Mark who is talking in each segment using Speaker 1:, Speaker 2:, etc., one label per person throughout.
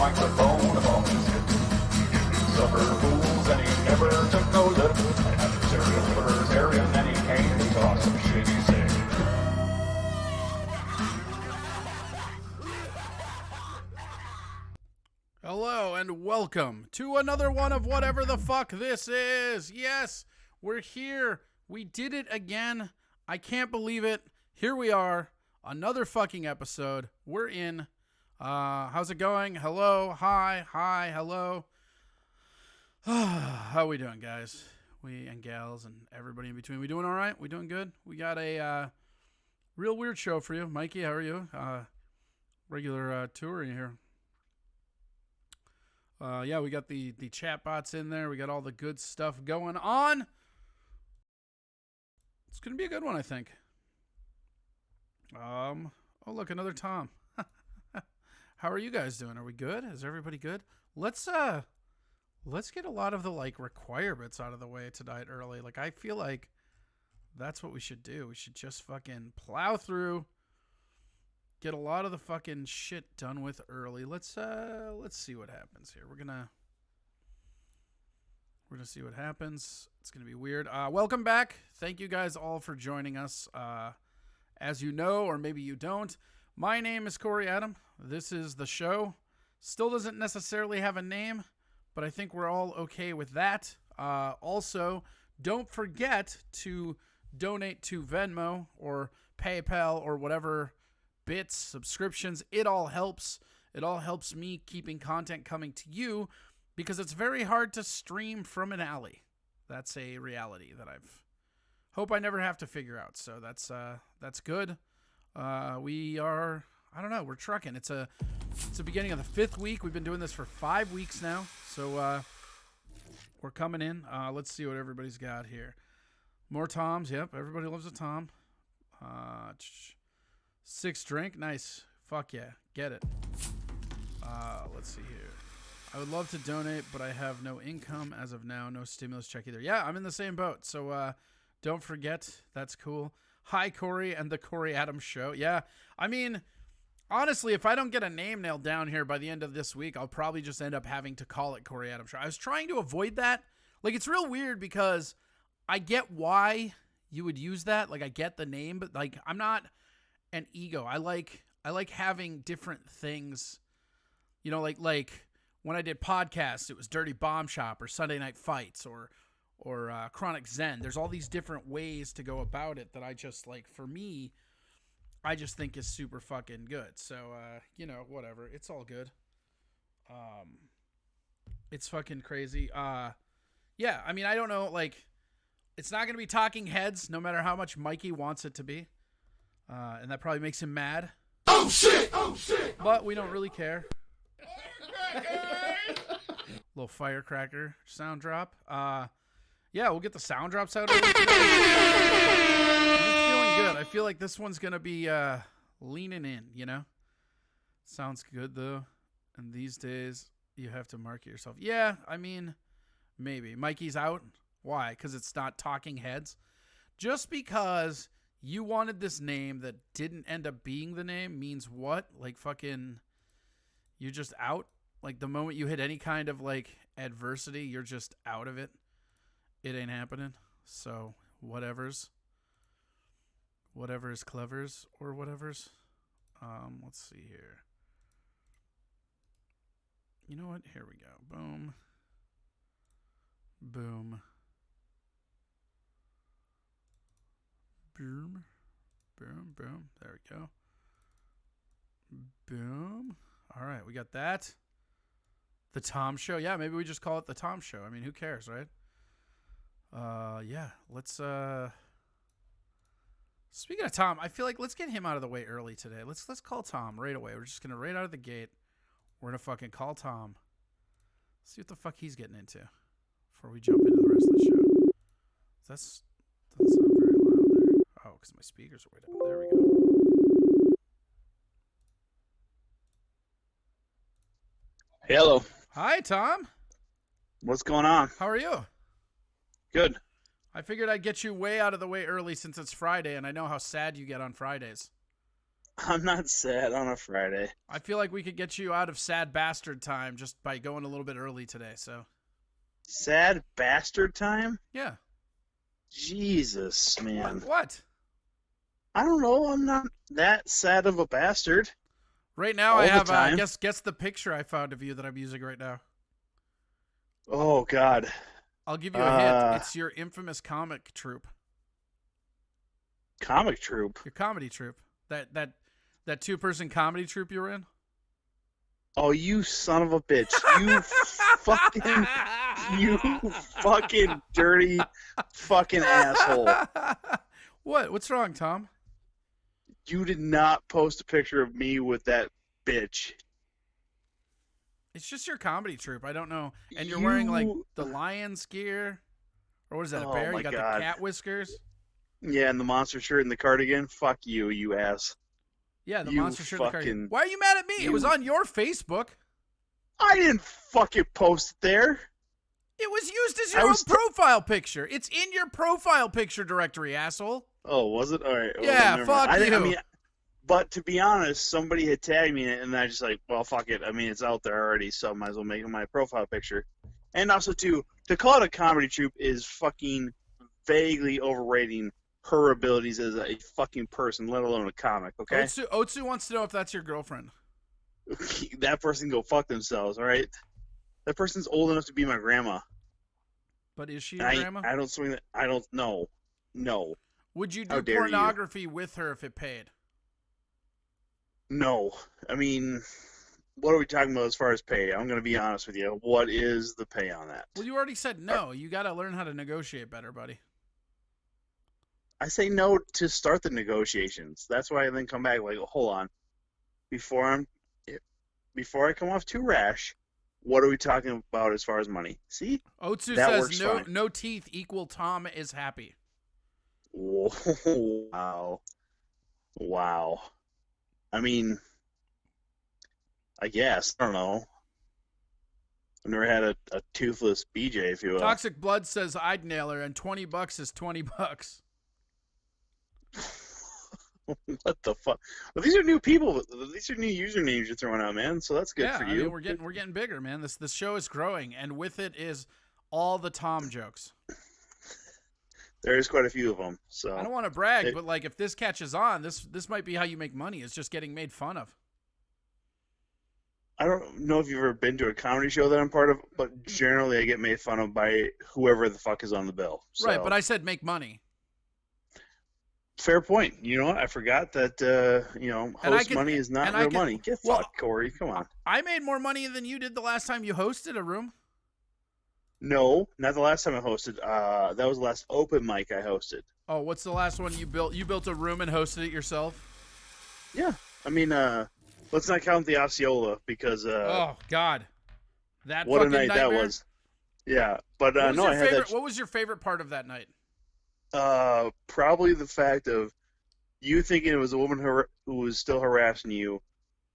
Speaker 1: microphone above his head. He suffered fools and he never took no lip. And after serial libertarian, then he came to talk some shit he said.
Speaker 2: Hello and welcome to another one of whatever the fuck this is. Yes, we're here. We did it again. I can't believe it. Here we are. Another fucking episode. We're in. How's it going? Hello. Hi. Hello. How we doing, guys? We and gals and everybody in between. We doing all right? We doing good? We got a real weird show for you. Mikey, how are you? Regular tour in here. Yeah, we got the chat bots in there. We got all the good stuff going on. It's going to be a good one, I think. Oh, look, another Tom. How are you guys doing? Are we good? Is everybody good? Let's get a lot of the, requirements out of the way tonight early. I feel like that's what we should do. We should just fucking plow through. Get a lot of the fucking shit done with early. Let's see what happens here. We're gonna see what happens. It's gonna be weird. Welcome back. Thank you guys all for joining us. As you know, or maybe you don't, my name is Corey Adam. This is the show. Still doesn't necessarily have a name, but I think we're all okay with that. Also, don't forget to donate to Venmo or PayPal or whatever. Bits, subscriptions, it all helps. It all helps me keeping content coming to you because it's very hard to stream from an alley. That's a reality that hope I never have to figure out. So that's good. We are, I don't know, we're trucking. It's the beginning of the 5th week. We've been doing this for 5 weeks now. So we're coming in. Let's see what everybody's got here. More Toms. Yep, everybody loves a Tom. 6 drink, nice. Fuck yeah, get it. Let's see here. I would love to donate, but I have no income as of now. No stimulus check either. Yeah, I'm in the same boat. So don't forget, that's cool. Hi, Corey and the Corey Adams Show. Yeah, I mean, honestly, if I don't get a name nailed down here by the end of this week, I'll probably just end up having to call it Corey Adams Show. I was trying to avoid that. It's real weird because I get why you would use that. I get the name, but I'm not an ego. I like having different things, like when I did podcasts, it was Dirty Bomb Shop or Sunday Night Fights or Chronic Zen. There's all these different ways to go about it that I just for me, I just think is super fucking good. So, whatever. It's all good. It's fucking crazy. Yeah, I mean, I don't know, it's not going to be Talking Heads no matter how much Mikey wants it to be. And that probably makes him mad. Oh shit! But we don't really care. Little firecracker sound drop. Yeah, we'll get the sound drops out. I'm just feeling good. I feel like this one's gonna be leaning in. Sounds good though. And these days you have to market yourself. Yeah, I mean, maybe Mikey's out. Why? Because it's not Talking Heads. Just because you wanted this name that didn't end up being the name means what? Fucking, you're just out? The moment you hit any kind of, adversity, you're just out of it. It ain't happening. So, whatever's. Whatever is clever's or whatever's. Let's see here. You know what? Here we go. Boom. Boom. Boom, boom, boom. There we go. Boom. All right, we got that. The Tom Show. Yeah, maybe we just call it the Tom Show. I mean, who cares, right? Yeah, let's speaking of Tom, I feel like let's get him out of the way early today. Let's call Tom right away. We're just gonna right out of the gate. We're gonna fucking call Tom. See what the fuck he's getting into before we jump into the rest of the show. Doesn't sound very loud there. Oh, because my speakers are way down. There we go.
Speaker 3: Hello.
Speaker 2: Hi, Tom.
Speaker 3: What's going on?
Speaker 2: How are you?
Speaker 3: Good.
Speaker 2: I figured I'd get you way out of the way early since it's Friday, and I know how sad you get on Fridays.
Speaker 3: I'm not sad on a Friday.
Speaker 2: I feel like we could get you out of sad bastard time just by going a little bit early today. So
Speaker 3: Sad bastard time?
Speaker 2: yeah.
Speaker 3: Jesus, man.
Speaker 2: What?
Speaker 3: I don't know. I'm not that sad of a bastard.
Speaker 2: Right now
Speaker 3: All
Speaker 2: I
Speaker 3: the
Speaker 2: have
Speaker 3: time.
Speaker 2: guess the picture I found of you that I'm using right now.
Speaker 3: Oh, God.
Speaker 2: I'll give you a hint. It's your infamous comic troupe.
Speaker 3: Comic troupe?
Speaker 2: Your comedy troupe. That two-person comedy troupe you were in?
Speaker 3: Oh, you son of a bitch. You fucking dirty fucking asshole.
Speaker 2: What? What's wrong, Tom?
Speaker 3: You did not post a picture of me with that bitch.
Speaker 2: It's just your comedy troupe. I don't know. And you're wearing like
Speaker 3: You-
Speaker 2: the lion's gear, or what is that? A
Speaker 3: Oh,
Speaker 2: bear?
Speaker 3: my
Speaker 2: You got
Speaker 3: God.
Speaker 2: the cat whiskers.
Speaker 3: Yeah, and the monster shirt and the cardigan. Fuck you, you ass.
Speaker 2: Yeah, the
Speaker 3: You
Speaker 2: monster shirt. And the cardigan.
Speaker 3: fucking-
Speaker 2: Why are you mad at me? It was
Speaker 3: you-
Speaker 2: on your Facebook.
Speaker 3: I didn't fucking post it there.
Speaker 2: It was used as
Speaker 3: I
Speaker 2: your own
Speaker 3: was
Speaker 2: profile picture. It's in your profile picture directory, asshole.
Speaker 3: Oh, was it? All right. Well,
Speaker 2: Yeah,
Speaker 3: never
Speaker 2: fuck
Speaker 3: mind. I
Speaker 2: you.
Speaker 3: mean, but to be honest, somebody had tagged me in it, and I just like, well, fuck it. I mean, it's out there already, so I might as well make it my profile picture. And also, too, to call it a comedy troupe is fucking vaguely overrating her abilities as a fucking person, let alone a comic. Okay,
Speaker 2: Otsu wants to know if that's your girlfriend.
Speaker 3: that person go fuck themselves. All right, that person's old enough to be my grandma.
Speaker 2: But is she your
Speaker 3: I
Speaker 2: grandma?
Speaker 3: don't swing that. I don't know. No,
Speaker 2: Would you
Speaker 3: How
Speaker 2: do
Speaker 3: dare you.
Speaker 2: pornography with her if it paid?
Speaker 3: no. I mean, what are we talking about as far as pay? I'm gonna be honest with you. What is the pay on that?
Speaker 2: Well, you already said no. You got to learn how to negotiate better, buddy.
Speaker 3: I say no to start the negotiations. That's why I then come back like, hold on, before I come off too rash, what are we talking about as far as money? See,
Speaker 2: Otsu
Speaker 3: That
Speaker 2: says
Speaker 3: works
Speaker 2: no,
Speaker 3: fine.
Speaker 2: no teeth equal Tom is happy.
Speaker 3: wow, wow. I mean, I guess I don't know. I've never had a toothless BJ, if you will.
Speaker 2: Toxic Blood says I'd nail her, and $20 is $20.
Speaker 3: What the fuck? Well, these are new people. These are new usernames you're throwing out, man. So that's good
Speaker 2: Yeah,
Speaker 3: for
Speaker 2: I
Speaker 3: you.
Speaker 2: mean, we're getting bigger, man. This show is growing, and with it is all the Tom jokes.
Speaker 3: There is quite a few of them. So
Speaker 2: I don't want to brag,
Speaker 3: It-
Speaker 2: but like if this catches on, this might be how you make money. It's just getting made fun of.
Speaker 3: I don't know if you've ever been to a comedy show that I'm part of, but generally I get made fun of by whoever the fuck is on the bill. So,
Speaker 2: Right, but I said make money.
Speaker 3: fair point. You know what? I forgot that
Speaker 2: And I
Speaker 3: host
Speaker 2: can-
Speaker 3: money is not
Speaker 2: and I
Speaker 3: real
Speaker 2: can-
Speaker 3: money. Get
Speaker 2: well,
Speaker 3: fucked, Corey. Come on.
Speaker 2: I made more money than you did the last time you hosted a room.
Speaker 3: No, not the last time I hosted. That was the last open mic I hosted.
Speaker 2: Oh, what's the last one you built? You built a room and hosted it yourself?
Speaker 3: Yeah. I mean, let's not count the Osceola because
Speaker 2: Oh God, that
Speaker 3: what a
Speaker 2: fucking
Speaker 3: night
Speaker 2: nightmare.
Speaker 3: that was. Yeah, but
Speaker 2: What was
Speaker 3: no,
Speaker 2: your
Speaker 3: I had
Speaker 2: favorite?
Speaker 3: that.
Speaker 2: What was your favorite part of that night?
Speaker 3: Probably the fact of you thinking it was a woman who was still harassing you,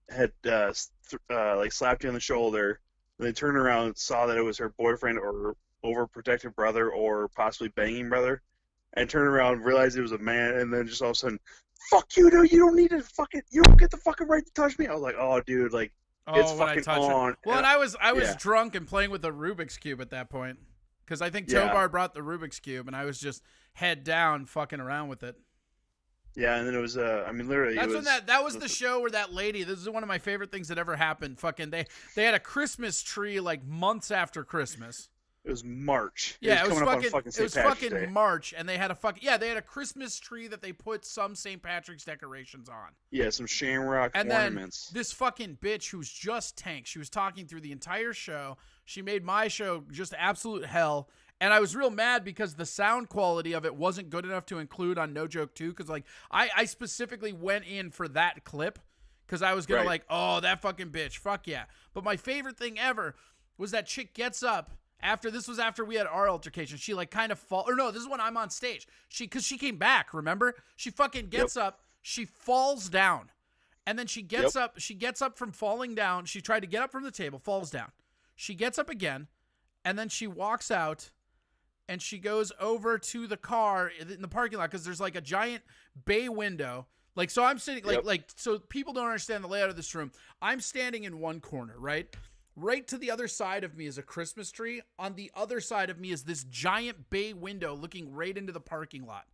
Speaker 3: had like slapped you on the shoulder, and then turned around and saw that it was her boyfriend or overprotective brother or possibly banging brother, and turned around and realized it was a man, and then just all of a sudden, fuck you, dude, you don't need to you don't get the fucking right to touch me. I was like, oh, dude, like, it's
Speaker 2: when I
Speaker 3: fucking
Speaker 2: touched her.
Speaker 3: on.
Speaker 2: Well, and I was
Speaker 3: yeah.
Speaker 2: drunk and playing with the Rubik's cube at that point, because I think
Speaker 3: Yeah.
Speaker 2: Tobar brought the Rubik's cube, and I was just head down fucking around with it.
Speaker 3: Yeah, and then it was, I mean, literally,
Speaker 2: That's
Speaker 3: it was,
Speaker 2: when that was the show where that lady. This is one of my favorite things that ever happened. Fucking they had a Christmas tree like months after Christmas.
Speaker 3: it was March.
Speaker 2: Yeah, it was
Speaker 3: coming up on
Speaker 2: fucking.
Speaker 3: fucking
Speaker 2: It
Speaker 3: St.
Speaker 2: was
Speaker 3: Patrick's
Speaker 2: fucking
Speaker 3: Day.
Speaker 2: March, and they had a Christmas tree that they put some St. Patrick's decorations on.
Speaker 3: Yeah, some shamrock
Speaker 2: And
Speaker 3: ornaments.
Speaker 2: then this fucking bitch who's just tank. She was talking through the entire show. She made my show just absolute hell. And I was real mad because the sound quality of it wasn't good enough to include on No Joke 2. Because like I specifically went in for that clip because I was gonna
Speaker 3: Right.
Speaker 2: like, oh, that fucking bitch, fuck yeah. But my favorite thing ever was that chick gets up. This was after we had our altercation. She like kind of this is when I'm on stage. Because she came back, remember? She fucking gets up, she falls down. And then she gets up from falling down. She tried to get up from the table, falls down. She gets up again, and then she walks out, and she goes over to the car in the parking lot because there's like a giant bay window Like, so I'm sitting,
Speaker 3: Yep.
Speaker 2: so people don't understand the layout of this room. I'm standing in one corner, right? Right to the other side of me is a Christmas tree. On the other side of me is this giant bay window looking right into the parking lot.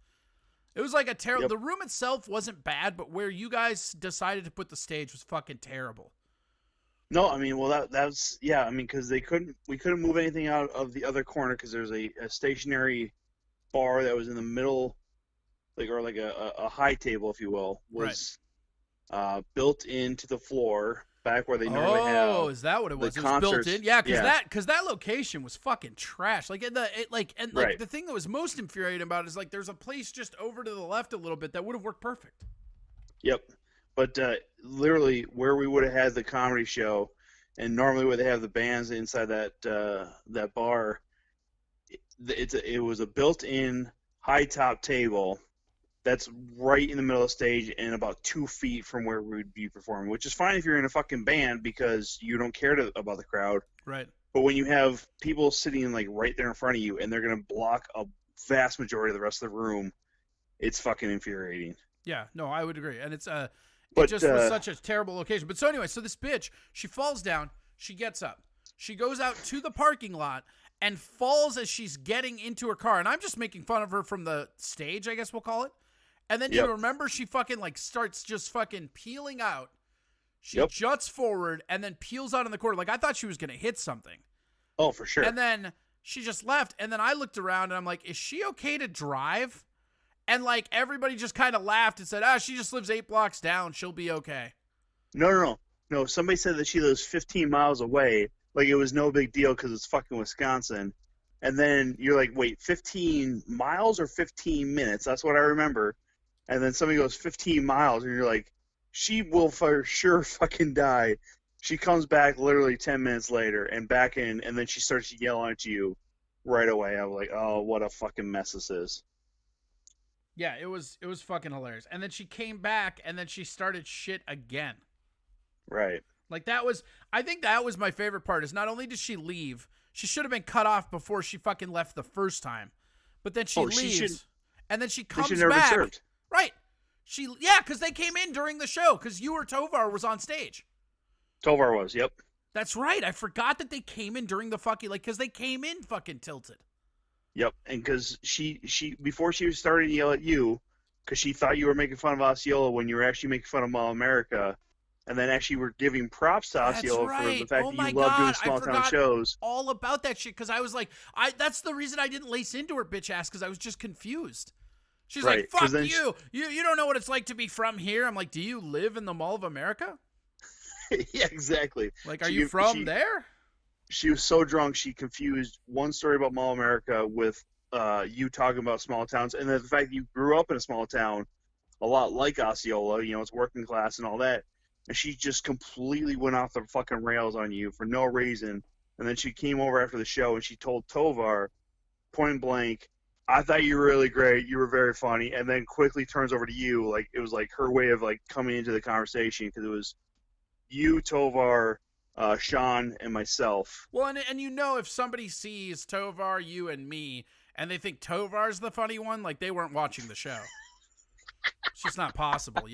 Speaker 2: It was like a terrible.
Speaker 3: Yep.
Speaker 2: The room itself wasn't bad, but where you guys decided to put the stage was fucking terrible.
Speaker 3: No, I mean, well, that's yeah. I mean, because we couldn't move anything out of the other corner because there's a stationary bar that was in the middle, like a high table, if you will, was built into the floor back where they normally have.
Speaker 2: Oh, is that what it was?
Speaker 3: the
Speaker 2: It was built
Speaker 3: concerts.
Speaker 2: in. Yeah,
Speaker 3: Yeah.
Speaker 2: because that location was fucking trash. Like
Speaker 3: Right.
Speaker 2: the thing that was most infuriating about it is like there's a place just over to the left a little bit that would have worked perfect.
Speaker 3: Yep. But literally, where we would have had the comedy show, and normally where they have the bands inside that bar, it was a built-in high top table that's right in the middle of the stage and about 2 feet from where we would be performing, which is fine if you're in a fucking band because you don't care about the crowd.
Speaker 2: Right.
Speaker 3: But when you have people sitting like right there in front of you and they're gonna block a vast majority of the rest of the room, it's fucking infuriating.
Speaker 2: Yeah. No, I would agree. And it
Speaker 3: But,
Speaker 2: just was such a terrible location. But so anyway, so this bitch, she falls down, she gets up, she goes out to the parking lot and falls as she's getting into her car. And I'm just making fun of her from the stage, I guess we'll call it. And then
Speaker 3: Yep.
Speaker 2: you remember she fucking like starts just fucking peeling out. She
Speaker 3: Yep.
Speaker 2: juts forward and then peels out in the corner. Like I thought she was going to hit something.
Speaker 3: Oh, for sure.
Speaker 2: And then she just left. And then I looked around and I'm like, is she okay to drive? And like everybody just kind of laughed and said, she just lives 8 blocks down. She'll be okay.
Speaker 3: No. Somebody said that she lives 15 miles away. Like it was no big deal because it's fucking Wisconsin. And then you're like, wait, 15 miles or 15 minutes? That's what I remember. And then somebody goes 15 miles, and you're like, she will for sure fucking die. She comes back literally 10 minutes later and back in, and then she starts yelling at you right away. I was like, oh, what a fucking mess this is.
Speaker 2: Yeah, it was fucking hilarious. And then she came back and then she started shit again.
Speaker 3: Right.
Speaker 2: Like I think that was my favorite part is not only did she leave, she should have been cut off before she fucking left the first time. But then she leaves and then she comes
Speaker 3: never
Speaker 2: back.
Speaker 3: been served.
Speaker 2: Right. Because they came in during the show because you or Tovar was on stage.
Speaker 3: Tovar was, yep.
Speaker 2: That's right. I forgot that they came in during the fucking, because they came in fucking tilted.
Speaker 3: Yep, and because she before she started to yell at you, because she thought you were making fun of Osceola when you were actually making fun of Mall America, and then actually were giving props to Osceola for the fact that you love doing small town shows.
Speaker 2: All about that shit because I was like, that's the reason I didn't lace into her bitch ass because I was just confused. She's like, fuck you. You don't know what it's like to be from here. I'm like, do you live in the Mall of America?
Speaker 3: Yeah, exactly.
Speaker 2: Like, are you from there?
Speaker 3: She was so drunk she confused one story about Mall America with you talking about small towns, and then the fact that you grew up in a small town, a lot like Osceola, it's working class and all that, and she just completely went off the fucking rails on you for no reason, and then she came over after the show and she told Tovar, point blank, I thought you were really great, you were very funny, and then quickly turns over to you, like it was like her way of like coming into the conversation because it was you, Tovar, Sean, and myself.
Speaker 2: Well, and if somebody sees Tovar, you, and me, and they think Tovar's the funny one, like they weren't watching the show. It's just not possible,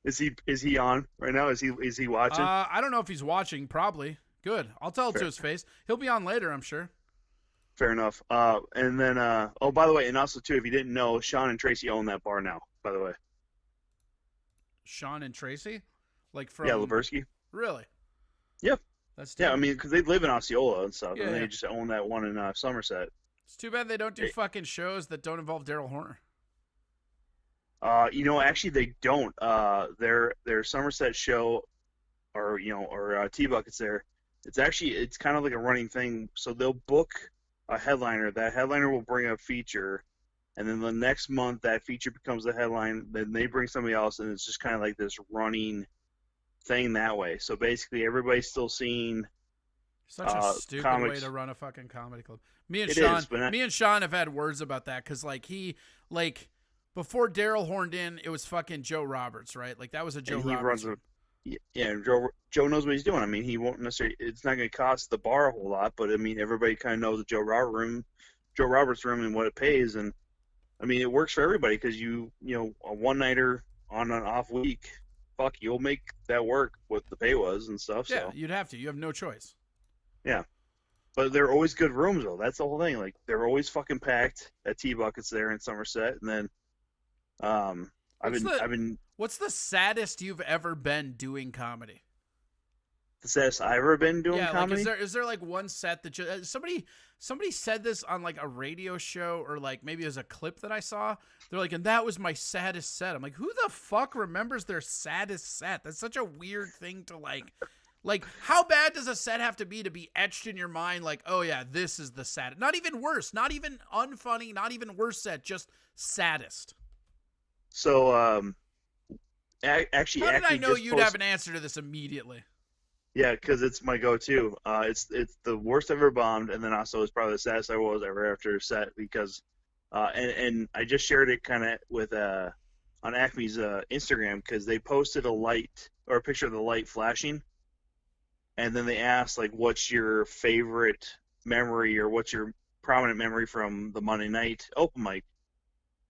Speaker 3: Is he on right now? Is he watching?
Speaker 2: I don't know if he's watching. Probably. Good. I'll tell it to his face. He'll be on later, I'm sure.
Speaker 3: Fair enough. And then, oh, by the way, and also too, if you didn't know, Sean and Tracy own that bar now. By the way.
Speaker 2: Sean and Tracy, like from
Speaker 3: Lebersky.
Speaker 2: Really?
Speaker 3: Yep.
Speaker 2: That's
Speaker 3: I mean, because they live in Osceola and stuff, and
Speaker 2: Yeah.
Speaker 3: they just own that one in Somerset.
Speaker 2: It's too bad they don't do fucking shows that don't involve Daryl Horner.
Speaker 3: Actually, they don't. Their Somerset show, or T-Buckets there. It's kind of like a running thing. So they'll book a headliner. That headliner will bring a feature, and then the next month that feature becomes the headline. Then they bring somebody else, and it's just kind of like this running thing that way. So basically, everybody's still seeing.
Speaker 2: Such a stupid
Speaker 3: comics.
Speaker 2: way to run a fucking comedy club. Me and Sean have had words about that because before Daryl horned in, it was fucking Joe Roberts, right? Like that was a Joe Roberts.
Speaker 3: Joe knows what he's doing. I mean, he won't necessarily. It's not going to cost the bar a whole lot, but I mean, everybody kind of knows the Joe Roberts room, and what it pays, and I mean, it works for everybody because a one nighter on an off week, fuck, you'll make that work. What the pay was and stuff.
Speaker 2: Yeah,
Speaker 3: So
Speaker 2: you'd have to. You have no choice.
Speaker 3: yeah, but they're always good rooms though. That's the whole thing. Like they're always fucking packed at T Buckets there in Somerset, and then I've been
Speaker 2: What's the saddest you've ever been doing comedy?
Speaker 3: the saddest I've ever been doing
Speaker 2: Yeah,
Speaker 3: comedy.
Speaker 2: like is there like one set that somebody said this on like a radio show or like maybe as a clip that I saw. They're like, and that was my saddest set. I'm like, who the fuck remembers their saddest set? That's such a weird thing to like. Like, how bad does a set have to be etched in your mind? Like, oh yeah, this is the saddest. Not even worse. Not even unfunny. Not even worse set. Just saddest.
Speaker 3: So actually,
Speaker 2: How did I know
Speaker 3: just
Speaker 2: you'd have an answer to this immediately?
Speaker 3: Yeah, because it's my go-to. It's the worst I've ever bombed, and then also it's probably the saddest I was ever after a set because, and I just shared it kind of with on Acme's Instagram because they posted a light or a picture of the light flashing, and then they asked like, "What's your favorite memory or what's your prominent memory from the Monday night open mic?"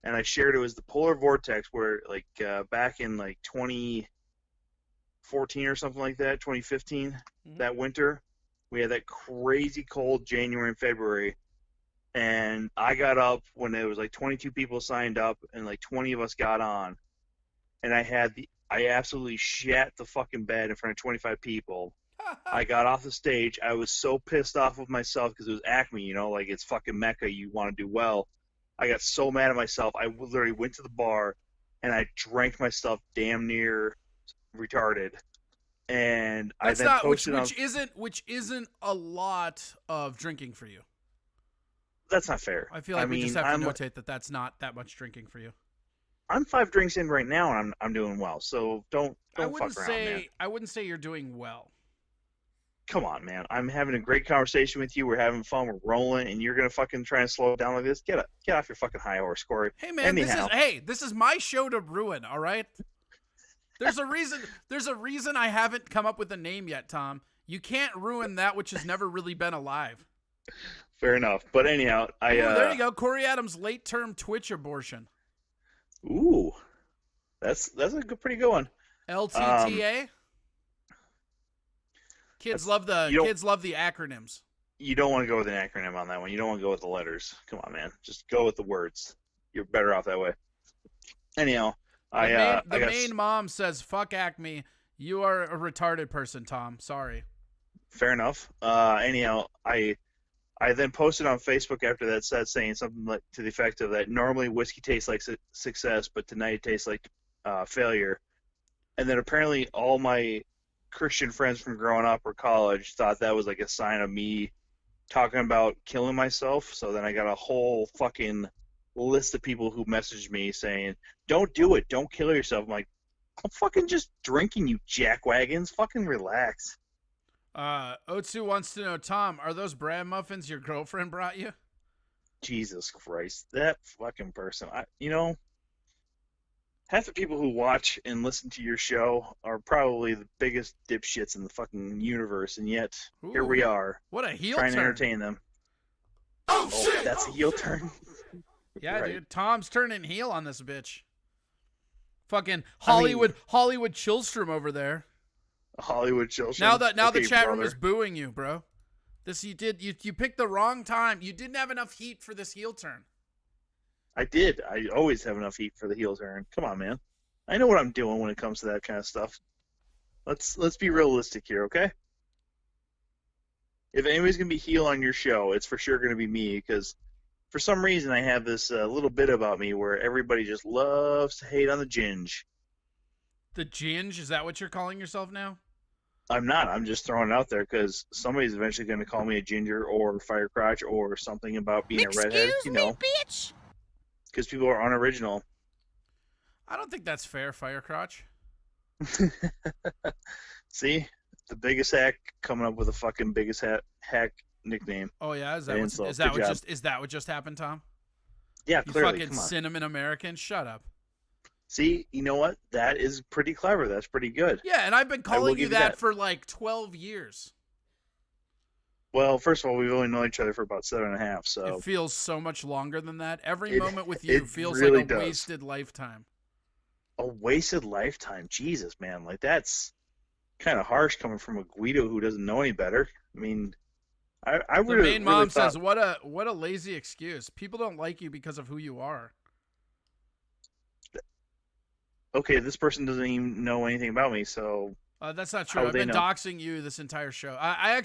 Speaker 3: And I shared it was the polar vortex where like back in like 2014 or something like that, 2015, that winter, we had that crazy cold January and February, and I got up when it was like 22 people signed up and like 20 of us got on, and I absolutely shat the fucking bed in front of 25 people. I got off the stage. I was so pissed off with myself because it was Acme, you know, like it's fucking Mecca. You want to do well. I got so mad at myself. I literally went to the bar and I drank myself damn near retarded. And
Speaker 2: That's
Speaker 3: I then
Speaker 2: not
Speaker 3: posted
Speaker 2: which isn't a lot of drinking for you.
Speaker 3: That's not fair.
Speaker 2: I feel like we just have to notate that that's not that much drinking for you.
Speaker 3: I'm 5 drinks in right now and I'm doing well. So don't fuck around, man.
Speaker 2: I wouldn't say you're doing well.
Speaker 3: Come on, man. I'm having a great conversation with you. We're having fun. We're rolling, and you're gonna fucking try and slow it down like this. Get off your fucking high horse, Corey.
Speaker 2: Hey, man. This is my show to ruin. All right. There's a reason. There's a reason I haven't come up with a name yet, Tom. You can't ruin that which has never really been alive.
Speaker 3: Fair enough. But anyhow,
Speaker 2: there you go. Corey Adams' late-term Twitch abortion.
Speaker 3: Ooh, that's pretty good one.
Speaker 2: LTTA. Kids love the acronyms.
Speaker 3: You don't want to go with an acronym on that one. You don't want to go with the letters. Come on, man. Just go with the words. You're better off that way. Anyhow,
Speaker 2: the main mom says, "Fuck Acme. You are a retarded person, Tom. Sorry."
Speaker 3: Fair enough. Anyhow, I then posted on Facebook after that set saying something like to the effect of that normally whiskey tastes like success, but tonight it tastes like failure. And then apparently all my Christian friends from growing up or college thought that was like a sign of me talking about killing myself. So then I got a whole fucking list of people who messaged me saying, "Don't do it. Don't kill yourself." I'm like, I'm fucking just drinking, you jackwagons. Fucking relax.
Speaker 2: Otsu wants to know, Tom, are those bran muffins your girlfriend brought you?
Speaker 3: Jesus Christ. That fucking person. Half the people who watch and listen to your show are probably the biggest dipshits in the fucking universe, and yet here we are.
Speaker 2: What a heel
Speaker 3: trying
Speaker 2: turn.
Speaker 3: to entertain them. Oh shit! That's a heel turn.
Speaker 2: Yeah,
Speaker 3: right.
Speaker 2: Dude. Tom's turning heel on this bitch. Fucking Hollywood Chillstrom over there.
Speaker 3: Hollywood Chillstrom.
Speaker 2: Now the chat room is booing you, bro. You picked the wrong time. You didn't have enough heat for this heel turn.
Speaker 3: I did. I always have enough heat for the heel turn. Come on, man. I know what I'm doing when it comes to that kind of stuff. Let's be realistic here, okay? If anybody's gonna be heel on your show, it's for sure gonna be me because for some reason I have this little bit about me where everybody just loves to hate on the ginge.
Speaker 2: The ginge? Is that what you're calling yourself now?
Speaker 3: I'm not. I'm just throwing it out there because somebody's eventually going to call me a ginger or fire crotch or something about being a redhead.
Speaker 2: Excuse me, bitch.
Speaker 3: Because people are unoriginal.
Speaker 2: I don't think that's fair, fire crotch.
Speaker 3: See, the biggest hack coming up with a fucking biggest hack nickname.
Speaker 2: Oh yeah, is that what just happened, Tom?
Speaker 3: Yeah,
Speaker 2: you
Speaker 3: clearly.
Speaker 2: Fucking cinnamon American. Shut up.
Speaker 3: See, you know what? That is pretty clever. That's pretty good.
Speaker 2: Yeah, and I've been calling you that for like 12 years.
Speaker 3: Well, first of all, we've only known each other for about 7.5, so...
Speaker 2: It feels so much longer than that. Every moment with you feels
Speaker 3: really
Speaker 2: like a
Speaker 3: does.
Speaker 2: wasted lifetime.
Speaker 3: a wasted lifetime. Jesus, man, like that's kind of harsh coming from a Guido who doesn't know any better. I mean, I
Speaker 2: The
Speaker 3: would
Speaker 2: main
Speaker 3: have
Speaker 2: mom
Speaker 3: really thought,
Speaker 2: says, "What a lazy excuse. People don't like you because of who you are."
Speaker 3: okay, this person doesn't even know anything about me, so
Speaker 2: That's not true.
Speaker 3: how would
Speaker 2: I've
Speaker 3: they
Speaker 2: been
Speaker 3: know?
Speaker 2: doxing you this entire show. I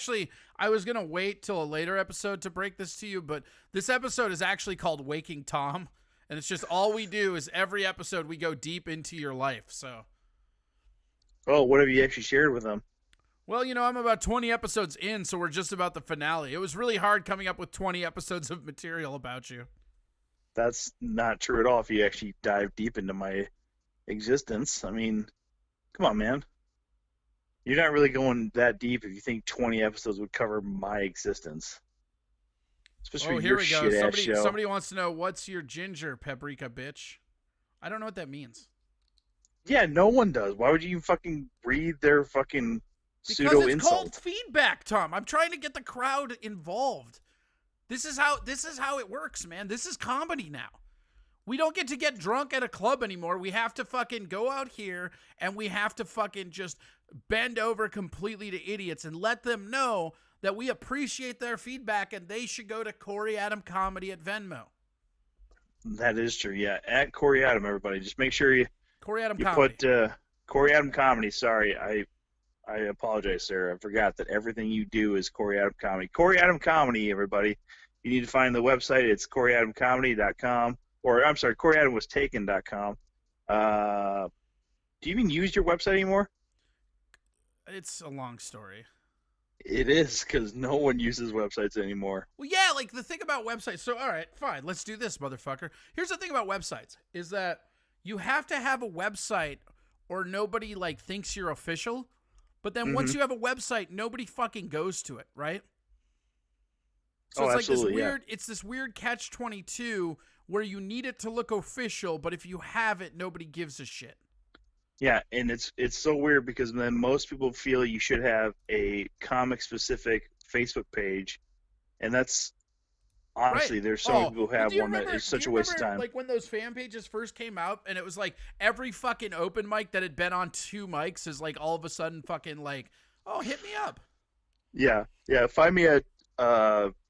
Speaker 2: was gonna wait till a later episode to break this to you, but this episode is actually called "Waking Tom," and it's just all we do is every episode we go deep into your life. So,
Speaker 3: Oh, what have you actually shared with them?
Speaker 2: well, I'm about 20 episodes in, so we're just about the finale. It was really hard coming up with 20 episodes of material about you.
Speaker 3: That's not true at all. If you actually dive deep into my existence, I mean, come on, man. You're not really going that deep if you think 20 episodes would cover my existence, especially
Speaker 2: Oh,
Speaker 3: for
Speaker 2: here
Speaker 3: your
Speaker 2: we go.
Speaker 3: shit ass show.
Speaker 2: Somebody wants to know, what's your ginger, paprika bitch? I don't know what that means.
Speaker 3: Yeah, no one does. Why would you even fucking read their fucking
Speaker 2: Because
Speaker 3: pseudo
Speaker 2: it's called
Speaker 3: insult?
Speaker 2: feedback, Tom. I'm trying to get the crowd involved. This is how it works, man. This is comedy now. We don't get to get drunk at a club anymore. We have to fucking go out here and we have to fucking just bend over completely to idiots and let them know that we appreciate their feedback and they should go to Corey Adam Comedy at Venmo.
Speaker 3: That is true. Yeah, at Corey Adam, everybody, just make sure you
Speaker 2: Corey Adam
Speaker 3: you
Speaker 2: Comedy.
Speaker 3: put Corey Adam Comedy. Sorry, I apologize, sir. I forgot that everything you do is Corey Adam Comedy. Corey Adam Comedy, everybody. You need to find the website. It's CoreyAdamComedy.com. Or, I'm sorry, CoreyAdamWasTaken.com. Do you even use your website anymore?
Speaker 2: It's a long story.
Speaker 3: It is, because no one uses websites anymore.
Speaker 2: Well, yeah, like the thing about websites. So, all right, fine. Let's do this, motherfucker. Here's the thing about websites is that you have to have a website or nobody like thinks you're official. But then once you have a website, nobody fucking goes to it, right? So
Speaker 3: Oh,
Speaker 2: it's like this
Speaker 3: absolutely, yeah.
Speaker 2: weird, it's this weird catch-22 where you need it to look official, but if you have it, nobody gives a shit.
Speaker 3: Yeah, and it's so weird because then most people feel you should have a comic-specific Facebook page, and that's honestly,
Speaker 2: Right.
Speaker 3: there's so many people who have
Speaker 2: do you
Speaker 3: one that
Speaker 2: remember-
Speaker 3: is such
Speaker 2: do
Speaker 3: a
Speaker 2: you
Speaker 3: waste of
Speaker 2: remember,
Speaker 3: time.
Speaker 2: Like when those fan pages first came out, and it was like every fucking open mic that had been on 2 mics is like all of a sudden fucking like, oh, hit me up.
Speaker 3: Yeah, find me at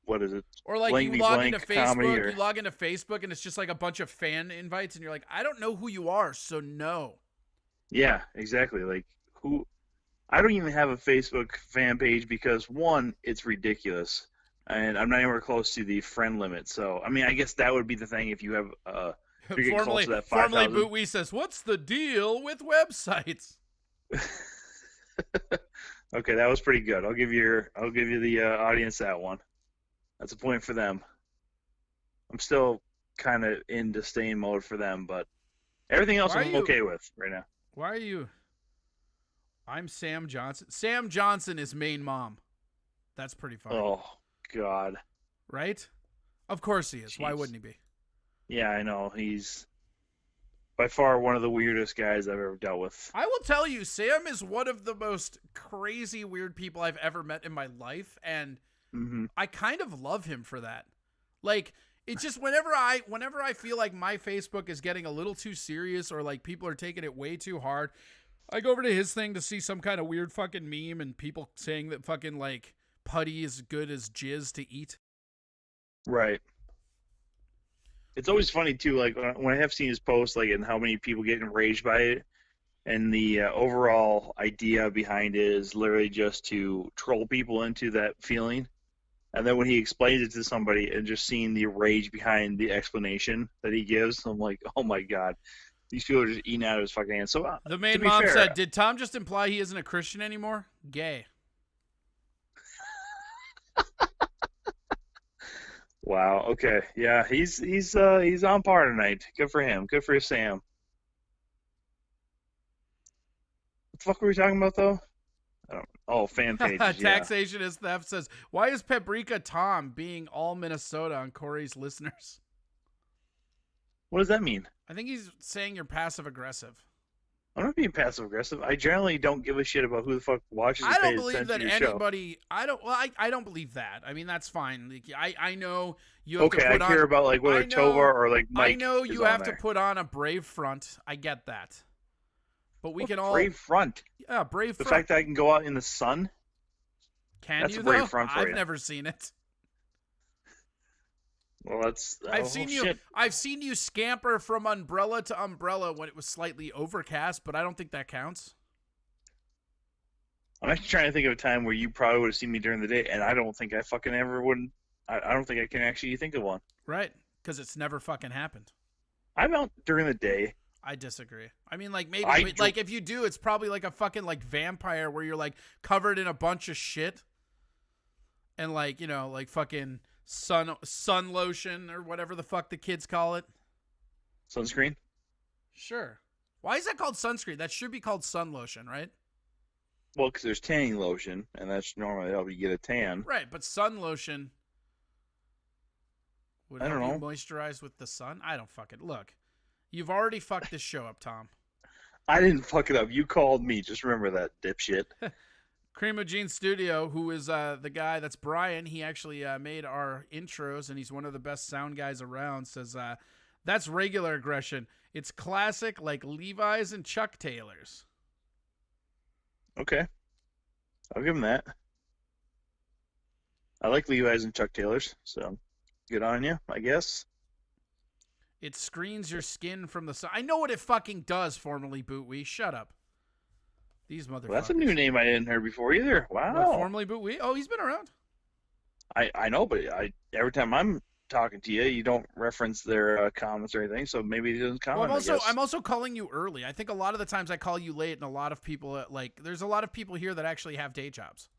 Speaker 3: what is it?
Speaker 2: Or like
Speaker 3: Blank
Speaker 2: you
Speaker 3: Me
Speaker 2: log
Speaker 3: Blank
Speaker 2: into
Speaker 3: Comedy
Speaker 2: Facebook,
Speaker 3: or-
Speaker 2: you log into Facebook, and it's just like a bunch of fan invites, and you're like, I don't know who you are, so no.
Speaker 3: Yeah, exactly. Like who? I don't even have a Facebook fan page because one, it's ridiculous, and I'm not anywhere close to the friend limit. So I mean, I guess that would be the thing if you have if you get close to that
Speaker 2: Formerly
Speaker 3: 5,000.
Speaker 2: Bootwee says, what's the deal with websites?
Speaker 3: Okay, that was pretty good. I'll give you the audience that one. That's a point for them. I'm still kind of in disdain mode for them, but everything else
Speaker 2: Why are
Speaker 3: I'm
Speaker 2: you-
Speaker 3: okay with right now.
Speaker 2: Why are you? I'm Sam Johnson. Sam Johnson is main mom. That's pretty funny.
Speaker 3: Oh God.
Speaker 2: Right? Of course he is. Why
Speaker 3: Jeez.
Speaker 2: wouldn't he be?
Speaker 3: Yeah, I know. He's by far one of the weirdest guys I've ever dealt with.
Speaker 2: I will tell you, Sam is one of the most crazy, weird people I've ever met in my life, and I kind of love him for that. Like, it's just whenever I feel like my Facebook is getting a little too serious or like people are taking it way too hard, I go over to his thing to see some kind of weird fucking meme and people saying that fucking like putty is good as jizz to eat.
Speaker 3: Right. It's always funny too, like when I have seen his posts, like and how many people get enraged by it, and the overall idea behind it is literally just to troll people into that feeling. And then when he explains it to somebody and just seeing the rage behind the explanation that he gives, I'm like, oh my God, these people are just eating out of his fucking hands. So
Speaker 2: The main
Speaker 3: to be
Speaker 2: mom
Speaker 3: fair,
Speaker 2: said, "Did Tom just imply he isn't a Christian anymore? Gay."
Speaker 3: wow, okay, yeah, he's on par tonight. Good for him. Good for Sam. What the fuck were we talking about though? I don't. Oh, fan pages. Yeah.
Speaker 2: Taxation is theft says, "Why is Paprika Tom being all Minnesota on Corey's listeners?"
Speaker 3: What does that mean?
Speaker 2: I think he's saying you're passive aggressive.
Speaker 3: I'm not being passive aggressive. I generally don't give a shit about who the fuck watches.
Speaker 2: I don't
Speaker 3: pays
Speaker 2: believe
Speaker 3: attention
Speaker 2: that
Speaker 3: to your
Speaker 2: anybody. I don't believe that. I mean, that's fine. Like, I know you have
Speaker 3: Okay,
Speaker 2: to
Speaker 3: I
Speaker 2: put on.
Speaker 3: care about like whether
Speaker 2: I know-
Speaker 3: Tovar or like Mike.
Speaker 2: I know
Speaker 3: is
Speaker 2: you
Speaker 3: on
Speaker 2: have
Speaker 3: there.
Speaker 2: to put on a brave front. I get that. But we
Speaker 3: Well,
Speaker 2: can all
Speaker 3: brave front.
Speaker 2: brave
Speaker 3: The
Speaker 2: front.
Speaker 3: fact that I can go out in the sun.
Speaker 2: Can
Speaker 3: that's
Speaker 2: you
Speaker 3: a brave
Speaker 2: though?
Speaker 3: front for
Speaker 2: I've
Speaker 3: you.
Speaker 2: never seen it.
Speaker 3: Well, that's.
Speaker 2: I've seen you scamper from umbrella to umbrella when it was slightly overcast, but I don't think that counts.
Speaker 3: I'm actually trying to think of a time where you probably would have seen me during the day, and I don't think I fucking ever would. I don't think I can actually think of one.
Speaker 2: Right, because it's never fucking happened.
Speaker 3: I'm out during the day.
Speaker 2: I disagree. I mean, like maybe, like if you do, it's probably like a fucking like vampire where you're like covered in a bunch of shit, and like like fucking sun lotion or whatever the fuck the kids call it.
Speaker 3: Sunscreen.
Speaker 2: Sure. Why is that called sunscreen? That should be called sun lotion, right?
Speaker 3: Well, because there's tanning lotion, and that's normally help you get a tan.
Speaker 2: Right, but sun lotion would
Speaker 3: I don't
Speaker 2: help you
Speaker 3: know.
Speaker 2: moisturize with the sun. I don't fucking look. You've already fucked this show up, Tom.
Speaker 3: I didn't fuck it up. You called me. Just remember that, dipshit.
Speaker 2: Cream of Gene Studio, who is the guy that's Brian, he actually made our intros, and he's one of the best sound guys around, says, that's regular aggression. It's classic like Levi's and Chuck Taylors.
Speaker 3: Okay. I'll give him that. I like Levi's and Chuck Taylors, so good on you, I guess.
Speaker 2: It screens your skin from the sun. I know what it fucking does, formerly Bootwee. Shut up. These motherfuckers.
Speaker 3: Well, that's a new name I didn't hear before either. Wow.
Speaker 2: What, formerly Bootwee? Oh, he's been around.
Speaker 3: I know, but every time I'm talking to you, you don't reference their comments or anything, so maybe he doesn't comment.
Speaker 2: Well, I'm also calling you early. I think a lot of the times I call you late, and a lot of people there's a lot of people here that actually have day jobs.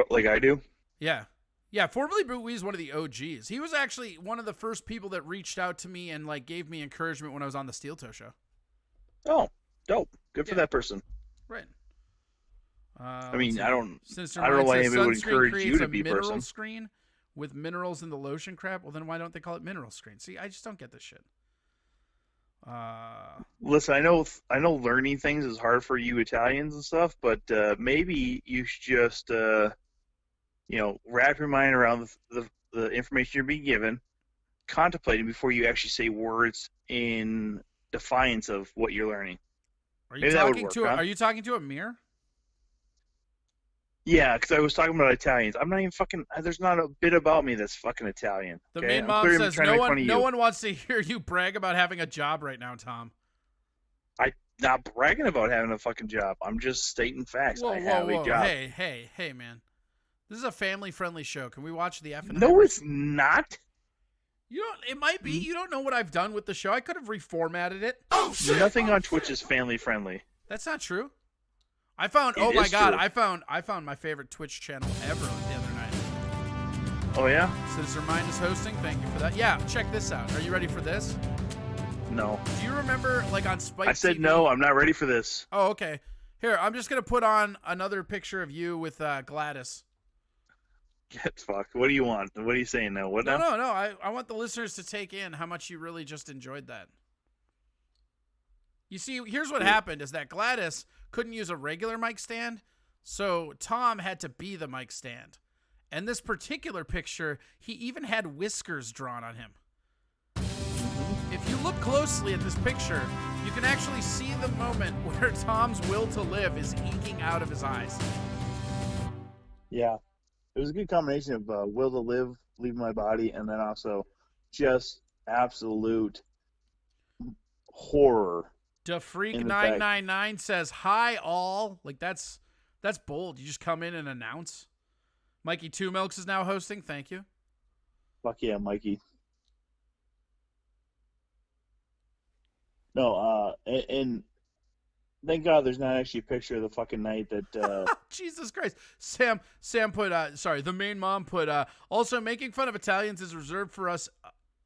Speaker 3: Like I do.
Speaker 2: Yeah. Yeah, formerly Bootwee is one of the OGs. He was actually one of the first people that reached out to me and like gave me encouragement when I was on the Steel Toe show.
Speaker 3: Oh, dope. Good for that person.
Speaker 2: Right.
Speaker 3: I mean, I don't know why
Speaker 2: says
Speaker 3: anybody would
Speaker 2: sunscreen
Speaker 3: encourage
Speaker 2: creates
Speaker 3: you to
Speaker 2: a
Speaker 3: be
Speaker 2: mineral
Speaker 3: person.
Speaker 2: screen with minerals in the lotion crap. Well, then why don't they call it mineral screen? See, I just don't get this shit.
Speaker 3: Listen, I know learning things is hard for you Italians and stuff, but maybe you should just wrap your mind around the information you're being given, contemplating before you actually say words in defiance of what you're learning.
Speaker 2: Are you talking to a mirror?
Speaker 3: Yeah, because I was talking about Italians. I'm not even fucking. There's not a bit about me that's fucking Italian.
Speaker 2: The
Speaker 3: okay?
Speaker 2: main mom says no one wants to hear you brag about having a job right now, Tom.
Speaker 3: I'm not bragging about having a fucking job. I'm just stating facts. I have a job.
Speaker 2: Hey, man. This is a family-friendly show. Can we watch the F?
Speaker 3: No, it's not.
Speaker 2: It might be. You don't know what I've done with the show. I could have reformatted it. Oh shit!
Speaker 3: Nothing on Twitch is family-friendly.
Speaker 2: That's not true. I found. Oh my god! I found my favorite Twitch channel ever the other night.
Speaker 3: Oh yeah.
Speaker 2: Says Remind is hosting. Thank you for that. Yeah, check this out. Are you ready for this?
Speaker 3: No.
Speaker 2: Do you remember, like on Spike?
Speaker 3: I said
Speaker 2: TV?
Speaker 3: no. I'm not ready for this.
Speaker 2: Oh, okay. Here, I'm just gonna put on another picture of you with Gladys.
Speaker 3: Get fuck. What do you want? What are you saying now? What
Speaker 2: No.
Speaker 3: now?
Speaker 2: I want the listeners to take in how much you really just enjoyed that. You see, here's what happened is that Gladys couldn't use a regular mic stand, so Tom had to be the mic stand. And this particular picture, he even had whiskers drawn on him. If you look closely at this picture, you can actually see the moment where Tom's will to live is inking out of his eyes.
Speaker 3: Yeah. It was a good combination of will to live, leave my body, and then also just absolute horror.
Speaker 2: DeFreak999 says, hi, all. Like, that's bold. You just come in and announce. Mikey Two Milks is now hosting. Thank you.
Speaker 3: Fuck yeah, Mikey. No, and thank God there's not actually a picture of the fucking night that...
Speaker 2: Jesus Christ. Sam put, the main mom put, also making fun of Italians is reserved for us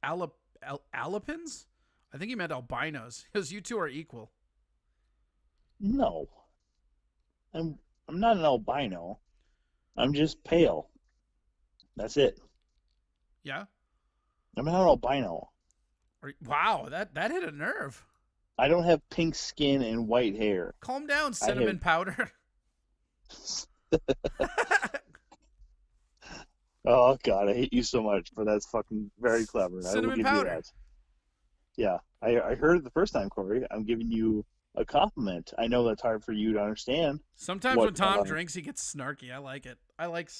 Speaker 2: Alapins? I think he meant albinos. Because you two are equal.
Speaker 3: No. I'm not an albino. I'm just pale. That's it.
Speaker 2: Yeah?
Speaker 3: I'm not an albino.
Speaker 2: Wow, that hit a nerve.
Speaker 3: I don't have pink skin and white hair.
Speaker 2: Calm down, cinnamon powder.
Speaker 3: Oh, God, I hate you so much, but that's fucking very clever.
Speaker 2: Cinnamon
Speaker 3: I will give
Speaker 2: powder.
Speaker 3: you that. Yeah, I heard it the first time, Corey. I'm giving you a compliment. I know that's hard for you to understand.
Speaker 2: Sometimes when Tom drinks, he gets snarky. I like it. I like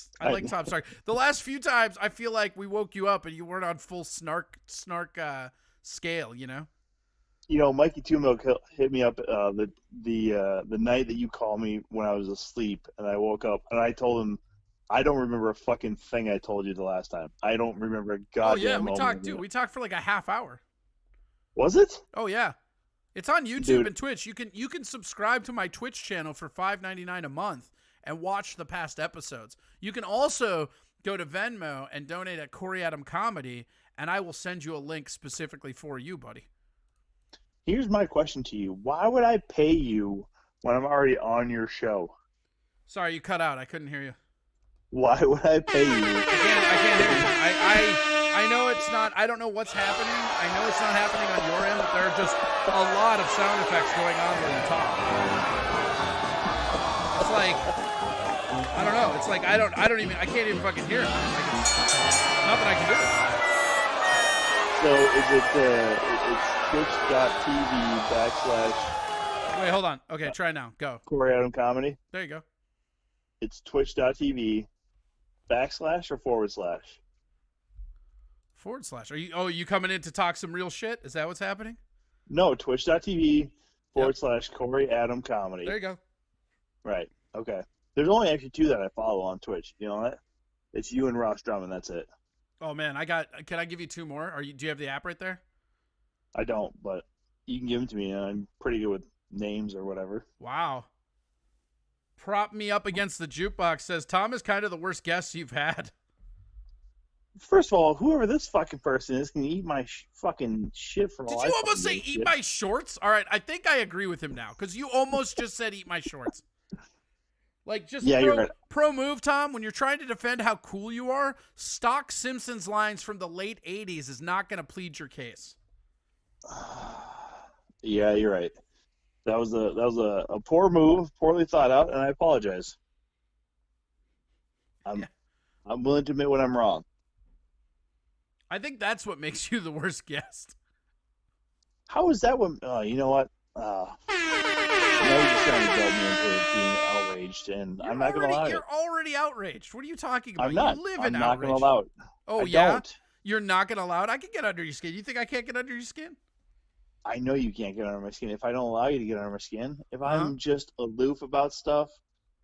Speaker 2: Tom snark. The last few times, I feel like we woke you up and you weren't on full snark scale. You know.
Speaker 3: You know, Mikey Two Milk hit me up the night that you called me when I was asleep, and I woke up and I told him, I don't remember a fucking thing I told you the last time. I don't remember a goddamn.
Speaker 2: Oh yeah, we
Speaker 3: moment
Speaker 2: talked too. We talked for like a half hour.
Speaker 3: Was it?
Speaker 2: Oh yeah. It's on YouTube
Speaker 3: Dude.
Speaker 2: and Twitch. You can subscribe to my Twitch channel for $5.99 a month and watch the past episodes. You can also go to Venmo and donate at Corey Adam Comedy, and I will send you a link specifically for you, buddy.
Speaker 3: Here's my question to you: why would I pay you when I'm already on your show?
Speaker 2: Sorry, you cut out. I couldn't hear you.
Speaker 3: Why would I pay you?
Speaker 2: I can't hear you. I know it's not. I don't know what's happening. I know it's not happening on your end, but there are just a lot of sound effects going on when you talk. It's like I don't know. It's like I can't even fucking hear it. Like it's nothing I can do.
Speaker 3: So it's twitch.tv /
Speaker 2: Wait, hold on. Okay, try now. Go.
Speaker 3: Corey Adam Comedy.
Speaker 2: There you go.
Speaker 3: It's twitch.tv / or //
Speaker 2: / Are you coming in to talk some real shit? Is that what's happening?
Speaker 3: No, twitch.tv / Corey Adam Comedy.
Speaker 2: There you go.
Speaker 3: Right. Okay. There's only actually 2 that I follow on Twitch. You know that? It's you and Ross Drummond. That's it.
Speaker 2: Oh man, can I give you 2 more? Do you have the app right there?
Speaker 3: I don't, but you can give them to me. I'm pretty good with names or whatever.
Speaker 2: Wow. Prop me up against the jukebox says Tom is kind of the worst guest you've had.
Speaker 3: First of all, whoever this fucking person is can eat my fucking shit from all.
Speaker 2: Did you almost say eat my shorts? All right, I think I agree with him now because you almost just said eat my shorts. Like, just pro move, Tom. When you're trying to defend how cool you are, stock Simpsons lines from the late '80s is not going to plead your case.
Speaker 3: Yeah, you're right. That was a poor move, poorly thought out, and I apologize. I'm willing to admit when I'm wrong.
Speaker 2: I think that's what makes you the worst guest.
Speaker 3: How is that when? You know what? Now you're just trying to guilt me into being outraged, and I'm not going to allow it.
Speaker 2: You're already outraged. What are you talking about?
Speaker 3: I'm not.
Speaker 2: You live in
Speaker 3: I'm
Speaker 2: outrage.
Speaker 3: not going to allow it.
Speaker 2: Oh,
Speaker 3: I don't.
Speaker 2: You're not going to allow it? I can get under your skin. You think I can't get under your skin?
Speaker 3: I know you can't get under my skin. If I don't allow you to get under my skin, if I'm just aloof about stuff,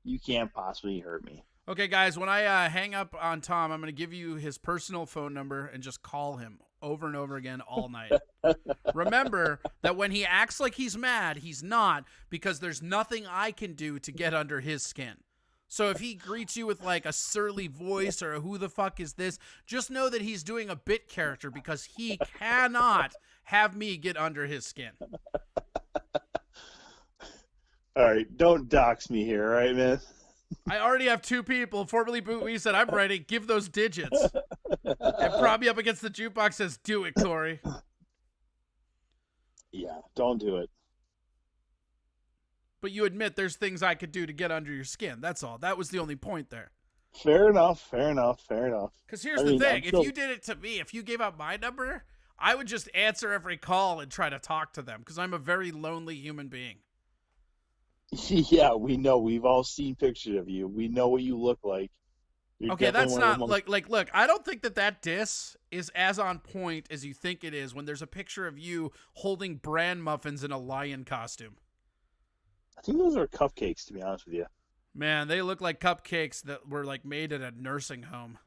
Speaker 3: you can't possibly hurt me.
Speaker 2: Okay, guys, when I hang up on Tom, I'm going to give you his personal phone number and just call him over and over again all night. Remember that when he acts like he's mad, he's not, because there's nothing I can do to get under his skin. So if he greets you with like a surly voice or a who the fuck is this, just know that he's doing a bit character because he cannot have me get under his skin.
Speaker 3: All right, don't dox me here, all right, man?
Speaker 2: I already have 2 people. Formerly Boot Wee said, I'm ready. Give those digits. And prop me up against the jukebox says, do it, Corey.
Speaker 3: Yeah, don't do it.
Speaker 2: But you admit there's things I could do to get under your skin. That's all. That was the only point there.
Speaker 3: Fair enough.
Speaker 2: Because here's the thing. If you did it to me, if you gave out my number, I would just answer every call and try to talk to them because I'm a very lonely human being.
Speaker 3: Yeah, we know. We've all seen pictures of you. We know what you look like.
Speaker 2: Okay, that's not look. I don't think that diss is as on point as you think it is when there's a picture of you holding bran muffins in a lion costume.
Speaker 3: I think those are cupcakes, to be honest with you.
Speaker 2: Man, they look like cupcakes that were like made at a nursing home.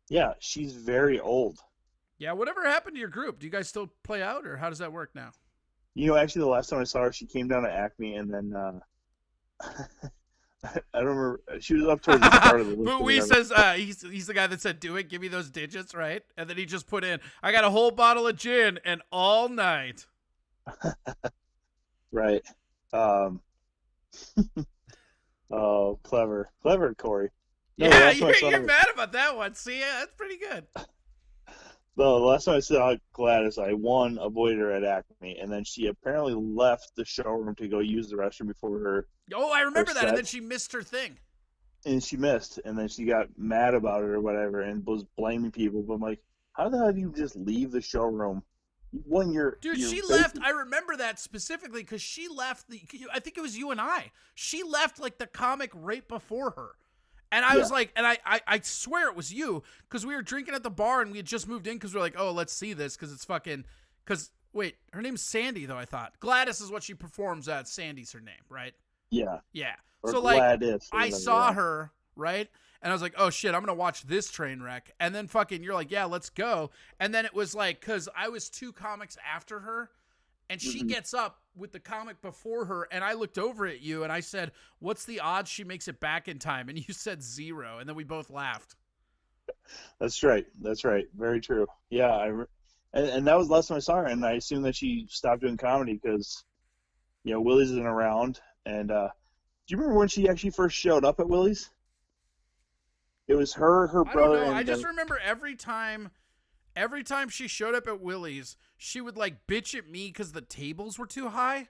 Speaker 3: Yeah, she's very old.
Speaker 2: Yeah, whatever happened to your group? Do you guys still play out, or how does that work now?
Speaker 3: You know, actually, the last time I saw her, she came down to Acme, and then I don't remember. She was up towards the start of the list.
Speaker 2: But we says he's the guy that said, "Do it, give me those digits," right? And then he just put in, "I got a whole bottle of gin and all night."
Speaker 3: Right. Oh, clever, Corey. No,
Speaker 2: yeah, you're mad about that one. See, that's pretty good.
Speaker 3: The last time I saw Gladys, I avoided her at Acme, and then she apparently left the showroom to go use the restroom before her.
Speaker 2: Oh, I remember that, and then she missed her thing.
Speaker 3: And she missed, and then she got mad about it or whatever, and was blaming people. But I'm like, how the hell do you just leave the showroom when you're
Speaker 2: Dude,
Speaker 3: you're
Speaker 2: she
Speaker 3: basically-
Speaker 2: left. I remember that specifically because she left. I think it was you and I. She left like the comic right before her. And I was like, and I swear it was you because we were drinking at the bar and we had just moved in because we are like, oh, let's see this because it's fucking. Because, wait, her name's Sandy, though, I thought. Gladys is what she performs at. Sandy's her name, right?
Speaker 3: Yeah.
Speaker 2: Yeah.
Speaker 3: Or
Speaker 2: So, like,
Speaker 3: Gladys, or
Speaker 2: I
Speaker 3: whatever,
Speaker 2: saw
Speaker 3: yeah.
Speaker 2: her, right? And I was like, oh, shit, I'm going to watch this train wreck. And then fucking, you're like, yeah, let's go. And then it was like, because I was 2 comics after her. And she gets up with the comic before her, and I looked over at you, and I said, what's the odds she makes it back in time? And you said 0, and then we both laughed.
Speaker 3: That's right. That's right. Very true. Yeah, and that was the last time I saw her, and I assume that she stopped doing comedy because, Willie's isn't around. And do you remember when she actually first showed up at Willie's? It was her
Speaker 2: I
Speaker 3: brother,
Speaker 2: don't know.
Speaker 3: and
Speaker 2: I just remember every time she showed up at Willie's, she would like bitch at me because the tables were too high.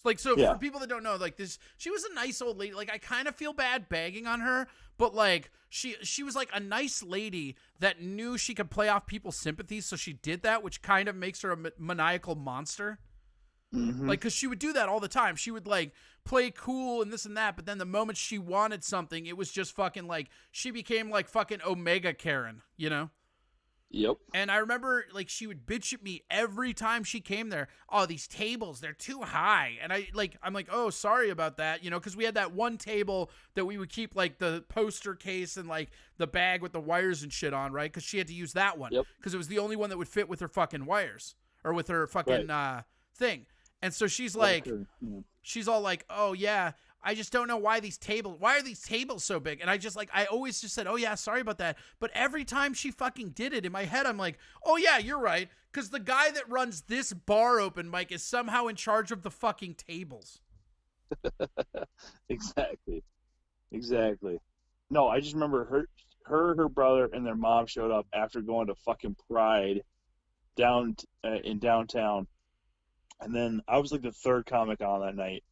Speaker 2: Like, so
Speaker 3: Yeah.
Speaker 2: for people that don't know, like this, she was a nice old lady. Like, I kind of feel bad bagging on her, but like she was like a nice lady that knew she could play off people's sympathies, so she did that, which kind of makes her a maniacal monster. Like, because she would do that all the time. She would like play cool and this and that, but then the moment she wanted something, it was just fucking like she became like fucking Omega Karen, you know?
Speaker 3: Yep.
Speaker 2: And I remember, like, she would bitch at me every time she came there. Oh, these tables, they're too high. And I'm like, oh, sorry about that, because we had that one table that we would keep, like, the poster case and, like, the bag with the wires and shit on, right? Because she had to use that one.
Speaker 3: Yep.
Speaker 2: Because it was the only one that would fit with her fucking wires. Or with her fucking thing. And so she's like, she's all like, oh, yeah, I just don't know why are these tables so big? And I always just said, oh yeah, sorry about that. But every time she fucking did it in my head, I'm like, oh yeah, you're right. Cause the guy that runs this bar open mic is somehow in charge of the fucking tables.
Speaker 3: Exactly. No, I just remember her brother and their mom showed up after going to fucking Pride in downtown. And then I was like the 3rd comic on that night.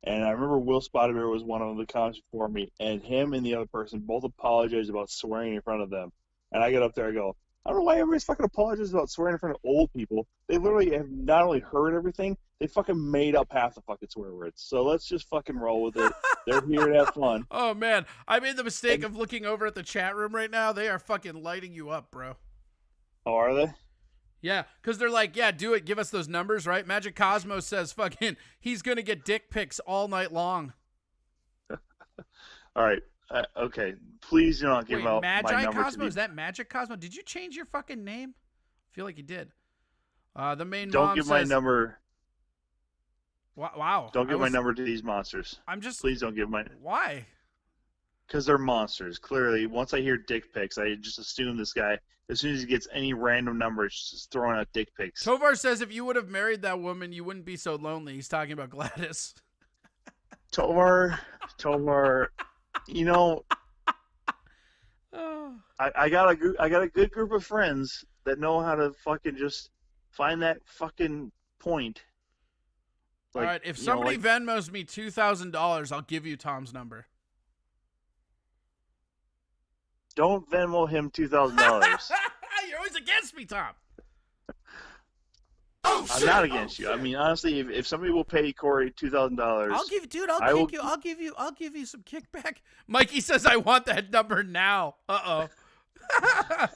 Speaker 3: And I remember Will Spotterbear was one of the comics before me, and him and the other person both apologized about swearing in front of them. And I get up there, I go, I don't know why everybody's fucking apologizes about swearing in front of old people. They literally have not only heard everything, they fucking made up half the fucking swear words. So let's just fucking roll with it. They're here to have fun.
Speaker 2: Oh man, I made the mistake of looking over at the chat room right now. They are fucking lighting you up, bro.
Speaker 3: Oh, are they?
Speaker 2: Yeah, because they're like, yeah, do it. Give us those numbers, right? Magic Cosmos says fucking he's going to get dick pics all night long.
Speaker 3: All right. Okay. Please do not give out my
Speaker 2: Magi
Speaker 3: number
Speaker 2: Cosmo?
Speaker 3: to
Speaker 2: Is that Magic Cosmo? Did you change your fucking name? I feel like you did. The main
Speaker 3: Don't
Speaker 2: mom
Speaker 3: give
Speaker 2: says,
Speaker 3: my number.
Speaker 2: Wow.
Speaker 3: Don't give my number to these monsters. Please don't give my.
Speaker 2: Why?
Speaker 3: Because they're monsters. Clearly, once I hear dick pics, I just assume this guy, as soon as he gets any random number, is just throwing out dick pics.
Speaker 2: Tovar says if you would have married that woman, you wouldn't be so lonely. He's talking about Gladys.
Speaker 3: Tovar,
Speaker 2: Oh.
Speaker 3: I got a good group of friends that know how to fucking just find that fucking point.
Speaker 2: All right, if somebody Venmos me $2,000, I'll give you Tom's number.
Speaker 3: Don't Venmo him $2,000.
Speaker 2: You're always against me, Tom.
Speaker 3: I'm not against you. I mean, honestly, if somebody will pay Corey $2,000,
Speaker 2: I'll give you, dude. I'll give you some kickback. Mikey says I want that number now.
Speaker 3: I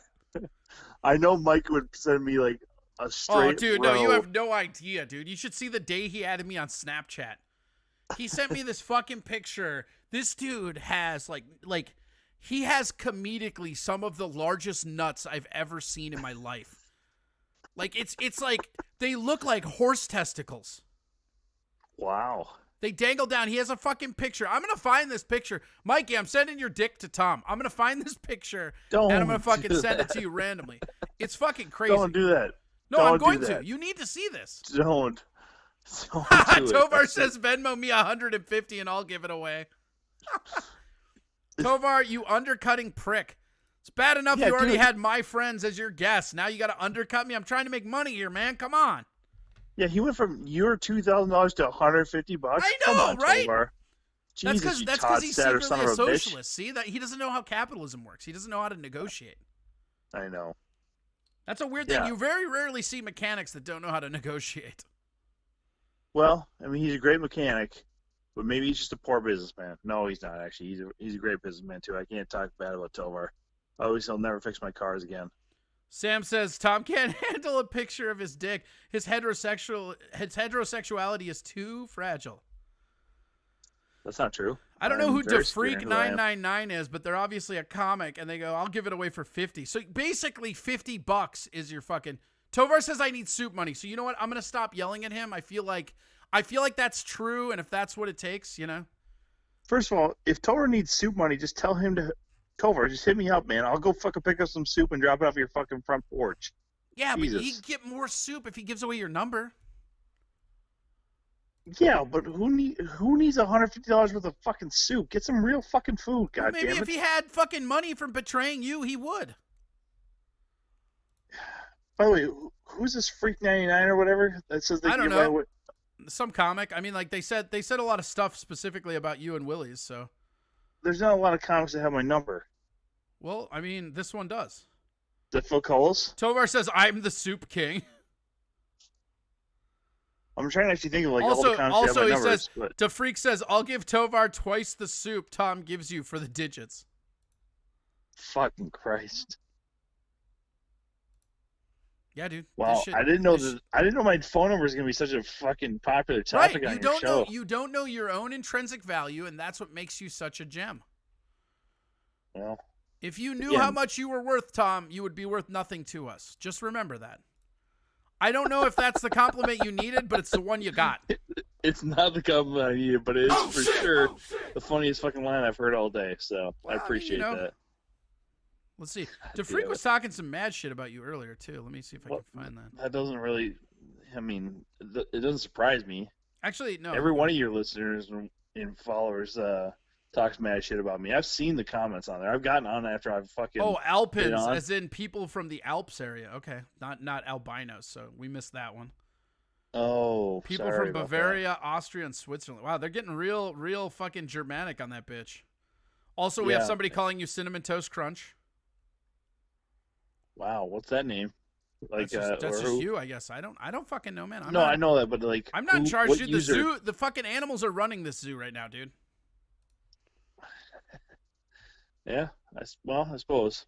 Speaker 3: know Mike would send me like a straight.
Speaker 2: Oh, dude,
Speaker 3: row.
Speaker 2: no, you have no idea, dude. You should see the day he added me on Snapchat. He sent me this fucking picture. This dude has like he has comedically some of the largest nuts I've ever seen in my life. Like it's like they look like horse testicles.
Speaker 3: Wow.
Speaker 2: They dangle down. He has a fucking picture. I'm going to find this picture. Mikey, I'm sending your dick to Tom. I'm going to find this picture, and I'm going to fucking send it to you randomly. It's fucking crazy.
Speaker 3: Don't do that.
Speaker 2: No,
Speaker 3: Don't
Speaker 2: I'm going
Speaker 3: do
Speaker 2: to.
Speaker 3: that.
Speaker 2: You need to see this.
Speaker 3: Don't do it.
Speaker 2: Tovar says Venmo me 150 and I'll give it away. Tovar, you undercutting prick. It's bad enough you already had my friends as your guests. Now you got to undercut me. I'm trying to make money here, man. Come on.
Speaker 3: Yeah, he went from your $2,000 to $150.
Speaker 2: I know,
Speaker 3: Come on,
Speaker 2: right?
Speaker 3: Tovar. Jesus,
Speaker 2: That's because he's secretly
Speaker 3: son
Speaker 2: a
Speaker 3: of a
Speaker 2: socialist. See that he doesn't know how capitalism works. He doesn't know how to negotiate.
Speaker 3: I know.
Speaker 2: That's a weird thing.
Speaker 3: Yeah.
Speaker 2: You very rarely see mechanics that don't know how to negotiate.
Speaker 3: Well, I mean, he's a great mechanic, but maybe he's just a poor businessman. No, he's not actually. He's a great businessman too. I can't talk bad about Tovar. Always, he'll never fix my cars again.
Speaker 2: Sam says Tom can't handle a picture of his dick. His heterosexuality is too fragile.
Speaker 3: That's not true.
Speaker 2: I don't know who
Speaker 3: very secure in who I am.
Speaker 2: DeFreak999 is, but they're obviously a comic, and they go, I'll give it away for 50. So basically, $50 is your fucking... Tovar says I need soup money. So you know what? I'm going to stop yelling at him. I feel like that's true, and if that's what it takes, you know?
Speaker 3: First of all, if Tovar needs soup money, just tell him to... Tovar, just hit me up, man. I'll go fucking pick up some soup and drop it off your fucking front porch.
Speaker 2: Yeah,
Speaker 3: Jesus.
Speaker 2: but he'd get more soup if he gives away your number.
Speaker 3: Yeah, but who needs $150 worth of fucking soup? Get some real fucking food,
Speaker 2: Well, maybe
Speaker 3: goddammit.
Speaker 2: if he had fucking money from betraying you, he would.
Speaker 3: By the way, who's this Freak 99 or whatever that says they
Speaker 2: I don't
Speaker 3: give away
Speaker 2: know.
Speaker 3: what-
Speaker 2: Some comic. I mean, like they said a lot of stuff specifically about you and Willie's. So,
Speaker 3: There's not a lot of comics that have my number.
Speaker 2: well, I mean, this one does.
Speaker 3: Is that Phil Coles?
Speaker 2: Tovar says I'm the soup king.
Speaker 3: I'm trying to actually think of like all the
Speaker 2: Also,
Speaker 3: comics that have my
Speaker 2: he
Speaker 3: numbers.
Speaker 2: says
Speaker 3: But
Speaker 2: DeFreak says I'll give Tovar twice the soup Tom gives you for the digits.
Speaker 3: fucking Christ!
Speaker 2: Yeah, dude.
Speaker 3: Wow,
Speaker 2: This shit-
Speaker 3: I didn't know
Speaker 2: this-
Speaker 3: I didn't know my phone number was gonna be such a fucking popular
Speaker 2: Right,
Speaker 3: topic on
Speaker 2: you
Speaker 3: your
Speaker 2: don't
Speaker 3: show.
Speaker 2: know you don't know your own intrinsic value, and that's what makes you such a gem.
Speaker 3: Well,
Speaker 2: If you knew
Speaker 3: Again.
Speaker 2: how much you were worth, Tom, you would be worth nothing to us. Just remember that. I don't know if that's the compliment you needed, but it's the one you got.
Speaker 3: it's not the compliment I needed, but it is for sure the funniest fucking line I've heard all day. So
Speaker 2: Well, I
Speaker 3: I
Speaker 2: mean,
Speaker 3: appreciate
Speaker 2: you know,
Speaker 3: that.
Speaker 2: Let's see. DeFreak was talking some mad shit about you earlier, too. Let me see if I
Speaker 3: Well,
Speaker 2: can find that.
Speaker 3: That doesn't really. I mean, it doesn't surprise me.
Speaker 2: Actually, no.
Speaker 3: Every one of your listeners and followers talks mad shit about me. I've seen the comments on there. I've gotten on after I've fucking.
Speaker 2: Oh, Alpins,
Speaker 3: been on.
Speaker 2: as in people from the Alps area. Okay, not albinos, so we missed that one.
Speaker 3: Oh,
Speaker 2: People
Speaker 3: sorry
Speaker 2: from
Speaker 3: about
Speaker 2: Bavaria, Austria, and Switzerland. Wow, they're getting real fucking Germanic on that bitch. Also, we have
Speaker 3: Yeah.
Speaker 2: somebody calling you Cinnamon Toast Crunch.
Speaker 3: that. Wow, what's that name? Like,
Speaker 2: That's
Speaker 3: or
Speaker 2: just
Speaker 3: who?
Speaker 2: you, I guess. I don't fucking know, man.
Speaker 3: I know that, but like,
Speaker 2: I'm not in charge,
Speaker 3: what
Speaker 2: dude.
Speaker 3: user-
Speaker 2: The zoo, the fucking animals are running this zoo right now, dude.
Speaker 3: Yeah, I suppose.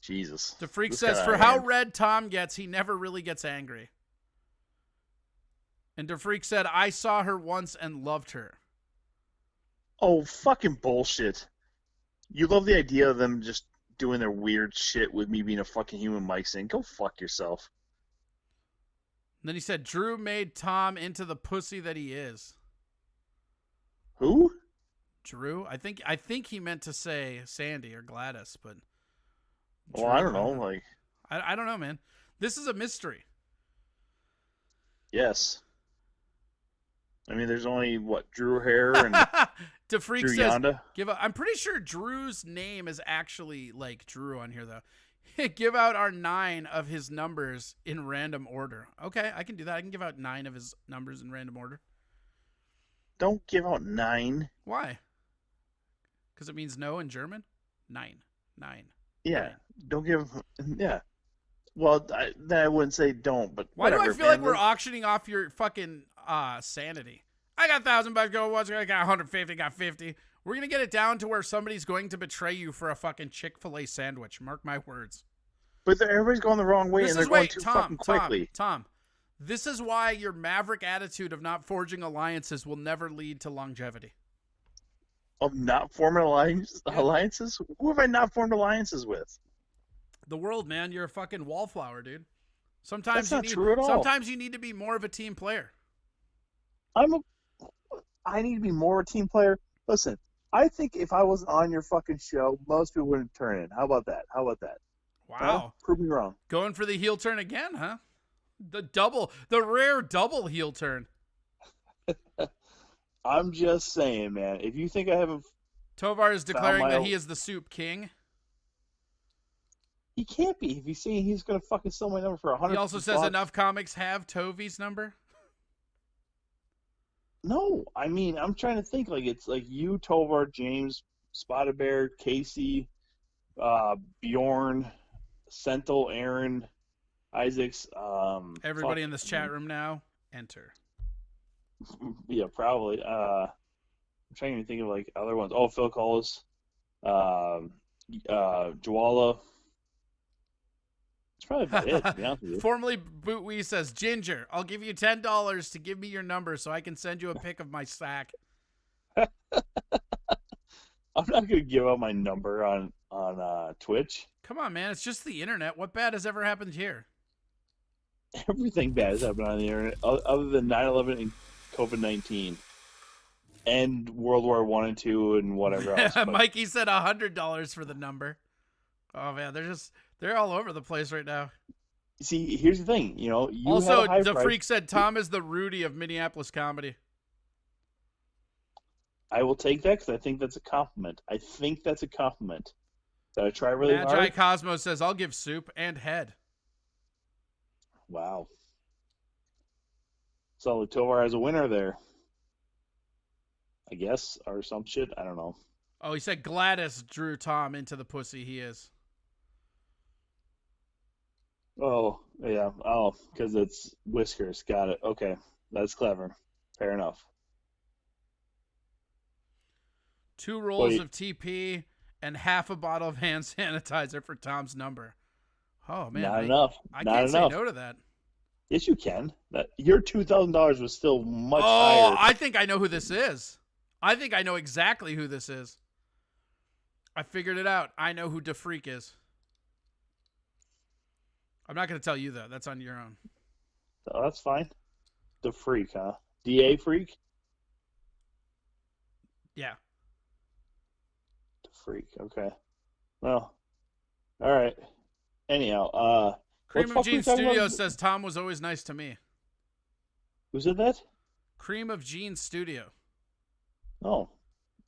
Speaker 3: Jesus.
Speaker 2: DeFreak
Speaker 3: This
Speaker 2: says,
Speaker 3: guy
Speaker 2: for
Speaker 3: I
Speaker 2: how
Speaker 3: am.
Speaker 2: red Tom gets, he never really gets angry. And DeFreak said, I saw her once and loved her.
Speaker 3: Oh, fucking bullshit. You love the idea of them just doing their weird shit with me being a fucking human mic saying, go fuck yourself.
Speaker 2: And then he said, Drew made Tom into the pussy that he is.
Speaker 3: Who?
Speaker 2: Drew? I think he meant to say Sandy or Gladys, but...
Speaker 3: Well, I don't know. Like,
Speaker 2: I don't know, man. This is a mystery.
Speaker 3: yes. I mean, there's only, what, Drew Hare and
Speaker 2: DeFreak
Speaker 3: Drew
Speaker 2: says,
Speaker 3: Yonda?
Speaker 2: I'm pretty sure Drew's name is actually like Drew on here, though. Give out our 9 of his numbers in random order. Okay, I can do that. I can give out 9 of his numbers in random order.
Speaker 3: Don't give out 9.
Speaker 2: Why? Because it means no in German? 9.
Speaker 3: Yeah.
Speaker 2: 9.
Speaker 3: Don't give. Yeah. Well, then I wouldn't say don't, but
Speaker 2: Why
Speaker 3: whatever,
Speaker 2: do I feel
Speaker 3: man.
Speaker 2: like we're auctioning off your fucking sanity? I got $1,000 go. What's I got 150? Got 50. We're gonna get it down to where somebody's going to betray you for a fucking Chick-fil-A sandwich. Mark my words.
Speaker 3: But everybody's going the wrong way, and they're going too fucking quickly.
Speaker 2: Tom. This is why your maverick attitude of not forging alliances will never lead to longevity.
Speaker 3: Of not forming alliances? Who have I not formed alliances with?
Speaker 2: The world, man. You're a fucking wallflower, dude. Sometimes
Speaker 3: That's not true at all.
Speaker 2: Sometimes you need to be more of a team player.
Speaker 3: I need to be more a team player. Listen, I think if I was on your fucking show, most people wouldn't turn in. How about that?
Speaker 2: Wow.
Speaker 3: Huh? Prove me wrong.
Speaker 2: Going for the heel turn again, huh? The rare double heel turn.
Speaker 3: I'm just saying, man. If you think I haven't,
Speaker 2: Tovar is declaring
Speaker 3: my
Speaker 2: that
Speaker 3: own-
Speaker 2: he is the soup king.
Speaker 3: he can't be. If he's saying he's gonna fucking sell my number for 100.
Speaker 2: He also says enough comics have Tovy's number.
Speaker 3: No, I mean I'm trying to think. Like it's like you, Tovar, James, Spotted Bear, Casey, Bjorn, Senthil, Aaron, Isaacs.
Speaker 2: Everybody in this chat room now, enter.
Speaker 3: Yeah, probably. I'm trying to think of like other ones. Oh, Phil Collis, Jawala. That's probably about it, to be honest with you.
Speaker 2: Formerly Bootwee says, Ginger, I'll give you $10 to give me your number so I can send you a pic of my sack.
Speaker 3: I'm not gonna give out my number on Twitch.
Speaker 2: Come on, man. It's just the internet. What bad has ever happened here?
Speaker 3: Everything bad has happened on the internet, other than 9/11 and COVID-19, and World War I and II and whatever else. But
Speaker 2: Mikey said $100 for the number. Oh man, they're all over the place right now.
Speaker 3: see, here's the thing. You know, you
Speaker 2: Also,
Speaker 3: have a high
Speaker 2: the
Speaker 3: price.
Speaker 2: freak said Tom is the Rudy of Minneapolis comedy.
Speaker 3: I will take that because I think that's a compliment. I think that's a compliment. Did I try really
Speaker 2: Magi
Speaker 3: hard?
Speaker 2: Cosmo says, I'll give soup and head.
Speaker 3: Wow. So Tovar has a winner there, I guess, or some shit. I don't know.
Speaker 2: Oh, he said Gladys drew Tom into the pussy he is.
Speaker 3: Oh, yeah. Oh, because it's whiskers. Got it. Okay. That's clever. Fair enough.
Speaker 2: 2 rolls
Speaker 3: Wait.
Speaker 2: of TP and half a bottle of hand sanitizer for Tom's number. Oh, man.
Speaker 3: Not enough.
Speaker 2: I
Speaker 3: Not
Speaker 2: can't
Speaker 3: enough.
Speaker 2: say no to that.
Speaker 3: Yes, you can. Your $2,000 was still much
Speaker 2: Oh,
Speaker 3: higher.
Speaker 2: I think I know who this is. I think I know exactly who this is. I figured it out. I know who DeFreak is. I'm not going to tell you, though. That's on your own.
Speaker 3: Oh, that's fine. The freak, huh? DA freak?
Speaker 2: Yeah.
Speaker 3: The freak. Okay. Well, all right. Anyhow,
Speaker 2: Cream
Speaker 3: what
Speaker 2: of
Speaker 3: fuck were we
Speaker 2: Gene
Speaker 3: talking about?
Speaker 2: Studios says Tom was always nice to me.
Speaker 3: Who said that?
Speaker 2: Cream of Gene Studio.
Speaker 3: Oh,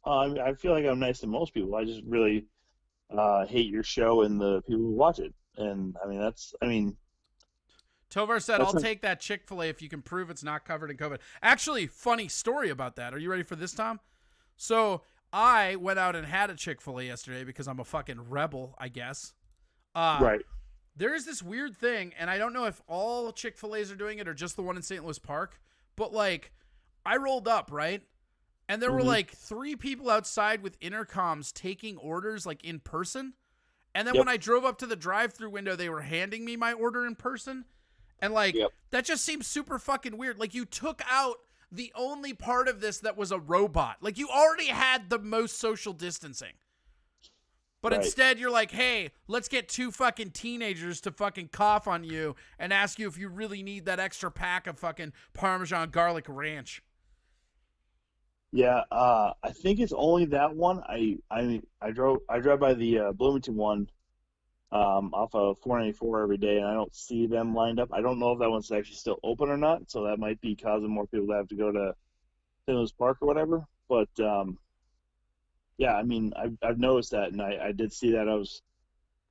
Speaker 3: I feel like I'm nice to most people. I just really hate your show and the people who watch it. And I mean,
Speaker 2: Tovar said,
Speaker 3: That's
Speaker 2: I'll
Speaker 3: a-
Speaker 2: take that Chick-fil-A if you can prove it's not covered in COVID. Actually, funny story about that. Are you ready for this, Tom? So I went out and had a Chick-fil-A yesterday because I'm a fucking rebel, I guess.
Speaker 3: right.
Speaker 2: There is this weird thing, and I don't know if all Chick-fil-A's are doing it or just the one in St. Louis Park, but like I rolled up, right? And there were like 3 people outside with intercoms taking orders like in person. And then
Speaker 3: Yep.
Speaker 2: when I drove up to the drive-through window, they were handing me my order in person. And like
Speaker 3: Yep.
Speaker 2: that just seems super fucking weird. Like you took out the only part of this that was a robot. Like you already had the most social distancing. But
Speaker 3: Right.
Speaker 2: instead you're like, hey, let's get 2 fucking teenagers to fucking cough on you and ask you if you really need that extra pack of fucking Parmesan garlic ranch.
Speaker 3: Yeah, I think it's only that one. I drive by the Bloomington one, off of 494 every day, and I don't see them lined up. I don't know if that one's actually still open or not, so that might be causing more people to have to go to St. Louis Park or whatever. But yeah, I mean, I've noticed that, and I did see that. I was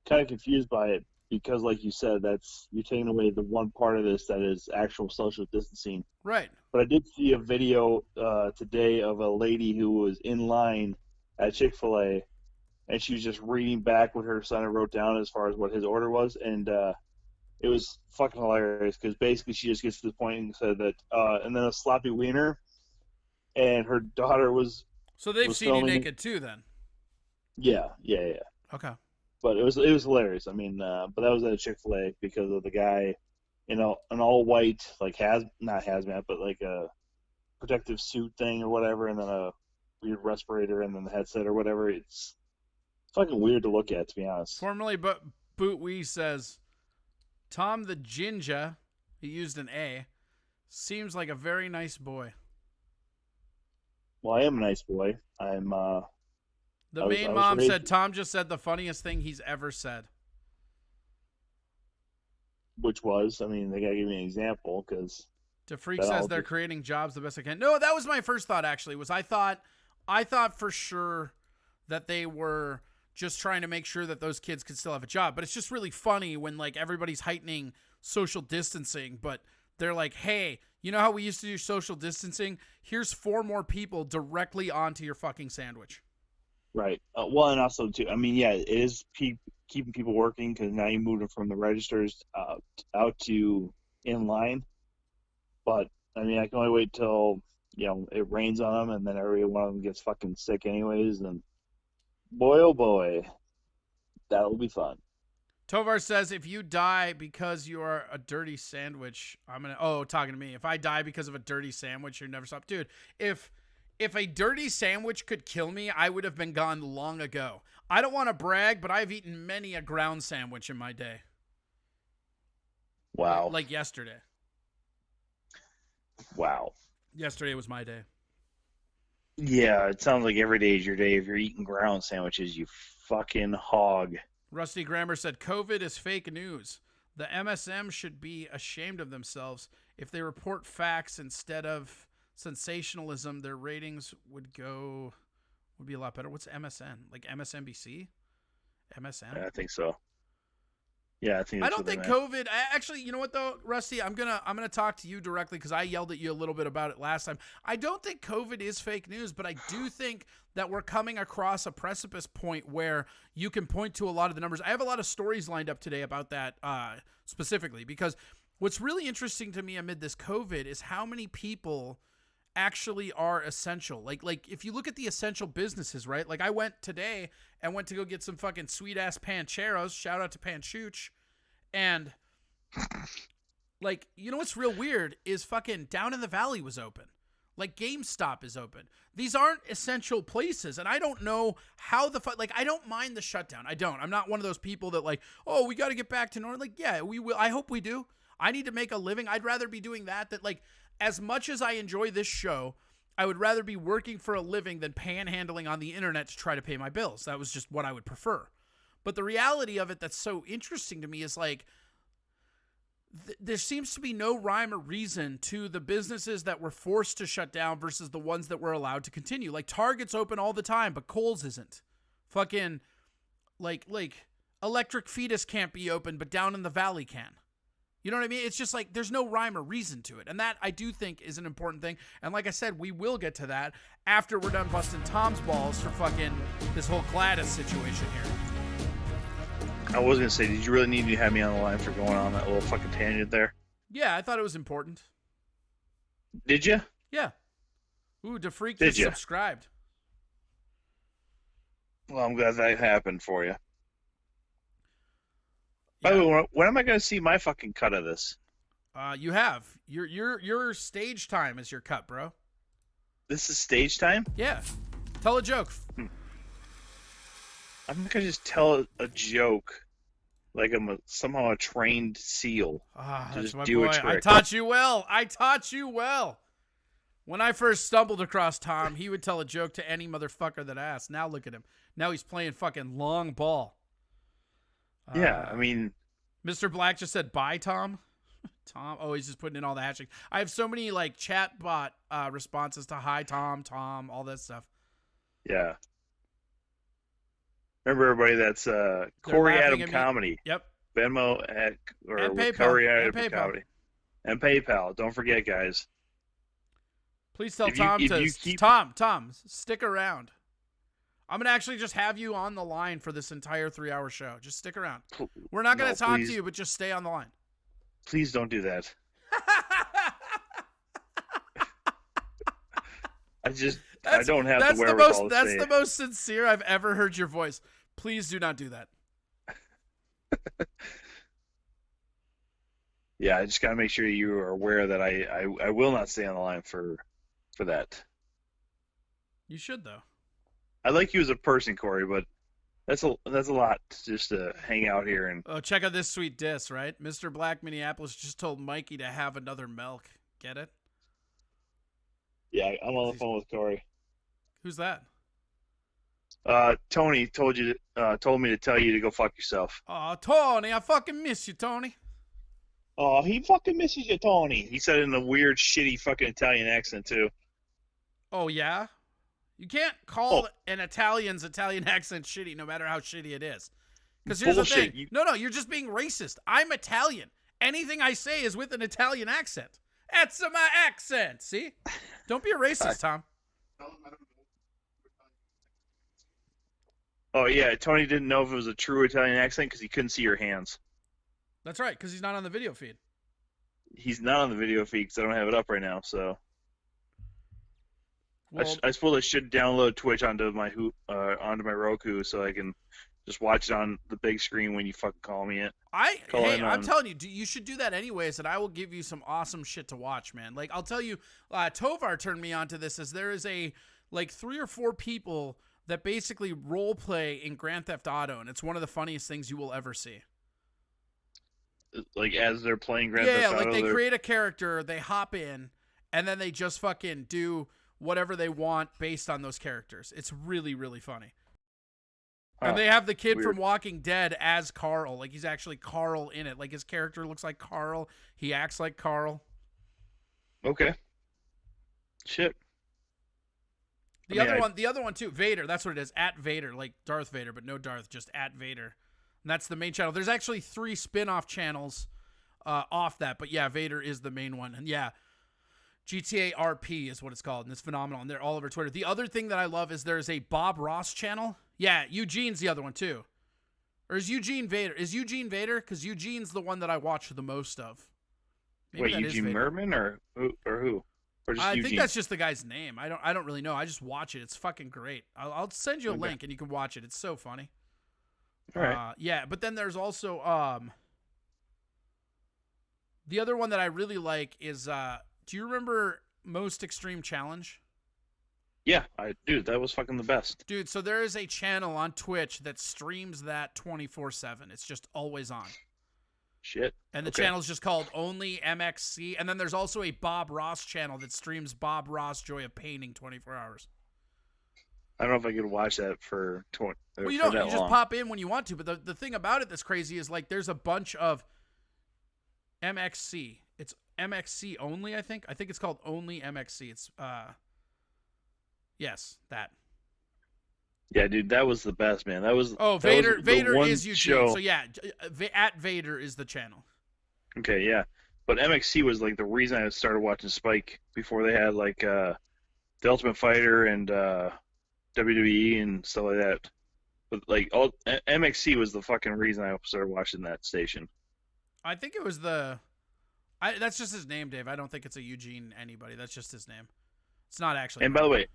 Speaker 3: kind of confused by it because, like you said, you're taking away the one part of this that is actual social distancing.
Speaker 2: Right.
Speaker 3: But I did see a video today of a lady who was in line at Chick-fil-A, and she was just reading back what her son had wrote down as far as what his order was, and it was fucking hilarious because basically she just gets to the point and said that, and then a sloppy wiener, and her daughter was,
Speaker 2: So they've
Speaker 3: was
Speaker 2: seen you
Speaker 3: filming-
Speaker 2: naked too then.
Speaker 3: yeah.
Speaker 2: Okay.
Speaker 3: But it was hilarious. I mean, but that was at a Chick-fil-A because of the guy, you know, an all white, like not hazmat, but like a protective suit thing or whatever, and then a weird respirator and then the headset or whatever. It's fucking weird to look at, to be honest.
Speaker 2: Formerly, but Bootwee says, Tom the Ginger, he used an A, seems like a very nice boy.
Speaker 3: Well, I am a nice boy. I'm
Speaker 2: The
Speaker 3: I was
Speaker 2: main mom
Speaker 3: raised-
Speaker 2: said Tom just said the funniest thing he's ever said.
Speaker 3: which was, I mean, they gotta give me an example because
Speaker 2: DeFreak
Speaker 3: That
Speaker 2: says
Speaker 3: all
Speaker 2: they're
Speaker 3: just-
Speaker 2: creating jobs the best they can. No, that was my first thought actually. I thought for sure that they were just trying to make sure that those kids could still have a job. But it's just really funny when like everybody's heightening social distancing, but they're like, hey, you know how we used to do social distancing? Here's 4 more people directly onto your fucking sandwich.
Speaker 3: right. Well, and also too, I mean, yeah, it is keeping people working because now you moved them from the registers out to in line. But I mean, I can only wait till it rains on them, and then every one of them gets fucking sick anyways. And boy, oh boy, that'll be fun.
Speaker 2: Tovar says, if you die because you are a dirty sandwich, I'm going to... Oh, talking to me. If I die because of a dirty sandwich, you'll never stop. Dude, if a dirty sandwich could kill me, I would have been gone long ago. I don't want to brag, but I've eaten many a ground sandwich in my day.
Speaker 3: Wow.
Speaker 2: Like yesterday.
Speaker 3: Wow.
Speaker 2: Yesterday was my day.
Speaker 3: Yeah, it sounds like every day is your day if you're eating ground sandwiches, you fucking hog.
Speaker 2: Rusty Grammer said, COVID is fake news. The MSM should be ashamed of themselves. If they report facts instead of sensationalism, their ratings would be a lot better. What's MSN? Like MSNBC? MSN?
Speaker 3: Yeah, I think so. Yeah, I think.
Speaker 2: I don't think COVID. Actually, you know what though, Rusty? I'm gonna talk to you directly because I yelled at you a little bit about it last time. I don't think COVID is fake news, but I do think that we're coming across a precipice point where you can point to a lot of the numbers. I have a lot of stories lined up today about that specifically because what's really interesting to me amid this COVID is how many people actually are essential. Like if you look at the essential businesses, right? Like I went today and went to go get some fucking sweet ass pancheros. Shout out to Panchooch. And like, you know what's real weird is fucking Down in the Valley was open. Like GameStop is open. These aren't essential places. And I don't know how like, I don't mind the shutdown. I don't. I'm not one of those people that like, oh, we got to get back to normal. Like, yeah, we will. I hope we do. I need to make a living. I'd rather be doing that like, as much as I enjoy this show, I would rather be working for a living than panhandling on the internet to try to pay my bills. That was just what I would prefer. But the reality of it that's so interesting to me is like, there seems to be no rhyme or reason to the businesses that were forced to shut down versus the ones that were allowed to continue. Like Target's open all the time, but Kohl's isn't. Fucking like Electric Fetus can't be open, but Down in the Valley can. You know what I mean? It's just like there's no rhyme or reason to it. And that I do think is an important thing. And like I said, we will get to that after we're done busting Tom's balls for fucking this whole Gladys situation here.
Speaker 3: I was going to say, did you really need to have me on the line for going on that little fucking tangent there?
Speaker 2: Yeah, I thought it was important.
Speaker 3: Did you?
Speaker 2: Yeah. Ooh, DeFreak
Speaker 3: Did
Speaker 2: just
Speaker 3: you?
Speaker 2: subscribed.
Speaker 3: Well, I'm glad that happened for you.
Speaker 2: Yeah.
Speaker 3: By the way, when am I going to see my fucking cut of this?
Speaker 2: You have. Your stage time is your cut, bro.
Speaker 3: This is stage time?
Speaker 2: Yeah. Tell a joke.
Speaker 3: I'm not going to just tell a joke like I'm somehow a trained seal.
Speaker 2: That's
Speaker 3: just
Speaker 2: my
Speaker 3: do a
Speaker 2: boy. I
Speaker 3: trick.
Speaker 2: taught you well. When I first stumbled across Tom, he would tell a joke to any motherfucker that asked. Now look at him. Now he's playing fucking long ball.
Speaker 3: Yeah, I mean...
Speaker 2: Mr. Black just said, bye, Tom. Tom. Oh, he's just putting in all the hashtags. I have so many like chat bot responses to hi, Tom, all that stuff.
Speaker 3: Yeah. Remember everybody that's Corey
Speaker 2: laughing
Speaker 3: Adam
Speaker 2: at me.
Speaker 3: Comedy.
Speaker 2: Yep.
Speaker 3: Venmo at or
Speaker 2: And
Speaker 3: with
Speaker 2: PayPal.
Speaker 3: Corey
Speaker 2: And
Speaker 3: Adam
Speaker 2: PayPal.
Speaker 3: Comedy. And PayPal. Don't forget, guys.
Speaker 2: Please tell
Speaker 3: If you-
Speaker 2: Tom
Speaker 3: if
Speaker 2: to
Speaker 3: you keep-
Speaker 2: Tom, stick around. I'm gonna actually just have you on the line for this entire 3-hour show. Just stick around. We're not gonna
Speaker 3: No,
Speaker 2: talk
Speaker 3: please.
Speaker 2: to you, but just stay on the line.
Speaker 3: Please don't do that. I don't have the wherewithal to
Speaker 2: That's
Speaker 3: say
Speaker 2: the
Speaker 3: it.
Speaker 2: most sincere I've ever heard your voice. Please do not do that.
Speaker 3: Yeah, I just gotta make sure you are aware that I will not stay on the line for that.
Speaker 2: You should though.
Speaker 3: I like you as a person, Corey, but that's a lot just to hang out here and
Speaker 2: Oh, check out this sweet diss, right? Mr. Black Minneapolis just told Mikey to have another milk. Get it?
Speaker 3: yeah, I'm on the phone with Corey.
Speaker 2: Who's that?
Speaker 3: Tony told me to tell you to go fuck yourself.
Speaker 2: Oh, Tony, I fucking miss you, Tony.
Speaker 3: Oh, he fucking misses you, Tony. He said it in a weird, shitty fucking Italian accent too.
Speaker 2: Oh, yeah? You can't call an Italian's Italian accent shitty no matter how shitty it is. Because here's the
Speaker 3: Bullshit.
Speaker 2: thing. No, you're just being racist. I'm Italian. Anything I say is with an Italian accent. That's my accent, see? Don't be a racist, Tom.
Speaker 3: Oh yeah, Tony didn't know if it was a true Italian accent because he couldn't see your hands.
Speaker 2: That's right, because he's not on the video feed.
Speaker 3: He's not on the video feed because I don't have it up right now. So
Speaker 2: Well,
Speaker 3: I suppose I should download Twitch onto my Roku so I can just watch it on the big screen when you fucking call me it.
Speaker 2: I'm telling you, you should do that anyways, and I will give you some awesome shit to watch, man. Like, I'll tell you, Tovar turned me onto this, as there is like 3 or 4 people that basically role play in Grand Theft Auto, and it's one of the funniest things you will ever see.
Speaker 3: Like as they're playing Grand Theft Auto.
Speaker 2: Yeah, like they create a character, they hop in, and then they just fucking do whatever they want based on those characters. It's really, really funny. And they have the kid
Speaker 3: weird.
Speaker 2: from Walking Dead as Carl. Like, he's actually Carl in it. Like, his character looks like Carl. He acts like Carl.
Speaker 3: Okay. Shit.
Speaker 2: The other one too, Vader. That's what it is. At Vader, like Darth Vader, but no Darth, just at Vader. And that's the main channel. There's actually 3 spin-off channels off that, but yeah, Vader is the main one. And yeah, GTA RP is what it's called, and it's phenomenal. And they're all over Twitter. The other thing that I love is there's a Bob Ross channel. Yeah, Eugene's the other one too. Or is Eugene Vader? Is Eugene Vader? Because Eugene's the one that I watch the most of.
Speaker 3: Maybe wait, Eugene Merman or who? Or just
Speaker 2: I
Speaker 3: Eugene?
Speaker 2: think that's just the guy's name. I don't really know. I just watch it. It's fucking great. I'll send you a link and you can watch it. It's so funny.
Speaker 3: All right.
Speaker 2: Yeah, but then there's also the other one that I really like is do you remember Most Extreme Challenge?
Speaker 3: Yeah, dude, that was fucking the best.
Speaker 2: Dude, so there is a channel on Twitch that streams that 24/7. It's just always on.
Speaker 3: Shit.
Speaker 2: And the channel's just called Only MXC. And then there's also a Bob Ross channel that streams Bob Ross Joy of Painting 24 hours.
Speaker 3: I don't know if I could watch that for 20.
Speaker 2: Well, you don't. You just pop in when you want to. But the thing about it that's crazy is, like, there's a bunch of MXC. It's MXC only, I think. I think it's called Only MXC. It's yes, that.
Speaker 3: Yeah, dude, that was the best, man. That was
Speaker 2: Vader.
Speaker 3: Was
Speaker 2: Vader is Eugene.
Speaker 3: show.
Speaker 2: So yeah, at Vader is the channel.
Speaker 3: Okay, yeah, but MXC was like the reason I started watching Spike before they had like the Ultimate Fighter and WWE and stuff like that. But like MXC was the fucking reason I started watching that station.
Speaker 2: I think it was that's just his name, Dave. I don't think it's a Eugene anybody. That's just his name. It's not actually.
Speaker 3: And by the way,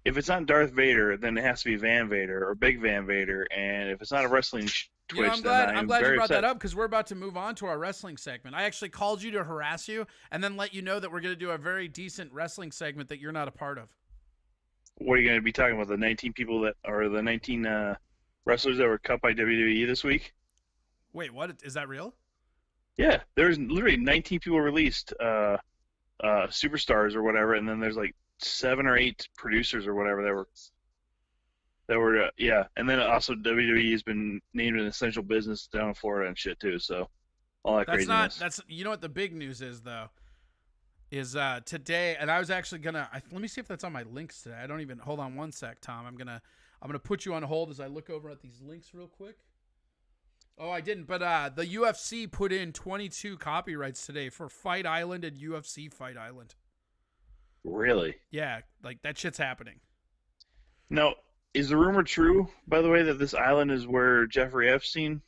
Speaker 3: if it's not Darth Vader, then it has to be Van Vader or Big Van Vader. And if it's not a wrestling Twitch,
Speaker 2: I'm glad you brought that up, because we're about to move on to our wrestling segment. I actually called you to harass you and then let you know that we're going to do a very decent wrestling segment that you're not a part of.
Speaker 3: What are you going to be talking about? The 19 people the 19 wrestlers that were cut by WWE this week?
Speaker 2: Wait, what? Is that real?
Speaker 3: Yeah, there's literally 19 people released, superstars or whatever, and then there's like 7 or 8 producers or whatever that were yeah, and then also WWE has been named an essential business down in Florida and shit too. So all that craziness.
Speaker 2: That's you know what the big news is though. Is today, and I was actually gonna. Let me see if that's on my links today. I don't even. Hold on one sec, Tom. I'm gonna put you on hold as I look over at these links real quick. Oh, I didn't, but the UFC put in 22 copyrights today for Fight Island and UFC Fight Island.
Speaker 3: Really?
Speaker 2: Yeah, like that shit's happening.
Speaker 3: Now, is the rumor true, by the way, that this island is where Jeffrey Epstein?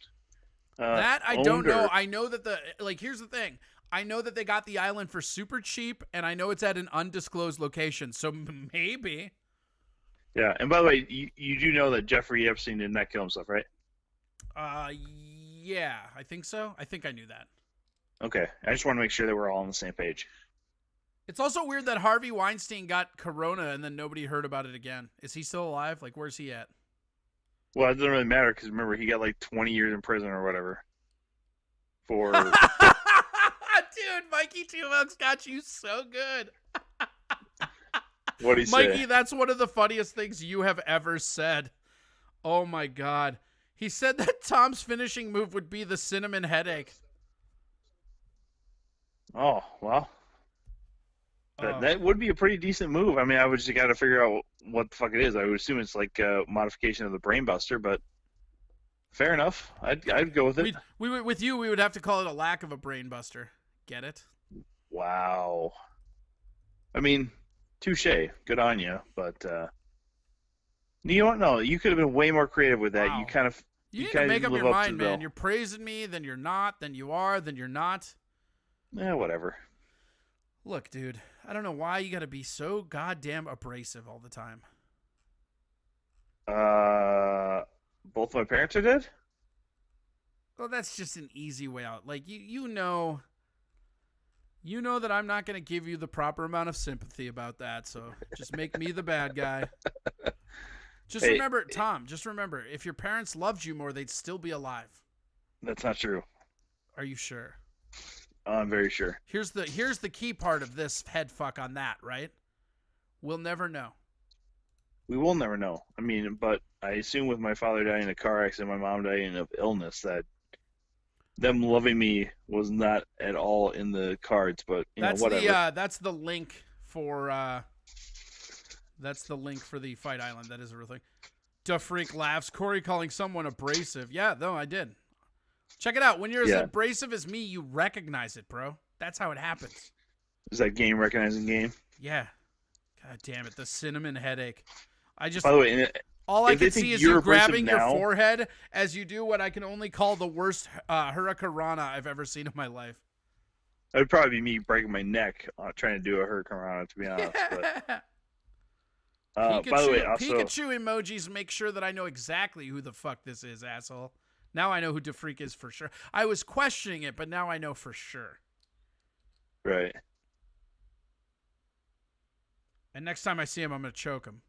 Speaker 2: That I don't know. I know that here's the thing. I know that they got the island for super cheap, and I know it's at an undisclosed location, so maybe.
Speaker 3: Yeah, and by the way, you do know that Jeffrey Epstein did not kill himself, right?
Speaker 2: Yeah, I think so. I think I knew that.
Speaker 3: Okay, I just want to make sure that we're all on the same page.
Speaker 2: It's also weird that Harvey Weinstein got corona and then nobody heard about it again. Is he still alive? Like, where's he at?
Speaker 3: Well, it doesn't really matter, because remember, he got like 20 years in prison or whatever. For...
Speaker 2: Dude, Mikey Two Oaks got you so good.
Speaker 3: What'd he say?
Speaker 2: Mikey, that's one of the funniest things you have ever said. Oh my God. He said that Tom's finishing move would be the cinnamon headache.
Speaker 3: Oh, well. That would be a pretty decent move. I mean, I would just got to figure out what the fuck it is. I would assume it's like a modification of the Brain Buster, but fair enough. I'd go with it.
Speaker 2: With you, we would have to call it a lack of a Brain Buster. Get it?
Speaker 3: Wow. I mean, touche. Good on you, but You don't know. You could have been way more creative with that.
Speaker 2: Wow.
Speaker 3: You kind of
Speaker 2: You need to
Speaker 3: kind of
Speaker 2: make
Speaker 3: didn't
Speaker 2: up
Speaker 3: live
Speaker 2: your
Speaker 3: up to
Speaker 2: mind,
Speaker 3: the
Speaker 2: man.
Speaker 3: bill.
Speaker 2: You're praising me, then you're not, then you are, then you're not.
Speaker 3: Yeah, whatever.
Speaker 2: Look, dude, I don't know why you got to be so goddamn abrasive all the time.
Speaker 3: Both my parents are dead.
Speaker 2: Well, that's just an easy way out. Like you know that I'm not going to give you the proper amount of sympathy about that. So just make me the bad guy. Just
Speaker 3: Hey,
Speaker 2: remember, Tom, just remember, if your parents loved you more, they'd still be alive.
Speaker 3: that's not true.
Speaker 2: Are you sure?
Speaker 3: I'm very sure.
Speaker 2: Here's the key part of this head fuck on that, right? We'll never know.
Speaker 3: We will never know. I mean, but I assume with my father dying in a car accident, my mom dying of illness, that them loving me was not at all in the cards. But whatever.
Speaker 2: That's the link for the Fight Island. That is a real thing. Da Freak laughs. Corey calling someone abrasive. Yeah, no, I did. Check it out. When you're as abrasive as me, you recognize it, bro. That's how it happens.
Speaker 3: Is that game recognizing game?
Speaker 2: Yeah. God damn it. The cinnamon headache.
Speaker 3: By the way,
Speaker 2: all I can see is you grabbing your
Speaker 3: now,
Speaker 2: forehead as you do what I can only call the worst hurricanrana I've ever seen in my life.
Speaker 3: It would probably be me breaking my neck trying to do a hurricane, to be honest. But, by the way, also
Speaker 2: Pikachu emojis make sure that I know exactly who the fuck this is, asshole. Now I know who DeFreak is for sure. I was questioning it, but now I know for sure.
Speaker 3: Right.
Speaker 2: And next time I see him, I'm gonna choke him.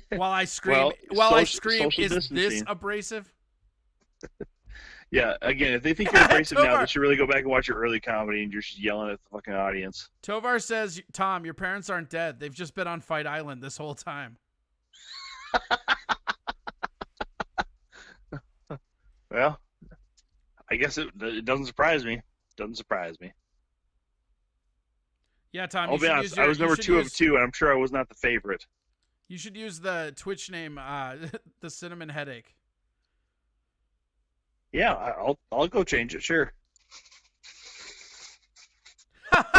Speaker 2: While I scream, is
Speaker 3: distancing.
Speaker 2: This abrasive?
Speaker 3: Yeah, again, if they think you're abrasive now, they should really go back and watch your early comedy and you're just yelling at the fucking audience.
Speaker 2: Tovar says, Tom, your parents aren't dead. They've just been on Fight Island this whole time.
Speaker 3: Well, I guess it doesn't surprise me.
Speaker 2: Yeah, Tom,
Speaker 3: I'll be honest, I was number 2 of 2, and I'm sure I was not the favorite.
Speaker 2: You should use the Twitch name, the Cinnamon Headache.
Speaker 3: Yeah, I'll go change it, sure.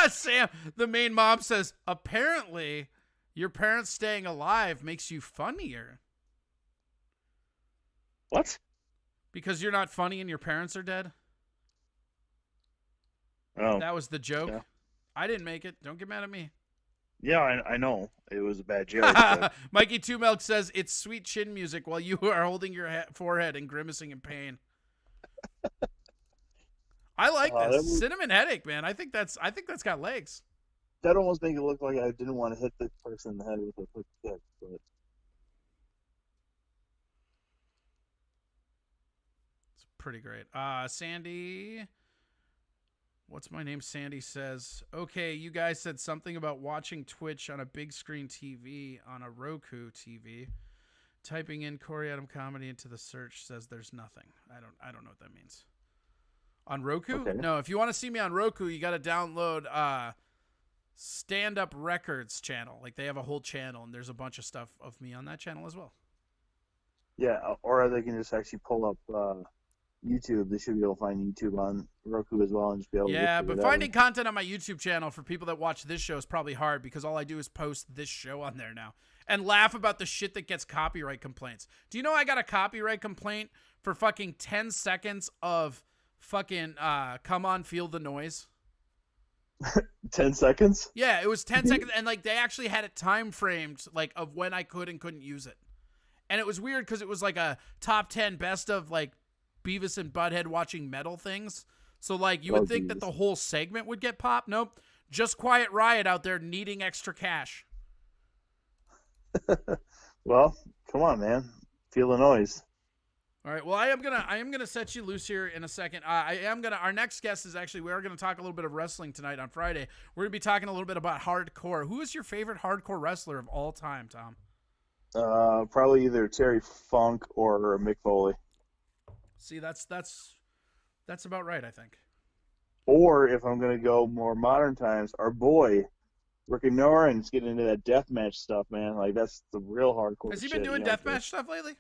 Speaker 2: Sam, the main mom says, apparently your parents staying alive makes you funnier.
Speaker 3: What?
Speaker 2: Because you're not funny and your parents are dead?
Speaker 3: Oh.
Speaker 2: That was the joke?
Speaker 3: Yeah.
Speaker 2: I didn't make it. Don't get mad at me.
Speaker 3: Yeah, I know. It was a bad joke. But...
Speaker 2: Mikey Two Milk says, it's sweet chin music while you are holding your forehead and grimacing in pain. I like this. Cinnamon Headache, man. I think that's got legs.
Speaker 3: That almost made it look like I didn't want to hit the person in the head with a quick kick, but
Speaker 2: it's pretty great. Sandy, what's my name? Sandy says, okay, you guys said something about watching Twitch on a big screen TV on a Roku TV. Typing in Corey Adam Comedy into the search says there's nothing. I don't know what that means. On Roku? Okay. No, if you want to see me on Roku, you got to download Stand Up Records channel. Like, they have a whole channel, and there's a bunch of stuff of me on that channel as well.
Speaker 3: Yeah, or they can just actually pull up YouTube. They should be able to find YouTube on Roku as well and just be able to
Speaker 2: Yeah, but finding content on my YouTube channel for people that watch this show is probably hard because all I do is post this show on there now and laugh about the shit that gets copyright complaints. Do you know I got a copyright complaint for fucking 10 seconds of fucking Come On Feel the Noise?
Speaker 3: 10 seconds?
Speaker 2: Yeah, it was 10 seconds, and like they actually had it time framed like of when I could and couldn't use it. And it was weird because it was like a top 10 best of like Beavis and Butthead watching metal things. So like you would think that the whole segment would get popped. Nope. Just Quiet Riot out there needing extra cash.
Speaker 3: Well, come on, man. Feel the noise.
Speaker 2: All right. Well, I am gonna set you loose here in a second. Our next guest is actually, we are gonna talk a little bit of wrestling tonight on Friday. We're gonna be talking a little bit about hardcore. Who is your favorite hardcore wrestler of all time, Tom?
Speaker 3: Probably either Terry Funk or Mick Foley.
Speaker 2: See, that's about right, I think.
Speaker 3: Or if I'm gonna go more modern times, our boy Ricky Norton's getting into that deathmatch stuff, man. Like that's the real hardcore.
Speaker 2: Has he been doing deathmatch stuff lately?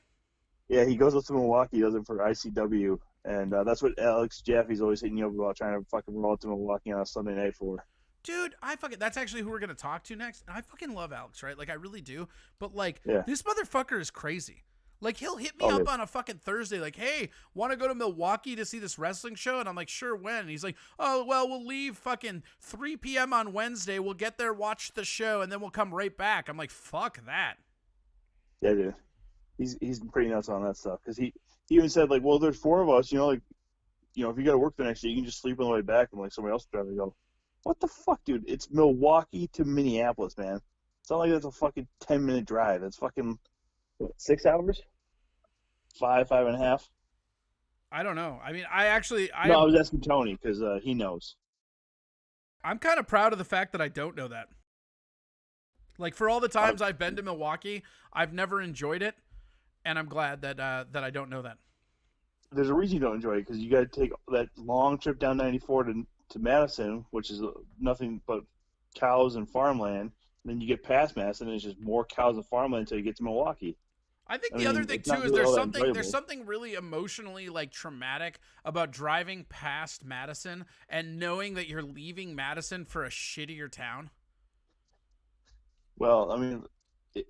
Speaker 3: Yeah, he goes up to Milwaukee, does it for ICW, and that's what Alex Jaffe's always hitting you up about, trying to fucking roll up to Milwaukee on a Sunday night for.
Speaker 2: Dude, that's actually who we're going to talk to next. And I fucking love Alex, right? Like, I really do. But, like,
Speaker 3: Yeah.
Speaker 2: this motherfucker is crazy. Like, he'll hit me
Speaker 3: Oh,
Speaker 2: up
Speaker 3: yeah.
Speaker 2: on a fucking Thursday, like, hey, want to go to Milwaukee to see this wrestling show? And I'm like, sure, when? And he's like, oh, well, we'll leave fucking 3 p.m. on Wednesday. We'll get there, watch the show, and then we'll come right back. I'm like, fuck that.
Speaker 3: Yeah, dude. He's pretty nuts on that stuff. Because he even said, like, well, there's 4 of us, if you got to work the next day, you can just sleep on the way back and, like, somebody else drive. I go, what the fuck, dude? It's Milwaukee to Minneapolis, man. It's not like that's a fucking 10-minute drive. It's fucking, what, 6 hours? 5.5.
Speaker 2: I don't know. I mean,
Speaker 3: No, I was asking Tony because he knows.
Speaker 2: I'm kind of proud of the fact that I don't know that. Like, for all the times I've been to Milwaukee, I've never enjoyed it, and I'm glad that I don't know that.
Speaker 3: There's a reason you don't enjoy it, because you got to take that long trip down 94 to Madison, which is nothing but cows and farmland. And then you get past Madison, and it's just more cows and farmland until you get to Milwaukee.
Speaker 2: I think the other thing,
Speaker 3: it's not
Speaker 2: too, is
Speaker 3: really all that
Speaker 2: there's
Speaker 3: enjoyable.
Speaker 2: something really emotionally, like, traumatic about driving past Madison and knowing that you're leaving Madison for a shittier town.
Speaker 3: Well, I mean,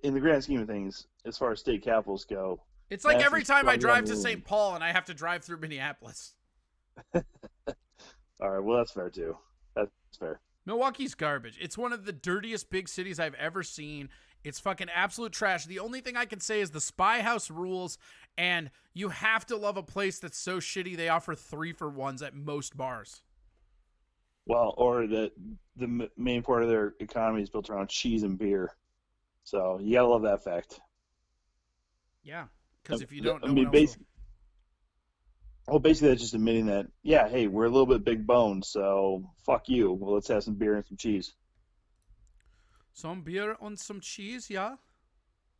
Speaker 3: in the grand scheme of things, as far as state capitals go,
Speaker 2: It's like every
Speaker 3: Madison's
Speaker 2: time I
Speaker 3: probably
Speaker 2: drive
Speaker 3: on
Speaker 2: to
Speaker 3: the
Speaker 2: St.
Speaker 3: moon.
Speaker 2: Paul and I have to drive through Minneapolis.
Speaker 3: All right, well, that's fair, too. That's fair.
Speaker 2: Milwaukee's garbage. It's one of the dirtiest big cities I've ever seen. It's fucking absolute trash. The only thing I can say is the Spy House rules, and you have to love a place that's so shitty they offer 3-for-1s at most bars.
Speaker 3: Well, or the main part of their economy is built around cheese and beer. So you got to love that fact.
Speaker 2: Yeah, because if you don't,
Speaker 3: I
Speaker 2: no
Speaker 3: mean,
Speaker 2: one else will.
Speaker 3: basically that's just admitting that, yeah, hey, we're a little bit big boned, so fuck you. Well, let's have some beer and some cheese.
Speaker 2: Some beer and some cheese, yeah?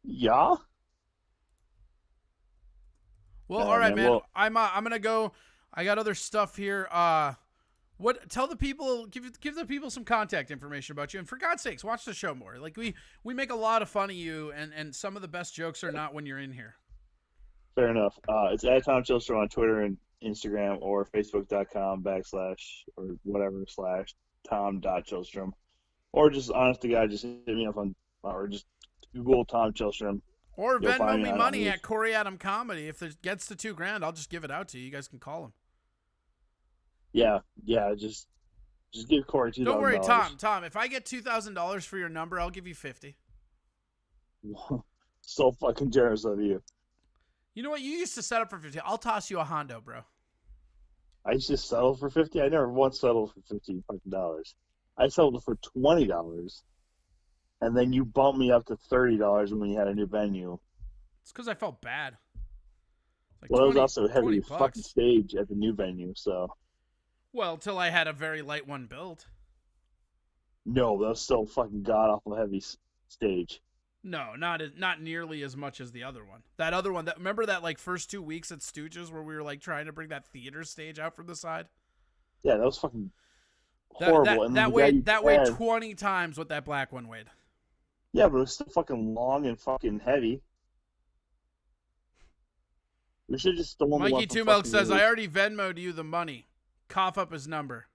Speaker 3: Yeah?
Speaker 2: Well,
Speaker 3: Yeah,
Speaker 2: all right,
Speaker 3: man.
Speaker 2: man.
Speaker 3: Well-
Speaker 2: I'm going to go. I got other stuff here. Tell the people, give the people some contact information about you, and for God's sakes, watch the show more. Like, we make a lot of fun of you, and some of the best jokes are not when you're in here.
Speaker 3: Fair enough. It's at Tom Chilster on Twitter and Instagram, or Facebook.com/ or whatever / Tom.Chilstrom. Or just, honest to God, just hit me up on, or just Google Tom Chilstrom.
Speaker 2: Or
Speaker 3: You'll
Speaker 2: Venmo
Speaker 3: find
Speaker 2: me
Speaker 3: me on
Speaker 2: money
Speaker 3: these.
Speaker 2: at Corey Adam Comedy. If it gets to $2,000, I'll just give it out to you. You guys can call him.
Speaker 3: Yeah, just give Corey $2,000.
Speaker 2: Don't worry, Tom. If I get $2,000 for your number, I'll give you 50.
Speaker 3: So fucking generous of you.
Speaker 2: You know what? You used to set up for 50. I'll toss you a Hondo, bro.
Speaker 3: I used to settle for 50. I never once settled for $50 fucking. I settled for $20, and then you bumped me up to $30 when you had a new venue.
Speaker 2: It's because I felt bad. Like
Speaker 3: Well, it was also a heavy
Speaker 2: $20.
Speaker 3: fucking stage at the new venue, so
Speaker 2: Well, till I had a very light one built.
Speaker 3: no, that was still fucking god awful heavy stage.
Speaker 2: No, not nearly as much as the other one. That other one, remember that like first 2 weeks at Stooges where we were like trying to bring that theater stage out from the side?
Speaker 3: Yeah, that was fucking horrible. And then
Speaker 2: That weighed 20 times what that black one weighed.
Speaker 3: Yeah, but it was still fucking long and fucking heavy. We should just stolen the
Speaker 2: Mikey
Speaker 3: one from
Speaker 2: Two Milk
Speaker 3: fucking
Speaker 2: says,
Speaker 3: Luke.
Speaker 2: I already Venmo'd you the money. Cough up his number.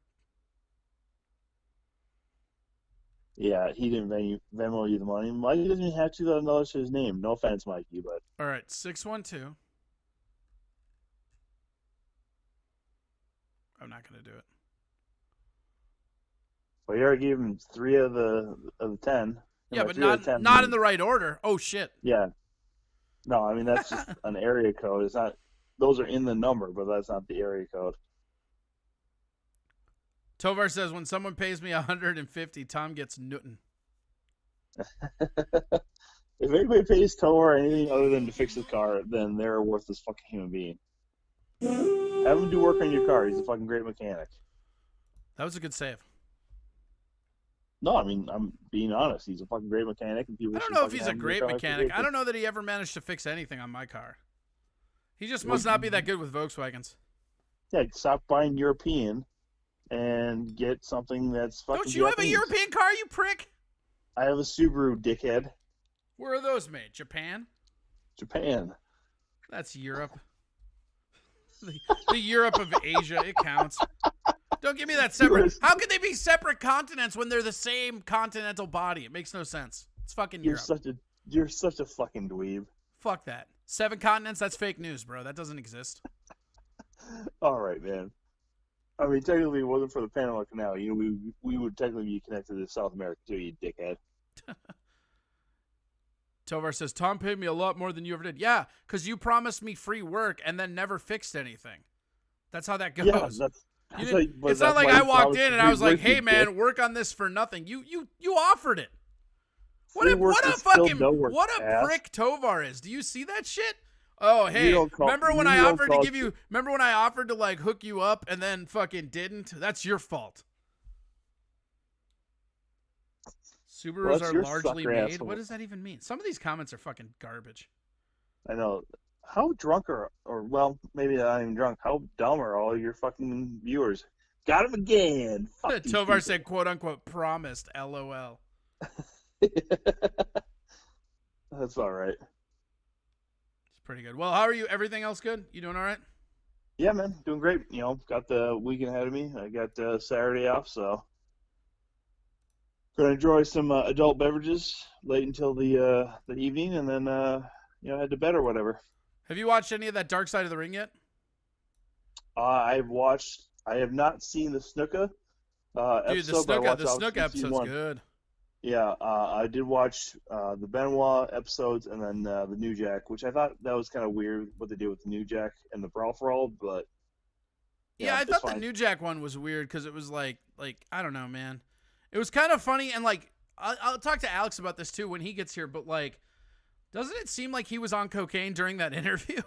Speaker 3: Yeah, he didn't Venmo you the money. Mikey doesn't even have $2,000 to his name. No offense, Mikey, but
Speaker 2: All right, 612. I'm not going to do it.
Speaker 3: well, you already gave him 3 of the 10.
Speaker 2: Yeah,
Speaker 3: Or
Speaker 2: but
Speaker 3: 3 out of 10.
Speaker 2: not in the right order. Oh, shit.
Speaker 3: Yeah. No, I mean that's just an area code. It's not. Those are in the number, but that's not the area code.
Speaker 2: Tovar says, when someone pays me $150, Tom gets Newton.
Speaker 3: If anybody pays Tower anything other than to fix his car, then they're a worthless fucking human being. Have him do work on your car. He's a fucking great mechanic.
Speaker 2: That was a good save.
Speaker 3: No, I mean, I'm being honest. He's a fucking great mechanic. And people
Speaker 2: I don't
Speaker 3: should
Speaker 2: know if
Speaker 3: fucking
Speaker 2: he's
Speaker 3: have
Speaker 2: a
Speaker 3: him
Speaker 2: great
Speaker 3: work on my
Speaker 2: mechanic. I
Speaker 3: vehicle.
Speaker 2: don't know that he ever managed to fix anything on my car. He just must not be that good with Volkswagens.
Speaker 3: Yeah, stop buying European and get something that's fucking
Speaker 2: Don't you have a
Speaker 3: Japanese.
Speaker 2: European car, you prick?
Speaker 3: I have a Subaru, dickhead.
Speaker 2: Where are those made? Japan?
Speaker 3: Japan.
Speaker 2: That's Europe. The Europe of Asia, it counts. Don't give me that separate.
Speaker 3: was-
Speaker 2: How could they be separate continents when they're the same continental body? It makes no sense. It's fucking
Speaker 3: You're
Speaker 2: Europe.
Speaker 3: you're such a fucking dweeb.
Speaker 2: Fuck that. 7 continents, that's fake news, bro. That doesn't exist.
Speaker 3: All right, man. I mean, technically, if it wasn't for the Panama Canal, we would technically be connected to South America too, you dickhead.
Speaker 2: Tovar says, Tom paid me a lot more than you ever did. Yeah, because you promised me free work and then never fixed anything. That's how that goes.
Speaker 3: Yeah,
Speaker 2: You didn't- it's not like I walked in and I was like, "Hey, man,
Speaker 3: dick.
Speaker 2: work on this for nothing." You offered it.
Speaker 3: Free work is still no work,
Speaker 2: What a
Speaker 3: ass.
Speaker 2: prick Tovar is. Do you see that shit? Oh, hey, remember when
Speaker 3: you
Speaker 2: I
Speaker 3: don't
Speaker 2: offered to
Speaker 3: call-
Speaker 2: give you? Remember when I offered to like hook you up and then fucking didn't? That's your fault. Subarus
Speaker 3: that's
Speaker 2: are
Speaker 3: your
Speaker 2: largely
Speaker 3: sucker
Speaker 2: made.
Speaker 3: asshole.
Speaker 2: What does that even mean? Some of these comments are fucking garbage.
Speaker 3: I know. How drunk or well, maybe not even drunk. How dumb are all your fucking viewers? Got him again. Fuck these
Speaker 2: Tovar
Speaker 3: people.
Speaker 2: said, "quote unquote promised." LOL.
Speaker 3: That's all right.
Speaker 2: It's pretty good. Well, how are you? Everything else good? You doing all right?
Speaker 3: Yeah, man, doing great. Got the weekend ahead of me. I got Saturday off, so gonna enjoy some adult beverages late until the evening, and then head to bed or whatever.
Speaker 2: Have you watched any of that Dark Side of the Ring yet?
Speaker 3: I have not seen the Snuka
Speaker 2: Dude,
Speaker 3: episode. but I watched
Speaker 2: the
Speaker 3: obviously
Speaker 2: Snook
Speaker 3: season
Speaker 2: episode's
Speaker 3: one.
Speaker 2: good.
Speaker 3: Yeah, I did watch the Benoit episodes and then the New Jack, which I thought that was kind of weird what they did with the New Jack and the Brawl for All, but
Speaker 2: Yeah, I
Speaker 3: it's
Speaker 2: thought the
Speaker 3: fine.
Speaker 2: New Jack one was weird because it was like I don't know, man. It was kind of funny and like I'll talk to Alex about this too when he gets here, but like, doesn't it seem like he was on cocaine during that interview?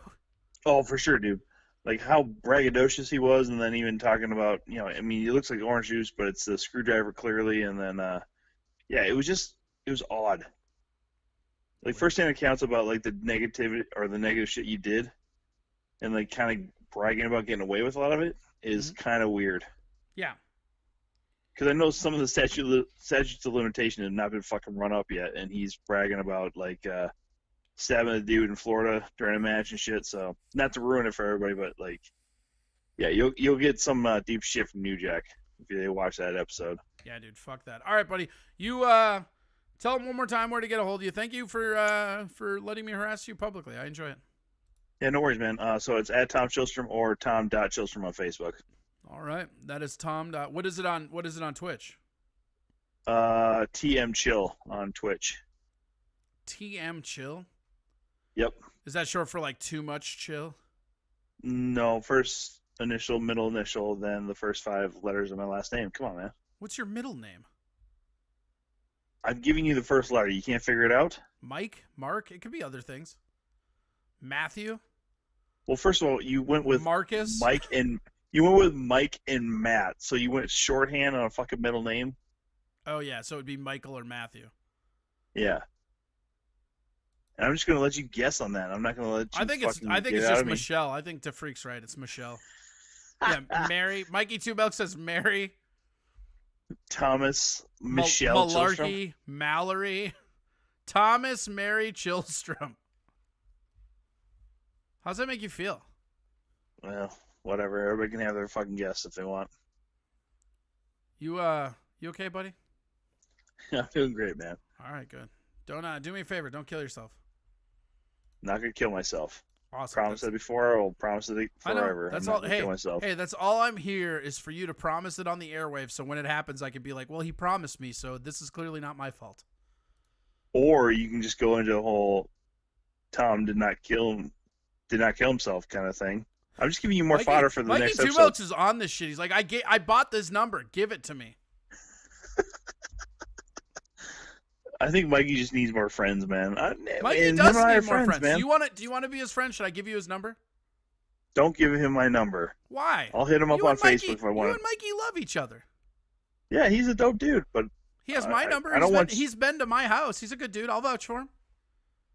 Speaker 3: Oh, for sure, dude. Like how braggadocious he was, and then even talking about, I mean, he looks like orange juice, but it's the screwdriver clearly, and then, yeah, it was odd. Like first-hand accounts about like the negativity or the negative shit you did, and like kind of bragging about getting away with a lot of it is kind of weird.
Speaker 2: Yeah.
Speaker 3: Because I know some of the statutes of limitation have not been fucking run up yet, and he's bragging about like stabbing a dude in Florida during a match and shit. So not to ruin it for everybody, but like, yeah, you'll get some deep shit from New Jack if you watch that episode.
Speaker 2: Yeah, dude, fuck that. All right, buddy. You tell him one more time where to get a hold of you. Thank you for letting me harass you publicly. I enjoy it.
Speaker 3: Yeah, no worries, man. So it's at Tom Chillstrom or Tom.Chillstrom on Facebook.
Speaker 2: All right, that is Tom. What is it on Twitch?
Speaker 3: TM Chill on Twitch.
Speaker 2: TM Chill.
Speaker 3: Yep.
Speaker 2: Is that short for like too much chill?
Speaker 3: No, first initial, middle initial, then the first 5 letters of my last name. Come on, man.
Speaker 2: What's your middle name?
Speaker 3: I'm giving you the first letter. You can't figure it out?
Speaker 2: Mike? Mark? It could be other things. Matthew?
Speaker 3: Well, first of all, you went with
Speaker 2: Marcus?
Speaker 3: You went with Mike and Matt, so you went shorthand on a fucking middle name.
Speaker 2: Oh yeah, so it'd be Michael or Matthew.
Speaker 3: Yeah. And I'm just gonna let you guess on that. I'm not gonna let you.
Speaker 2: I think it's just Michelle. I think DeFreak's right. It's Michelle. Yeah, Mary. Mikey Two Milk says Mary.
Speaker 3: Thomas Michelle Chillstrom.
Speaker 2: Malarkey Mallory. Thomas Mary Chillstrom. How's that make you feel?
Speaker 3: Well, whatever. Everybody can have their fucking guess if they want.
Speaker 2: You okay, buddy?
Speaker 3: I'm doing great, man.
Speaker 2: All right, good. Don't do me a favor. Don't kill yourself.
Speaker 3: Not gonna kill myself.
Speaker 2: Awesome.
Speaker 3: Promise it before. I'll promise it
Speaker 2: I know.
Speaker 3: forever.
Speaker 2: That's
Speaker 3: I'm
Speaker 2: all.
Speaker 3: not gonna kill myself.
Speaker 2: Hey, that's all I'm here is for you to promise it on the airwaves. So when it happens, I can be like, "Well, he promised me, so this is clearly not my fault."
Speaker 3: Or you can just go into a whole Tom did not kill himself kind of thing. I'm just giving you more fodder for the next
Speaker 2: Mikey
Speaker 3: episode.
Speaker 2: Two Milks is on this shit. He's like, I bought this number. Give it to me.
Speaker 3: I think Mikey just needs more friends, man.
Speaker 2: Mikey does need more friends.
Speaker 3: man.
Speaker 2: Do you want to be his friend? Should I give you his number?
Speaker 3: Don't give him my number.
Speaker 2: Why?
Speaker 3: I'll hit him up
Speaker 2: You
Speaker 3: on
Speaker 2: and Mikey-
Speaker 3: Facebook if I want.
Speaker 2: You and Mikey love each other.
Speaker 3: Yeah, he's a dope dude, but
Speaker 2: He has my number.
Speaker 3: I don't want.
Speaker 2: He's been to my house. He's a good dude. I'll vouch for him.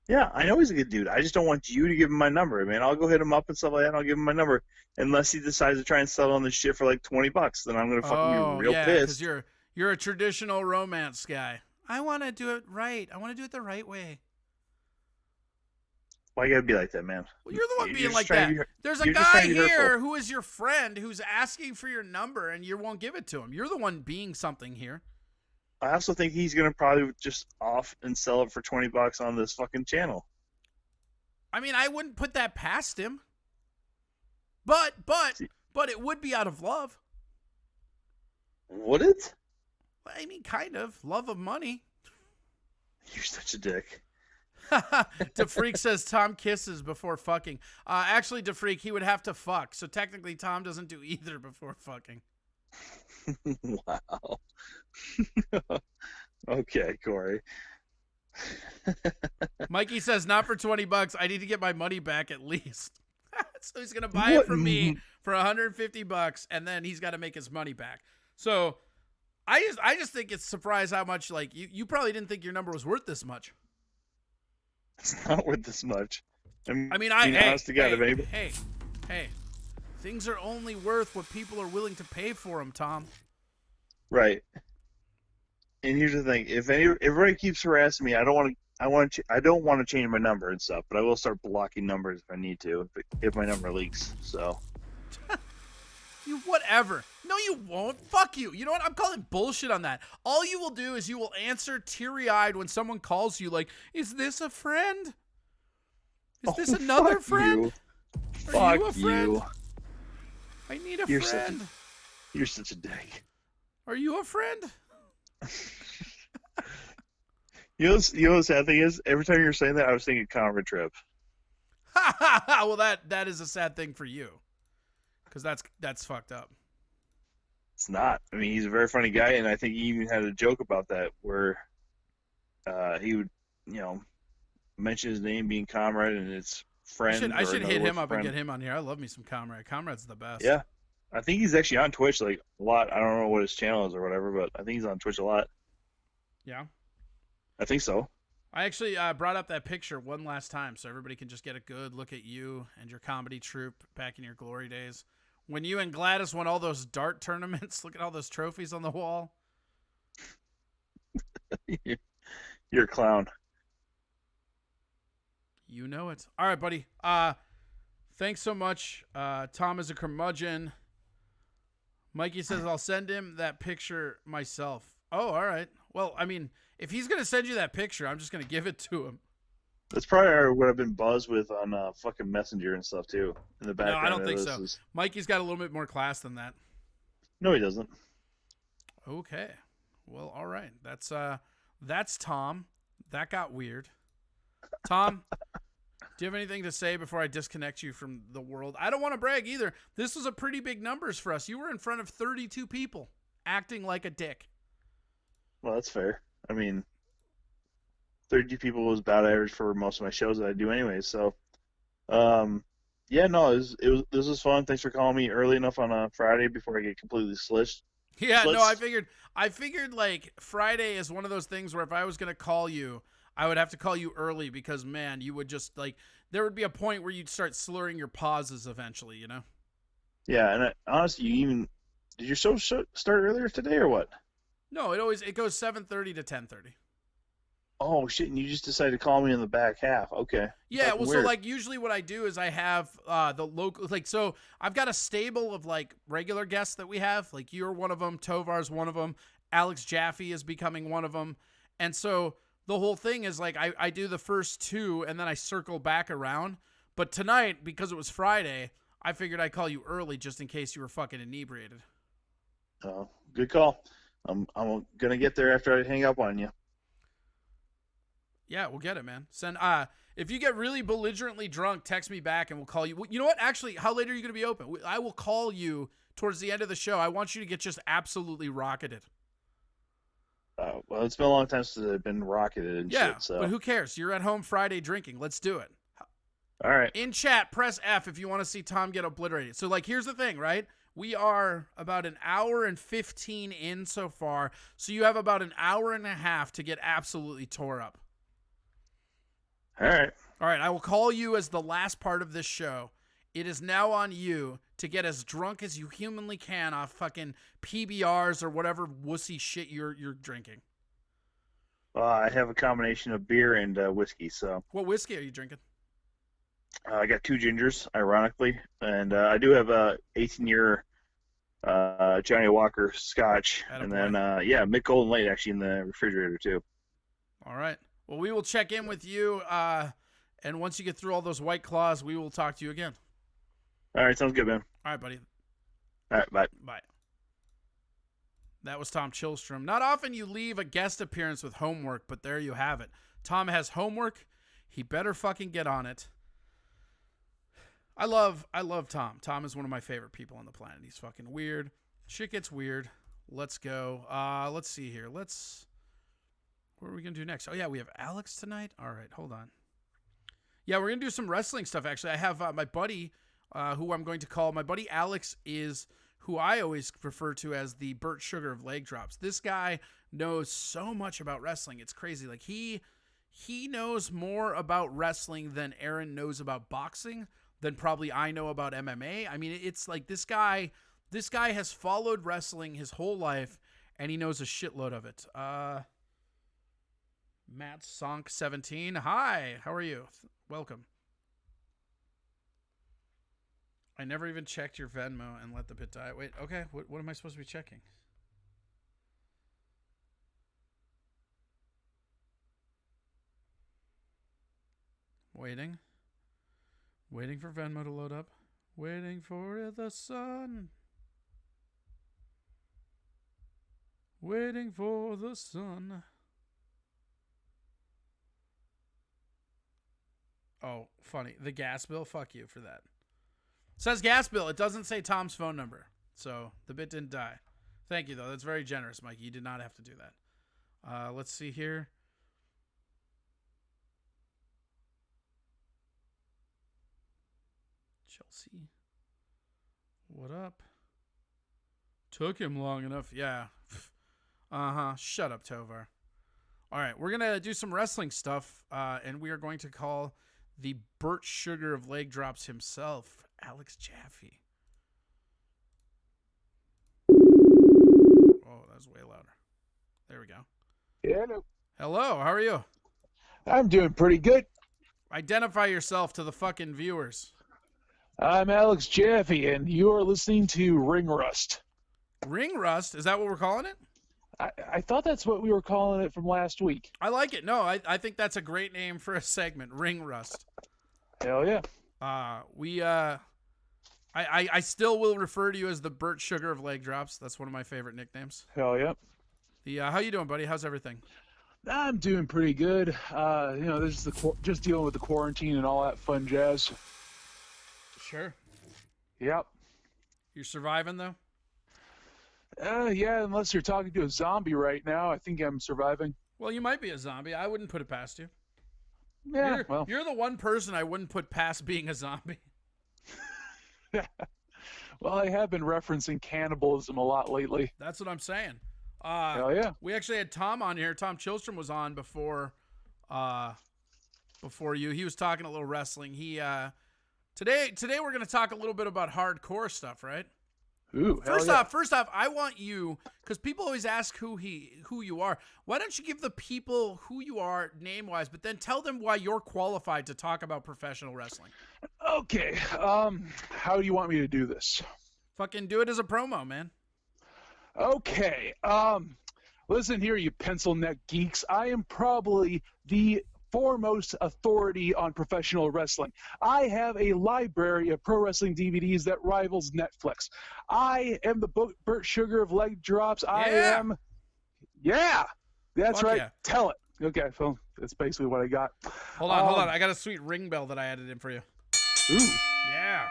Speaker 3: Yeah, I know he's a good dude. I just don't want you to give him my number, man. I'll go hit him up and stuff like that. And I'll give him my number, unless he decides to try and settle on this shit for like $20. Then I'm gonna fucking be real pissed.
Speaker 2: because you're a traditional romance guy. I want to do it right. I want to do it the right way.
Speaker 3: Why you gotta be like that, man?
Speaker 2: Well, you're the one
Speaker 3: You're
Speaker 2: being
Speaker 3: just
Speaker 2: like
Speaker 3: trying to
Speaker 2: that.
Speaker 3: be-
Speaker 2: There's a
Speaker 3: you're just trying
Speaker 2: guy
Speaker 3: to be hurtful.
Speaker 2: here who is your friend who's asking for your number and you won't give it to him. You're the one being something here.
Speaker 3: I also think he's gonna probably just off and sell it for $20 on this fucking channel.
Speaker 2: I mean, I wouldn't put that past him. But it would be out of love.
Speaker 3: Would it?
Speaker 2: I mean, kind of. Love of money.
Speaker 3: You're such a dick.
Speaker 2: DeFreak says Tom kisses before fucking. Actually, DeFreak, he would have to fuck. So technically, Tom doesn't do either before fucking.
Speaker 3: Wow. Okay, Corey.
Speaker 2: Mikey says not for $20. I need to get my money back at least. So he's gonna buy it from me for $150, and then he's got to make his money back. So I just think it's surprised how much, like, you probably didn't think your number was worth this much.
Speaker 3: It's not worth this much.
Speaker 2: I mean,
Speaker 3: honest to God, if anybody-
Speaker 2: hey, things are only worth what people are willing to pay for them, Tom.
Speaker 3: Right. And here's the thing: if everybody keeps harassing me, I don't want to change my number and stuff, but I will start blocking numbers if I need to, if my number leaks. So.
Speaker 2: You whatever. No, you won't. Fuck you. You know what? I'm calling bullshit on that. All you will do is you will answer teary-eyed when someone calls you like, is this a friend? Is this another friend? Are you a friend? I need a friend.
Speaker 3: You're such a dick.
Speaker 2: Are you a friend?
Speaker 3: You know the sad thing is, every time you're saying that, I was thinking Conrad Trip.
Speaker 2: Well, that is a sad thing for you. Because that's fucked up.
Speaker 3: It's not. I mean, he's a very funny guy, and I think he even had a joke about that where he would, mention his name being Comrade and it's friend.
Speaker 2: I should hit him up and get him on here. I love me some Comrade. Comrade's the best.
Speaker 3: Yeah. I think he's actually on Twitch like a lot. I don't know what his channel is or whatever, but I think he's on Twitch a lot.
Speaker 2: Yeah.
Speaker 3: I think so.
Speaker 2: I actually brought up that picture one last time so everybody can just get a good look at you and your comedy troupe back in your glory days. When you and Gladys won all those dart tournaments, look at all those trophies on the wall.
Speaker 3: You're a clown.
Speaker 2: You know it. All right, buddy. Thanks so much. Tom is a curmudgeon. Mikey says I'll send him that picture myself. Oh, all right. Well, I mean, if he's going to send you that picture, I'm just going to give it to him.
Speaker 3: That's probably what I've been buzzed with on fucking Messenger and stuff, too, in the background.
Speaker 2: No, I don't think so. Mikey's got a little bit more class than that.
Speaker 3: No, he doesn't.
Speaker 2: Okay. Well, all right. That's Tom. That got weird. Tom, do you have anything to say before I disconnect you from the world? I don't want to brag either. This was a pretty big numbers for us. You were in front of 32 people acting like a dick.
Speaker 3: Well, that's fair. I mean, 32 people was about average for most of my shows that I do anyway. So, yeah, no, this was fun. Thanks for calling me early enough on a Friday before I get completely slished.
Speaker 2: Yeah, no, I figured like Friday is one of those things where if I was going to call you, I would have to call you early because, man, you would just like, there would be a point where you'd start slurring your pauses eventually, you know?
Speaker 3: Yeah, and honestly, did your show start earlier today or what?
Speaker 2: No, it goes 7:30 to 10:30.
Speaker 3: Oh shit! And you just decided to call me in the back half. Okay.
Speaker 2: Yeah, well,
Speaker 3: weird.
Speaker 2: so like usually what I do is I have the local, like, so I've got a stable of like regular guests that we have. Like you're one of them, Tovar's one of them, Alex Jaffe is becoming one of them, and so the whole thing is like I do the first two and then I circle back around. But tonight, because it was Friday, I figured I'd call you early just in case you were fucking inebriated.
Speaker 3: Oh, good call. I'm gonna get there after I hang up on you.
Speaker 2: Yeah, we'll get it, man. If you get really belligerently drunk, text me back and we'll call you. You know what? Actually, how late are you going to be open? I will call you towards the end of the show. I want you to get just absolutely rocketed.
Speaker 3: Well, it's been a long time since I've been rocketed and
Speaker 2: yeah,
Speaker 3: shit. So.
Speaker 2: But who cares? You're at home Friday drinking. Let's do it.
Speaker 3: All right.
Speaker 2: In chat, press F if you want to see Tom get obliterated. So, like, here's the thing, right? We are about an hour and 15 in so far. So you have about an hour and a half to get absolutely tore up.
Speaker 3: All right.
Speaker 2: All right, I will call you as the last part of this show. It is now on you to get as drunk as you humanly can off fucking PBRs or whatever wussy shit you're drinking.
Speaker 3: I have a combination of beer and whiskey, so.
Speaker 2: What whiskey are you drinking?
Speaker 3: I got 2 gingers, ironically, and I do have a 18-year Johnny Walker Scotch, and then
Speaker 2: Attaboy.
Speaker 3: Mick Golden Light actually in the refrigerator too.
Speaker 2: All right. Well, we will check in with you, and once you get through all those White Claws, we will talk to you again.
Speaker 3: All right, sounds good, man.
Speaker 2: All right, buddy.
Speaker 3: All right, bye.
Speaker 2: Bye. That was Tom Chilstrom. Not often you leave a guest appearance with homework, but there you have it. Tom has homework. He better fucking get on it. I love Tom. Tom is one of my favorite people on the planet. He's fucking weird. Shit gets weird. Let's go. Let's see here. What are we going to do next? Oh, yeah, we have Alex tonight. All right, hold on. Yeah, we're going to do some wrestling stuff, actually. I have my buddy, who I'm going to call, my buddy Alex is who I always refer to as the Burt Sugar of leg drops. This guy knows so much about wrestling. It's crazy. Like, he knows more about wrestling than Aaron knows about boxing, than probably I know about MMA. I mean, it's like this guy has followed wrestling his whole life, and he knows a shitload of it. Matt Sonk 17. Hi, how are you? Welcome. I never even checked your Venmo and let the bit die. Wait, okay, what am I supposed to be checking? Waiting for Venmo to load up. Waiting for the sun. Waiting for the sun. Oh, funny. The gas bill? Fuck you for that. It says gas bill. It doesn't say Tom's phone number. So the bit didn't die. Thank you, though. That's very generous, Mikey. You did not have to do that. Let's see here. Chelsea. What up? Took him long enough. Yeah. Shut up, Tovar. All right, we're going to do some wrestling stuff, and we are going to call the Burt Sugar of leg drops himself, Alex Jaffe. Oh, that was way louder. There we go.
Speaker 4: Yeah,
Speaker 2: Hello, how are you?
Speaker 4: I'm doing pretty good.
Speaker 2: Identify yourself to the fucking viewers.
Speaker 4: I'm Alex Jaffe, and you're listening to Ring Rust.
Speaker 2: Ring Rust? Is that what we're calling it?
Speaker 4: I thought that's what we were calling it from last week.
Speaker 2: I like it. No, I think that's a great name for a segment, Ring Rust.
Speaker 4: Hell yeah.
Speaker 2: I still will refer to you as the Burt Sugar of leg drops. That's one of my favorite nicknames.
Speaker 4: Hell yeah.
Speaker 2: How you doing, buddy? How's everything?
Speaker 4: I'm doing pretty good. This is just dealing with the quarantine and all that fun jazz.
Speaker 2: Sure.
Speaker 4: Yep.
Speaker 2: You're surviving, though?
Speaker 4: Yeah, unless you're talking to a zombie right now, I think I'm surviving.
Speaker 2: Well, you might be a zombie. I wouldn't put it past you.
Speaker 4: Yeah,
Speaker 2: You're the one person I wouldn't put past being a zombie.
Speaker 4: Well, I have been referencing cannibalism a lot lately.
Speaker 2: That's what I'm saying.
Speaker 4: Hell yeah.
Speaker 2: We actually had Tom on here. Tom Chilstrom was on before you. He was talking a little wrestling. Today we're going to talk a little bit about hardcore stuff, right?
Speaker 4: Ooh,
Speaker 2: First off, I want you, because people always ask who you are. Why don't you give the people who you are name-wise, but then tell them why you're qualified to talk about professional wrestling.
Speaker 4: Okay. How do you want me to do this?
Speaker 2: Fucking do it as a promo, man.
Speaker 4: Okay. Listen here, you pencil neck geeks. I am probably the foremost authority on professional wrestling. I have a library of pro wrestling DVDs that rivals Netflix. I am the Burt Sugar of leg drops. I am. Yeah, that's
Speaker 2: Fuck
Speaker 4: right.
Speaker 2: yeah.
Speaker 4: Tell it. Okay, well, that's basically what I got.
Speaker 2: Hold on. I got a sweet ring bell that I added in for you.
Speaker 4: Ooh.
Speaker 2: Yeah.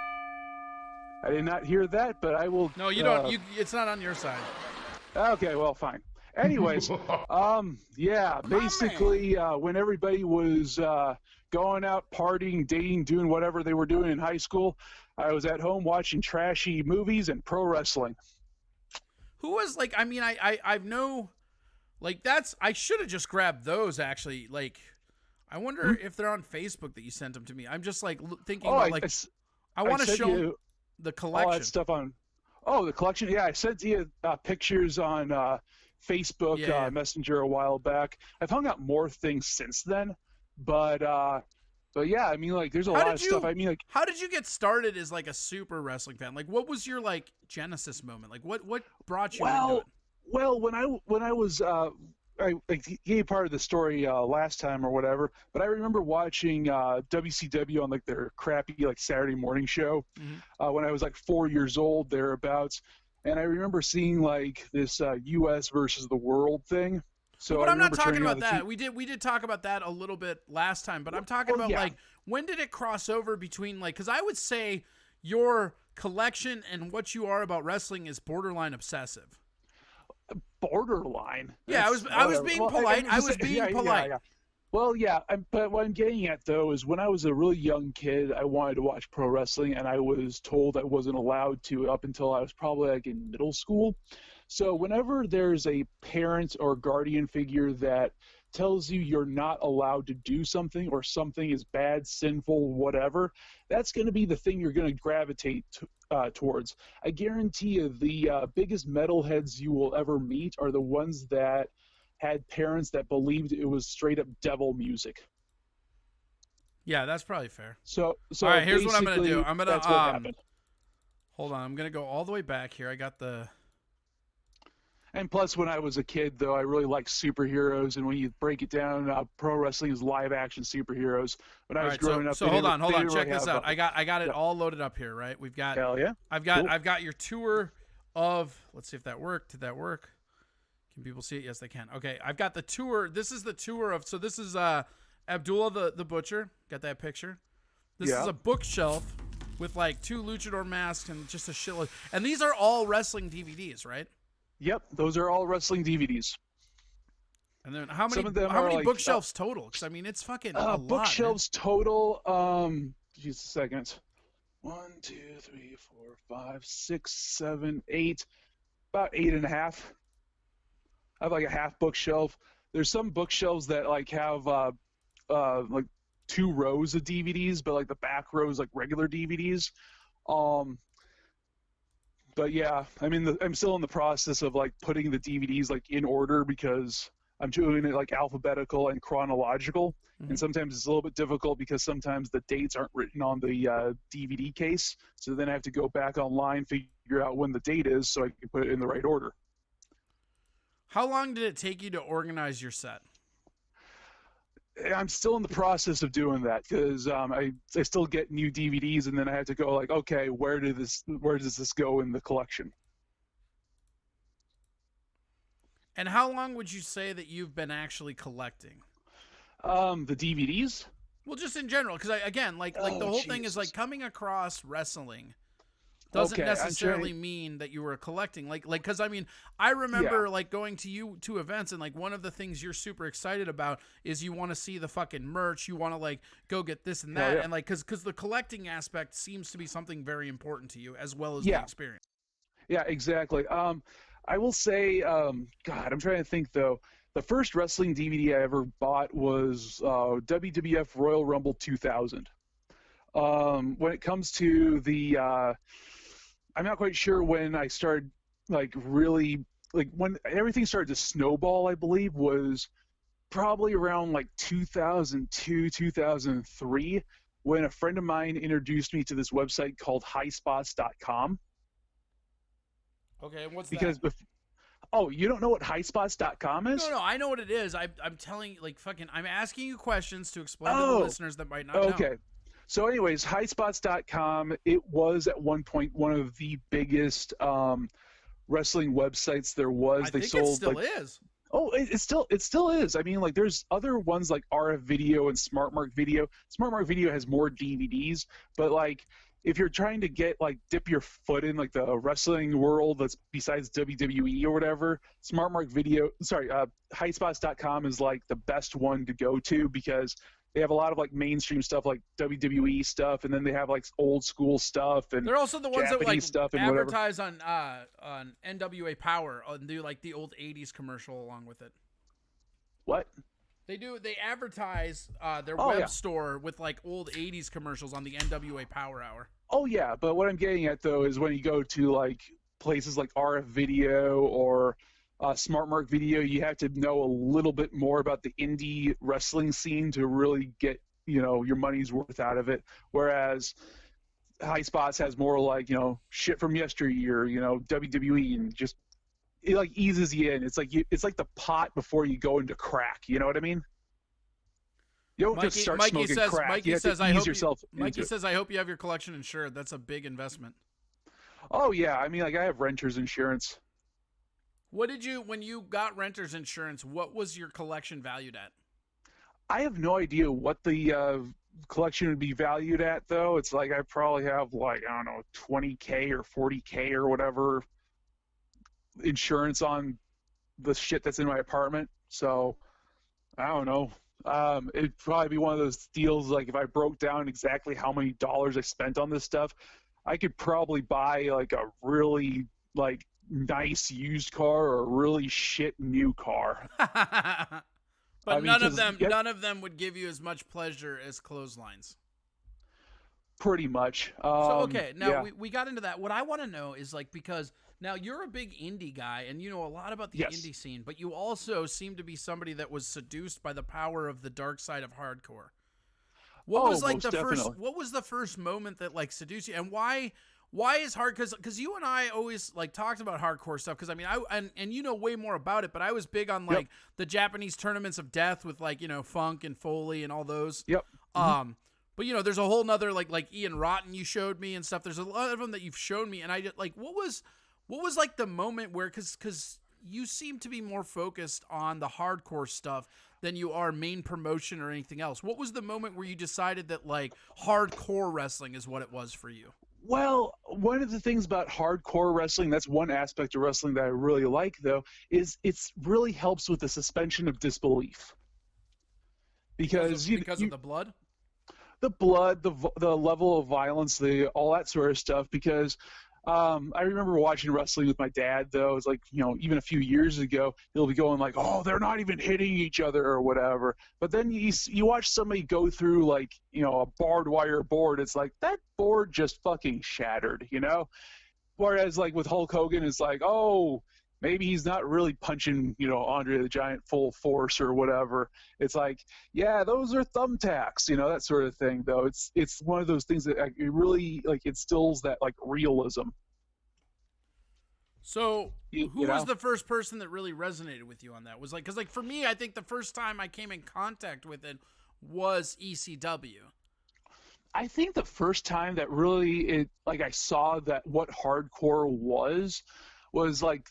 Speaker 4: I did not hear that, but I will.
Speaker 2: No, you don't. It's not on your side.
Speaker 4: Okay, well, fine. Anyways, yeah, basically, when everybody was going out, partying, dating, doing whatever they were doing in high school, I was at home watching trashy movies and pro wrestling.
Speaker 2: Who was like? I mean, I've no, like that's. I should have just grabbed those actually. Like, I wonder if they're on Facebook that you sent them to me. I'm just like thinking about like. I want to show you the collection.
Speaker 4: All that stuff on. Oh, the collection. Yeah, I sent you pictures on Facebook Messenger a while back. I've hung out more things since then, but But yeah, I mean, like, there's a
Speaker 2: How
Speaker 4: lot
Speaker 2: did
Speaker 4: of stuff.
Speaker 2: you-
Speaker 4: I mean, like,
Speaker 2: How did you get started as like a super wrestling fan? Like, what was your like genesis moment? Like, what brought you into it?
Speaker 4: well, when I was I like gave part of the story last time or whatever, but I remember watching WCW on like their crappy like Saturday morning show when I was like 4 years old thereabouts, and I remember seeing like this U.S. versus the world thing. So
Speaker 2: But
Speaker 4: I
Speaker 2: I'm not
Speaker 4: remember
Speaker 2: talking
Speaker 4: turning on
Speaker 2: about
Speaker 4: the
Speaker 2: that. We did talk about that a little bit last time, but I'm talking
Speaker 4: Well,
Speaker 2: about
Speaker 4: yeah.
Speaker 2: like when did it cross over between like because I would say your collection and what you are about wrestling is borderline obsessive.
Speaker 4: borderline.
Speaker 2: Yeah, I
Speaker 4: That's
Speaker 2: was
Speaker 4: whatever.
Speaker 2: being
Speaker 4: Well,
Speaker 2: polite. I
Speaker 4: just
Speaker 2: was
Speaker 4: say-
Speaker 2: being
Speaker 4: yeah,
Speaker 2: polite.
Speaker 4: Yeah. Well, yeah, but what I'm getting at though is when I was a really young kid, I wanted to watch pro wrestling, and I was told I wasn't allowed to up until I was probably like in middle school. So whenever there's a parent or guardian figure that tells you you're not allowed to do something or something is bad, sinful, whatever, that's going to be the thing you're going to gravitate towards. I guarantee you the biggest metalheads you will ever meet are the ones that had parents that believed it was straight up devil music.
Speaker 2: Yeah, that's probably fair.
Speaker 4: So
Speaker 2: All right, here's what I'm gonna do.
Speaker 4: basically,
Speaker 2: I'm gonna
Speaker 4: that's what happened.
Speaker 2: hold on. I'm gonna go all the way back here. I got the
Speaker 4: And plus, when I was a kid, though, I really liked superheroes. And when you break it down, pro wrestling is live action superheroes. When I
Speaker 2: all
Speaker 4: was
Speaker 2: right.
Speaker 4: growing up,
Speaker 2: So
Speaker 4: they
Speaker 2: hold
Speaker 4: didn't-
Speaker 2: on, hold
Speaker 4: they
Speaker 2: on.
Speaker 4: didn't
Speaker 2: Check
Speaker 4: really
Speaker 2: this
Speaker 4: have,
Speaker 2: out. I got it all loaded up here. Right, we've got.
Speaker 4: Hell yeah. Cool.
Speaker 2: I've got your tour of. Let's see if that worked. Did that work? Can people see it? Yes, they can. Okay, I've got the tour. This is the tour of. So this is Abdullah the Butcher. Got that picture? This
Speaker 4: Yeah.
Speaker 2: is a bookshelf with like 2 luchador masks and just a shitload. And these are all wrestling DVDs, right?
Speaker 4: Yep, those are all wrestling DVDs.
Speaker 2: And then how many
Speaker 4: Some of them
Speaker 2: how
Speaker 4: are
Speaker 2: many
Speaker 4: like,
Speaker 2: bookshelves total? Because I mean, it's fucking a lot. Man.
Speaker 4: Bookshelves total. Just a second. 1, 2, 3, 4, 5, 6, 7, 8. About 8.5. I have like a half bookshelf. There's some bookshelves that like have like 2 rows of DVDs, but like the back row is like regular DVDs. But yeah, I mean, I'm still in the process of like putting the DVDs like in order because I'm doing it like alphabetical and chronological, and sometimes it's a little bit difficult because sometimes the dates aren't written on the DVD case. So then I have to go back online, figure out when the date is, so I can put it in the right order.
Speaker 2: How long did it take you to organize your set?
Speaker 4: I'm still in the process of doing that because I still get new DVDs, and then I have to go like, okay, where does this go in the collection?
Speaker 2: And how long would you say that you've been actually collecting?
Speaker 4: The DVDs?
Speaker 2: Well, just in general, because again, like the
Speaker 4: Oh,
Speaker 2: whole thing is like
Speaker 4: Jesus.
Speaker 2: coming across wrestling doesn't
Speaker 4: Okay, I'm
Speaker 2: necessarily
Speaker 4: trying-
Speaker 2: mean that you were collecting. Like, because I mean, I remember like going to events, and like one of the things you're super excited about is you want to see the fucking merch, you want to like go get this and
Speaker 4: Hell
Speaker 2: that,
Speaker 4: yeah.
Speaker 2: and like because the collecting aspect seems to be something very important to you as well as
Speaker 4: Yeah.
Speaker 2: the experience.
Speaker 4: Yeah, exactly. I will say, God, I'm trying to think though. The first wrestling DVD I ever bought was WWF Royal Rumble 2000. When it comes to the, I'm not quite sure when I started, like really, like when everything started to snowball, I believe was probably around like 2002, 2003, when a friend of mine introduced me to this website called highspots.com.
Speaker 2: Okay, and what's
Speaker 4: Because oh, you don't know what highspots.com is?
Speaker 2: No, I know what it is. I'm telling you, like, fucking, I'm asking you questions to explain to the
Speaker 4: Oh,
Speaker 2: listeners that might not know.
Speaker 4: Okay. So anyways, highspots.com, it was at one point one of the biggest wrestling websites there was.
Speaker 2: I
Speaker 4: They
Speaker 2: think
Speaker 4: sold
Speaker 2: it still
Speaker 4: like,
Speaker 2: is.
Speaker 4: oh, it still is. I mean, like there's other ones like RF Video and SmartMark Video. SmartMark Video has more DVDs, but like if you're trying to get like dip your foot in like the wrestling world that's besides WWE or whatever, highspots.com is like the best one to go to because they have a lot of like mainstream stuff like WWE stuff, and then they have like old school stuff and
Speaker 2: They're also the ones that like
Speaker 4: Japanese stuff and whatever.
Speaker 2: advertise on NWA Power and do like the old '80s commercial along with it.
Speaker 4: What?
Speaker 2: They advertise their
Speaker 4: Oh,
Speaker 2: web
Speaker 4: yeah.
Speaker 2: store with like old '80s commercials on the NWA Power Hour.
Speaker 4: Oh yeah, but what I'm getting at though is when you go to like places like RF Video or SmartMark Video, you have to know a little bit more about the indie wrestling scene to really get your money's worth out of it. Whereas High Spots has more like, shit from yesteryear, WWE, and just it like eases you in. It's like the pot before you go into crack. You know what I mean? You don't just start smoking crack. You have to ease yourself into it.
Speaker 2: says, I hope you have your collection insured. That's a big investment.
Speaker 4: Oh yeah, I mean, like I have renter's insurance.
Speaker 2: When you got renter's insurance, what was your collection valued at?
Speaker 4: I have no idea what the collection would be valued at, though. It's like I probably have like, I don't know, 20K or 40K or whatever insurance on the shit that's in my apartment. So I don't know. It'd probably be one of those deals like if I broke down exactly how many dollars I spent on this stuff, I could probably buy like a really like nice used car or a really shit new car.
Speaker 2: But
Speaker 4: I mean,
Speaker 2: none of them would give you as much pleasure as clotheslines.
Speaker 4: Pretty much.
Speaker 2: Okay, now
Speaker 4: yeah.
Speaker 2: we got into that. What I want to know is like, because now you're a big indie guy and you know a lot about the
Speaker 4: Yes.
Speaker 2: indie scene, but you also seem to be somebody that was seduced by the power of the dark side of hardcore. What was like
Speaker 4: most definitely.
Speaker 2: what was the first moment that like seduced you, and why is hard? Because you and I always like talked about hardcore stuff. Because I mean, and you know way more about it, but I was big on like the Japanese tournaments of death with like funk and Foley and all those.
Speaker 4: Yep.
Speaker 2: But there's a whole nother like Ian Rotten you showed me and stuff. There's a lot of them that you've shown me, and I just like what was like the moment where because you seem to be more focused on the hardcore stuff than you are main promotion or anything else. What was the moment where you decided that like hardcore wrestling is what it was for you?
Speaker 4: Well, one of the things about hardcore wrestling, that's one aspect of wrestling that I really like, though, is it's really helps with the suspension of disbelief. Because
Speaker 2: of the blood?
Speaker 4: The blood, the level of violence, all that sort of stuff. Because I remember watching wrestling with my dad, though. It was like, even a few years ago, he'll be going like, oh, they're not even hitting each other or whatever. But then you watch somebody go through like, a barbed wire board. It's like, that board just fucking shattered, Whereas like with Hulk Hogan, it's like, oh, maybe he's not really punching, Andre the Giant full force or whatever. It's like, yeah, those are thumbtacks, that sort of thing. Though it's one of those things that it really like instills that like realism.
Speaker 2: So who was the first person that really resonated with you on that? Was like, because like for me, I think the first time I came in contact with it was ECW.
Speaker 4: I think the first time that really I saw that what hardcore was like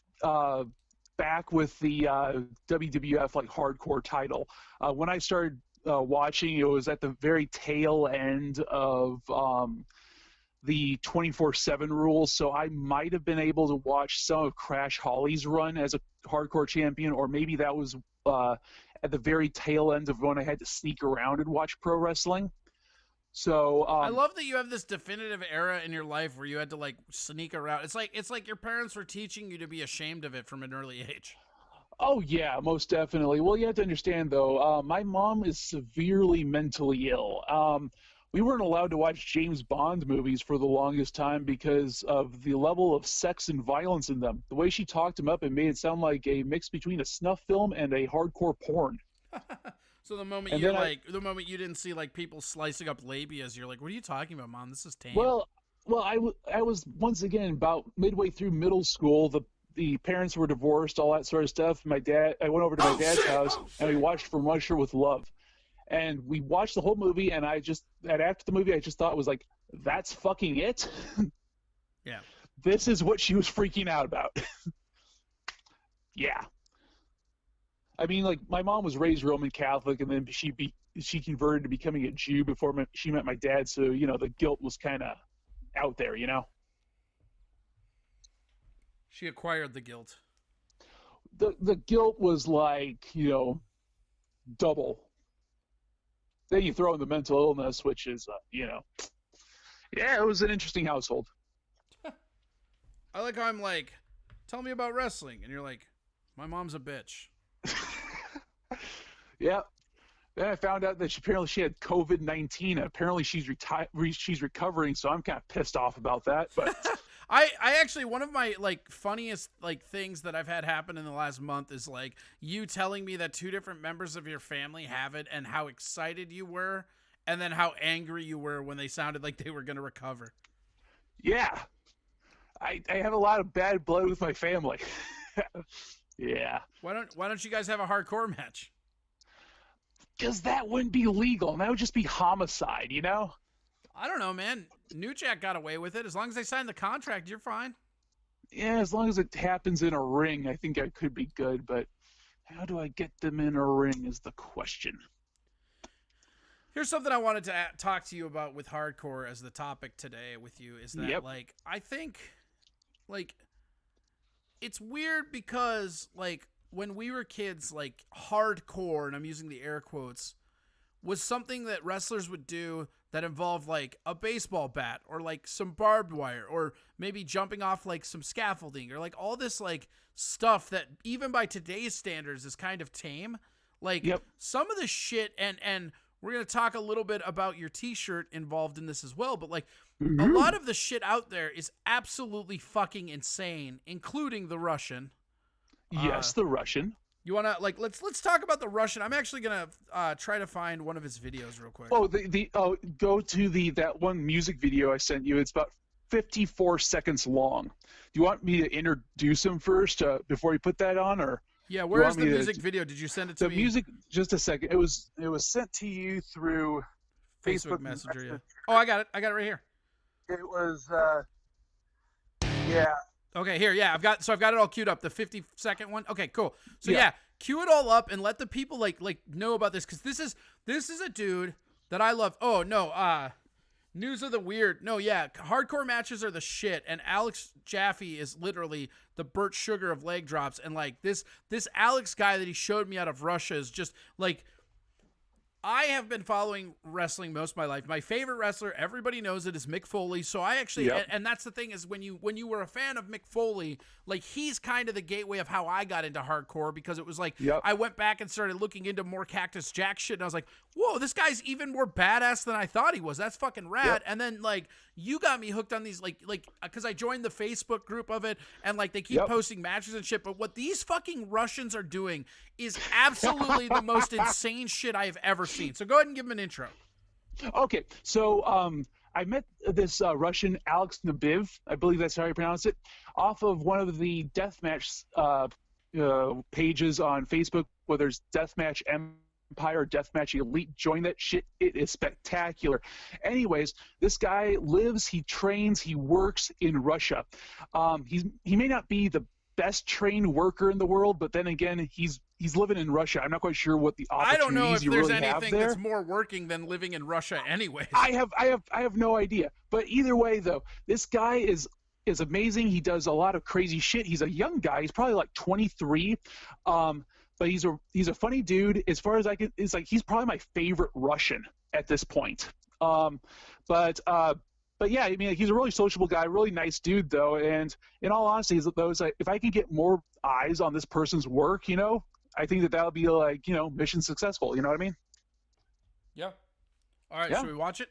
Speaker 4: back with the WWF like hardcore title. When I started watching, it was at the very tail end of the 24/7 rules, so I might have been able to watch some of Crash Holly's run as a hardcore champion, or maybe that was at the very tail end of when I had to sneak around and watch pro wrestling. So
Speaker 2: I love that you have this definitive era in your life where you had to like sneak around. It's like your parents were teaching you to be ashamed of it from an early age.
Speaker 4: Oh yeah, most definitely. Well, you have to understand though, my mom is severely mentally ill. We weren't allowed to watch James Bond movies for the longest time because of the level of sex and violence in them. The way she talked them up, it made it sound like a mix between a snuff film and a hardcore porn.
Speaker 2: So the moment the moment you didn't see like people slicing up labias, you're like, "What are you talking about, Mom? This is tame."
Speaker 4: Well, I was once again about midway through middle school. The parents were divorced, all that sort of stuff. I went over to my dad's house and we watched From Russia with Love, and we watched the whole movie. And after the movie, I just thought it was like, that's fucking it.
Speaker 2: Yeah,
Speaker 4: this is what she was freaking out about. Yeah. I mean, like, my mom was raised Roman Catholic, and then she converted to becoming a Jew before she met my dad, so, the guilt was kind of out there,
Speaker 2: She acquired the guilt.
Speaker 4: The guilt was like, double. Then you throw in the mental illness, which is, yeah, it was an interesting household.
Speaker 2: I like how I'm like, tell me about wrestling, and you're like, my mom's a bitch.
Speaker 4: Yeah. Then I found out that she had COVID-19. Apparently she's recovering, so I'm kind of pissed off about that. But
Speaker 2: I actually, one of my like funniest like things that I've had happen in the last month is like you telling me that two different members of your family have it and how excited you were. and then how angry you were when they sounded like they were going to recover.
Speaker 4: Yeah. I have a lot of bad blood with my family. Yeah.
Speaker 2: Why don't you guys have a hardcore match?
Speaker 4: Because that wouldn't be legal, and that would just be homicide, you know?
Speaker 2: I don't know, man. New Jack got away with it. As long as they signed the contract, you're fine.
Speaker 4: Yeah, as long as it happens in a ring, I think I could be good, but how do I get them in a ring is the question.
Speaker 2: Here's something I wanted to talk to you about with hardcore as the topic today with you is that, like, I think, like, it's weird because, like, when we were kids, like, hardcore, and I'm using the air quotes, was something that wrestlers would do that involved, like, a baseball bat or, like, some barbed wire or maybe jumping off, like, some scaffolding or, like, all this, like, stuff that even by today's standards is kind of tame. Like, some of the shit, and we're going to talk a little bit about your t-shirt involved in this as well, but, like, a lot of the shit out there is absolutely fucking insane, including the Russian.
Speaker 4: Yes, the Russian.
Speaker 2: You want to, like, let's talk about the Russian. I'm actually going to try to find one of his videos real quick.
Speaker 4: Oh, go to that one music video I sent you. It's about 54 seconds long. Do you want me to introduce him first before you put that on, or?
Speaker 2: Yeah, where is the music video? Did you send it to me?
Speaker 4: The music, just a second. It was sent to you through
Speaker 2: Facebook Messenger. Yeah. Oh, I got it. I got it right here.
Speaker 4: It was, yeah.
Speaker 2: Okay, here, yeah, I've got it all queued up. The 50-second one. Okay, cool. So yeah, cue it all up and let the people like know about this, because this is a dude that I love. Oh no, news of the weird. No, yeah, hardcore matches are the shit, and Alex Jaffe is literally the Burt Sugar of leg drops, and like this Alex guy that he showed me out of Russia is just like. I have been following wrestling most of my life. My favorite wrestler, everybody knows it, is Mick Foley. So I actually, and that's the thing is when you were a fan of Mick Foley, like he's kind of the gateway of how I got into hardcore, because it was like I went back and started looking into more Cactus Jack shit, and I was like, whoa, this guy's even more badass than I thought he was. That's fucking rad. And then like you got me hooked on these like because I joined the Facebook group of it, and like they keep posting matches and shit. But what these fucking Russians are doing is absolutely the most insane shit I have ever seen. So go ahead and give him an intro.
Speaker 4: Okay, so I met this Russian Alex Nabiv, I believe that's how you pronounce it, off of one of the deathmatch pages on Facebook, whether it's Deathmatch Empire, Deathmatch Elite. Join that shit. It is spectacular. Anyways, this guy lives, he trains, he works in Russia. He may not be the best trained worker in the world, but then again, he's living in Russia. I'm not quite sure what the opportunities
Speaker 2: I don't know if
Speaker 4: you
Speaker 2: there's
Speaker 4: really
Speaker 2: anything
Speaker 4: have there.
Speaker 2: that's more working than living in Russia anyways.
Speaker 4: I have no idea. But either way though, this guy is amazing. He does a lot of crazy shit. He's a young guy. He's probably like 23. But he's a funny dude. As far as I can, it's like he's probably my favorite Russian at this point. But yeah, I mean, he's a really sociable guy, really nice dude, though. And in all honesty, if I can get more eyes on this person's work, you know, I think that'll be like, you know, mission successful. You know what I mean?
Speaker 2: Yeah. All right. Should we watch it?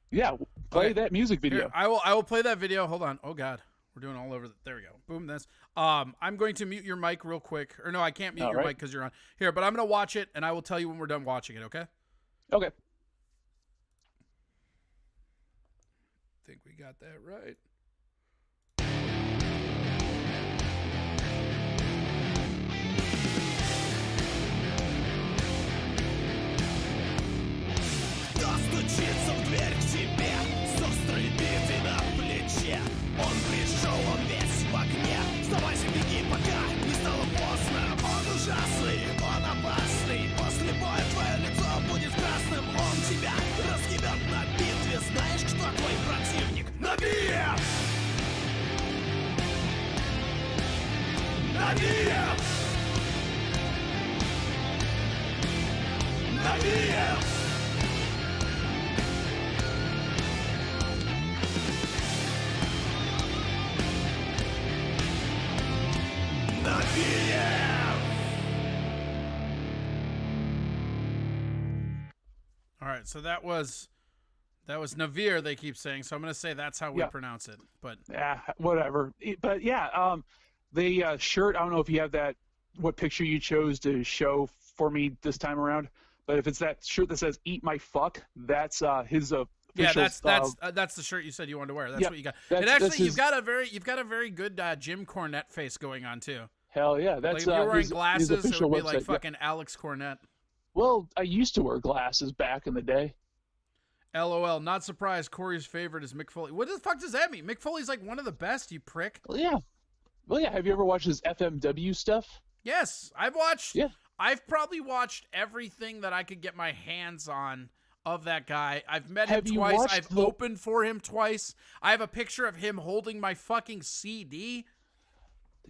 Speaker 4: Yeah. Play that music video.
Speaker 2: Here, I will play that video. Hold on. Oh God, we're doing all over. There we go. Boom. This. I'm going to mute your mic real quick. Or no, I can't mute your mic because you're on here. But I'm gonna watch it, and I will tell you when we're done watching it. Okay?
Speaker 4: Okay.
Speaker 2: Think we got that right.
Speaker 5: Кто стучится в дверь к тебе с острой битой на плече? Он пришел, он весь в огне. Вставайся, беги, пока не стало поздно. Он ужасный, он опасный. После боя твое лицо будет красным. Он тебя разъебет на битве. Знаешь, кто твой противник? Набиев! Набиев! Набиев!
Speaker 2: All right, so that was Navir, they keep saying, so I'm going to say that's how we pronounce it. But
Speaker 4: yeah, whatever. But yeah, the shirt, I don't know if you have what picture you chose to show for me this time around, But if it's that shirt that says "Eat My Fuck," that's his official.
Speaker 2: Yeah, that's the shirt you said you wanted to wear. That's what you got. And
Speaker 4: that's
Speaker 2: actually,
Speaker 4: his,
Speaker 2: you've got a very good Jim Cornette face going on too.
Speaker 4: Hell yeah,
Speaker 2: Like
Speaker 4: that's
Speaker 2: if you're wearing
Speaker 4: his
Speaker 2: glasses, it
Speaker 4: official
Speaker 2: would be like
Speaker 4: website,
Speaker 2: fucking Alex Cornette.
Speaker 4: Well, I used to wear glasses back in the day.
Speaker 2: LOL. Not surprised. Corey's favorite is Mick Foley. What the fuck does that mean? Mick Foley's like one of the best. You prick.
Speaker 4: Well, yeah. Have you ever watched his FMW stuff?
Speaker 2: Yes, I've watched.
Speaker 4: Yeah.
Speaker 2: I've probably watched everything that I could get my hands on of that guy. I've met him
Speaker 4: Have you
Speaker 2: twice.
Speaker 4: watched
Speaker 2: I've opened for him twice. I have a picture of him holding my fucking CD.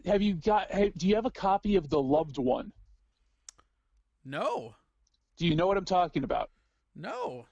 Speaker 4: Do you have a copy of The Loved One?
Speaker 2: No.
Speaker 4: Do you know what I'm talking about?
Speaker 2: No.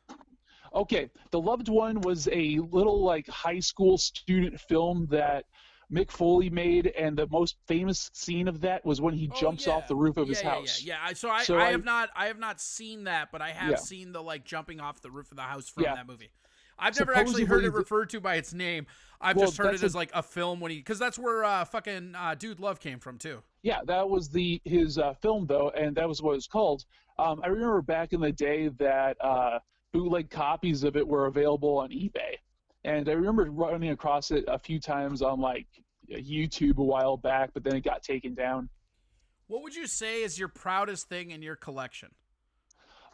Speaker 4: Okay, The Loved One was a little like high school student film that Mick Foley made, and the most famous scene of that was when he jumps off the roof of his house.
Speaker 2: Yeah. So I have not seen that, but I have seen the like jumping off the roof of the house from that movie. I've never actually heard it referred to by its name. I've just heard it as like a film because that's where fucking Dude Love came from too.
Speaker 4: Yeah, that was his film though, and that was what it was called. I remember back in the day that bootleg copies of it were available on eBay. And I remember running across it a few times on like YouTube a while back, but then it got taken down.
Speaker 2: What would you say is your proudest thing in your collection?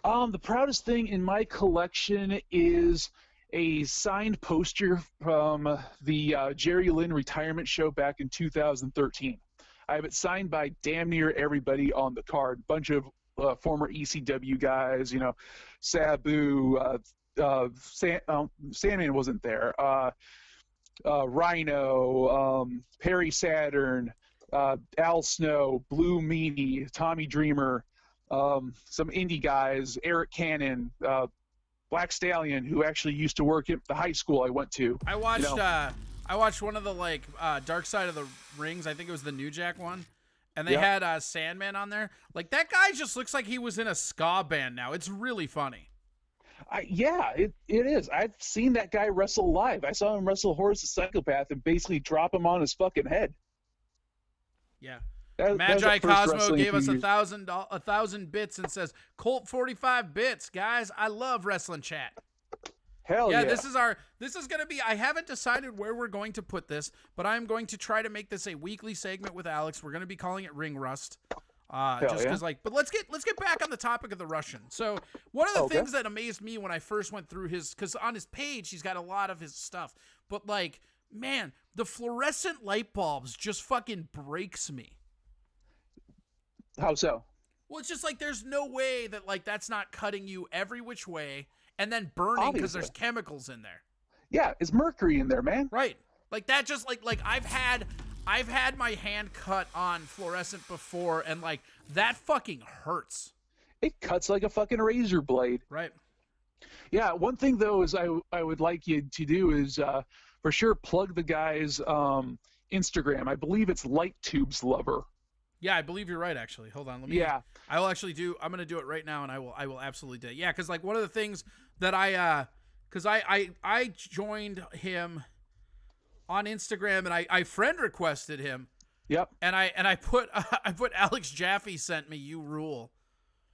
Speaker 4: The proudest thing in my collection is a signed poster from the Jerry Lynn retirement show back in 2013. I have it signed by damn near everybody on the card. Bunch of former ECW guys, Sabu, Sandman wasn't there. Rhino, Perry Saturn, Al Snow, Blue Meanie, Tommy Dreamer, some indie guys, Eric Cannon, Black Stallion, who actually used to work at the high school I went to.
Speaker 2: I watched one of the Dark Side of the Rings. I think it was the New Jack one. And they had Sandman on there. Like, that guy just looks like he was in a ska band now. It's really funny.
Speaker 4: It is. I've seen that guy wrestle live. I saw him wrestle Horus the Psychopath and basically drop him on his fucking head.
Speaker 2: Yeah.
Speaker 4: That
Speaker 2: Magi
Speaker 4: was at first
Speaker 2: Cosmo
Speaker 4: wrestling
Speaker 2: gave us
Speaker 4: a few years.
Speaker 2: 1,000 bits and says, Colt 45 bits. Guys, I love wrestling chat.
Speaker 4: Hell yeah.
Speaker 2: This is going to be, I haven't decided where we're going to put this, but I'm going to try to make this a weekly segment with Alex. We're going to be calling it Ring Rust. Just because but let's get back on the topic of the Russian. So one of the things that amazed me when I first went through because on his page, he's got a lot of his stuff, but like, man, the fluorescent light bulbs just fucking breaks me.
Speaker 4: How so?
Speaker 2: Well, it's just like, there's no way that like, that's not cutting you every which way and then burning because there's chemicals in there.
Speaker 4: Yeah, it's mercury in there, man.
Speaker 2: Right. Like that just like I've had my hand cut on fluorescent before and like that fucking hurts.
Speaker 4: It cuts like a fucking razor blade.
Speaker 2: Right.
Speaker 4: Yeah, one thing though is I would like you to do is for sure plug the guy's Instagram. I believe it's Light Tubes Lover.
Speaker 2: Yeah, I believe you're right, actually. Hold on. I will actually I'm going to do it right now, and I will absolutely do it. Yeah, because like one of the things that I joined him on Instagram, and I friend requested him.
Speaker 4: Yep.
Speaker 2: And I put Alex Jaffe sent me, you rule.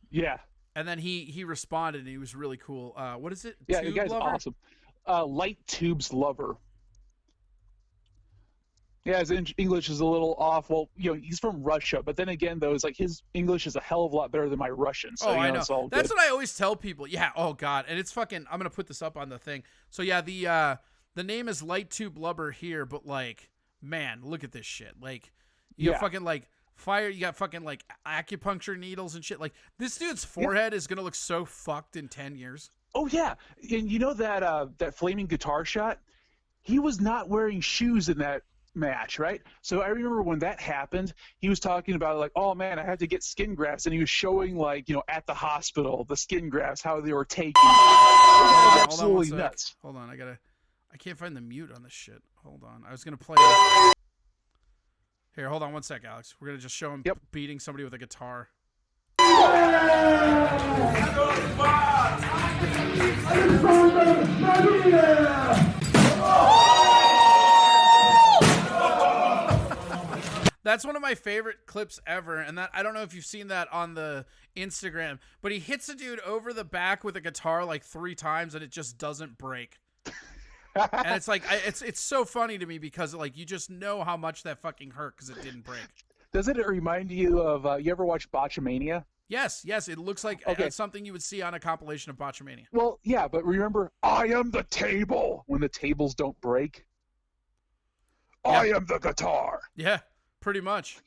Speaker 4: Yeah.
Speaker 2: And then he responded, and he was really cool. What is it?
Speaker 4: Yeah,
Speaker 2: Tube
Speaker 4: the guy's
Speaker 2: Lover?
Speaker 4: awesome. Light Tubes Lover. Yeah, his English is a little off. Well, he's from Russia, but then again, though, it's like his English is a hell of a lot better than my Russian. So,
Speaker 2: I know.
Speaker 4: It's all
Speaker 2: That's
Speaker 4: good.
Speaker 2: what I always tell people. Yeah. Oh God. And it's fucking. I'm gonna put this up on the thing. So yeah, the name is Light Tube Lubber here, but like, man, look at this shit. Like, you got fucking like fire. You got fucking like acupuncture needles and shit. Like, this dude's forehead is gonna look so fucked in 10 years.
Speaker 4: Oh yeah, and you know that flaming guitar shot? He was not wearing shoes in that match, right? So I remember when that happened, he was talking about like, oh man, I had to get skin grafts, and he was showing like, at the hospital, the skin grafts, how they were taken. It was absolutely nuts.
Speaker 2: Hold on, I can't find the mute on this shit. Hold on, I was gonna play it. Here, hold on one sec, Alex. We're gonna just show him beating somebody with a guitar. That's one of my favorite clips ever, and that I don't know if you've seen that on the Instagram, but he hits a dude over the back with a guitar like 3 times, and it just doesn't break. And it's like it's so funny to me because like you just know how much that fucking hurt because it didn't break.
Speaker 4: Doesn't it remind you of you ever watch Botchamania?
Speaker 2: Yes, it looks like something you would see on a compilation of Botchamania.
Speaker 4: Well, yeah, but remember, I am the table when the tables don't break.
Speaker 2: Yeah.
Speaker 4: I am the guitar.
Speaker 2: Yeah, pretty much.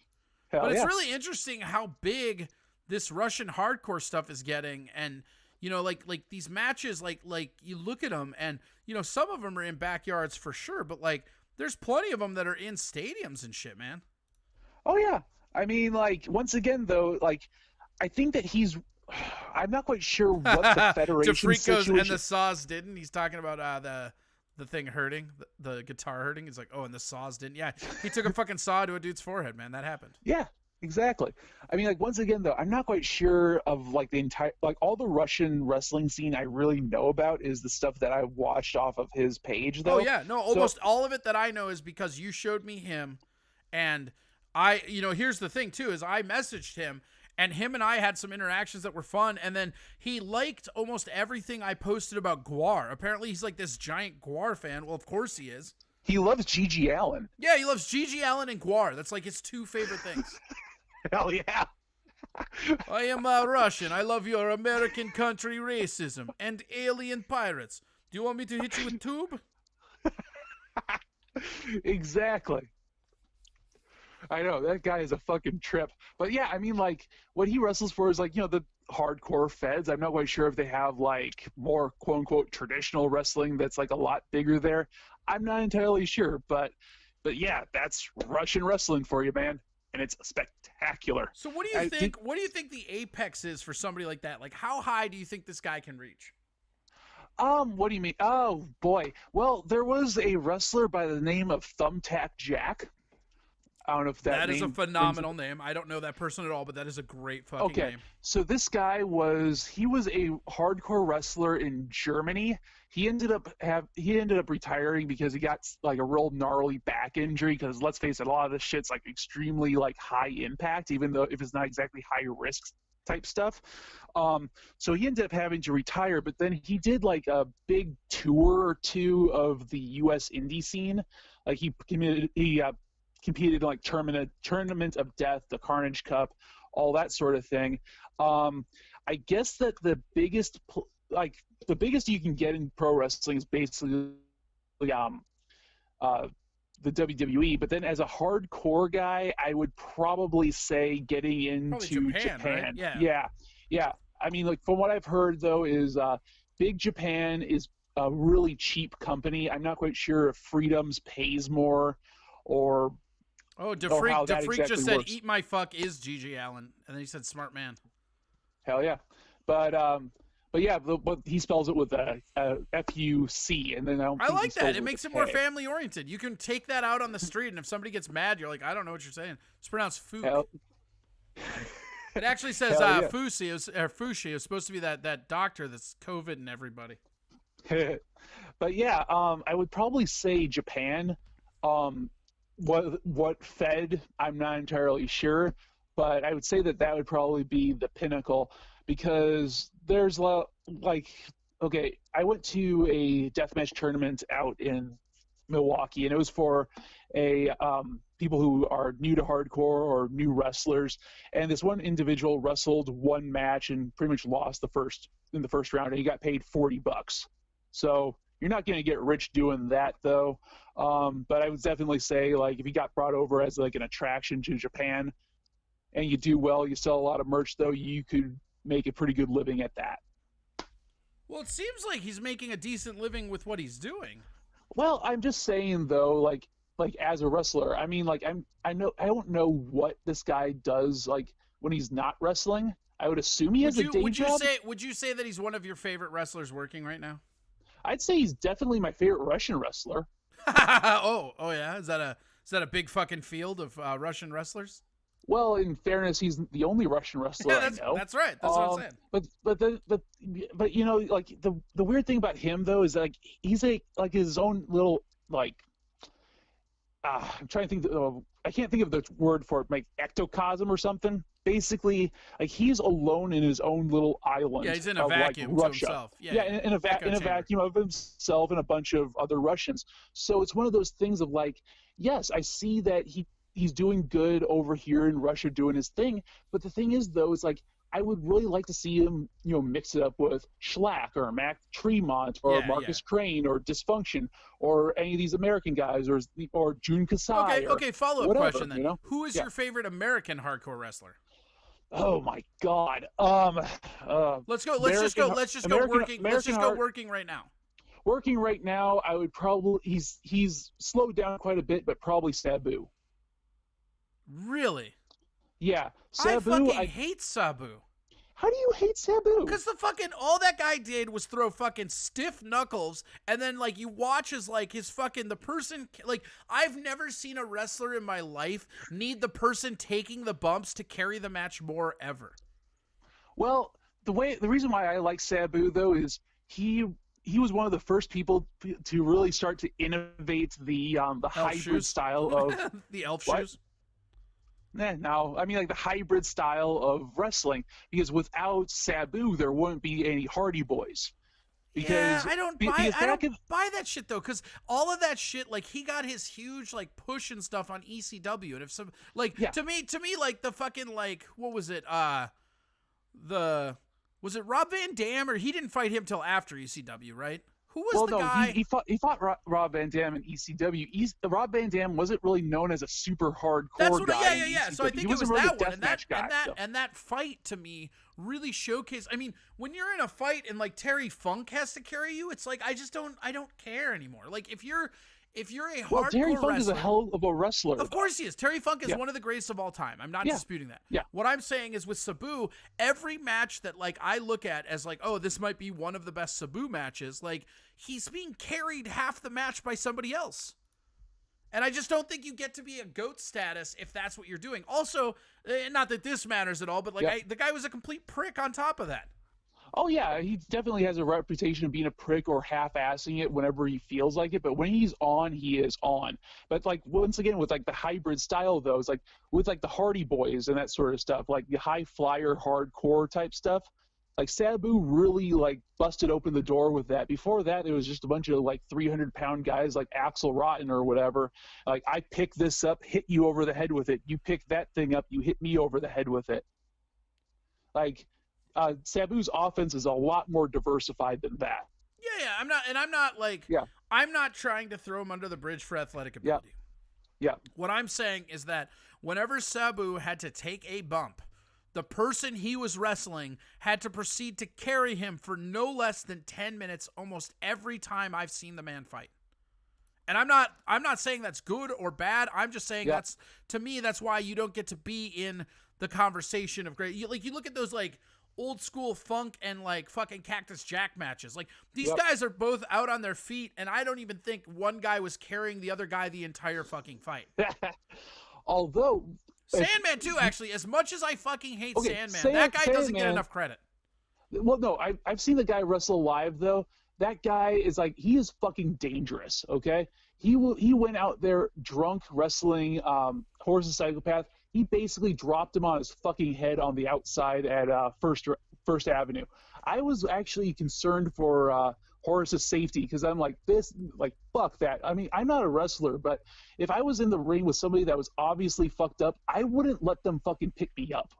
Speaker 4: Hell
Speaker 2: But it's
Speaker 4: yeah.
Speaker 2: really interesting how big this Russian hardcore stuff is getting, and you know, like these matches, like you look at them, and you know, some of them are in backyards for sure, but like there's plenty of them that are in stadiums and shit, man.
Speaker 4: Oh yeah. I mean, like once again though, like I think that he's. I'm not quite sure what the federation
Speaker 2: DeFrico's
Speaker 4: situation.
Speaker 2: and the Saws didn't. He's talking about the thing hurting, the guitar hurting. He's like, oh, and the Saws didn't. Yeah, he took a fucking saw to a dude's forehead, man. That happened.
Speaker 4: Yeah, exactly. I mean, like once again though, I'm not quite sure of like the entire like all the Russian wrestling scene I really know about is the stuff that I watched off of his page though.
Speaker 2: Oh yeah, no, almost all of it that I know is because you showed me him, and I, you know, here's the thing too is I messaged him. And him and I had some interactions that were fun, and then he liked almost everything I posted about Guar. Apparently, he's like this giant Guar fan. Well, of course he is.
Speaker 4: He loves Gigi Allen.
Speaker 2: Yeah, he loves Gigi Allen and Guar. That's like his 2 favorite things.
Speaker 4: Hell yeah.
Speaker 2: I am Russian. I love your American country racism and alien pirates. Do you want me to hit you with tube?
Speaker 4: Exactly. I know that guy is a fucking trip, but yeah, I mean, like what he wrestles for is like, you know, the hardcore feds. I'm not quite sure if they have like more quote unquote traditional wrestling that's like a lot bigger there. I'm not entirely sure, but yeah, that's Russian wrestling for you, man, and it's spectacular.
Speaker 2: So what do you think? What do you think the apex is for somebody like that? Like, how high do you think this guy can reach?
Speaker 4: What do you mean? Oh boy. Well, there was a wrestler by the name of Thumbtack Jack. I don't know if
Speaker 2: that is a phenomenal name. I don't know that person at all, but that is a great fucking name.
Speaker 4: So this guy was a hardcore wrestler in Germany. He ended up retiring because he got like a real gnarly back injury, because let's face it, a lot of this shit's like extremely like high impact, even though if it's not exactly high risk type stuff. So he ended up having to retire, but then he did like a big tour or two of the US indie scene. Like he competed in like tournament of death, the Carnage Cup, all that sort of thing. I guess that the biggest you can get in pro wrestling is basically the WWE. But then as a hardcore guy, I would probably say getting into Japan.
Speaker 2: Right?
Speaker 4: Yeah. I mean, like from what I've heard though, is Big Japan is a really cheap company. I'm not quite sure if Freedoms pays more or.
Speaker 2: Oh, DeFreak
Speaker 4: exactly
Speaker 2: just said,
Speaker 4: works.
Speaker 2: "Eat my fuck" is Gigi Allen, and then he said, "Smart man."
Speaker 4: Hell yeah, but yeah, but he spells it with a F-U-C, and then I
Speaker 2: like that. It makes it more family oriented. You can take that out on the street, and if somebody gets mad, you're like, "I don't know what you're saying." It's pronounced Fook. It actually says Fushi. Fushi is supposed to be that doctor that's COVID and everybody.
Speaker 4: But yeah, I would probably say Japan. What fed, I'm not entirely sure, but I would say that would probably be the pinnacle, because there's like, okay, I went to a deathmatch tournament out in Milwaukee, and it was for people who are new to hardcore or new wrestlers, and this one individual wrestled one match and pretty much lost in the first round, and he got paid $40. So you're not going to get rich doing that, though. But I would definitely say, like, if you got brought over as like an attraction to Japan, and you do well, you sell a lot of merch, though, you could make a pretty good living at that.
Speaker 2: Well, it seems like he's making a decent living with what he's doing.
Speaker 4: Well, I'm just saying, though, like as a wrestler, I mean, like I don't know what this guy does, like when he's not wrestling. I would assume he has a day job.
Speaker 2: Would you say that he's one of your favorite wrestlers working right now?
Speaker 4: I'd say he's definitely my favorite Russian wrestler.
Speaker 2: oh yeah, is that a big fucking field of Russian wrestlers?
Speaker 4: Well, in fairness, he's the only Russian wrestler I know.
Speaker 2: That's right. That's what I'm
Speaker 4: saying. But you know, like the weird thing about him though is like he's like his own little like I'm trying to think. I can't think of the word for it. Like ectocosm or something. Basically, like he's alone in his own little island.
Speaker 2: Yeah, he's in a
Speaker 4: of,
Speaker 2: vacuum
Speaker 4: like,
Speaker 2: to
Speaker 4: Russia.
Speaker 2: himself.
Speaker 4: Yeah, in a vacuum of himself and a bunch of other Russians. So it's one of those things of like, yes, I see that he's doing good over here in Russia doing his thing. But the thing is, though, is like I would really like to see him, mix it up with Schlack or Mac Tremont or Marcus Crane or Dysfunction or any of these American guys or Jun Kasai.
Speaker 2: Okay. Follow up question then. Who is
Speaker 4: Yeah.
Speaker 2: your favorite American hardcore wrestler?
Speaker 4: Oh my God.
Speaker 2: Let's go. Let's just go working right now.
Speaker 4: Working right now, I would probably he's slowed down quite a bit, but probably Sabu.
Speaker 2: Really?
Speaker 4: Yeah, Sabu.
Speaker 2: I hate Sabu.
Speaker 4: How do you hate Sabu?
Speaker 2: Because all that guy did was throw fucking stiff knuckles, and then like you watch as like his fucking the person like I've never seen a wrestler in my life need the person taking the bumps to carry the match more ever.
Speaker 4: Well, the reason why I like Sabu though is he was one of the first people to really start to innovate the hybrid
Speaker 2: shoes?
Speaker 4: style of
Speaker 2: the elf
Speaker 4: what?
Speaker 2: shoes.
Speaker 4: No, I mean like the hybrid style of wrestling, because without Sabu there wouldn't be any Hardy Boys. Because
Speaker 2: I don't buy that shit though, because all of that shit, like he got his huge like push and stuff on ECW, and if some like to me like the fucking like what was it was it Rob Van Dam, or he didn't fight him till after ECW, right? Who was the guy?
Speaker 4: He fought Rob Van Dam in ECW. Rob Van Dam wasn't really known as a super hardcore
Speaker 2: That's what,
Speaker 4: guy.
Speaker 2: Yeah. So I think it was
Speaker 4: really
Speaker 2: that one,
Speaker 4: and
Speaker 2: that fight to me really showcased. I mean, when you're in a fight and like Terry Funk has to carry you, it's like I don't care anymore. Like if you're a hardcore
Speaker 4: Terry Funk
Speaker 2: wrestler,
Speaker 4: is a hell of a wrestler.
Speaker 2: Of course he is. Terry Funk is one of the greatest of all time. I'm not disputing that.
Speaker 4: Yeah.
Speaker 2: What I'm saying is with Sabu, every match that like I look at as like, oh, this might be one of the best Sabu matches, like he's being carried half the match by somebody else. And I just don't think you get to be a GOAT status if that's what you're doing. Also, not that this matters at all, but like the guy was a complete prick on top of that.
Speaker 4: Oh, yeah, he definitely has a reputation of being a prick or half-assing it whenever he feels like it. But when he's on, he is on. But, like, once again, with, like, the hybrid style, though, it's like with, like, the Hardy Boys and that sort of stuff, like the high-flyer, hardcore type stuff, like, Sabu really, like, busted open the door with that. Before that, it was just a bunch of, like, 300-pound guys like Axel Rotten or whatever. Like, I pick this up, hit you over the head with it. You pick that thing up, you hit me over the head with it. Like... Sabu's offense is a lot more diversified than that.
Speaker 2: Yeah, I'm not trying to throw him under the bridge for athletic ability.
Speaker 4: Yeah.
Speaker 2: What I'm saying is that whenever Sabu had to take a bump, the person he was wrestling had to proceed to carry him for no less than 10 minutes almost every time I've seen the man fight. And I'm not saying that's good or bad. I'm just saying to me, that's why you don't get to be in the conversation of great. You look at those like old school Funk and like fucking Cactus Jack matches. Like these guys are both out on their feet, and I don't even think one guy was carrying the other guy the entire fucking fight.
Speaker 4: Although
Speaker 2: Sandman too, actually, as much as I fucking hate Sandman, that guy doesn't get enough credit.
Speaker 4: Well, no, I've seen the guy wrestle live though. That guy is like, he is fucking dangerous. Okay, he went out there drunk wrestling Horse and Psychopath. He basically dropped him on his fucking head on the outside at First Avenue. I was actually concerned for Horace's safety, because I'm like, fuck that. I mean, I'm not a wrestler, but if I was in the ring with somebody that was obviously fucked up, I wouldn't let them fucking pick me up.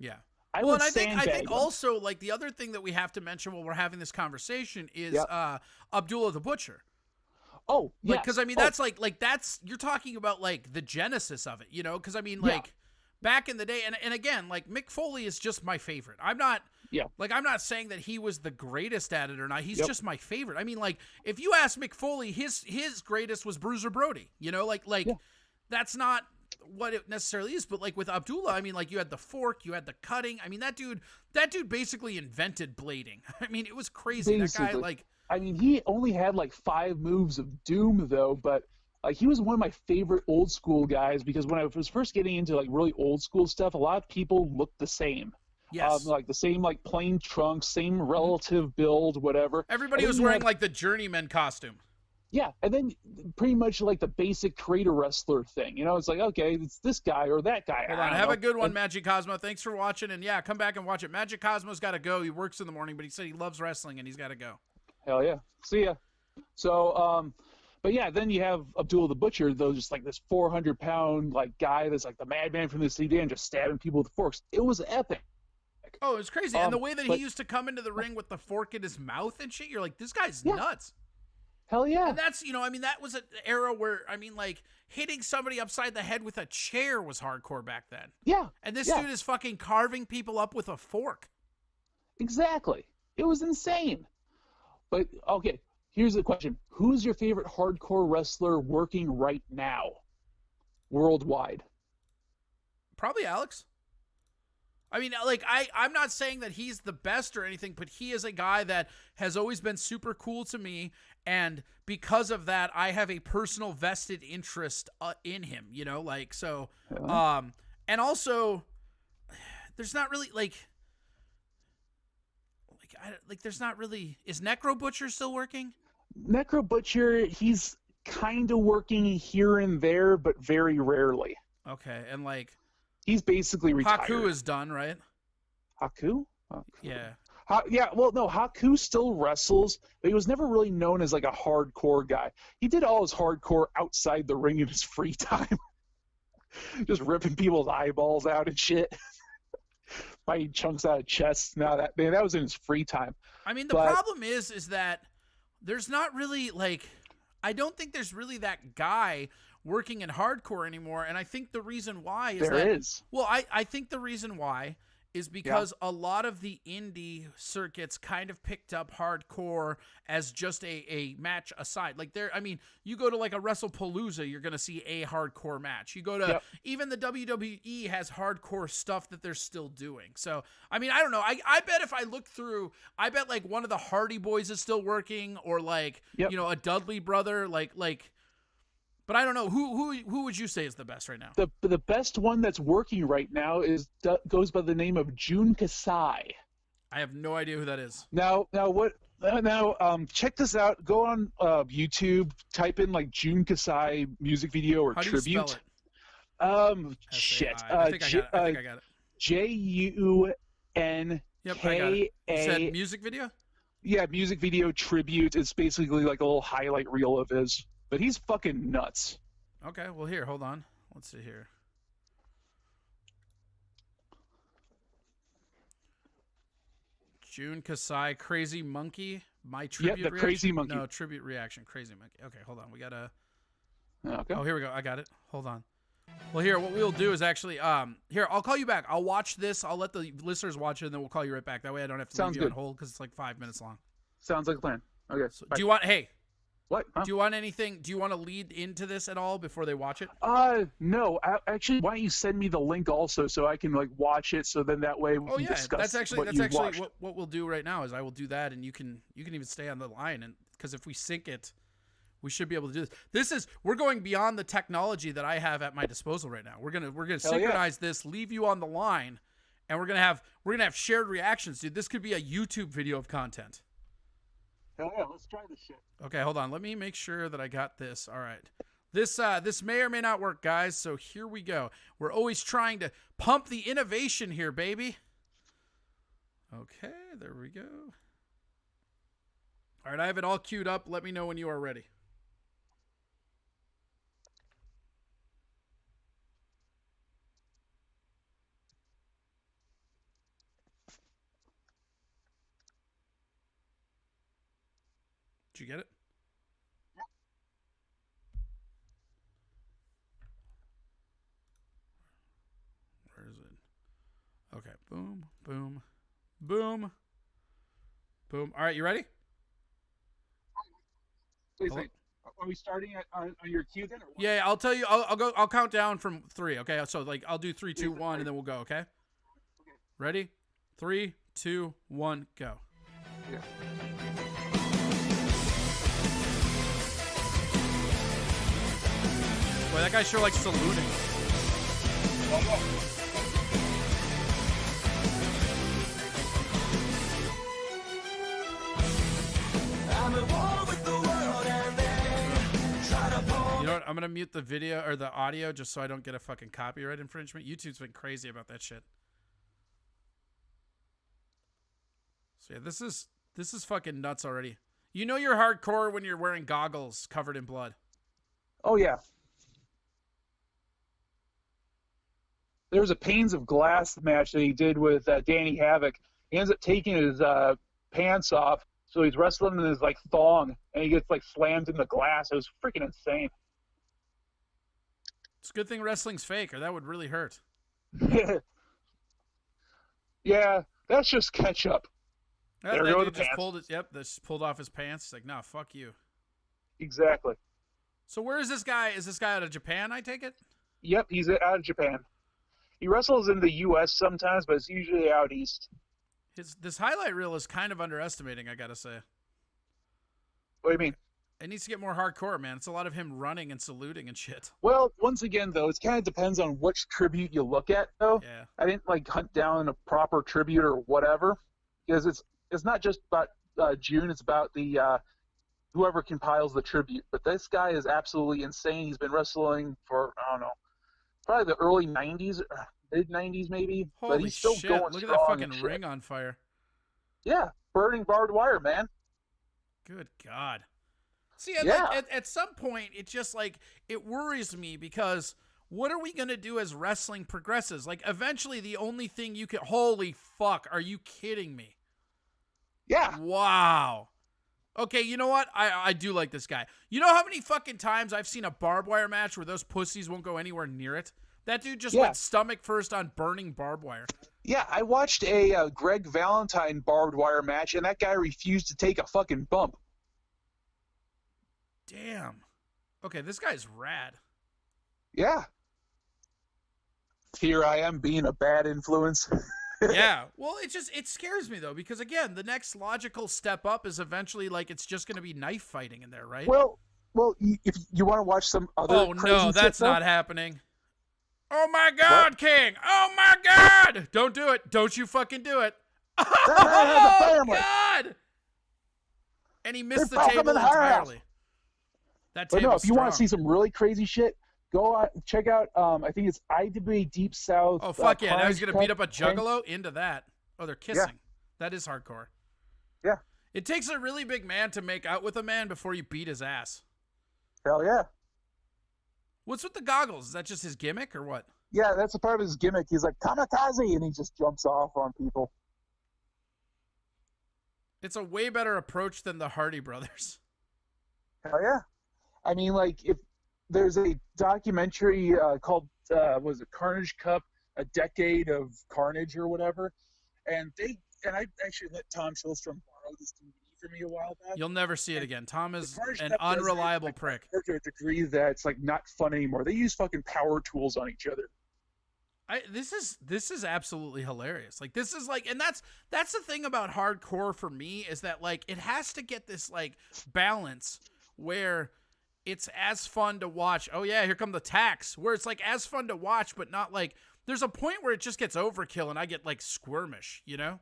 Speaker 2: Yeah.
Speaker 4: I
Speaker 2: think also, like, the other thing that we have to mention while we're having this conversation is Abdullah the Butcher.
Speaker 4: Oh, yeah.
Speaker 2: Because, I mean, that's like that's, you're talking about, like, the genesis of it, you know? Because, I mean, like, back in the day, and again, like, Mick Foley is just my favorite. I'm not saying that he was the greatest at it or not. He's just my favorite. I mean, like, if you ask Mick Foley, his greatest was Bruiser Brody, you know? Like, that's not what it necessarily is, but like with Abdullah, I mean, like, you had the fork, you had the cutting. I mean, that dude basically invented blading. I mean, it was crazy. Basically. That guy, like,
Speaker 4: I mean, he only had like 5 moves of doom though, but like he was one of my favorite old school guys, because when I was first getting into like really old school stuff, a lot of people looked the same.
Speaker 2: Yes.
Speaker 4: Like the same, like plain trunks, same relative build, whatever.
Speaker 2: Everybody was wearing like the journeyman costume.
Speaker 4: Yeah, and then pretty much like the basic creator wrestler thing. It's like, okay, it's this guy or that guy.
Speaker 2: Hold on. Have a good one, Magic Cosmo. Thanks for watching. And yeah, come back and watch it. Magic Cosmo's got to go. He works in the morning, but he said he loves wrestling and he's got to go.
Speaker 4: Hell yeah. See ya. So, but yeah, then you have Abdullah the Butcher, though, just like this 400-pound like guy that's like the madman from the CDN, just stabbing people with forks. It was epic.
Speaker 2: Oh, it was crazy. And the way that he used to come into the ring with the fork in his mouth and shit, you're like, this guy's nuts.
Speaker 4: Hell yeah.
Speaker 2: And that's, that was an era where, like, hitting somebody upside the head with a chair was hardcore back then.
Speaker 4: Yeah.
Speaker 2: And this dude is fucking carving people up with a fork.
Speaker 4: Exactly. It was insane. But, okay, here's the question. Who's your favorite hardcore wrestler working right now, worldwide?
Speaker 2: Probably Alex. I mean, like, I'm not saying that he's the best or anything, but he is a guy that has always been super cool to me, and because of that, I have a personal vested interest in him, so, and also, there's not really, there's not really, is Necro Butcher still working?
Speaker 4: Necro Butcher, he's kind of working here and there, but very rarely.
Speaker 2: Okay, and
Speaker 4: he's basically retired.
Speaker 2: Haku is done, right?
Speaker 4: Haku?
Speaker 2: Yeah.
Speaker 4: Haku still wrestles, but he was never really known as like a hardcore guy. He did all his hardcore outside the ring in his free time. Just ripping people's eyeballs out and shit. Biting chunks out of chests. That was in his free time.
Speaker 2: I mean, the problem is that there's not really, I don't think there's really that guy working in hardcore anymore, and I think the reason why is Well, I think the reason why is because a lot of the indie circuits kind of picked up hardcore as just a match aside. You go to a WrestlePalooza, you're going to see a hardcore match. You go to, even the WWE has hardcore stuff that they're still doing. So, I mean, I don't know. I bet if I look through, I bet one of the Hardy Boys is still working, or a Dudley brother, but I don't know. Who would you say is the best right now?
Speaker 4: The best one that's working right now goes by the name of Jun Kasai.
Speaker 2: I have no idea who that is.
Speaker 4: Now check this out. Go on YouTube, type in Jun Kasai music video or
Speaker 2: How do
Speaker 4: tribute.
Speaker 2: you spell it?
Speaker 4: Shit.
Speaker 2: I think I got it.
Speaker 4: JUNKA.
Speaker 2: Yep, I got it. You said music video?
Speaker 4: Yeah, music video tribute. It's basically like a little highlight reel of his. But he's fucking nuts.
Speaker 2: Okay, well, here, hold on. Let's see here. Jun Kasai, Crazy Monkey, my tribute reaction?
Speaker 4: Crazy Monkey.
Speaker 2: No, tribute reaction, Crazy Monkey. Okay, hold on. We got to...
Speaker 4: Okay.
Speaker 2: Oh, here we go. I got it. Hold on. Well, here, what we'll do is actually... Here, I'll call you back. I'll watch this. I'll let the listeners watch it, and then we'll call you right back. That way I don't have to leave you on hold, because it's 5 minutes long.
Speaker 4: Sounds like a plan. Okay.
Speaker 2: So, do you want... Hey...
Speaker 4: What? Huh?
Speaker 2: Do you want anything? Do you want to lead into this at all before they watch it?
Speaker 4: No. Actually, why don't you send me the link also so I can watch it? So then that way we can discuss.
Speaker 2: That's actually what we'll do right now. Is I will do that, and you can even stay on the line, and because if we sync it, we should be able to do this. We're going beyond the technology that I have at my disposal right now. We're gonna synchronize this, leave you on the line, and we're gonna have shared reactions, dude. This could be a YouTube video of content.
Speaker 4: Hell yeah, let's try this shit.
Speaker 2: Okay, hold on. Let me make sure that I got this. All right. This may or may not work, guys, so here we go. We're always trying to pump the innovation here, baby. Okay, there we go. All right, I have it all queued up. Let me know when you are ready. Did you get it? Where is it? Okay. Boom, boom, boom, boom. All right, you ready?
Speaker 4: Wait. Are we starting on your cue then? Or what?
Speaker 2: Yeah, I'll tell you. I'll count down from 3. Okay, so I'll do 3, 2, 1, and then we'll go. Okay. Ready? 3, 2, 1, go.
Speaker 4: Yeah.
Speaker 2: Boy, that guy sure likes saluting.
Speaker 5: I'm at war with the world and they
Speaker 2: what? I'm gonna mute the video or the audio just so I don't get a fucking copyright infringement. YouTube's been crazy about that shit. So yeah, this is fucking nuts already. You know you're hardcore when you're wearing goggles covered in blood.
Speaker 4: Oh yeah. There was a Panes of Glass match that he did with Danny Havoc. He ends up taking his pants off, so he's wrestling in his like thong, and he gets like slammed in the glass. It was freaking insane.
Speaker 2: It's a good thing wrestling's fake, or that would really hurt.
Speaker 4: Yeah, that's just ketchup. There
Speaker 2: that
Speaker 4: go
Speaker 2: dude
Speaker 4: the
Speaker 2: just
Speaker 4: pants.
Speaker 2: pulled it. Yep, just pulled off his pants. It's like, nah, fuck you.
Speaker 4: Exactly.
Speaker 2: So where is this guy? Is this guy out of Japan? I take it.
Speaker 4: Yep, he's out of Japan. He wrestles in the U.S. sometimes, but it's usually out east.
Speaker 2: This highlight reel is kind of underestimating, I gotta say.
Speaker 4: What do you mean?
Speaker 2: It needs to get more hardcore, man. It's a lot of him running and saluting and shit.
Speaker 4: Well, once again, though, it kind of depends on which tribute you look at, though.
Speaker 2: Yeah.
Speaker 4: I didn't like hunt down a proper tribute or whatever, because it's not just about June. It's about the whoever compiles the tribute. But this guy is absolutely insane. He's been wrestling for I don't know, probably the early '90s, mid '90s maybe.
Speaker 2: Holy
Speaker 4: but he's still
Speaker 2: shit!
Speaker 4: going
Speaker 2: Look at
Speaker 4: strong
Speaker 2: that
Speaker 4: and
Speaker 2: fucking
Speaker 4: shit.
Speaker 2: ring on fire.
Speaker 4: Yeah, burning barbed wire, man.
Speaker 2: Good God. See,
Speaker 4: Yeah.
Speaker 2: at some point, it just like it worries me because what are we gonna do as wrestling progresses? Like, eventually, the only thing you can. Holy fuck! Are you kidding me?
Speaker 4: Yeah.
Speaker 2: Wow. Okay, you know what? I do like this guy. You know how many fucking times I've seen a barbed wire match where those pussies won't go anywhere near it? That dude just went stomach first on burning barbed wire.
Speaker 4: Yeah, I watched a Greg Valentine barbed wire match, and that guy refused to take a fucking bump.
Speaker 2: Damn. Okay, this guy's rad.
Speaker 4: Yeah. Here I am being a bad influence.
Speaker 2: Yeah. Well, it scares me though, because again, the next logical step up is eventually like it's just going to be knife fighting in there, right?
Speaker 4: Well, if you want to watch some other
Speaker 2: Oh
Speaker 4: crazy
Speaker 2: no, that's
Speaker 4: shit, though,
Speaker 2: not happening. Oh my God, King! Oh my God! Don't do it! Don't you fucking do it!
Speaker 4: That
Speaker 2: Oh
Speaker 4: family.
Speaker 2: God! And he missed the
Speaker 4: They're fucking
Speaker 2: table
Speaker 4: in the house.
Speaker 2: entirely. That
Speaker 4: But
Speaker 2: table's
Speaker 4: no, if you want to see
Speaker 2: strong.
Speaker 4: some really crazy shit, go out, check out. I think it's IWA Deep South.
Speaker 2: Oh fuck yeah! Now he's
Speaker 4: Carnage
Speaker 2: gonna
Speaker 4: Cup
Speaker 2: beat up a
Speaker 4: thing.
Speaker 2: juggalo. Into that. Oh, they're kissing. That is hardcore.
Speaker 4: Yeah.
Speaker 2: It takes a really big man to make out with a man before you beat his ass.
Speaker 4: Hell yeah.
Speaker 2: What's with the goggles? Is that just his gimmick or what?
Speaker 4: Yeah, that's a part of his gimmick. He's like kamikaze, and he just jumps off on people.
Speaker 2: It's a way better approach than the Hardy Brothers.
Speaker 4: Hell yeah. I mean, like, if there's a documentary called, was it Carnage Cup, A Decade of Carnage or whatever, and I actually let Tom Shulstrom borrow this DVD for me a while back.
Speaker 2: You'll never see it again. Tom is
Speaker 4: The Carnage
Speaker 2: an
Speaker 4: Cup does
Speaker 2: unreliable
Speaker 4: it,
Speaker 2: prick.
Speaker 4: To a degree that it's like not fun anymore. They use fucking power tools on each other.
Speaker 2: This is absolutely hilarious. Like this is like, and that's the thing about hardcore for me is that like it has to get this like balance where it's as fun to watch. Oh yeah, here come the tacks. Where it's like as fun to watch, but not like there's a point where it just gets overkill and I get like squirmish. You know?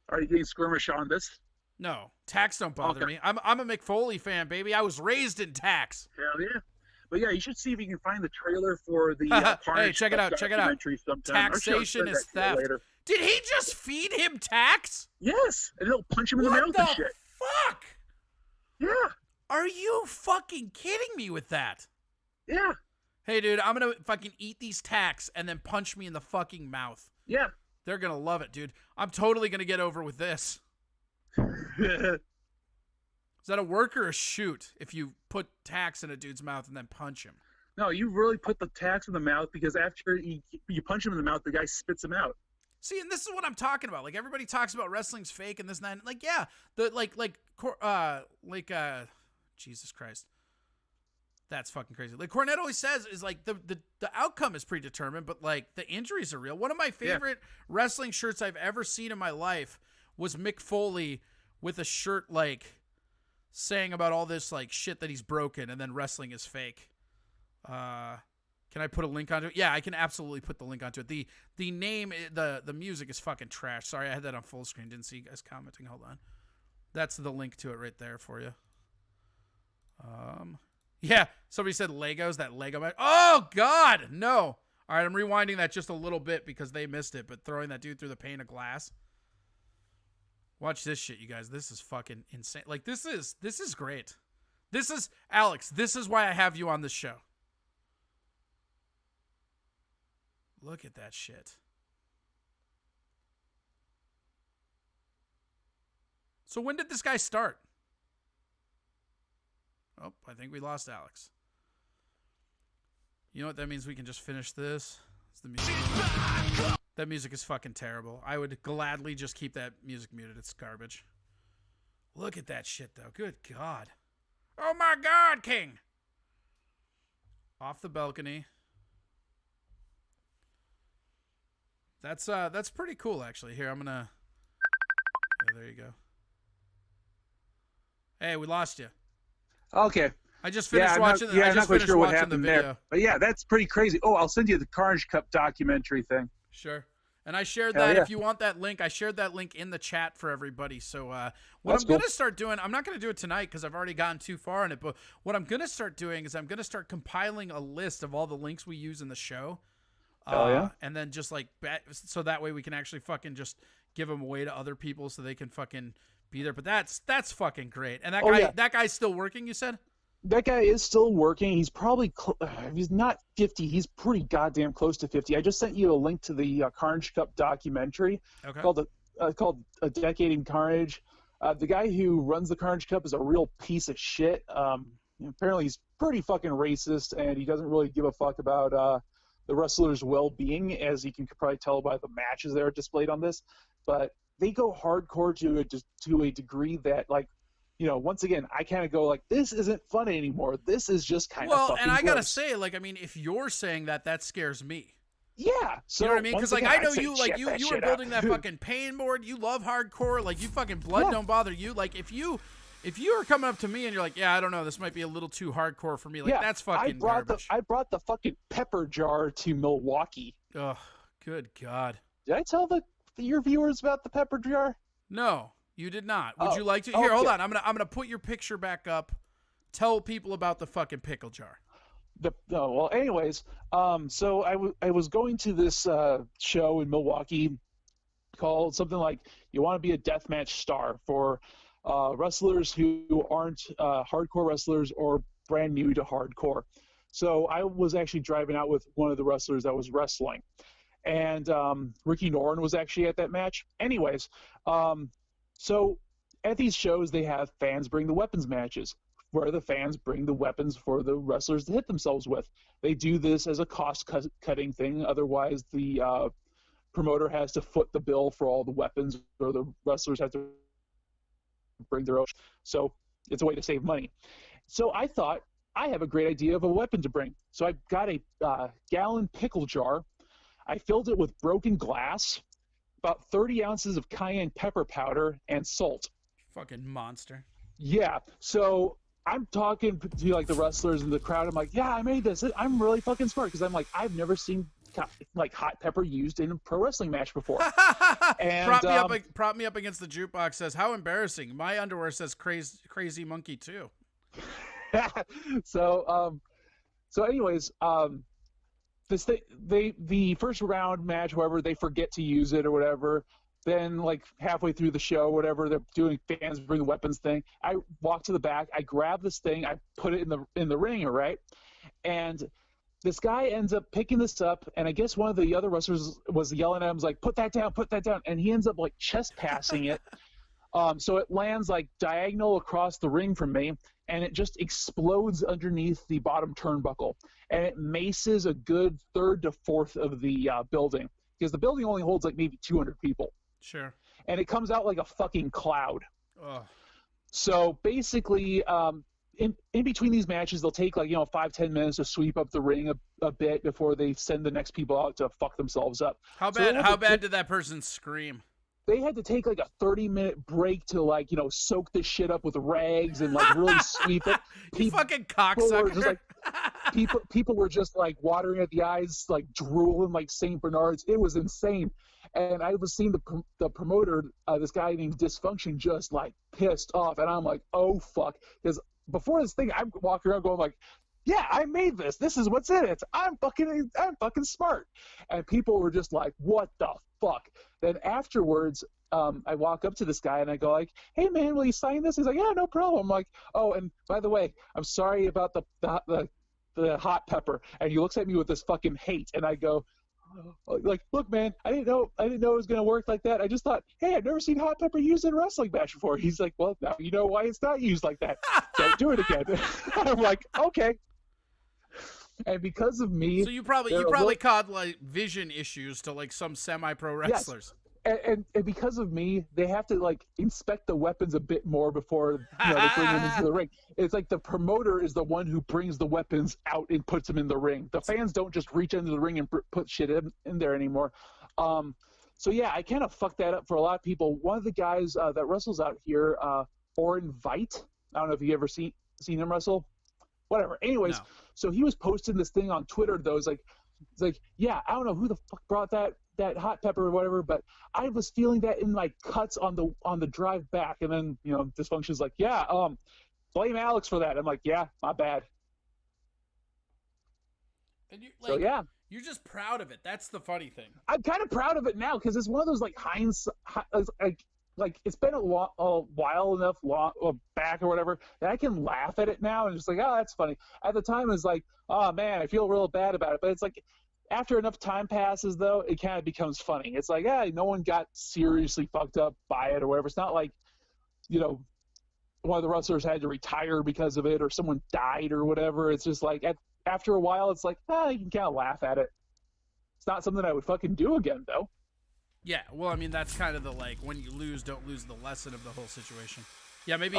Speaker 4: Are you getting skirmish on this?
Speaker 2: No, tacks don't bother
Speaker 4: Okay.
Speaker 2: me. I'm a McFoley fan, baby. I was raised in tacks.
Speaker 4: Hell yeah. But yeah, you should see if you can find the trailer for the Carnage
Speaker 2: Hey, check it
Speaker 4: Cup
Speaker 2: out. Check it out.
Speaker 4: documentary sometime. I'll show
Speaker 2: Taxation
Speaker 4: that
Speaker 2: is
Speaker 4: to you
Speaker 2: theft.
Speaker 4: later.
Speaker 2: Did he just feed him tax?
Speaker 4: Yes, and he'll punch him in the
Speaker 2: What
Speaker 4: mouth
Speaker 2: the
Speaker 4: and shit.
Speaker 2: fuck?
Speaker 4: Yeah,
Speaker 2: Are you fucking kidding me with that?
Speaker 4: yeah,
Speaker 2: Hey, dude, I'm gonna fucking eat these tacks and then punch me in the fucking mouth.
Speaker 4: yeah.
Speaker 2: They're gonna love it, dude. I'm totally gonna get over with this. Is that a work or a shoot if you put tacks in a dude's mouth and then punch him?
Speaker 4: No, you really put the tax in the mouth because after you punch him in the mouth, the guy spits him out.
Speaker 2: See, and this is what I'm talking about. Like everybody talks about wrestling's fake and this and that. Like, yeah, Jesus Christ. That's fucking crazy. Like Cornette always says is like the outcome is predetermined, but like the injuries are real. One of my favorite wrestling shirts I've ever seen in my life was Mick Foley with a shirt like saying about all this like shit that he's broken and then wrestling is fake. Can I put a link onto it? Yeah, I can absolutely put the link onto it. The name, the music is fucking trash. Sorry, I had that on full screen. Didn't see you guys commenting. Hold on. That's the link to it right there for you. Yeah, somebody said Legos, that Lego match. Oh, God, no. All right, I'm rewinding that just a little bit because they missed it, but throwing that dude through the pane of glass. Watch this shit, you guys. This is fucking insane. Like, this is great. This is, Alex, this is why I have you on this show. Look at that shit. So when did this guy start? Oh, I think we lost Alex. You know what that means? We can just finish this. It's the music. That music is fucking terrible. I would gladly just keep that music muted. It's garbage. Look at that shit, though. Good God. Oh, my God, King. Off the balcony. That's pretty cool, actually. Here, I'm going to... Yeah, there you go. Hey, we lost you.
Speaker 4: Okay.
Speaker 2: I just finished watching the
Speaker 4: I'm not quite sure what happened
Speaker 2: video.
Speaker 4: there. But yeah, that's pretty crazy. Oh, I'll send you the Carnage Cup documentary thing.
Speaker 2: Sure. And I shared
Speaker 4: Hell
Speaker 2: that.
Speaker 4: yeah.
Speaker 2: If you want that link, I shared that link in the chat for everybody. So what
Speaker 4: That's
Speaker 2: I'm
Speaker 4: cool.
Speaker 2: going to start doing, I'm not going to do it tonight because I've already gotten too far in it. But what I'm going to start doing is I'm going to start compiling a list of all the links we use in the show.
Speaker 4: Hell yeah.
Speaker 2: And then just like, so that way we can actually fucking just give them away to other people so they can fucking be there. But that's fucking great. And that guy's still working, you said?
Speaker 4: That guy is still working. He's probably he's not 50. He's pretty goddamn close to 50. I just sent you a link to the Carnage Cup documentary called A Decade in Carnage. The guy who runs the Carnage Cup is a real piece of shit. Apparently he's pretty fucking racist, and he doesn't really give a fuck about the wrestlers' well-being, as you can probably tell by the matches that are displayed on this. But they go hardcore to a degree that, like, you know, once again, I kind of go like, this isn't fun anymore. This is just kind of fucking
Speaker 2: and I gotta
Speaker 4: gross.
Speaker 2: say, like, I mean, if you're saying that, that scares me.
Speaker 4: Yeah, so
Speaker 2: you know what I mean? Because like
Speaker 4: again,
Speaker 2: I know
Speaker 4: say,
Speaker 2: you, like
Speaker 4: check
Speaker 2: you
Speaker 4: that
Speaker 2: were
Speaker 4: shit
Speaker 2: building
Speaker 4: out.
Speaker 2: that fucking pain board. You love hardcore. Like you fucking blood
Speaker 4: Yeah.
Speaker 2: don't bother you. Like if you are coming up to me and you're like, yeah, I don't know, this might be a little too hardcore for me. Like that's fucking garbage.
Speaker 4: I brought the fucking pepper jar to Milwaukee.
Speaker 2: Oh, good God.
Speaker 4: Did I tell your viewers about the pepper jar?
Speaker 2: No, you did not. Would
Speaker 4: Oh,
Speaker 2: you like to? Here, hold
Speaker 4: okay.
Speaker 2: on. I'm gonna put your picture back up. Tell people about the fucking pickle jar.
Speaker 4: Well, anyways, so I was going to this show in Milwaukee called something like "You Want to Be a Deathmatch Star" for wrestlers who aren't hardcore wrestlers or brand new to hardcore. So I was actually driving out with one of the wrestlers that was wrestling, and Ricky Noren was actually at that match. Anyways, so at these shows they have fans bring the weapons matches, where the fans bring the weapons for the wrestlers to hit themselves with. They do this as a cost-cutting thing. Otherwise, the promoter has to foot the bill for all the weapons, or the wrestlers have to bring their own. So it's a way to save money. So I thought, I have a great idea of a weapon to bring. So I got a gallon pickle jar. I filled it with broken glass, about 30 ounces of cayenne pepper powder, and salt.
Speaker 2: Fucking monster.
Speaker 4: Yeah, so I'm talking to like the wrestlers and the crowd. I'm like, yeah, I made this. I'm really fucking smart because I'm like, I've never seen like hot pepper used in a pro wrestling match before. And
Speaker 2: prop me up against the jukebox. Says, how embarrassing. My underwear says crazy monkey too.
Speaker 4: So anyways, this thing, the first round match, however, they forget to use it or whatever. Then, like, halfway through the show, whatever, they're doing fans bring the weapons thing. I walk to the back, I grab this thing, I put it in the ringer, right? And this guy ends up picking this up, and I guess one of the other wrestlers was yelling at him, like, put that down, and he ends up, like, chest passing it. So it lands, like, diagonal across the ring from me, and it just explodes underneath the bottom turnbuckle. And it maces a good third to fourth of the building, because the building only holds, like, maybe 200 people.
Speaker 2: Sure.
Speaker 4: And it comes out like a fucking cloud.
Speaker 2: Ugh.
Speaker 4: So basically, in between these matches, they'll take 5-10 minutes to sweep up the ring a bit before they send the next people out to fuck themselves up.
Speaker 2: How bad did that person scream?
Speaker 4: They had to take like a 30-minute break to soak this shit up with rags and really sweep it.
Speaker 2: You fucking cocksucker.
Speaker 4: People were just like watering at the eyes, like drooling like St. Bernards. It was insane. And I was seeing the promoter, this guy named Dysfunction, just like pissed off. And I'm like, oh, fuck. Because before this thing, I'm walking around going like, yeah, I made this. This is what's in it. I'm fucking smart. And people were just like, what the fuck? Then afterwards, I walk up to this guy and I go like, hey man, will you sign this? He's like, yeah, no problem. I'm like, oh, and by the way, I'm sorry about the hot pepper. And he looks at me with this fucking hate, and I go, like, look, man, I didn't know it was gonna work like that. I just thought, hey, I've never seen hot pepper used in a wrestling match before. He's like, well, now you know why it's not used like that. Don't do it again. I'm like, okay. And because of me,
Speaker 2: So you probably caught like vision issues to like some semi-pro wrestlers.
Speaker 4: And because of me, they have to like inspect the weapons a bit more before they bring them into the ring. It's like the promoter is the one who brings the weapons out and puts them in the ring. The fans don't just reach into the ring and put shit in there anymore. So yeah, I kind of fucked that up for a lot of people. One of the guys that wrestles out here, Oren Veit. I don't know if you ever seen him wrestle. Whatever. Anyways,
Speaker 2: No.
Speaker 4: So he was posting this thing on Twitter. Though it's like, yeah, I don't know who the fuck brought that hot pepper or whatever, but I was feeling that in my cuts on the drive back. And then Dysfunction's like, yeah, blame Alex for that. I'm like, yeah, my bad.
Speaker 2: And
Speaker 4: So yeah,
Speaker 2: you're just proud of it. That's the funny thing.
Speaker 4: I'm kind of proud of it now because it's one of those like like it's been a while enough back or whatever that I can laugh at it now and just like, oh, that's funny. At the time, it's like, oh man, I feel real bad about it. But it's like after enough time passes, though, it kind of becomes funny. It's like, yeah, no one got seriously fucked up by it or whatever. It's not like, one of the wrestlers had to retire because of it or someone died or whatever. It's just like after a while, it's like, you can kind of laugh at it. It's not something I would fucking do again, though.
Speaker 2: Yeah, well, I mean, that's kind of the, like, when you lose, don't lose the lesson of the whole situation. Yeah, maybe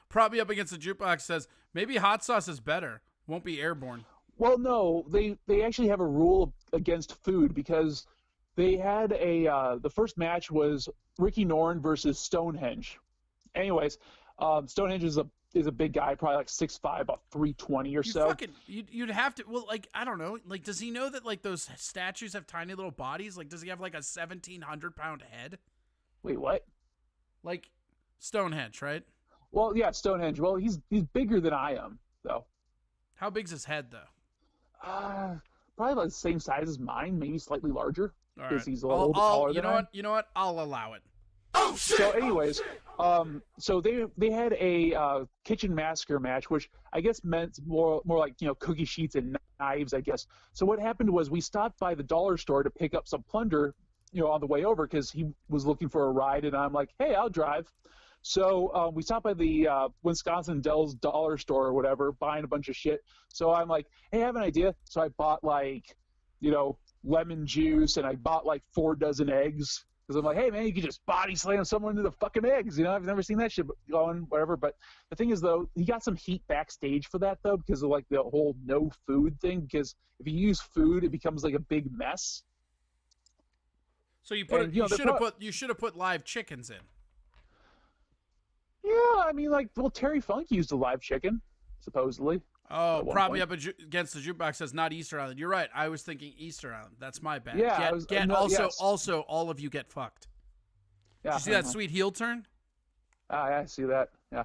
Speaker 2: prop me up against the jukebox says, maybe hot sauce is better. Won't be airborne.
Speaker 4: Well, no, they actually have a rule against food because they had the first match was Ricky Norton versus Stonehenge. Anyways, Stonehenge is a big guy, probably like 6'5", about 320 or so.
Speaker 2: You'd have to, well, like, I don't know, like, does he know that, like, those statues have tiny little bodies? Like, does he have, like, a 1,700-pound head?
Speaker 4: Wait, what?
Speaker 2: Like, Stonehenge, right?
Speaker 4: Well, yeah, Stonehenge. Well, he's bigger than I am, though.
Speaker 2: How big's his head, though?
Speaker 4: Probably like the same size as mine, maybe slightly larger.
Speaker 2: All right.
Speaker 4: He's a little bit taller than I am.
Speaker 2: You know what? I'll allow it.
Speaker 5: Oh shit!
Speaker 4: So, anyways, so they had a kitchen massacre match, which I guess meant more like cookie sheets and knives, I guess. So what happened was we stopped by the dollar store to pick up some plunder, on the way over because he was looking for a ride, and I'm like, hey, I'll drive. So we stopped by the Wisconsin Dells dollar store or whatever, buying a bunch of shit. So I'm like, hey, I have an idea. So I bought lemon juice, and I bought like 4 dozen eggs. Because I'm like, hey, man, you could just body slam someone into the fucking eggs. I've never seen that shit going, whatever. But the thing is, though, he got some heat backstage for that, though, because of like the whole no food thing. Because if you use food, it becomes like a big mess.
Speaker 2: So you should have put live chickens in.
Speaker 4: Yeah, I mean, Terry Funk used a live chicken, supposedly.
Speaker 2: Oh, probably up against the jukebox says not Easter Island. You're right. I was thinking Easter Island. That's my bad.
Speaker 4: Yeah.
Speaker 2: Also, all of you get fucked.
Speaker 4: Yeah.
Speaker 2: Did you see that sweet heel turn?
Speaker 4: I see that. Yeah.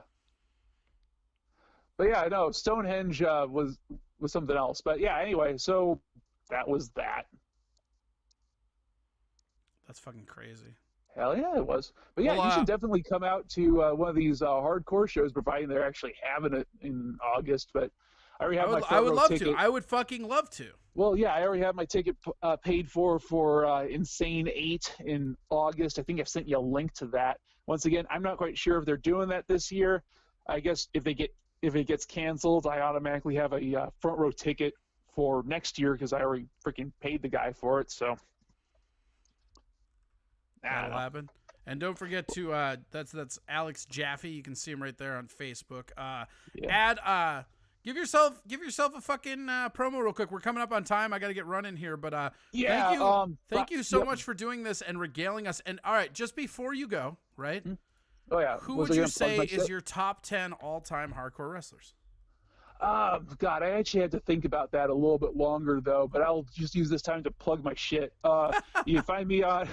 Speaker 4: But yeah, no, Stonehenge was something else. But yeah, anyway, so that was that.
Speaker 2: That's fucking crazy.
Speaker 4: Hell yeah, it was. But yeah, you should definitely come out to one of these hardcore shows, providing they're actually having it in August. But I already have my front row ticket.
Speaker 2: I would fucking love to.
Speaker 4: Well, yeah, I already have my ticket paid for Insane 8 in August. I think I've sent you a link to that. Once again, I'm not quite sure if they're doing that this year. I guess if it gets canceled, I automatically have a front row ticket for next year because I already freaking paid the guy for it. So.
Speaker 2: That'll happen. And don't forget to that's Alex Jaffe. You can see him right there on Facebook. Give yourself a fucking promo real quick. We're coming up on time. I got to get running here, but thank you so much for doing this and regaling us. And all right, just before you go, right?
Speaker 4: Oh yeah.
Speaker 2: Who would you say is your top 10 all-time hardcore wrestlers?
Speaker 4: God, I actually had to think about that a little bit longer though, but I'll just use this time to plug my shit. You can find me on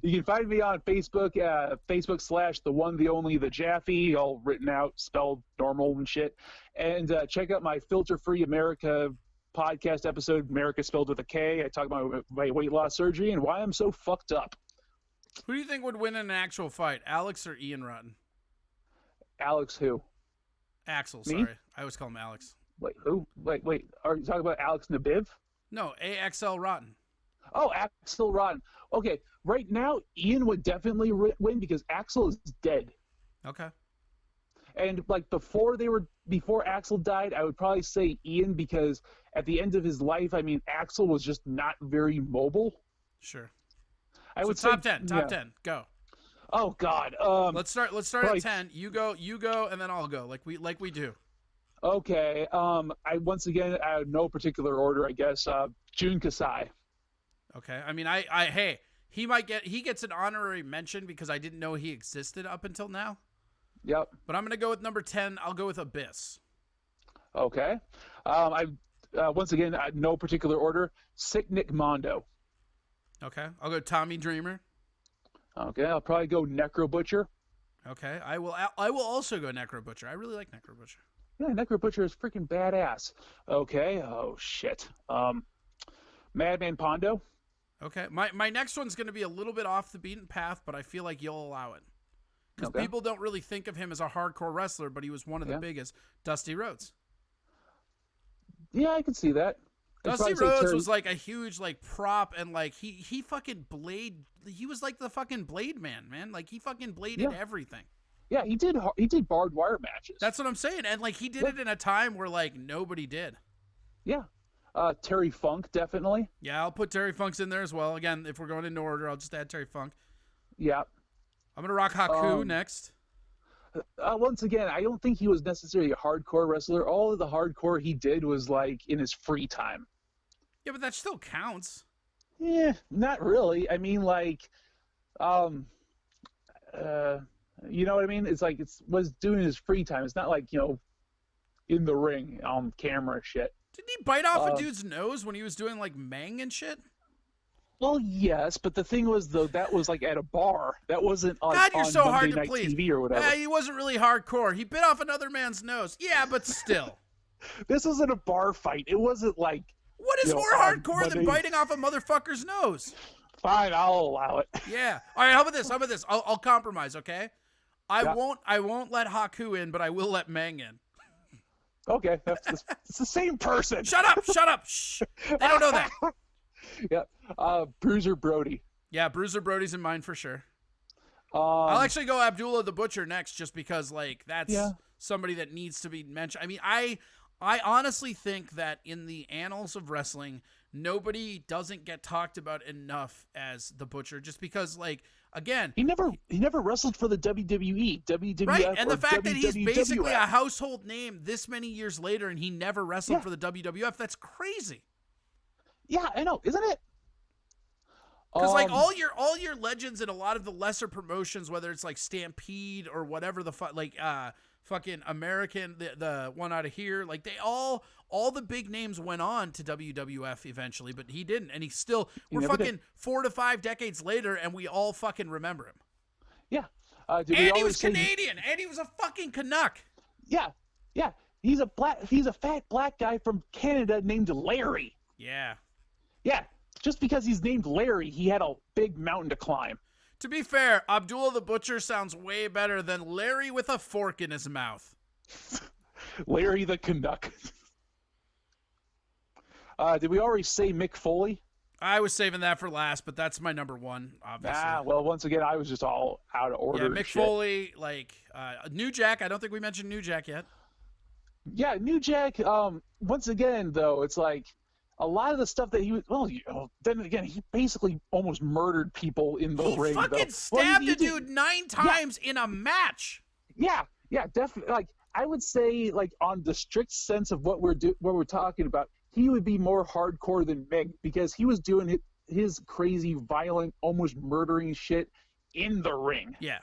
Speaker 4: Facebook, Facebook / the one, the only, the Jaffe, all written out, spelled normal and shit. And check out my Filter Free America podcast episode, America spelled with a K. I talk about my weight loss surgery and why I'm so fucked up.
Speaker 2: Who do you think would win in an actual fight, Alex or Ian Rotten?
Speaker 4: Alex who?
Speaker 2: Axel,
Speaker 4: Me?
Speaker 2: sorry. I always call him Alex.
Speaker 4: Wait, who? Wait. Are you talking about Alex Nabiv?
Speaker 2: No, AXL Rotten.
Speaker 4: Oh, Axel Rotten. Okay, right now, Ian would definitely win because Axel is dead.
Speaker 2: Okay.
Speaker 4: And like before Axel died, I would probably say Ian because at the end of his life, I mean, Axel was just not very mobile.
Speaker 2: Sure.
Speaker 4: I would
Speaker 2: top
Speaker 4: say
Speaker 2: 10. Top 10. Go.
Speaker 4: Oh God.
Speaker 2: Let's start
Speaker 4: probably,
Speaker 2: at 10. You go, and then I'll go like we do.
Speaker 4: Okay. I once again, I have no particular order, I guess. Jun Kasai.
Speaker 2: Okay. I mean, hey, he gets an honorary mention because I didn't know he existed up until now.
Speaker 4: Yep.
Speaker 2: But I'm gonna go with number 10. I'll go with Abyss.
Speaker 4: Okay. Once again, no particular order. Sick Nick Mondo.
Speaker 2: Okay. I'll go Tommy Dreamer.
Speaker 4: Okay. I'll probably go Necro Butcher.
Speaker 2: Okay. I will also go Necro Butcher. I really like Necro Butcher.
Speaker 4: Yeah, Necro Butcher is freaking badass. Okay. Oh shit. Madman Pondo.
Speaker 2: Okay. My next one's gonna be a little bit off the beaten path, but I feel like you'll allow it. Because people don't really think of him as a hardcore wrestler, but he was one of the biggest. Dusty Rhodes.
Speaker 4: Yeah, I can see that.
Speaker 2: Dusty Rhodes was like a huge like prop, and like he fucking he was like the fucking Blade man. Like he fucking bladed everything.
Speaker 4: Yeah, he did barbed wire matches.
Speaker 2: That's what I'm saying, and like he did it in a time where like nobody did.
Speaker 4: Yeah. Terry Funk, definitely.
Speaker 2: Yeah, I'll put Terry Funk's in there as well. Again, if we're going in order, I'll just add Terry Funk.
Speaker 4: Yeah.
Speaker 2: I'm gonna rock Haku next.
Speaker 4: Once again, I don't think he was necessarily a hardcore wrestler. All of the hardcore he did was like in his free time.
Speaker 2: Yeah, but that still counts.
Speaker 4: Yeah, not really. I mean, like, you know what I mean? It's like was doing his free time. It's not like in the ring on camera shit.
Speaker 2: Didn't he bite off a dude's nose when he was doing like Mang and shit?
Speaker 4: Well, yes, but the thing was though that was like at a bar. That wasn't on,
Speaker 2: God, you're
Speaker 4: on
Speaker 2: so
Speaker 4: Monday
Speaker 2: hard to
Speaker 4: Night
Speaker 2: please.
Speaker 4: TV or whatever.
Speaker 2: He wasn't really hardcore. He bit off another man's nose. Yeah, but still.
Speaker 4: This wasn't a bar fight. It wasn't like.
Speaker 2: What is more hardcore than biting off a motherfucker's nose?
Speaker 4: Fine, I'll allow it.
Speaker 2: Yeah. All right. How about this? I'll compromise. Okay. I won't let Haku in, but I will let Mang in.
Speaker 4: Okay, it's the same person.
Speaker 2: Shut up. Shh. They don't know that.
Speaker 4: Yeah. Bruiser Brody.
Speaker 2: Yeah, Bruiser Brody's in mine for sure. I'll actually go Abdullah the Butcher next, just because like that's somebody that needs to be mentioned. I mean, I honestly think that in the annals of wrestling, nobody doesn't get talked about enough as the Butcher, just because like again,
Speaker 4: he never wrestled for the WWE, WWF,
Speaker 2: right? And the fact that he's
Speaker 4: WWF.
Speaker 2: basically a household name this many years later, and he never wrestled for the WWF—that's crazy.
Speaker 4: Yeah, I know, isn't it?
Speaker 2: Because like all your legends in a lot of the lesser promotions, whether it's like Stampede or whatever the fucking American, the one out of here, like they all the big names went on to WWF eventually, but he didn't, and we're fucking did. 4 to 5 decades later, and we all fucking remember him.
Speaker 4: Yeah,
Speaker 2: and he was Canadian, and he was a fucking Canuck.
Speaker 4: Yeah, he's a fat black guy from Canada named Larry.
Speaker 2: Yeah.
Speaker 4: Yeah, just because he's named Larry, he had a big mountain to climb.
Speaker 2: To be fair, Abdullah the Butcher sounds way better than Larry with a fork in his mouth.
Speaker 4: Larry the Canuck. Did we already say Mick Foley?
Speaker 2: I was saving that for last, but that's my number one, obviously.
Speaker 4: Well, once again, I was just all out of order.
Speaker 2: Yeah, Mick Foley, like New Jack. I don't think we mentioned New Jack yet.
Speaker 4: Yeah, New Jack. Once again, though, it's like a lot of the stuff that he was. Well, then again, he basically almost murdered people in the ring.
Speaker 2: He fucking stabbed a dude 9 times in a match.
Speaker 4: Yeah, definitely. Like I would say, like on the strict sense of what we're talking about, he would be more hardcore than Meg because he was doing his crazy, violent, almost murdering shit in the ring.
Speaker 2: Yeah.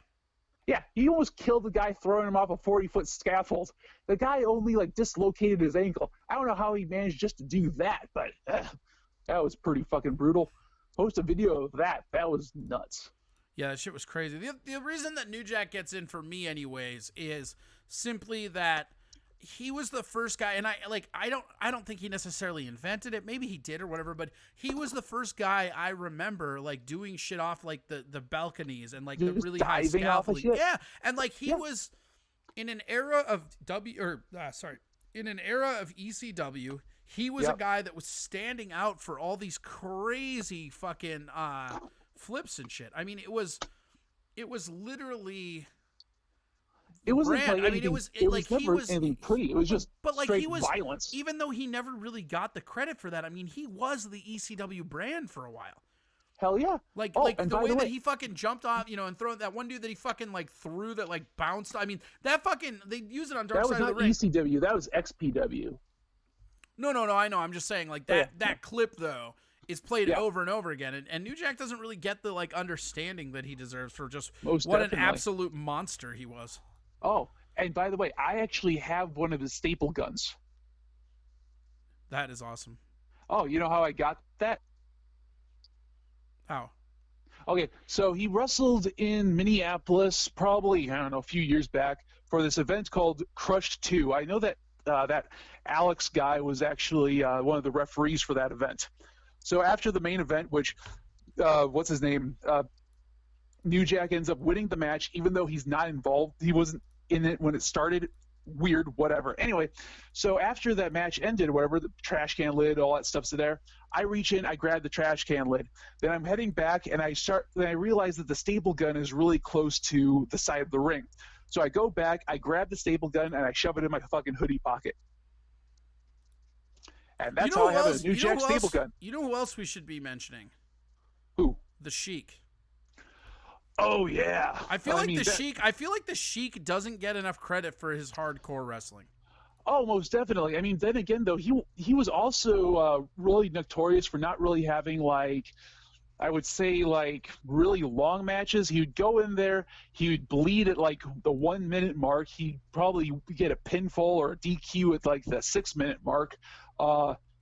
Speaker 4: Yeah, he almost killed the guy throwing him off a 40-foot scaffold. The guy only like dislocated his ankle. I don't know how he managed just to do that, but that was pretty fucking brutal. Post a video of that. That was nuts.
Speaker 2: Yeah, that shit was crazy. The reason that New Jack gets in for me anyways is simply that he was the first guy, and I don't think he necessarily invented it. Maybe he did or whatever, but he was the first guy I remember like doing shit off like the balconies and like the
Speaker 4: Just
Speaker 2: really high
Speaker 4: diving off of
Speaker 2: scaffolding.
Speaker 4: shit.
Speaker 2: Yeah, and like he was in an era of in an era of ECW. He was a guy that was standing out for all these crazy fucking flips and shit. I mean, it was literally.
Speaker 4: It wasn't
Speaker 2: brand.
Speaker 4: like
Speaker 2: I mean, it was
Speaker 4: never anything pretty. It was just straight violence.
Speaker 2: Even though he never really got the credit for that, I mean, he was the ECW brand for a while.
Speaker 4: Hell yeah!
Speaker 2: Like
Speaker 4: and
Speaker 2: the
Speaker 4: by
Speaker 2: way
Speaker 4: the
Speaker 2: that
Speaker 4: way,
Speaker 2: he fucking jumped off, and throw that one dude that he fucking like threw that like bounced. I mean, that fucking they use it on Dark
Speaker 4: that was
Speaker 2: Side of
Speaker 4: not
Speaker 2: the Ring.
Speaker 4: ECW. That was XPW.
Speaker 2: No, I know. I'm just saying, like that clip though is played over and over again, and New Jack doesn't really get the like understanding that he deserves for just
Speaker 4: Most
Speaker 2: what
Speaker 4: definitely.
Speaker 2: an absolute monster he was.
Speaker 4: Oh, and by the way, I actually have one of his staple guns.
Speaker 2: That is awesome.
Speaker 4: Oh, you know how I got that?
Speaker 2: How?
Speaker 4: Okay, so he wrestled in Minneapolis probably, I don't know, a few years back for this event called Crushed 2. I know that that Alex guy was actually one of the referees for that event. So after the main event, which, what's his name? New Jack ends up winning the match, even though he's not involved. He wasn't in it when it started. Weird, whatever. Anyway, so after that match ended, whatever, the trash can lid, all that stuff's there. I reach in, I grab the trash can lid. Then I'm heading back, and then I realize that the staple gun is really close to the side of the ring. So I go back, I grab the staple gun, and I shove it in my fucking hoodie pocket. And that's how I have a New Jack staple gun.
Speaker 2: You know who else we should be mentioning?
Speaker 4: Who?
Speaker 2: The Sheik.
Speaker 4: Oh yeah.
Speaker 2: I feel like the Sheik doesn't get enough credit for his hardcore wrestling.
Speaker 4: Oh, most definitely. I mean, then again, though, he was also really notorious for not really having, like, I would say, like, really long matches. He would go in there, he would bleed at, like, the 1 minute mark. He'd probably get a pinfall or a DQ at, like, the 6 minute mark.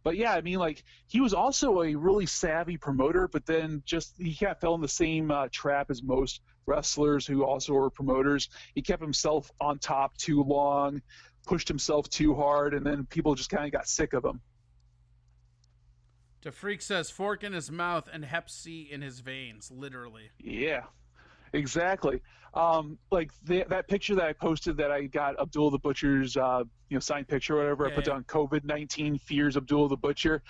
Speaker 4: But yeah, I mean, like, he was also a really savvy promoter, but then just he kind of fell in the same trap as most wrestlers who also were promoters. He kept himself on top too long, pushed himself too hard, and then people just kind of got sick of him.
Speaker 2: DeFreak says fork in his mouth and Hep C in his veins, literally.
Speaker 4: Yeah, exactly. Like that picture that I posted that I got Abdul the Butcher's signed picture or whatever. I put down COVID-19 fears Abdul the Butcher.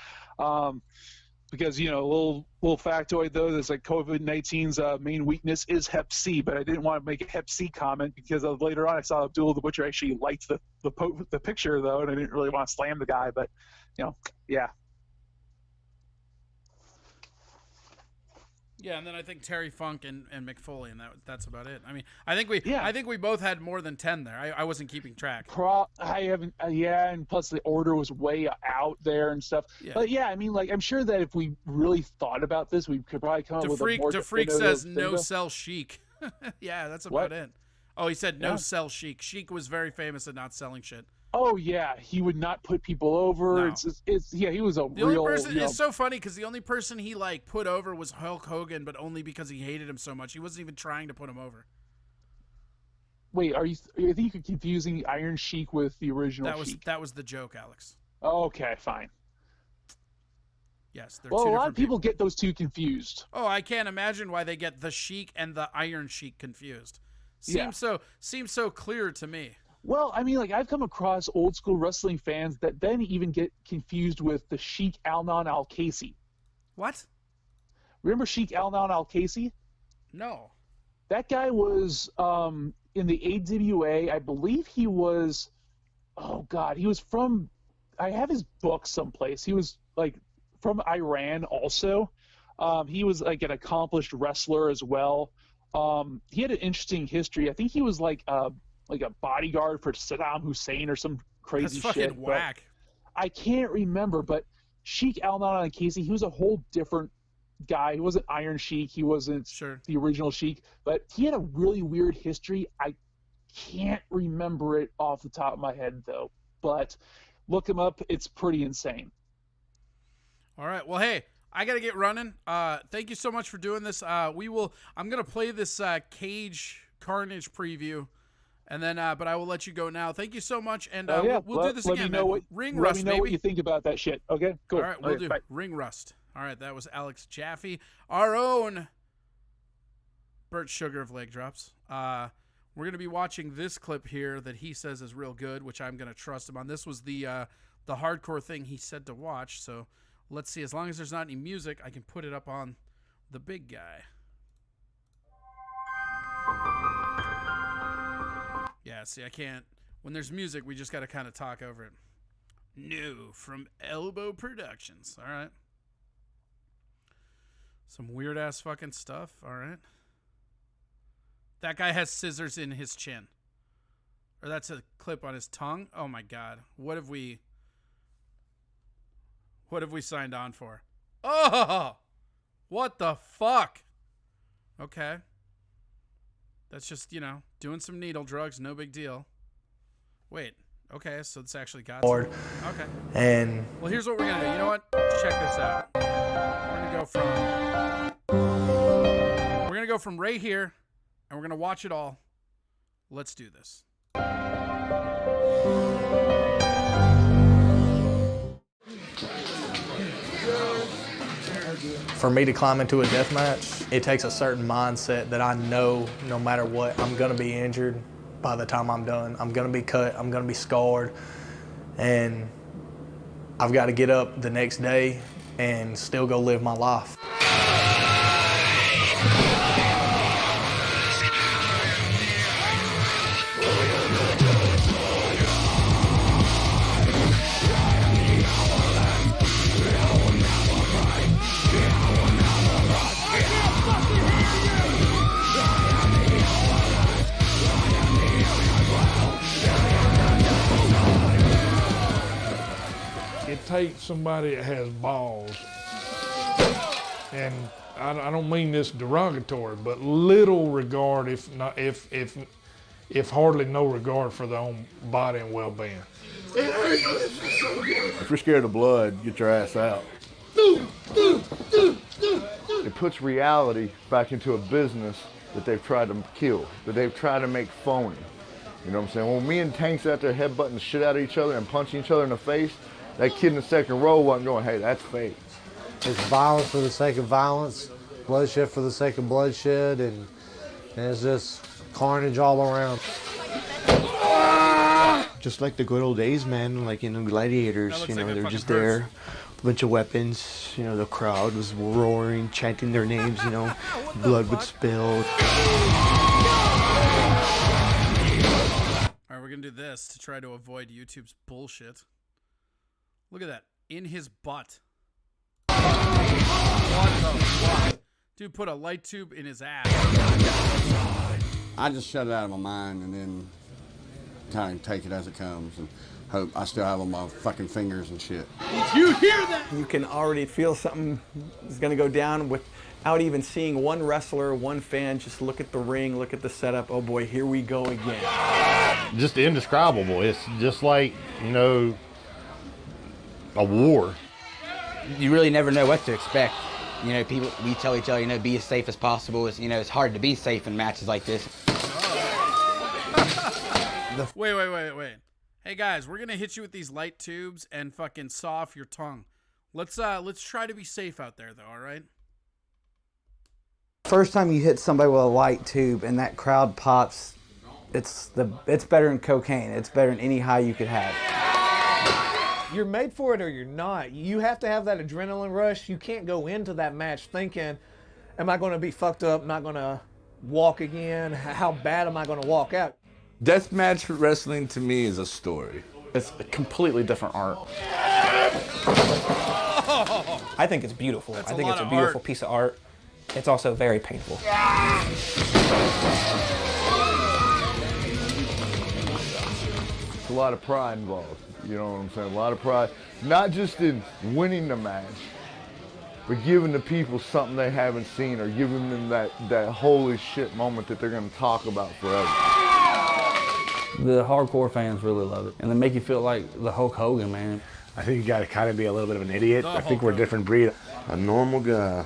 Speaker 4: Because, a little factoid, though, that's like COVID-19's main weakness is Hep C, but I didn't want to make a Hep C comment because later on I saw Abdul the Butcher actually liked the picture, though, and I didn't really want to slam the guy, but, yeah.
Speaker 2: Yeah, and then I think Terry Funk and McFoley, and that's about it. I mean, I think we both had more than 10 there. I wasn't keeping track.
Speaker 4: I haven't. And plus the order was way out there and stuff.
Speaker 2: Yeah.
Speaker 4: But yeah, I mean, like, I'm sure that if we really thought about this, we could probably come up with a more
Speaker 2: DeFreak says no sell Sheik. Yeah, that's about it. Oh, he said no sell Sheik. Sheik was very famous at not selling shit.
Speaker 4: Oh yeah, he would not put people over.
Speaker 2: No.
Speaker 4: He was a
Speaker 2: the
Speaker 4: real.
Speaker 2: Only person, It's so funny because the only person he like put over was Hulk Hogan, but only because he hated him so much. He wasn't even trying to put him over.
Speaker 4: Wait, I think you're confusing the Iron Sheik with the original Sheik.
Speaker 2: That was the joke, Alex.
Speaker 4: Okay, fine.
Speaker 2: Yes,
Speaker 4: a lot of people get those two confused.
Speaker 2: Oh, I can't imagine why they get the Sheik and the Iron Sheik confused. Seems so clear to me.
Speaker 4: Well, I mean, like, I've come across old school wrestling fans that then even get confused with the Sheik Alnan Al-Casey.
Speaker 2: What?
Speaker 4: Remember Sheik Alnan Al-Casey?
Speaker 2: No.
Speaker 4: That guy was in the AWA. I believe he was, he was from, I have his book someplace. He was, like, from Iran also. He was, like, an accomplished wrestler as well. He had an interesting history. I think he was, like a bodyguard for Saddam Hussein or some crazy shit.
Speaker 2: That's fucking whack.
Speaker 4: I can't remember, but Sheik Al-Nan Al-Casey, he was a whole different guy. He wasn't Iron Sheik. He wasn't
Speaker 2: Sure.
Speaker 4: the original Sheik. But he had a really weird history. I can't remember it off the top of my head, though. But look him up. It's pretty insane.
Speaker 2: All right. Well, hey, I got to get running. Thank you so much for doing this. I'm going to play this Cage Carnage preview. And then, but I will let you go now. Thank you so much, and we'll do this again.
Speaker 4: Let me know what you think about that shit. Okay, cool.
Speaker 2: All right, we'll do.
Speaker 4: Bye.
Speaker 2: Ring Rust. All right, that was Alex Jaffe, our own Burt Sugar of Leg Drops. We're gonna be watching this clip here that he says is real good, which I'm gonna trust him on. This was the hardcore thing he said to watch. So let's see. As long as there's not any music, I can put it up on the big guy. Yeah, see, I can't. When there's music, we just got to kind of talk over it. New from Elbow Productions. All right. Some weird-ass fucking stuff. All right. That guy has scissors in his chin. Or that's a clip on his tongue. Oh, my God. What have we signed on for? Oh! What the fuck? Okay. That's just, doing some needle drugs, no big deal. Wait, okay, so this actually got some. Okay.
Speaker 6: And
Speaker 2: well, here's what we're gonna do. You know what? Check this out. We're gonna go from right here, and we're gonna watch it all. Let's do this.
Speaker 6: for me to climb into a death match, it takes a certain mindset that I know no matter what, I'm gonna be injured by the time I'm done. I'm gonna be cut, I'm gonna be scarred, and I've got to get up the next day and still go live my life.
Speaker 7: It takes somebody that has balls, and I don't mean this derogatory, but little regard, if hardly no regard for their own body and well-being.
Speaker 8: If you're scared of blood, get your ass out. It puts reality back into a business that they've tried to kill, that they've tried to make phony. You know what I'm saying? When me and Tank's out there headbutting the shit out of each other and punching each other in the face, that kid in the second row wasn't going, hey, that's fake.
Speaker 9: It's violence for the sake of violence, bloodshed for the sake of bloodshed, and it's just carnage all around.
Speaker 10: Just like the good old days, man, like, gladiators, they're just there, a bunch of weapons, the crowd was roaring, chanting their names, blood would spill.
Speaker 2: All right, we're going to do this to try to avoid YouTube's bullshit. Look at that. In his butt. What the fuck? Dude put a light tube in his ass.
Speaker 11: I just shut it out of my mind and then kind of take it as it comes and hope I still have on my fucking fingers and shit.
Speaker 2: Did you hear that?
Speaker 12: You can already feel something is going to go down without even seeing one wrestler, one fan. Just look at the ring, look at the setup. Oh boy, here we go again.
Speaker 8: Just indescribable. It's just like, a war.
Speaker 13: You really never know what to expect. People, we tell each other, be as safe as possible. It's hard to be safe in matches like this.
Speaker 2: Wait. Hey guys, we're gonna hit you with these light tubes and fucking saw off your tongue. Let's try to be safe out there though, all right?
Speaker 14: First time you hit somebody with a light tube and that crowd pops, it's better than cocaine. It's better than any high you could have.
Speaker 15: You're made for it or you're not. You have to have that adrenaline rush. You can't go into that match thinking, am I going to be fucked up, not going to walk again? How bad am I going to walk out?
Speaker 16: Deathmatch wrestling to me is a story.
Speaker 17: It's a completely different art.
Speaker 18: I think it's beautiful.
Speaker 2: That's
Speaker 18: I think it's a beautiful piece of art. It's also very painful.
Speaker 8: It's a lot of pride involved. You know what I'm saying? A lot of pride, not just in winning the match, but giving the people something they haven't seen or giving them that holy shit moment that they're going to talk about forever.
Speaker 19: The hardcore fans really love it, and they make you feel like the Hulk Hogan, man.
Speaker 20: I think you got to kind of be a little bit of an idiot. I think we're a different breed.
Speaker 21: A normal guy.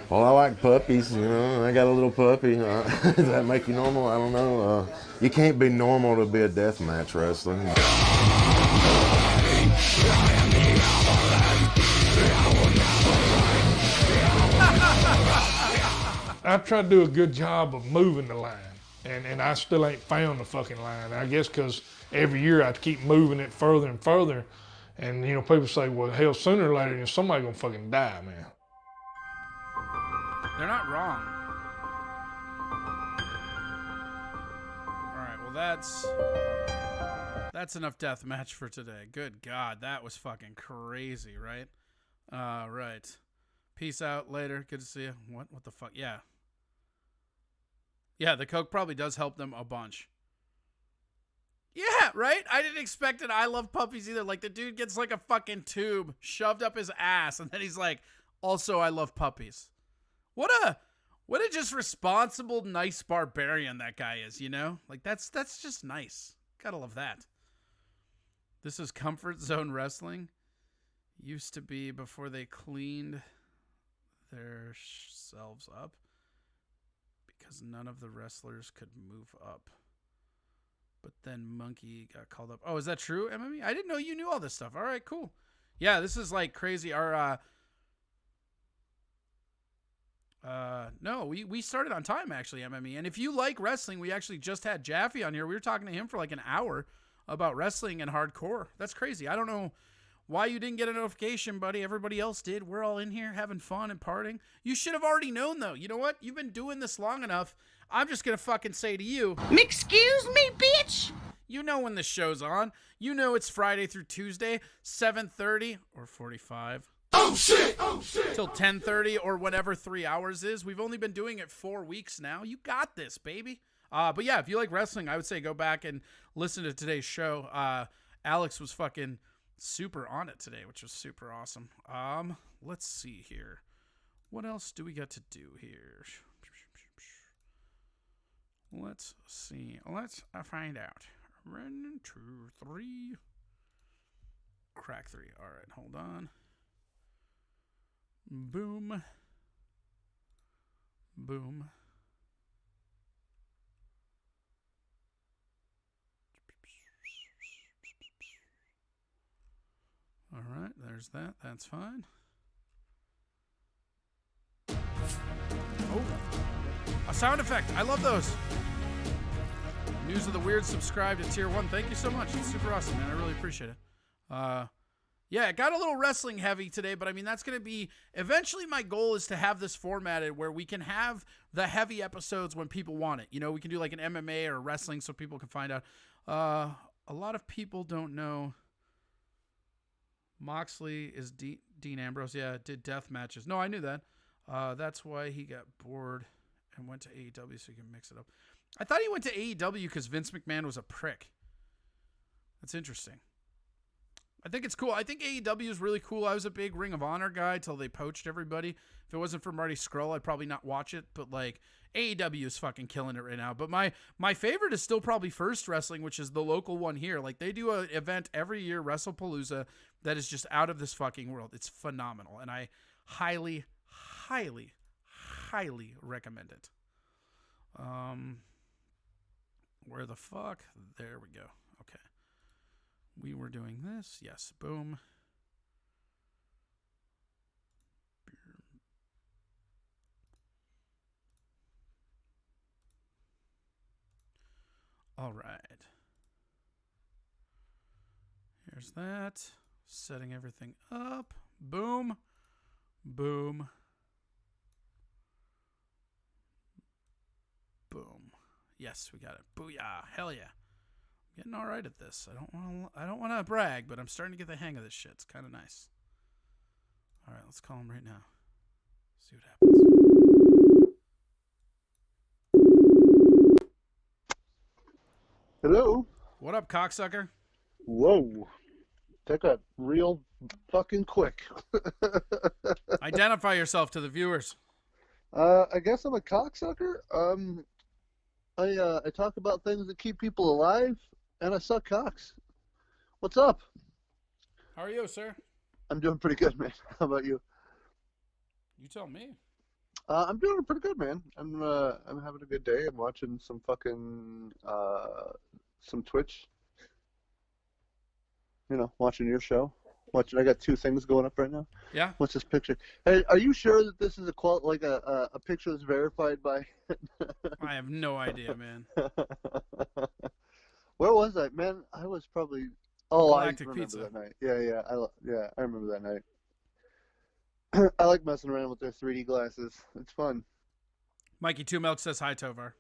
Speaker 21: Well, I like puppies, you know. I got a little puppy. Does that make you normal? I don't know. You can't be normal to be a deathmatch wrestler.
Speaker 7: I've tried to do a good job of moving the line, and I still ain't found the fucking line. I guess because every year I keep moving it further and further, and you know, people say, well, hell, sooner or later, you know, somebody's gonna fucking die, man.
Speaker 2: They're not wrong. All right, well that's enough death match for today. Good God, that was fucking crazy, right? Right. Peace out later. Good to see you. What the fuck? Yeah. Yeah, the coke probably does help them a bunch. Yeah, right? I didn't expect it. I love puppies either. Like, the dude gets like a fucking tube shoved up his ass, and then he's like, also, I love puppies. What a just responsible, nice barbarian that guy is, you know? Like, that's just nice. Gotta love that. This is Comfort Zone Wrestling. Used to be before they cleaned their selves up because none of the wrestlers could move up. But then Monkey got called up. Oh, is that true, MME? I didn't know you knew all this stuff. All right, cool. Yeah, this is like crazy. Our no, we started on time actually, MME. And if you like wrestling, we actually just had Jaffe on here. We were talking to him for like an hour about wrestling and hardcore. That's crazy. I don't know why you didn't get a notification, buddy. Everybody else did. We're all in here having fun and partying. You should have already known, though. You know what? You've been doing this long enough. I'm just going to fucking say to you, excuse me, bitch. You know when the show's on. You know it's Friday through Tuesday, 7:30 or 45. Oh, shit. Oh, shit. Till 10:30 or whatever 3 hours is. We've only been doing it 4 weeks now. You got this, baby. But yeah, if you like wrestling, I would say go back and listen to today's show. Alex was fucking super on it today, which was super awesome. Let's see here. What else do we got to do here? Let's see. Let's find out. 1, 2, 3. Crack 3. All right, hold on. Boom. Boom. All right, there's that. That's fine. Oh, a sound effect. I love those. News of the Weird, subscribe to Tier 1. Thank you so much. It's super awesome, man. I really appreciate it. Yeah, it got a little wrestling heavy today, but I mean, that's going to be... Eventually, my goal is to have this formatted where we can have the heavy episodes when people want it. You know, we can do like an MMA or wrestling so people can find out. A lot of people don't know... Moxley is Dean Ambrose. Yeah, did death matches. No, I knew that. That's why he got bored and went to AEW so he can mix it up. I thought he went to AEW because Vince McMahon was a prick. That's interesting. I think it's cool. I think AEW is really cool. I was a big Ring of Honor guy till they poached everybody. If it wasn't for Marty Scurll, I'd probably not watch it. But like AEW is fucking killing it right now. But my favorite is still probably First Wrestling, which is the local one here. Like they do an event every year, WrestlePalooza, that is just out of this fucking world. It's phenomenal, and I highly, highly, highly recommend it. Where the fuck? There we go. Okay. We were doing this. Yes. Boom. All right. Here's that. Setting everything up. Boom. Boom. Boom. Yes, we got it. Booyah. Hell yeah. I'm getting all right at this. I don't want to brag, but I'm starting to get the hang of this shit. It's kind of nice. All right, let's call him right now. See what happens.
Speaker 3: Hello.
Speaker 2: What up, cocksucker?
Speaker 3: Whoa.
Speaker 1: That got real fucking quick.
Speaker 2: Identify yourself to the viewers.
Speaker 1: I guess I'm a cocksucker. I talk about things that keep people alive, and I suck cocks. What's up?
Speaker 2: How are you, sir?
Speaker 1: I'm doing pretty good, man. How about you?
Speaker 2: You tell me.
Speaker 1: I'm doing pretty good, man. I'm having a good day. I'm watching some fucking some Twitch. You know, watching your show. I got 2 things going up right now.
Speaker 2: Yeah.
Speaker 1: What's this picture? Hey, are you sure that this is a picture that's verified by?
Speaker 2: I have no idea, man.
Speaker 1: Where was I, man? I was probably. Oh,
Speaker 2: Galactic
Speaker 1: I remember
Speaker 2: Pizza.
Speaker 1: that night. Yeah. I remember that night. I like messing around with their 3D glasses. It's fun.
Speaker 2: Mikey Two Milk says hi, Tovar.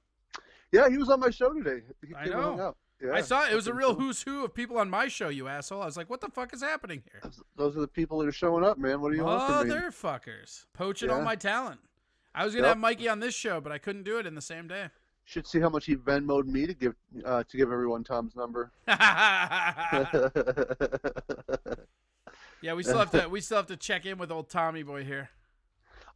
Speaker 1: Yeah, he was on my show today. He
Speaker 2: I
Speaker 1: came and hung
Speaker 2: know.
Speaker 1: out. Yeah,
Speaker 2: I saw it. It was a
Speaker 1: fucking
Speaker 2: real
Speaker 1: cool.
Speaker 2: who's who of people on my show, you asshole. I was like, what the fuck is happening here?
Speaker 1: Those are the people that are showing up, man. What do you want from me?
Speaker 2: Motherfuckers. Poaching
Speaker 1: Yeah.
Speaker 2: all my talent. I was going to
Speaker 1: Yep.
Speaker 2: have Mikey on this show, but I couldn't do it in the same day.
Speaker 1: Should see how much he Venmo'd me to give everyone Tom's number.
Speaker 2: Yeah, we still have to check in with old Tommy boy here.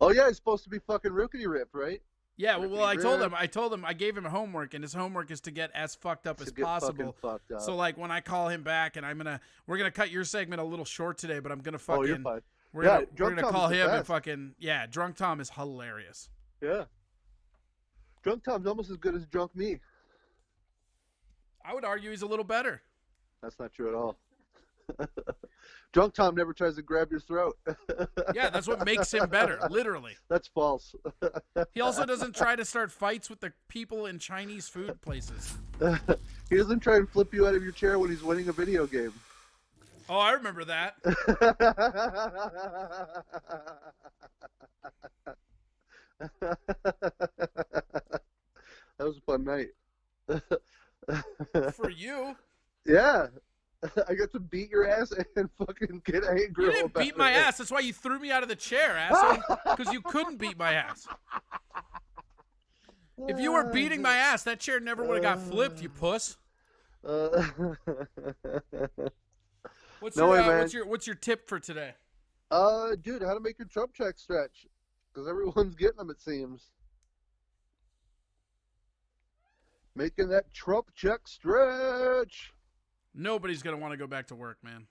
Speaker 1: Oh yeah, he's supposed to be fucking rookity rip, right?
Speaker 2: Yeah, well, I told him, I gave him homework, and his homework is to get as fucked up as
Speaker 1: get
Speaker 2: possible.
Speaker 1: fucking fucked up.
Speaker 2: So like when I call him back, and we're gonna cut your segment a little short today, but I'm gonna fucking,
Speaker 1: you're fine.
Speaker 2: we're
Speaker 1: Yeah,
Speaker 2: gonna
Speaker 1: Drunk Tom
Speaker 2: call
Speaker 1: is the
Speaker 2: him and
Speaker 1: best.
Speaker 2: fucking, yeah, Drunk Tom is hilarious.
Speaker 1: Yeah. Drunk Tom's almost as good as drunk me.
Speaker 2: I would argue he's a little better.
Speaker 1: That's not true at all. Drunk Tom never tries to grab your throat.
Speaker 2: Yeah, that's what makes him better, literally.
Speaker 1: That's false.
Speaker 2: He also doesn't try to start fights with the people in Chinese food places.
Speaker 1: He doesn't try and flip you out of your chair when he's winning a video game.
Speaker 2: Oh, I remember that.
Speaker 1: That was a fun night.
Speaker 2: For you.
Speaker 1: Yeah. I got to beat your ass and fucking get angry.
Speaker 2: You didn't
Speaker 1: about
Speaker 2: beat my
Speaker 1: it.
Speaker 2: ass. That's why you threw me out of the chair, asshole. Because you couldn't beat my ass. If you were beating my ass, that chair never would have got flipped, you puss. What's your tip for today?
Speaker 1: Dude, how to make your Trump check stretch? Because everyone's getting them, it seems. Making that Trump check stretch.
Speaker 2: Nobody's gonna want to go back to work, man.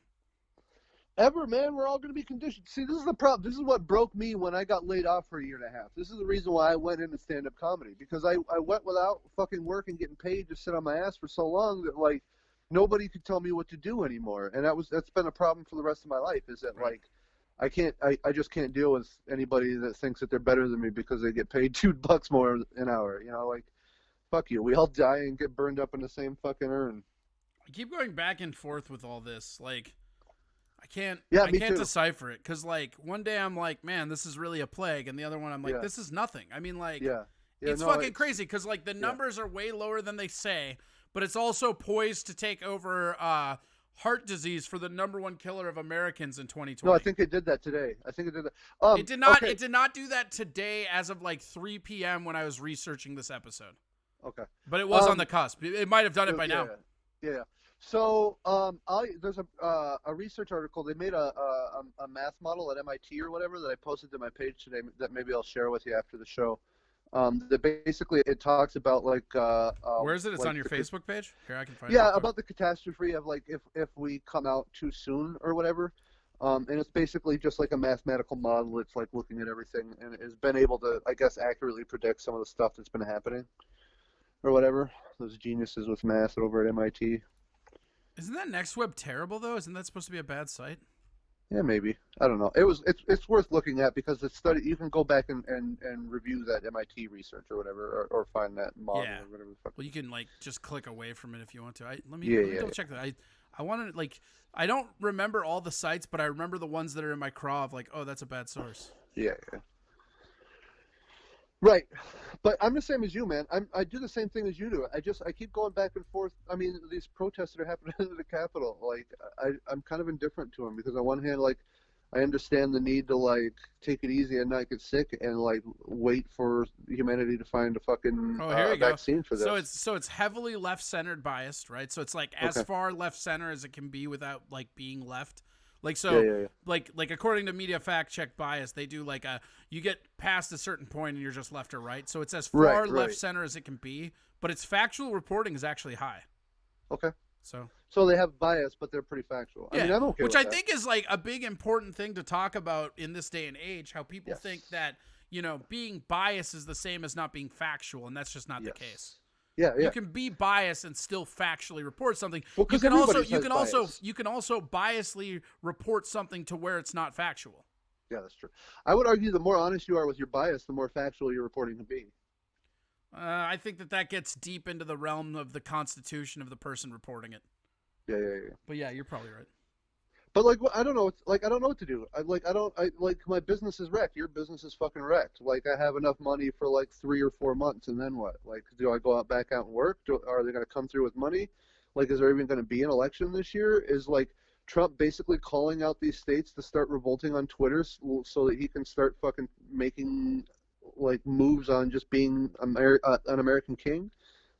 Speaker 1: Ever, man. We're all going to be conditioned. See, this is the problem. This is what broke me when I got laid off for a year and a half. This is the reason why I went into stand-up comedy. Because I went without fucking work and getting paid to sit on my ass for so long that, like, nobody could tell me what to do anymore. And that's been a problem for the rest of my life, is that, like, I just can't deal with anybody that thinks that they're better than me because they get paid $2 more an hour. You know, like, fuck you. We all die and get burned up in the same fucking urn.
Speaker 2: I keep going back and forth with all this. Like, I can't
Speaker 1: me too.
Speaker 2: decipher it. Because, like, one day I'm like, man, this is really a plague. And the other one I'm like, this is nothing. I mean, like, it's fucking crazy. Because, like, the numbers are way lower than they say. But it's also poised to take over heart disease for the #1 killer of Americans in 2020.
Speaker 1: No, I think it did that today. I think it did that.
Speaker 2: It did not.
Speaker 1: Okay.
Speaker 2: It did not do that today, as of like 3 p.m. when I was researching this episode.
Speaker 1: Okay.
Speaker 2: But it was on the cusp. It might have done it by now.
Speaker 1: Yeah. So there's a research article. They made a math model at MIT or whatever that I posted to my page today that maybe I'll share with you after the show. That basically it talks about like
Speaker 2: where is it? It's
Speaker 1: like
Speaker 2: on your Facebook page. Here, I can find it.
Speaker 1: Yeah, about the catastrophe of like if we come out too soon or whatever. And it's basically just like a mathematical model. It's like looking at everything and has been able to, I guess, accurately predict some of the stuff that's been happening or whatever. Those geniuses with math over at MIT.
Speaker 2: Isn't that NextWeb terrible though? Isn't that supposed to be a bad site?
Speaker 1: Yeah, maybe. I don't know. It's worth looking at because the study, you can go back and review that MIT research or whatever, or find that model or whatever the fuck.
Speaker 2: Well, you can like just click away from it if you want to. Let me double check that. I wanted like I don't remember all the sites, but I remember the ones that are in my craw of like, oh, that's a bad source.
Speaker 1: Yeah. Right, but I'm the same as you, man. I do the same thing as you do. I keep going back and forth. I mean, these protests that are happening at the Capitol, like I'm kind of indifferent to them because on one hand, like I understand the need to like take it easy and not get sick and like wait for humanity to find a fucking vaccine for this.
Speaker 2: So it's heavily left-centered biased, right? So it's like as far left center as it can be without like being left. Like so, like according to Media Fact Check Bias, they do like you get past a certain point and you're just left or right. So it's as far left center as it can be, but its factual reporting is actually high.
Speaker 1: Okay.
Speaker 2: So
Speaker 1: they have bias, but they're pretty factual.
Speaker 2: Yeah,
Speaker 1: I mean, I'm okay
Speaker 2: which
Speaker 1: with
Speaker 2: I
Speaker 1: that.
Speaker 2: think is like a big important thing to talk about in this day and age. How people think that being biased is the same as not being factual, and that's just not the case.
Speaker 1: Yeah.
Speaker 2: You can be biased and still factually report something.
Speaker 1: Well,
Speaker 2: you can also
Speaker 1: bias.
Speaker 2: biasly report something to where it's not factual.
Speaker 1: Yeah, that's true. I would argue the more honest you are with your bias, the more factual your reporting can be.
Speaker 2: I think that gets deep into the realm of the constitution of the person reporting it.
Speaker 1: Yeah.
Speaker 2: But yeah, you're probably right.
Speaker 1: But like, I don't know. I don't know what to do. My business is wrecked. Your business is fucking wrecked. Like, I have enough money for like 3 or 4 months, and then what? Like, do I go back out and work? Are they going to come through with money? Like, is there even going to be an election this year? Is like Trump basically calling out these states to start revolting on Twitter so that he can start fucking making like moves on just being an American king?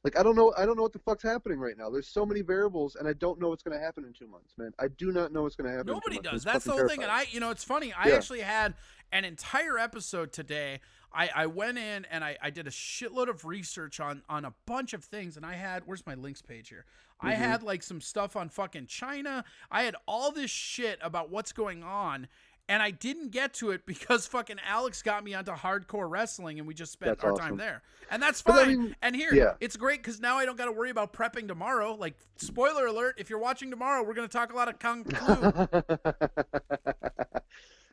Speaker 1: Like, I don't know what the fuck's happening right now. There's so many variables, and I don't know what's going to happen in 2 months, man. I do not know what's going to happen.
Speaker 2: Nobody
Speaker 1: in 2 months.
Speaker 2: does.
Speaker 1: It's
Speaker 2: That's the
Speaker 1: fucking
Speaker 2: whole thing. And it's funny. I actually had an entire episode today. I went in and I did a shitload of research on a bunch of things, and I had, where's my links page here? I had like some stuff on fucking China. I had all this shit about what's going on. And I didn't get to it because fucking Alex got me onto hardcore wrestling, and we just spent our time there. And that's fine.
Speaker 1: But, I mean,
Speaker 2: and here, it's great because now I don't got to worry about prepping tomorrow. Like, spoiler alert, if you're watching tomorrow, we're going to talk a lot of Kung Flu.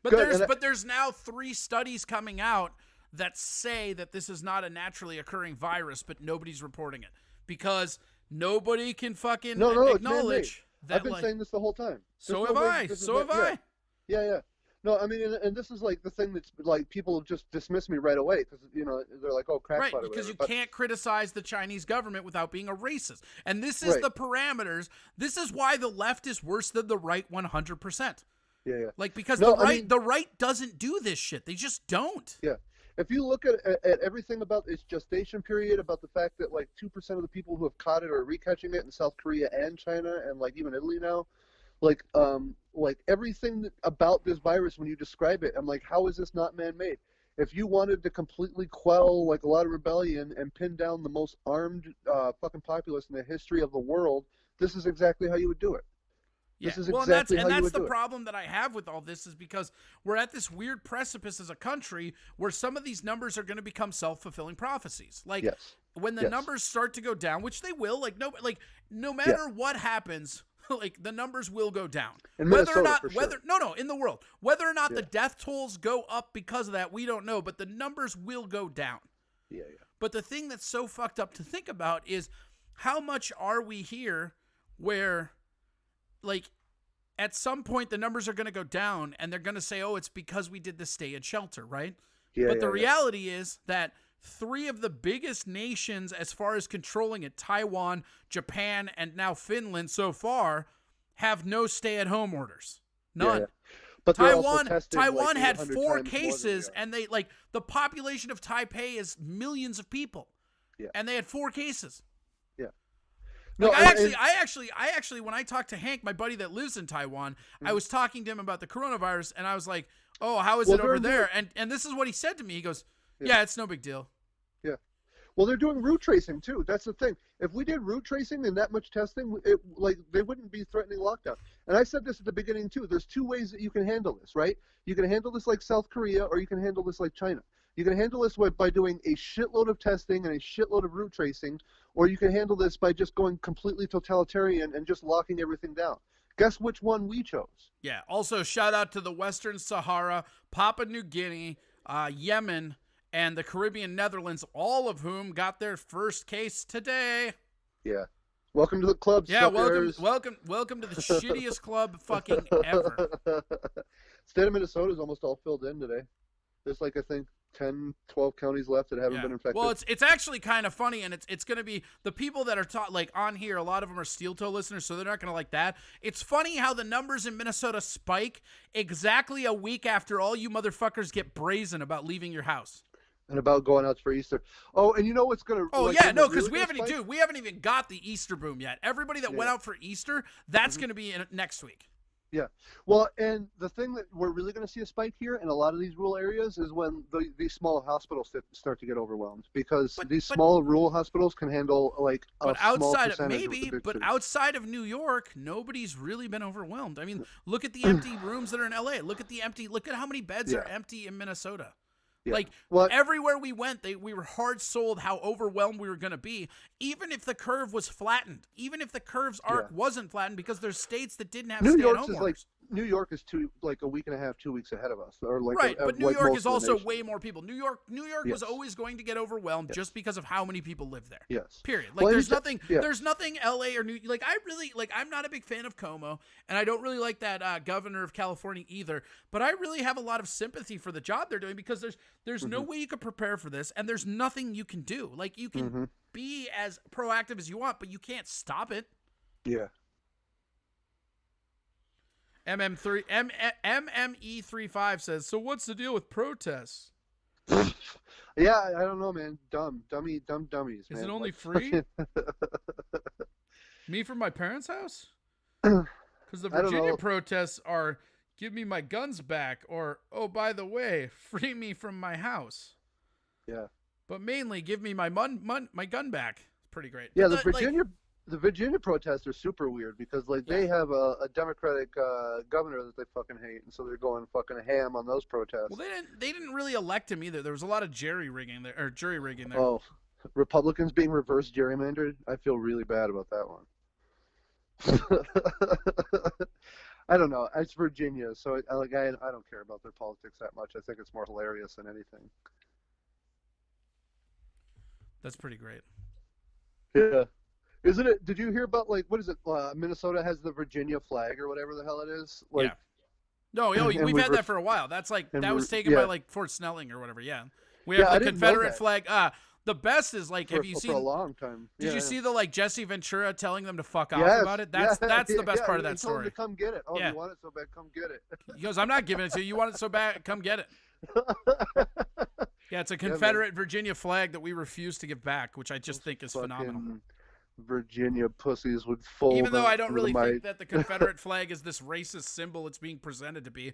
Speaker 2: But there's now 3 studies coming out that say that this is not a naturally occurring virus, but nobody's reporting it because nobody can fucking acknowledge that.
Speaker 1: I've been saying this the whole time.
Speaker 2: So have I.
Speaker 1: Yeah. No, I mean, and this is like the thing that's like people just dismiss me right away because they're like, oh, crackpot.
Speaker 2: Right, because you can't criticize the Chinese government without being a racist, and this is the parameters. This is why the left is worse than the right 100%.
Speaker 1: Yeah.
Speaker 2: Like because the right doesn't do this shit. They just don't.
Speaker 1: Yeah. If you look at everything about its gestation period, about the fact that like 2% of the people who have caught it are recatching it in South Korea and China and like even Italy now. Like everything about this virus, when you describe it, I'm like, how is this not man-made? If you wanted to completely quell like a lot of rebellion and pin down the most armed fucking populace in the history of the world, this is exactly how you would do it.
Speaker 2: Yeah.
Speaker 1: This is exactly how you would do it.
Speaker 2: That's the problem that I have with all this is because we're at this weird precipice as a country where some of these numbers are going to become self-fulfilling prophecies. Like when the numbers start to go down, which they will, no matter what happens, like the numbers will go down.
Speaker 1: In Minnesota,
Speaker 2: in the world, whether or not the death tolls go up because of that, we don't know, but the numbers will go down.
Speaker 1: Yeah.
Speaker 2: But the thing that's so fucked up to think about is how much are we here where, like, at some point the numbers are going to go down and they're going to say, oh, it's because we did the stay in shelter, right? But the reality is that 3 of the biggest nations as far as controlling it, Taiwan, Japan, and now Finland so far, have no stay-at-home orders. None.
Speaker 1: Yeah. But
Speaker 2: Taiwan had 4 cases, and they the population of Taipei is millions of people, and they had 4 cases.
Speaker 1: Yeah.
Speaker 2: Like, I actually, when I talked to Hank, my buddy that lives in Taiwan, I was talking to him about the coronavirus, and I was like, "Oh, how is it over there?" And this is what he said to me. He goes, "Yeah, it's no big deal."
Speaker 1: Yeah. Well, they're doing root tracing too. That's the thing. If we did root tracing and that much testing, they wouldn't be threatening lockdown. And I said this at the beginning too. There's 2 ways that you can handle this, right? You can handle this like South Korea, or you can handle this like China. You can handle this by doing a shitload of testing and a shitload of root tracing, or you can handle this by just going completely totalitarian and just locking everything down. Guess which one we chose?
Speaker 2: Yeah. Also, shout out to the Western Sahara, Papua New Guinea, Yemen, and the Caribbean Netherlands, all of whom got their first case today.
Speaker 1: Yeah. Welcome to the club,
Speaker 2: yeah,
Speaker 1: suckers.
Speaker 2: welcome to the shittiest club fucking ever.
Speaker 1: State of Minnesota is almost all filled in today. There's like, I think 10, 12 counties left that haven't been infected.
Speaker 2: Well, it's actually kind of funny, and it's going to be the people that are taught, like on here, a lot of them are steel toe listeners, so they're not going to like that. It's funny how the numbers in Minnesota spike exactly a week after all you motherfuckers get brazen about leaving your house.
Speaker 1: And about going out for Easter. Oh, and you know what's going to...
Speaker 2: Oh, yeah, no, because we haven't even got the Easter boom yet. Everybody that went out for Easter, that's going to be next week.
Speaker 1: Yeah. Well, and the thing that we're really going to see a spike here in a lot of these rural areas is when these small hospitals start to get overwhelmed, because these small rural hospitals can handle like a small percentage.
Speaker 2: But outside of New York, nobody's really been overwhelmed. I mean, look at the empty rooms that are in LA. Look at how many beds are empty in Minnesota.
Speaker 1: Yeah.
Speaker 2: Like, everywhere we went, we were hard sold how overwhelmed we were going to be, even if the curve was flattened, even if the curve's arc wasn't flattened, because there's states that didn't have stay-at-home orders.
Speaker 1: New York is a week and a half, 2 weeks ahead of us, or like
Speaker 2: right. But New York is also
Speaker 1: way
Speaker 2: more people. New York was always going to get overwhelmed just because of how many people live there.
Speaker 1: Yes.
Speaker 2: Period. Like there's nothing LA or New like I really like. I'm not a big fan of Como, and I don't really like that governor of California either. But I really have a lot of sympathy for the job they're doing, because there's no way you could prepare for this, and there's nothing you can do. Like you can be as proactive as you want, but you can't stop it.
Speaker 1: Yeah.
Speaker 2: MME35 says, so what's the deal with protests?
Speaker 1: Yeah, I don't know, man. Dummies, man.
Speaker 2: Is it only free? Me from my parents' house? Because the Virginia protests are, give me my guns back, or, oh, by the way, free me from my house.
Speaker 1: Yeah.
Speaker 2: But mainly, give me my my gun back. It's pretty great.
Speaker 1: Yeah, the Virginia protests are super weird, because they have a Democratic governor that they fucking hate, and so they're going fucking ham on those protests.
Speaker 2: Well, they didn't really elect him either. There was a lot of jury rigging there.
Speaker 1: Oh, Republicans being reverse gerrymandered. I feel really bad about that one. I don't know. It's Virginia, so I don't care about their politics that much. I think it's more hilarious than anything.
Speaker 2: That's pretty great.
Speaker 1: Yeah. Isn't it? Did you hear about what is it? Minnesota has the Virginia flag or whatever the hell it is.
Speaker 2: Yeah. No, we've had that for a while. That's that was taken by Fort Snelling or whatever. Yeah. We have the Confederate flag. The best is have you seen
Speaker 1: for a long time?
Speaker 2: Did you see the Jesse Ventura telling them to fuck off about it? That's the best part of that story.
Speaker 1: He told them to come get it. Oh, you want it so bad, come get it.
Speaker 2: He goes, I'm not giving it to you. You want it so bad, come get it. Yeah, it's a Confederate Virginia flag that we refuse to give back, which I just think is phenomenal.
Speaker 1: Virginia pussies would fold.
Speaker 2: Even though I don't really think that the Confederate flag is this racist symbol it's being presented to be.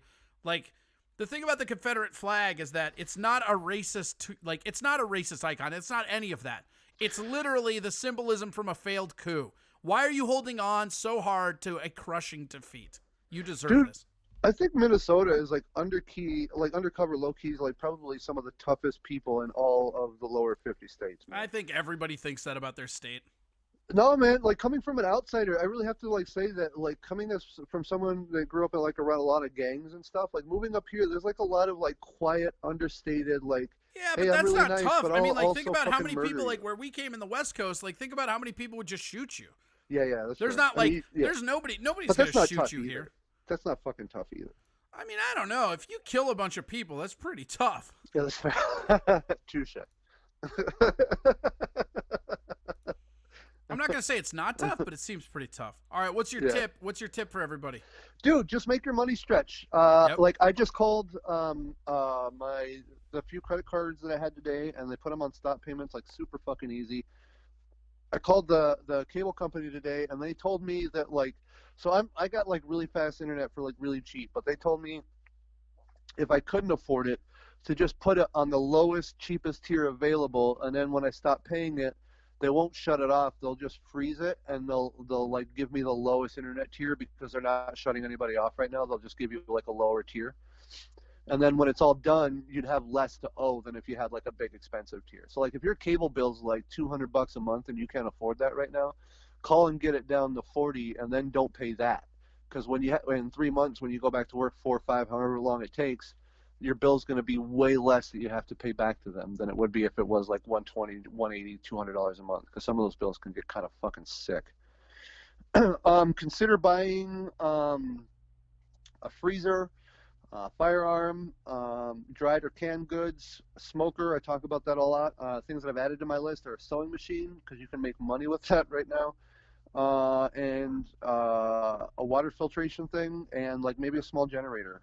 Speaker 2: The thing about the Confederate flag is that it's not a racist, it's not a racist icon. It's not any of that. It's literally the symbolism from a failed coup. Why are you holding on so hard to a crushing defeat? You deserve this.
Speaker 1: I think Minnesota is undercover, low keys, probably some of the toughest people in all of the lower 50 states. Man.
Speaker 2: I think everybody thinks that about their state.
Speaker 1: No, man, coming from an outsider, I really have to say that coming from someone that grew up around a lot of gangs and stuff, moving up here, there's a lot of quiet, understated
Speaker 2: yeah, but
Speaker 1: hey,
Speaker 2: that's
Speaker 1: really
Speaker 2: not
Speaker 1: nice,
Speaker 2: tough. I mean, think about how many people where we came in the West Coast, think about how many people would just shoot you.
Speaker 1: Yeah,
Speaker 2: there's
Speaker 1: right.
Speaker 2: not there's nobody's going to shoot you here.
Speaker 1: That's not fucking tough either.
Speaker 2: I mean, I don't know. If you kill a bunch of people, that's pretty tough.
Speaker 1: Yeah, that's fair. Touche.
Speaker 2: I'm not going to say it's not tough, but it seems pretty tough. All right, what's your tip? What's your tip for everybody?
Speaker 1: Dude, just make your money stretch. I just called the few credit cards that I had today, and they put them on stop payments, super fucking easy. I called the cable company today, and they told me that I got really fast internet for really cheap, but they told me if I couldn't afford it, to just put it on the lowest, cheapest tier available, and then when I stop paying it, they won't shut it off. They'll just freeze it, and they'll give me the lowest internet tier, because they're not shutting anybody off right now. They'll just give you a lower tier, and then when it's all done, you'd have less to owe than if you had a big expensive tier. So if your cable bill's $200 a month and you can't afford that right now, call and get it down to $40, and then don't pay that, because in 3 months when you go back to work, 4 or 5, however long it takes, your bill's going to be way less that you have to pay back to them than it would be if it was $120, $180, $200 a month, because some of those bills can get kind of fucking sick. Consider buying a freezer. firearm, dried or canned goods, smoker. I talk about that a lot. Things that I've added to my list are a sewing machine because you can make money with that right now, and a water filtration thing, and like maybe a small generator.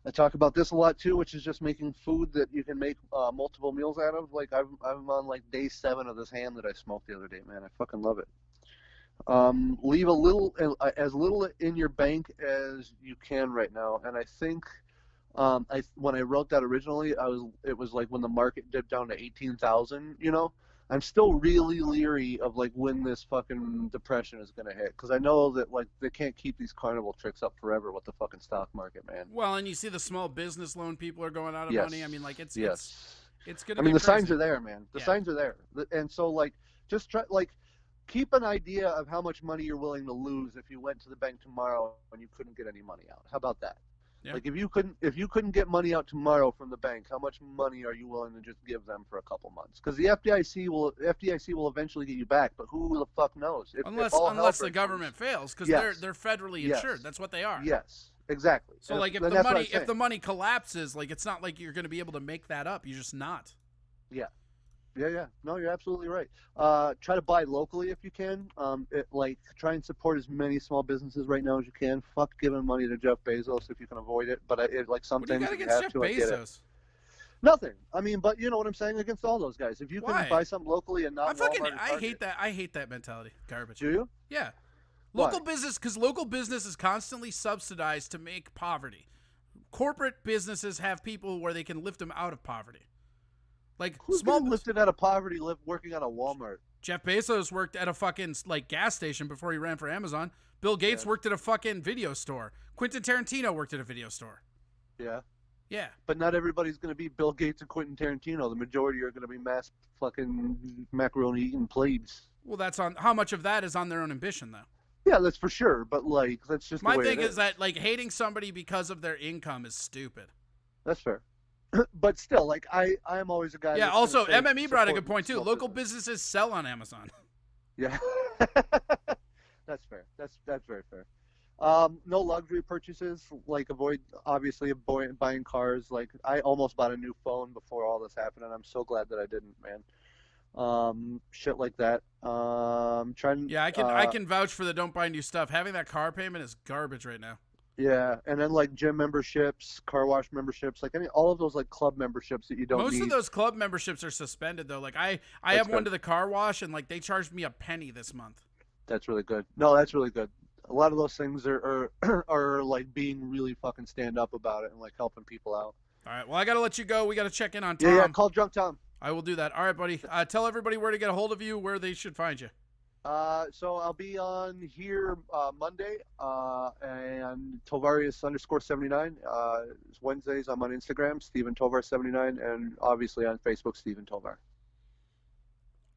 Speaker 1: I talk about this a lot too, which is just making food that you can make multiple meals out of. Like I'm on like day 7 of this ham that I smoked the other day, man. I fucking love it. Leave a little, as little in your bank as you can right now. And I think, when I wrote that originally, it was like when the market dipped down to 18,000. You know, I'm still really leery of like when this fucking depression is gonna hit, because I know that like they can't keep these carnival tricks up forever with the fucking stock market, man.
Speaker 2: Well, and you see the small business loan people are going out of
Speaker 1: Yes.
Speaker 2: money. I mean, like it's
Speaker 1: Yes.
Speaker 2: it's gonna.
Speaker 1: I mean,
Speaker 2: be
Speaker 1: the signs
Speaker 2: crazy.
Speaker 1: are there, man. The
Speaker 2: Yeah.
Speaker 1: signs are there, and so like just try like keep an idea of how much money you're willing to lose if you went to the bank tomorrow and you couldn't get any money out. How about that?
Speaker 2: Yeah.
Speaker 1: Like if you couldn't get money out tomorrow from the bank, how much money are you willing to just give them for a couple months? Because the FDIC will eventually get you back, but who the fuck knows?
Speaker 2: Unless
Speaker 1: all hell
Speaker 2: the
Speaker 1: breaks
Speaker 2: government fails, because
Speaker 1: Yes.
Speaker 2: they're federally
Speaker 1: Yes.
Speaker 2: insured. That's what they are.
Speaker 1: Yes, exactly.
Speaker 2: So
Speaker 1: And
Speaker 2: like if
Speaker 1: and
Speaker 2: the
Speaker 1: that's what I'm
Speaker 2: money
Speaker 1: saying.
Speaker 2: collapses, like it's not like you're going to be able to make that up. You're just not.
Speaker 1: Yeah. Yeah. No, you're absolutely right. Try to buy locally if you can. Try and support as many small businesses right now as you can. Fuck giving money to Jeff Bezos if you can avoid it. But some
Speaker 2: What do you
Speaker 1: things
Speaker 2: got
Speaker 1: if you
Speaker 2: against
Speaker 1: have
Speaker 2: Jeff
Speaker 1: to, I get it.
Speaker 2: Bezos?
Speaker 1: Nothing. I mean, but you know what I'm saying against all those guys. If you
Speaker 2: Why?
Speaker 1: can buy something locally and not Walmart and
Speaker 2: I
Speaker 1: Target-
Speaker 2: hate that. I hate that mentality. Garbage.
Speaker 1: Do you?
Speaker 2: Yeah.
Speaker 1: Why?
Speaker 2: Local business, because local business is constantly subsidized to make poverty. Corporate businesses have people where they can lift them out of poverty. Like
Speaker 1: Who's getting lifted out of poverty working at a Walmart?
Speaker 2: Jeff Bezos worked at a fucking like gas station before he ran for Amazon. Bill Gates worked at a fucking video store. Quentin Tarantino worked at a video store.
Speaker 1: Yeah.
Speaker 2: Yeah.
Speaker 1: But not everybody's going to be Bill Gates and Quentin Tarantino. The majority are going to be mass fucking macaroni eating plebes.
Speaker 2: Well, that's on how much of that is on their own ambition, though.
Speaker 1: Yeah, that's for sure. But like, that's just
Speaker 2: My
Speaker 1: the way
Speaker 2: thing
Speaker 1: it
Speaker 2: is that like hating somebody because of their income is stupid.
Speaker 1: That's fair. But still, like I'm always a guy.
Speaker 2: Yeah.
Speaker 1: that's
Speaker 2: Also,
Speaker 1: gonna say
Speaker 2: MME brought a
Speaker 1: support
Speaker 2: good point too.
Speaker 1: small
Speaker 2: Local
Speaker 1: business.
Speaker 2: businesses sell on Amazon.
Speaker 1: Yeah. That's fair. That's very fair. No luxury purchases. Like obviously buying cars. Like I almost bought a new phone before all this happened, and I'm so glad that I didn't, man. Shit like that. Trying.
Speaker 2: Yeah, I can vouch for the don't buy new stuff. Having that car payment is garbage right now.
Speaker 1: Yeah, and then like gym memberships, car wash memberships, like all of those like club memberships that you don't
Speaker 2: Most
Speaker 1: need.
Speaker 2: of those club memberships are suspended though. Like I have one to the car wash, and like they charged me $0.01 this month.
Speaker 1: That's really good. No, that's really good. A lot of those things are like being really fucking stand up about it and like helping people out.
Speaker 2: All right, well I gotta let you go. We gotta check in on Tom.
Speaker 1: Yeah, call Drunk Tom.
Speaker 2: I will do that. All right, buddy. Tell everybody where to get a hold of you, where they should find you.
Speaker 1: So I'll be on here Monday, and Tovarius_79. Wednesdays I'm on Instagram, Stephen Tovar79, and obviously on Facebook, Stephen Tovar.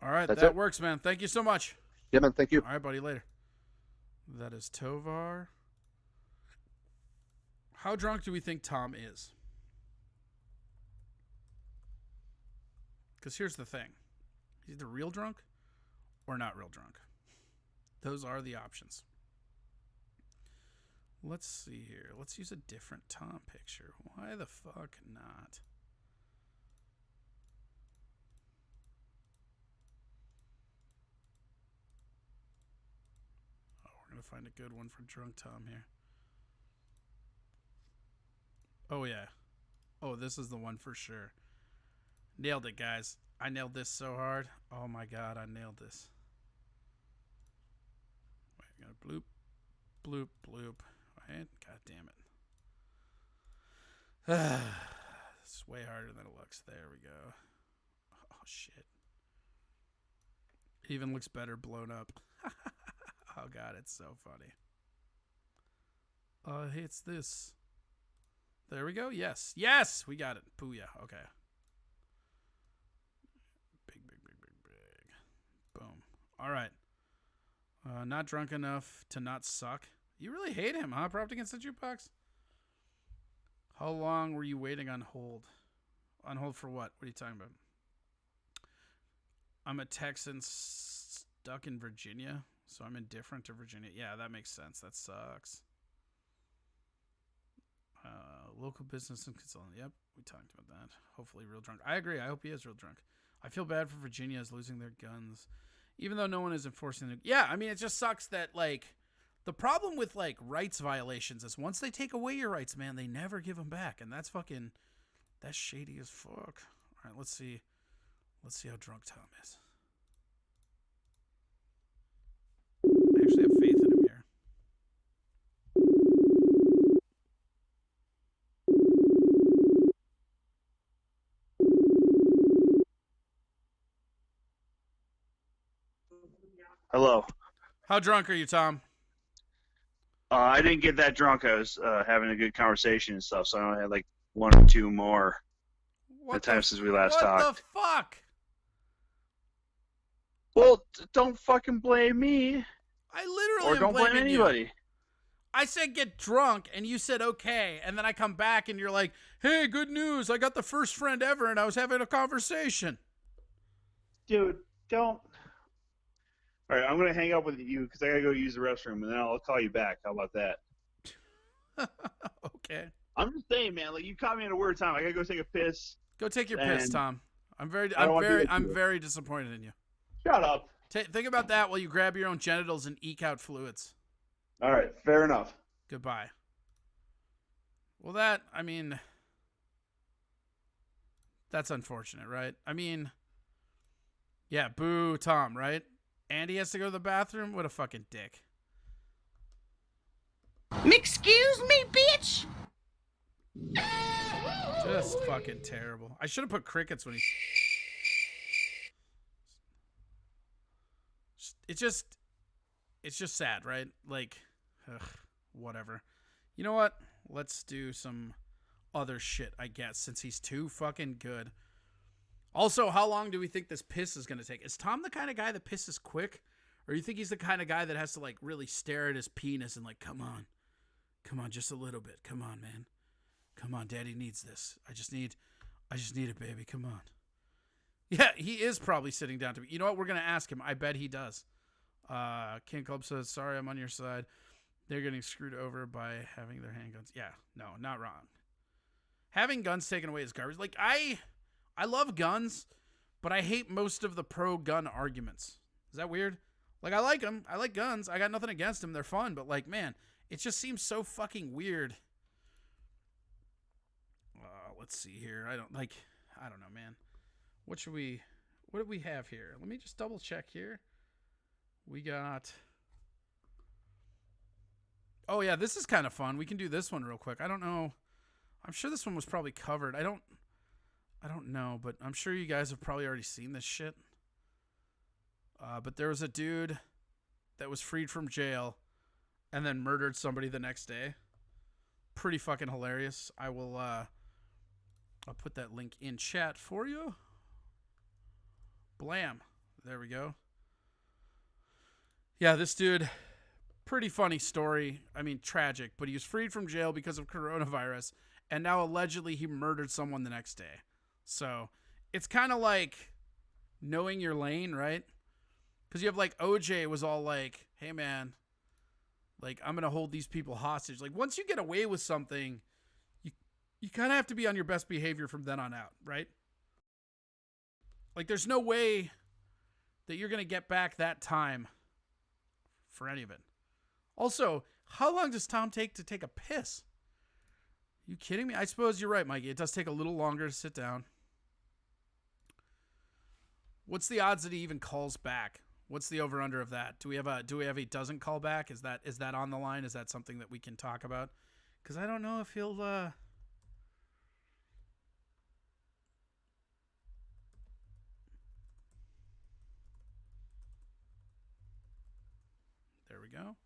Speaker 2: All right,
Speaker 1: That's
Speaker 2: that
Speaker 1: it.
Speaker 2: works, man. Thank you so much.
Speaker 1: Yeah, man. Thank you.
Speaker 2: All right, buddy. Later. That is Tovar. How drunk do we think Tom is? Because here's the thing. He's either real drunk or not real drunk. Those are the options. Let's see here. Let's use a different Tom picture. Why the fuck not? Oh, we're going to find a good one for drunk Tom here. Oh, yeah. Oh, this is the one for sure. Nailed it, guys. I nailed this so hard. Oh, my God. I nailed this. Wait, I gotta bloop, bloop, bloop. Right? God damn it. It's way harder than it looks. There we go. Oh, shit. It even looks better blown up. Oh, God. It's so funny. It's this. There we go. Yes. Yes! We got it. Booyah. Okay. Big. Boom. All right. Not drunk enough to not suck. You really hate him, huh? Propped against the jukebox? How long were you waiting on hold? On hold for what? What are you talking about? I'm a Texan stuck in Virginia, so I'm indifferent to Virginia. Yeah, that makes sense. That sucks. Local business and consultant. Yep, we talked about that. Hopefully real drunk. I agree. I hope he is real drunk. I feel bad for Virginia is losing their guns, even though no one is enforcing it. Yeah, I mean, it just sucks that, like, the problem with, like, rights violations is once they take away your rights, man, they never give them back. And that's shady as fuck. All right, let's see. Let's see how drunk Tom is. I actually have faith in him here.
Speaker 3: Hello.
Speaker 2: How drunk are you, Tom?
Speaker 3: I didn't get that drunk. I was having a good conversation and stuff, so I only had like one or two more the time since we last talked.
Speaker 2: What the fuck?
Speaker 3: Well, don't fucking blame me.
Speaker 2: I literally
Speaker 3: Or don't blame anybody.
Speaker 2: You. I said get drunk, and you said okay, and then I come back, and you're like, hey, good news. I got the first friend ever, and I was having a conversation.
Speaker 3: Dude, don't. All right, I'm going to hang up with you because I got to go use the restroom, and then I'll call you back. How about that?
Speaker 2: Okay.
Speaker 3: I'm just saying, man. Like, you caught me at a weird time. I got to go take a piss.
Speaker 2: Go take your piss, Tom. I'm very disappointed in you.
Speaker 3: Shut up.
Speaker 2: Think about that while you grab your own genitals and eke out fluids.
Speaker 3: All right, fair enough.
Speaker 2: Goodbye. Well, that's unfortunate, right? I mean, yeah, boo Tom, right? And he has to go to the bathroom? What a fucking dick.
Speaker 5: Excuse me, bitch!
Speaker 2: Just fucking terrible. I should have put crickets when he... It's just sad, right? Like, whatever. You know what? Let's do some other shit, I guess, since he's too fucking good. Also, how long do we think this piss is going to take? Is Tom the kind of guy that pisses quick? Or you think he's the kind of guy that has to, like, really stare at his penis and, like, come on, just a little bit. Come on, man. Come on, daddy needs this. I just need it, baby. Come on. Yeah, he is probably sitting down to me. You know what? We're going to ask him. I bet he does. King Club says, sorry, I'm on your side. They're getting screwed over by having their handguns. Yeah, no, not wrong. Having guns taken away is garbage. Like, I love guns, but I hate most of the pro-gun arguments. Is that weird? Like, I like them. I like guns. I got nothing against them. They're fun. But, like, man, it just seems so fucking weird. Let's see here. I don't know, man. What do we have here? Let me just double check here. We got... Oh, yeah, this is kind of fun. We can do this one real quick. I don't know. I'm sure this one was probably covered. I don't know, but I'm sure you guys have probably already seen this shit. But there was a dude that was freed from jail and then murdered somebody the next day. Pretty fucking hilarious. I'll put that link in chat for you. Blam. There we go. Yeah, this dude, pretty funny story. I mean, tragic, but he was freed from jail because of coronavirus, and now allegedly he murdered someone the next day. So it's kind of like knowing your lane, right? Because you have like OJ was all like, hey man, like I'm going to hold these people hostage. Like once you get away with something, you kind of have to be on your best behavior from then on out, right? Like there's no way that you're going to get back that time for any of it. Also, how long does Tom take to take a piss? You kidding me? I suppose you're right, Mikey. It does take a little longer to sit down. What's the odds that he even calls back? What's the over/under of that? Do we have he doesn't call back? Is that on the line? Is that something that we can talk about? Because I don't know if he'll. There we go.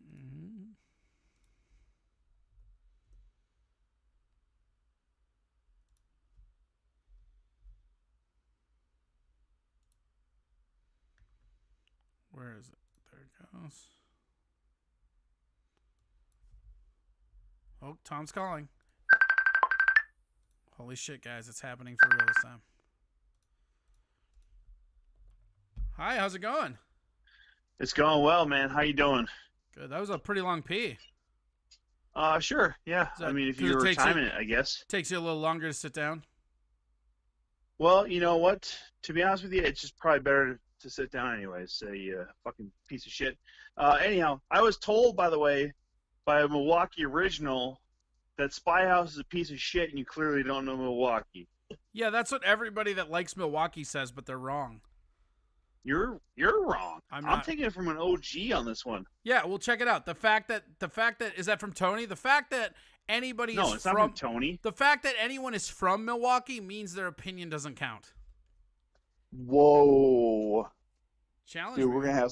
Speaker 2: Mm-hmm. Where is it? There it goes. Oh, Tom's calling. Holy shit, guys. It's happening for real this time. Hi, how's it going?
Speaker 3: It's going well, man. How you doing?
Speaker 2: Good. That was a pretty long pee.
Speaker 3: Sure. Yeah.
Speaker 2: Is that-
Speaker 3: I mean, if
Speaker 2: 'cause
Speaker 3: you were
Speaker 2: takes
Speaker 3: timing it, I guess.
Speaker 2: Takes you a little longer to sit down.
Speaker 3: Well, you know what? To be honest with you, it's just probably better to sit down anyways. So you fucking piece of shit. Anyhow, I was told, by the way, by a Milwaukee original that Spy House is a piece of shit, and you clearly don't know Milwaukee.
Speaker 2: Yeah, that's what everybody that likes Milwaukee says, but they're wrong.
Speaker 3: You're wrong. I'm taking it from an OG on this one.
Speaker 2: Yeah, well, check it out. The fact that is that from Tony? The fact that anybody
Speaker 3: No,
Speaker 2: is
Speaker 3: it's not from Tony.
Speaker 2: The fact that anyone is from Milwaukee means their opinion doesn't count.
Speaker 3: Whoa.
Speaker 2: Challenge
Speaker 3: Dude,
Speaker 2: me.
Speaker 3: we're gonna have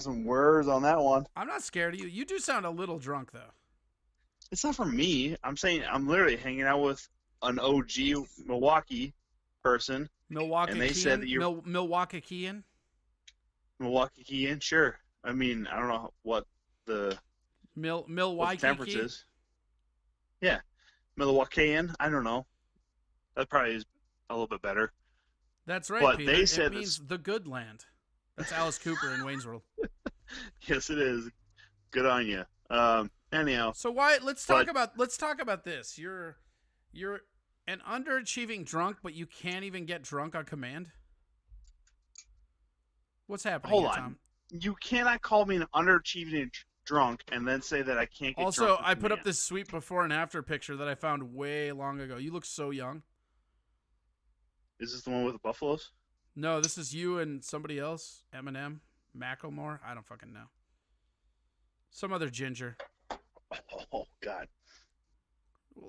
Speaker 3: some words on that one.
Speaker 2: I'm not scared of you. You do sound a little drunk though.
Speaker 3: It's not from me. I'm saying I'm literally hanging out with an OG Milwaukee person.
Speaker 2: Milwaukee,
Speaker 3: and they said that you're
Speaker 2: Milwaukeean.
Speaker 3: Milwaukeean, sure. I mean, I don't know what the
Speaker 2: Milwaukee
Speaker 3: temperance is. Yeah, Milwaukeean. I don't know. That probably is a little bit better.
Speaker 2: That's right,
Speaker 3: But
Speaker 2: Peter.
Speaker 3: they
Speaker 2: It
Speaker 3: said
Speaker 2: means the good land. That's Alice Cooper in Wayne's World.
Speaker 3: Yes, it is. Good on you. Anyhow.
Speaker 2: So why? Let's talk about this. You're an underachieving drunk, but you can't even get drunk on command. What's happening?
Speaker 3: Hold
Speaker 2: here,
Speaker 3: on.
Speaker 2: Tom?
Speaker 3: You cannot call me an underachieving drunk and then say that I can't get
Speaker 2: Also,
Speaker 3: drunk.
Speaker 2: I put up this sweet before and after picture that I found way long ago. You look so young.
Speaker 3: Is this the one with the buffaloes?
Speaker 2: No, this is you and somebody else. Eminem, Macklemore. I don't fucking know. Some other ginger.
Speaker 3: Oh God.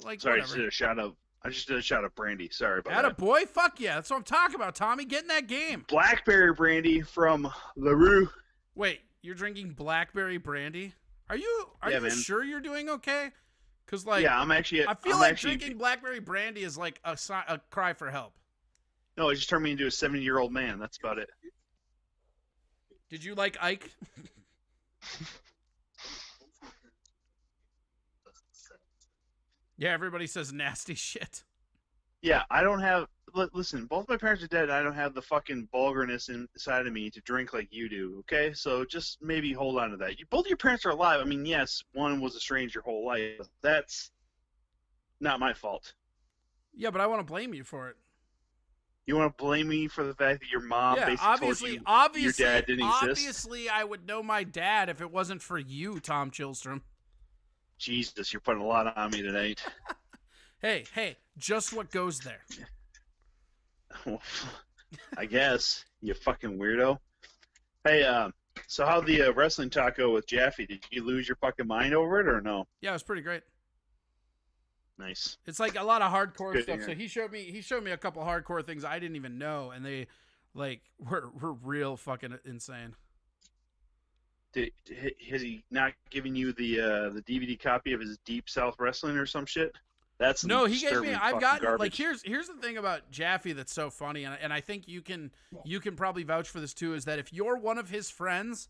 Speaker 2: Like
Speaker 3: Sorry,
Speaker 2: whatever.
Speaker 3: I just did a shot of brandy. Sorry about
Speaker 2: Atta
Speaker 3: that.
Speaker 2: boy, fuck yeah. That's what I'm talking about, Tommy. Get in that game.
Speaker 3: Blackberry brandy from LaRue.
Speaker 2: Wait, you're drinking blackberry brandy? Are you
Speaker 3: Yeah, man.
Speaker 2: sure you're doing okay? Because like,
Speaker 3: Yeah, I feel
Speaker 2: like drinking blackberry brandy is like a cry for help.
Speaker 3: No, it just turned me into a 70-year-old man. That's about it.
Speaker 2: Did you like Ike? Yeah, everybody says nasty shit.
Speaker 3: Yeah, I don't have. Listen, both my parents are dead, and I don't have the fucking vulgarness inside of me to drink like you do. Okay, so just maybe hold on to that. Both your parents are alive. I mean, yes, one was estranged your whole life. But that's not my fault.
Speaker 2: Yeah, but I want to blame you for it.
Speaker 3: You want to blame me for the fact that your mom basically told you your dad didn't exist?
Speaker 2: Obviously, I would know my dad if it wasn't for you, Tom Chilstrom.
Speaker 3: Jesus, you're putting a lot on me tonight.
Speaker 2: Hey, just what goes there.
Speaker 3: I guess, you fucking weirdo. Hey, so how'd the wrestling talk go with Jaffe? Did you lose your fucking mind over it or no?
Speaker 2: Yeah, it was pretty great.
Speaker 3: Nice.
Speaker 2: It's like a lot of hardcore
Speaker 3: Good to
Speaker 2: stuff.
Speaker 3: hear.
Speaker 2: So he showed me a couple hardcore things I didn't even know, and they like were real fucking insane.
Speaker 3: Has he not given you the DVD copy of his Deep South Wrestling or some shit? That's some
Speaker 2: No, he gave
Speaker 3: disturbing
Speaker 2: me. I've
Speaker 3: fucking
Speaker 2: gotten
Speaker 3: garbage.
Speaker 2: like here's the thing about Jaffe that's so funny, and I think you can probably vouch for this too. Is that if you're one of his friends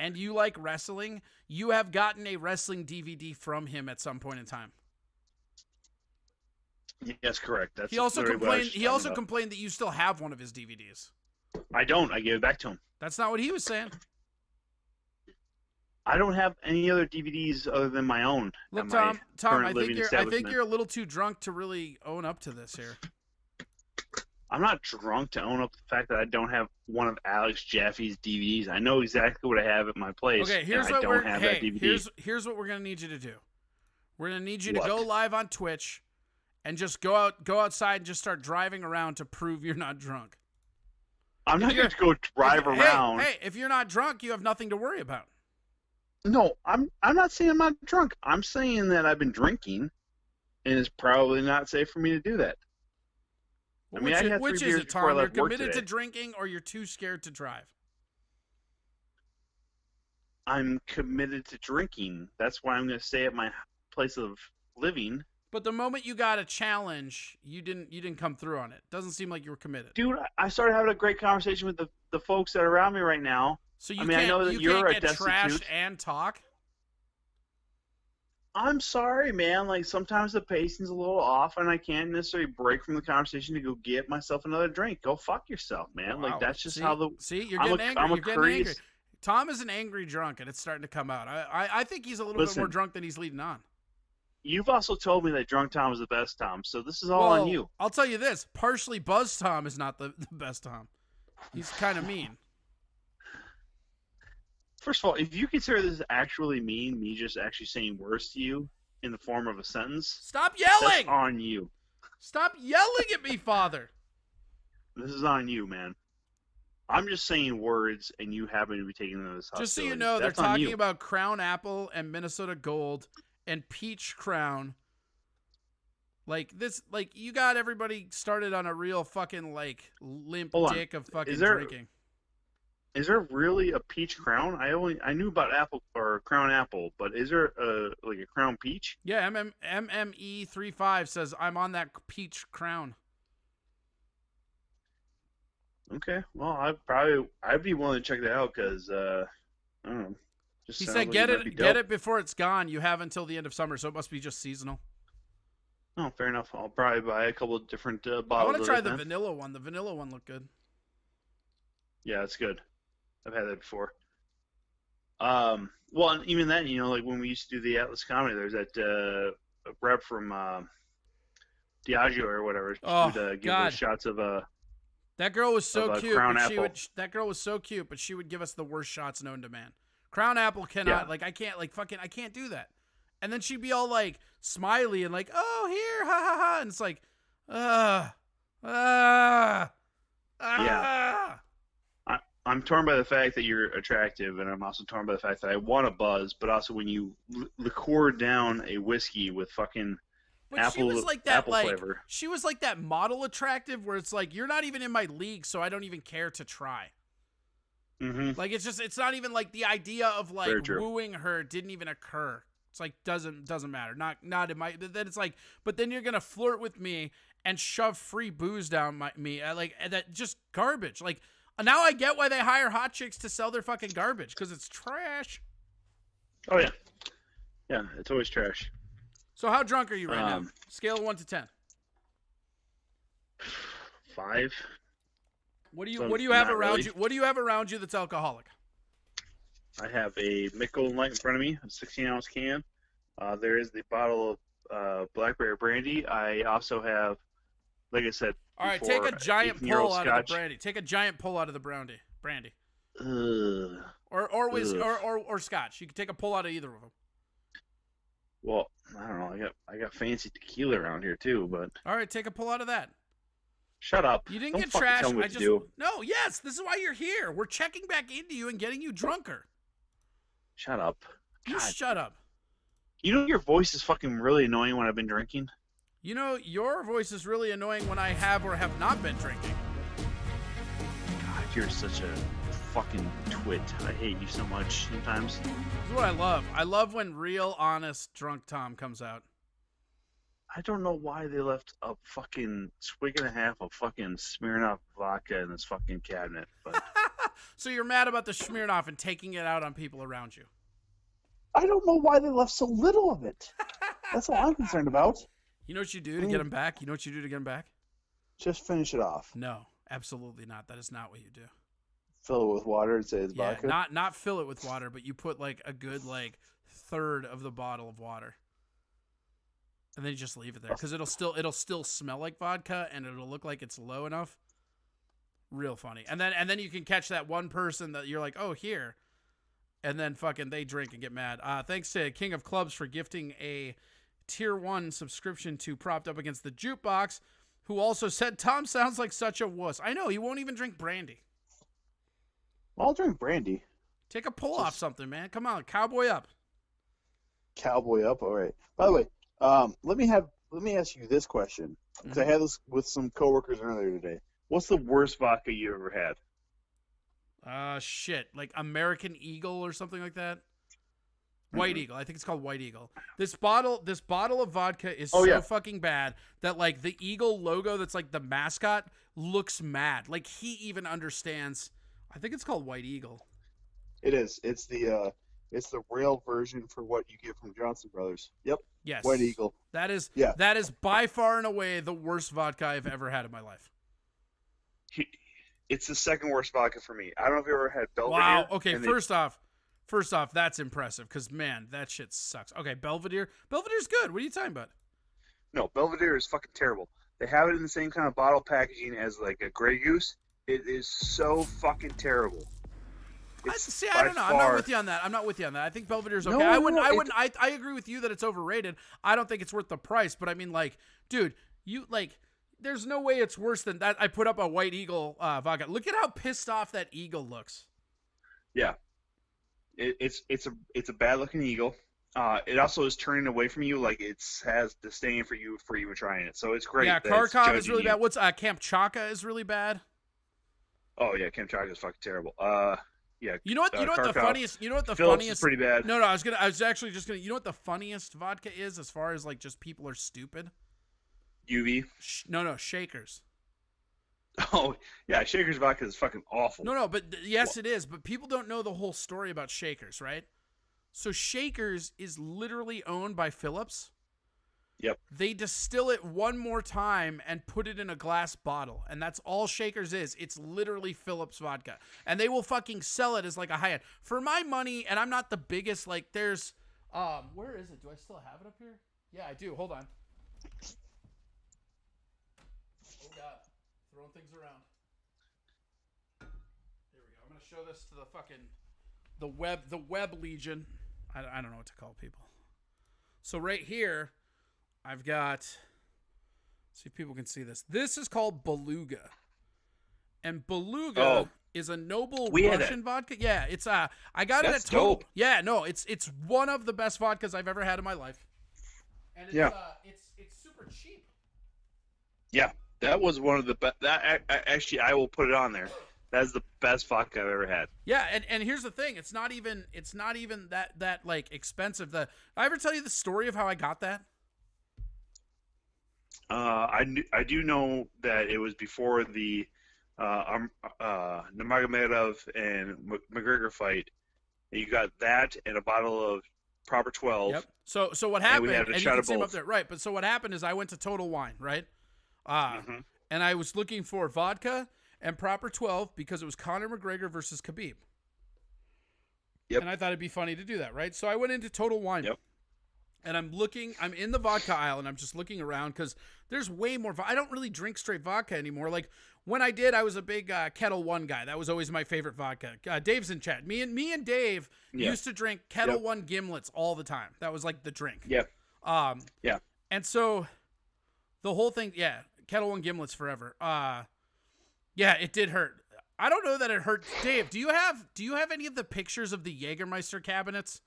Speaker 2: and you like wrestling, you have gotten a wrestling DVD from him at some point in time.
Speaker 3: Yes, correct. That's
Speaker 2: He also
Speaker 3: literally what I was
Speaker 2: complained. He
Speaker 3: talking
Speaker 2: also
Speaker 3: about.
Speaker 2: complained that you still have one of his DVDs.
Speaker 3: I don't. I gave it back to him.
Speaker 2: That's not what he was saying.
Speaker 3: I don't have any other DVDs other than my own.
Speaker 2: Look,
Speaker 3: at my
Speaker 2: Tom,
Speaker 3: current
Speaker 2: I think
Speaker 3: living
Speaker 2: you're
Speaker 3: establishment.
Speaker 2: a little too drunk to really own up to this here.
Speaker 3: I'm not drunk to own up to the fact that I don't have one of Alex Jaffe's DVDs. I know exactly what I have at my place.
Speaker 2: Okay, here's
Speaker 3: and
Speaker 2: what
Speaker 3: I
Speaker 2: we're
Speaker 3: don't have that DVD.
Speaker 2: here's what we're gonna need you to do. We're gonna need you to
Speaker 3: What?
Speaker 2: go live on Twitch, and just go outside and just start driving around to prove you're not drunk.
Speaker 3: I'm not going to go drive around.
Speaker 2: Hey, if you're not drunk, you have nothing to worry about.
Speaker 3: No, I'm not saying I'm not drunk. I'm saying that I've been drinking, and it's probably not safe for me to do that. I mean, I had 3
Speaker 2: Which is
Speaker 3: beers
Speaker 2: it,
Speaker 3: before I
Speaker 2: Tom? You're
Speaker 3: left work
Speaker 2: committed to
Speaker 3: today.
Speaker 2: drinking, or you're too scared to drive?
Speaker 3: I'm committed to drinking. That's why I'm going to stay at my place of living.
Speaker 2: But the moment you got a challenge, you didn't come through on it. Doesn't seem like you were committed.
Speaker 3: Dude, I started having a great conversation with the folks that are around me right now.
Speaker 2: So you
Speaker 3: I mean,
Speaker 2: can't,
Speaker 3: I know that
Speaker 2: you
Speaker 3: you're
Speaker 2: can't
Speaker 3: a
Speaker 2: get trashed
Speaker 3: destitute.
Speaker 2: and talk?
Speaker 3: I'm sorry, man. Like, sometimes the pacing's a little off, and I can't necessarily break from the conversation to go get myself another drink. Go fuck yourself, man.
Speaker 2: Wow.
Speaker 3: Like, that's just
Speaker 2: See?
Speaker 3: how the...
Speaker 2: See, you're
Speaker 3: I'm
Speaker 2: getting
Speaker 3: a-
Speaker 2: angry.
Speaker 3: I'm a
Speaker 2: You're getting
Speaker 3: courteous-
Speaker 2: angry. Tom is an angry drunk, and it's starting to come out. I think he's a little bit more drunk than he's leading on.
Speaker 3: You've also told me that drunk Tom is the best Tom, so this is all on you.
Speaker 2: I'll tell you this. Partially buzzed Tom is not the best Tom. He's kind of mean.
Speaker 3: First of all, if you consider this actually mean, me just actually saying words to you in the form of a sentence,
Speaker 2: stop yelling!
Speaker 3: That's on you.
Speaker 2: Stop yelling at me, Father!
Speaker 3: This is on you, man. I'm just saying words, and you happen to be taking them as hostility.
Speaker 2: Just so you know,
Speaker 3: that's
Speaker 2: they're talking about Crown Apple and Minnesota Gold and Peach Crown. Like, this, like, you got everybody started on a real fucking, like, limp dick of fucking drinking.
Speaker 3: Is there really a peach crown? I knew about apple or crown apple, but is there like a crown peach?
Speaker 2: Yeah, MME35 says I'm on that peach crown.
Speaker 3: Okay, well I'd be willing to check that out because I don't know.
Speaker 2: He said get it before it's gone. You have until the end of summer, so it must be just seasonal.
Speaker 3: Oh, fair enough. I'll probably buy a couple of different bottles.
Speaker 2: I want to try the vanilla one. The vanilla one looked good.
Speaker 3: Yeah, it's good. I've had that before. Well, and even then, like when we used to do the Atlas Comedy, there's that rep from Diageo or whatever.
Speaker 2: Oh,
Speaker 3: she would, give
Speaker 2: God.
Speaker 3: us shots of
Speaker 2: that girl was so cute.
Speaker 3: Crown
Speaker 2: But
Speaker 3: Apple.
Speaker 2: that girl was so cute, but she would give us the worst shots known to man. Crown Apple cannot, I can't do that. And then she'd be all like smiley and like, oh, here, ha ha ha, and it's like,
Speaker 3: Yeah. I'm torn by the fact that you're attractive, and I'm also torn by the fact that I want to buzz, but also when you liqueur down a whiskey with fucking apple,
Speaker 2: she was like that,
Speaker 3: apple flavor.
Speaker 2: She was like that model attractive where it's like, you're not even in my league, so I don't even care to try.
Speaker 3: Mm-hmm.
Speaker 2: Like, it's not even like the idea of like wooing her didn't even occur. It's like, doesn't matter. Not in my, then it's like, but then you're going to flirt with me and shove free booze down me. Like, that just garbage. Like, now I get why they hire hot chicks to sell their fucking garbage, because it's trash.
Speaker 3: Oh, yeah. Yeah, it's always trash.
Speaker 2: So how drunk are you right now? Scale of 1 to 10.
Speaker 3: 5.
Speaker 2: What do you have around you? What do you have around you that's alcoholic?
Speaker 3: I have a Michelob Light in front of me, a 16-ounce can. There is the bottle of blackberry brandy. I also have, like I said,
Speaker 2: all right, take a giant pull out of the brandy. Take a giant pull out of the brandy. Or scotch. You can take a pull out of either of them.
Speaker 3: Well, I don't know. I got fancy tequila around here too, but
Speaker 2: all right, take a pull out of that.
Speaker 3: Shut up.
Speaker 2: You didn't
Speaker 3: Don't
Speaker 2: get
Speaker 3: fucking
Speaker 2: trashed.
Speaker 3: tell me what to do.
Speaker 2: No, yes, this is why you're here. We're checking back into you and getting you drunker.
Speaker 3: Shut up.
Speaker 2: You shut up.
Speaker 3: You know your voice is fucking really annoying when I've been drinking?
Speaker 2: You know, your voice is really annoying when I have or have not been drinking.
Speaker 3: God, you're such a fucking twit. I hate you so much sometimes.
Speaker 2: This is what I love. I love when real, honest, drunk Tom comes out.
Speaker 3: I don't know why they left a fucking swig and a half of fucking Smirnoff vodka in this fucking cabinet. But
Speaker 2: so you're mad about the Smirnoff and taking it out on people around you?
Speaker 4: I don't know why they left so little of it. That's all I'm concerned about.
Speaker 2: You know what you do to get them back? You know what you do to get them back?
Speaker 4: Just finish it off.
Speaker 2: No, absolutely not. That is not what you do.
Speaker 4: Fill it with water and say it's vodka?
Speaker 2: Not fill it with water, but you put like a good third of the bottle of water. And then you just leave it there because it'll still smell like vodka and it'll look like it's low enough. Real funny. And then you can catch that one person that you're like, oh, here. And then fucking they drink and get mad. Thanks to King of Clubs for gifting a Tier 1 subscription to Propped Up Against the Jukebox, who also said, Tom sounds like such a wuss. I know, he won't even drink brandy.
Speaker 4: I'll drink brandy.
Speaker 2: Take a pull off something, man. Come on, cowboy up.
Speaker 4: Cowboy up, all right. By the way, let me ask you this question, because I had this with some coworkers earlier today.
Speaker 3: What's the worst vodka you ever had?
Speaker 2: Shit, like American Eagle or something like that. White Eagle. I think it's called White Eagle. This bottle of vodka is fucking bad that like the Eagle logo that's like the mascot looks mad. Like he even understands. I think it's called White Eagle.
Speaker 4: It is. It's the rail version for what you get from Johnson Brothers. Yep.
Speaker 2: Yes.
Speaker 4: White Eagle.
Speaker 2: That is by far and away the worst vodka I've ever had in my life.
Speaker 3: it's the second worst vodka for me. I don't know if you ever had Belvedere.
Speaker 2: Wow. Okay. First off, that's impressive because man, that shit sucks. Okay, Belvedere's good. What are you talking about?
Speaker 3: No, Belvedere is fucking terrible. They have it in the same kind of bottle packaging as like a Grey Goose. It is so fucking terrible.
Speaker 2: I don't know. I'm not with you on that. I think Belvedere's okay. I agree with you that it's overrated. I don't think it's worth the price, but I mean, like, dude, there's no way it's worse than that. I put up a White Eagle vodka. Look at how pissed off that eagle looks.
Speaker 3: Yeah, it's a bad looking eagle. It also is turning away from you, like it has disdain for you for even trying it. So it's great.
Speaker 2: Yeah, Kharkov is really bad. What's Camp Chaka is really bad.
Speaker 3: Oh yeah, Camp Chaka is fucking terrible. Yeah.
Speaker 2: You know what the funniest? You know what the
Speaker 3: Phillips
Speaker 2: funniest?
Speaker 3: Is pretty bad.
Speaker 2: No, I was actually just gonna. You know what the funniest vodka is as far as like just people are stupid.
Speaker 3: UV.
Speaker 2: No, Shakers.
Speaker 3: Oh yeah, Shakers vodka is fucking awful.
Speaker 2: No, but yes, it is. But people don't know the whole story about Shakers, right? So Shakers is literally owned by Phillips.
Speaker 3: Yep.
Speaker 2: They distill it one more time and put it in a glass bottle, and that's all Shakers is. It's literally Phillips vodka, and they will fucking sell it as like a high-end. For my money, and I'm not the biggest, like, there's, where is it? Do I still have it up here? Yeah, I do. Hold on. Oh, God. Throwing things around. Here we go. I'm going to show this to the fucking, the web legion. I don't know what to call people. So right here, I've got, see if people can see this. This is called Beluga. And Beluga is a noble Russian vodka. Yeah, it's I got it at Total.
Speaker 3: Dope.
Speaker 2: Yeah, no, it's one of the best vodkas I've ever had in my life. And it's it's super cheap.
Speaker 3: Yeah, that was one of the best. Actually, I will put it on there. That's the best vodka I've ever had.
Speaker 2: Yeah, and here's the thing, it's not even that like expensive. I ever tell you the story of how I got that?
Speaker 3: I do know that it was before the Nurmagomedov and McGregor fight. You got that and a bottle of Proper 12.
Speaker 2: Yep. So what happened?
Speaker 3: And
Speaker 2: you can see them up there, right? But so what happened is I went to Total Wine, right? And I was looking for vodka and Proper 12 because it was Conor McGregor versus Khabib.
Speaker 3: Yep.
Speaker 2: And I thought it'd be funny to do that, right? So I went into Total Wine.
Speaker 3: Yep.
Speaker 2: And I'm in the vodka aisle, and I'm just looking around because there's way more. I don't really drink straight vodka anymore. Like when I did, I was a big Kettle One guy. That was always my favorite vodka. Dave's in chat. Me and Dave used to drink Kettle One gimlets all the time. That was like the drink.
Speaker 3: Yeah.
Speaker 2: Yeah. And so the whole thing, Kettle One gimlets forever. Yeah, it did hurt. I don't know that it hurt. Dave, do you have any of the pictures of the Jägermeister cabinets?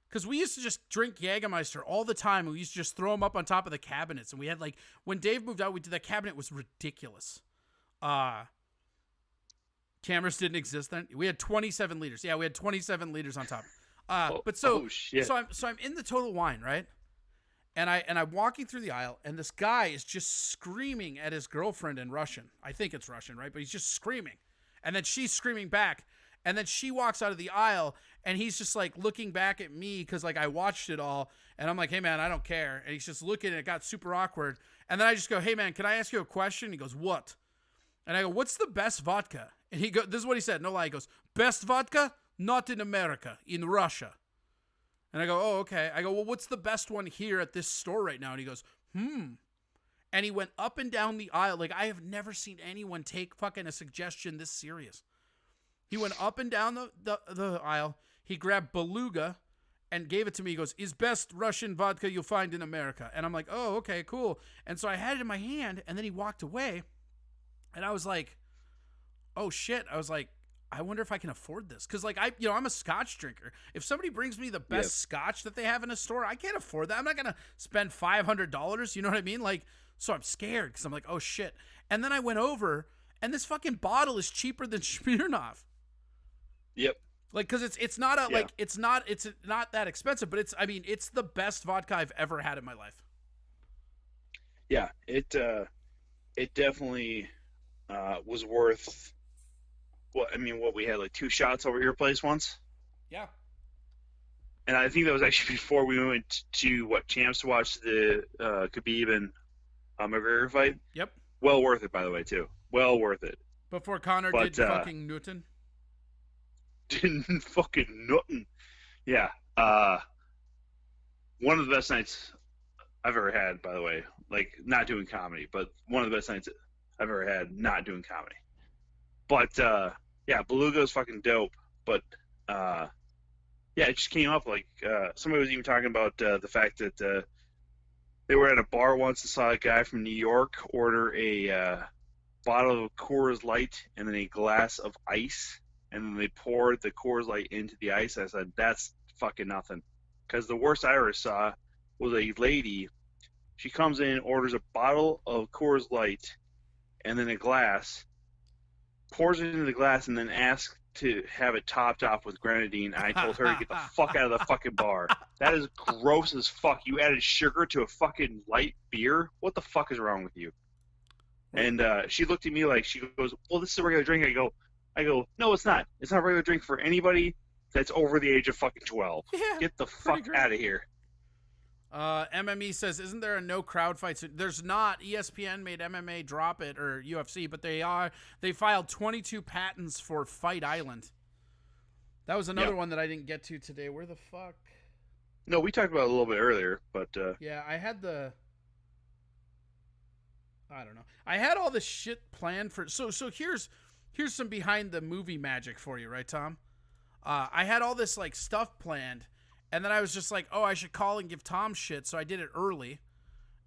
Speaker 2: Because we used to just drink Jägermeister all the time. We used to just throw them up on top of the cabinets. And we had, like, when Dave moved out, that cabinet was ridiculous. Cameras didn't exist then. We had 27 liters. Yeah, we had 27 liters on top.
Speaker 3: Shit.
Speaker 2: So I'm in the Total Wine, right? And I'm walking through the aisle, and this guy is just screaming at his girlfriend in Russian. I think it's Russian, right? But he's just screaming. And then she's screaming back. And then she walks out of the aisle, and he's just like looking back at me because like I watched it all, and I'm like, hey man, I don't care. And he's just looking, and it got super awkward. And then I just go, hey man, can I ask you a question? He goes, what? And I go, what's the best vodka? And he goes, this is what he said, no lie. He goes, best vodka? Not in America, in Russia. And I go, oh, okay. I go, well, what's the best one here at this store right now? And he goes, And he went up and down the aisle. Like, I have never seen anyone take fucking a suggestion this serious. He went up and down the aisle. He grabbed Beluga and gave it to me. He goes, is best Russian vodka you'll find in America. And I'm like, oh, okay, cool. And so I had it in my hand, and then he walked away. And I was like, oh, shit. I was like, I wonder if I can afford this. Because, like, I'm a scotch drinker. If somebody brings me the best scotch that they have in a store, I can't afford that. I'm not going to spend $500. You know what I mean? Like, so I'm scared because I'm like, oh, shit. And then I went over, and this fucking bottle is cheaper than Smirnoff.
Speaker 3: Yep.
Speaker 2: Like, because it's not that expensive, but it's the best vodka I've ever had in my life.
Speaker 3: Yeah, it definitely was worth. What we had like 2 shots over your place once.
Speaker 2: Yeah.
Speaker 3: And I think that was actually before we went to Champs to watch the Khabib and McGregor fight.
Speaker 2: Yep.
Speaker 3: Well worth it, by the way, too. Well worth it.
Speaker 2: Before Connor
Speaker 3: But,
Speaker 2: did fucking Newton.
Speaker 3: Didn't fucking nothing. Yeah. One of the best nights I've ever had, by the way. Like, not doing comedy, but one of the best nights I've ever had not doing comedy. But, yeah, Beluga's fucking dope. But, yeah, it just came up. Like, somebody was even talking about the fact that they were at a bar once and saw a guy from New York order a bottle of Coors Light and then a glass of ice. And then they poured the Coors Light into the ice. I said, that's fucking nothing. Because the worst I ever saw was a lady. She comes in, orders a bottle of Coors Light and then a glass, pours it into the glass, and then asks to have it topped off with grenadine. I told her to get the fuck out of the fucking bar. That is gross as fuck. You added sugar to a fucking light beer? What the fuck is wrong with you? And she looked at me like, she goes, well, this is a regular drink. I go, no, it's not. It's not a regular drink for anybody that's over the age of fucking 12.
Speaker 2: Yeah,
Speaker 3: get the fuck out of here.
Speaker 2: MME says, isn't there a no crowd fights? There's not. ESPN made MMA drop it, or UFC, but they filed 22 patents for Fight Island. That was another one that I didn't get to today. Where the fuck?
Speaker 3: No, we talked about it a little bit earlier, but
Speaker 2: yeah, I don't know. I had all this shit planned for. So here's some behind the movie magic for you, right, Tom? I had all this like stuff planned, and then I was just like, oh, I should call and give Tom shit, so I did it early.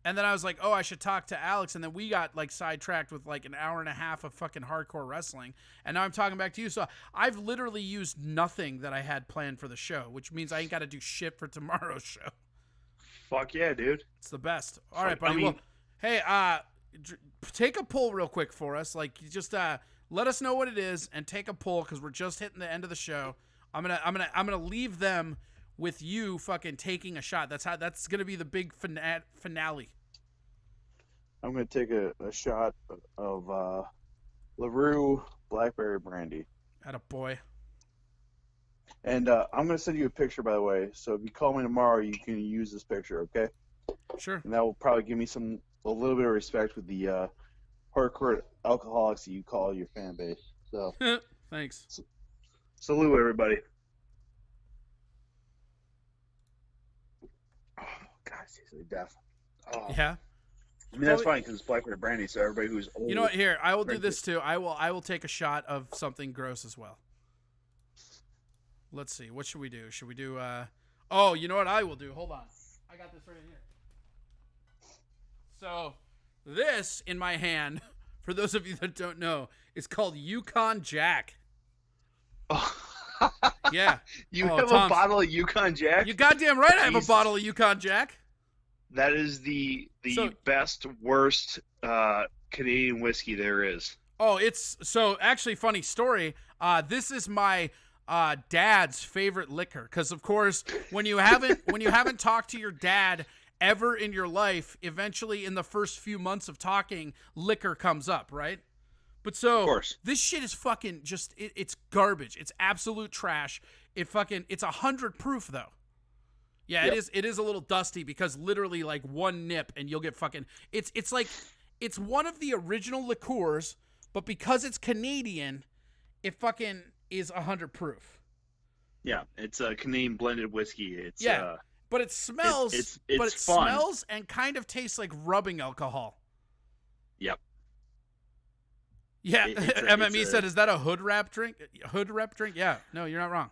Speaker 2: And then I was like, oh, I should talk to Alex, and then we got like sidetracked with like an hour and a half of fucking hardcore wrestling, and now I'm talking back to you. So I've literally used nothing that I had planned for the show, which means I ain't got to do shit for tomorrow's show.
Speaker 3: Fuck yeah, dude.
Speaker 2: It's the best. All right, buddy. Well, hey, take a poll real quick for us. Like, just let us know what it is and take a poll because we're just hitting the end of the show. I'm gonna leave them with you fucking taking a shot. That's gonna be the big finale.
Speaker 4: I'm gonna take a shot of LaRue Blackberry Brandy.
Speaker 2: Attaboy.
Speaker 4: And I'm gonna send you a picture, by the way. So if you call me tomorrow, you can use this picture, okay?
Speaker 2: Sure.
Speaker 4: And that will probably give me a little bit of respect with the hardcore alcoholics that you call your fan base. So
Speaker 2: thanks.
Speaker 3: Salute, everybody. Oh, God, seriously, deaf. Oh.
Speaker 2: Yeah.
Speaker 3: I mean, that's fine because it's Blackberry Brandy, so everybody who's old.
Speaker 2: You know what? Here, I will do this too. I will take a shot of something gross as well. Let's see. What should we do? Should we do? Oh, you know what I will do? Hold on. I got this right here. So, this in my hand, for those of you that don't know, is called Yukon Jack. Yeah.
Speaker 3: You have a bottle of Yukon Jack?
Speaker 2: You goddamn right I have a bottle of Yukon Jack.
Speaker 3: That is the best, worst Canadian whiskey there is.
Speaker 2: Oh, it's so actually funny story. This is my dad's favorite liquor because, of course, when you haven't talked to your dad ever in your life, eventually in the first few months of talking, liquor comes up, right? But so
Speaker 3: of course.
Speaker 2: This shit is fucking just it's garbage. It's absolute trash. It's 100 proof though. Yeah, yep. It is a little dusty because literally like one nip and you'll get fucking it's like it's one of the original liqueurs, but because it's Canadian, it fucking is 100 proof.
Speaker 3: Yeah, it's a Canadian blended whiskey. It's
Speaker 2: but it smells
Speaker 3: it's
Speaker 2: but it
Speaker 3: fun.
Speaker 2: smells and kind of tastes like rubbing alcohol.
Speaker 3: Yep.
Speaker 2: Yeah, MME said, "Is that a hood wrap drink? Hood wrap drink? Yeah, no, you're not wrong."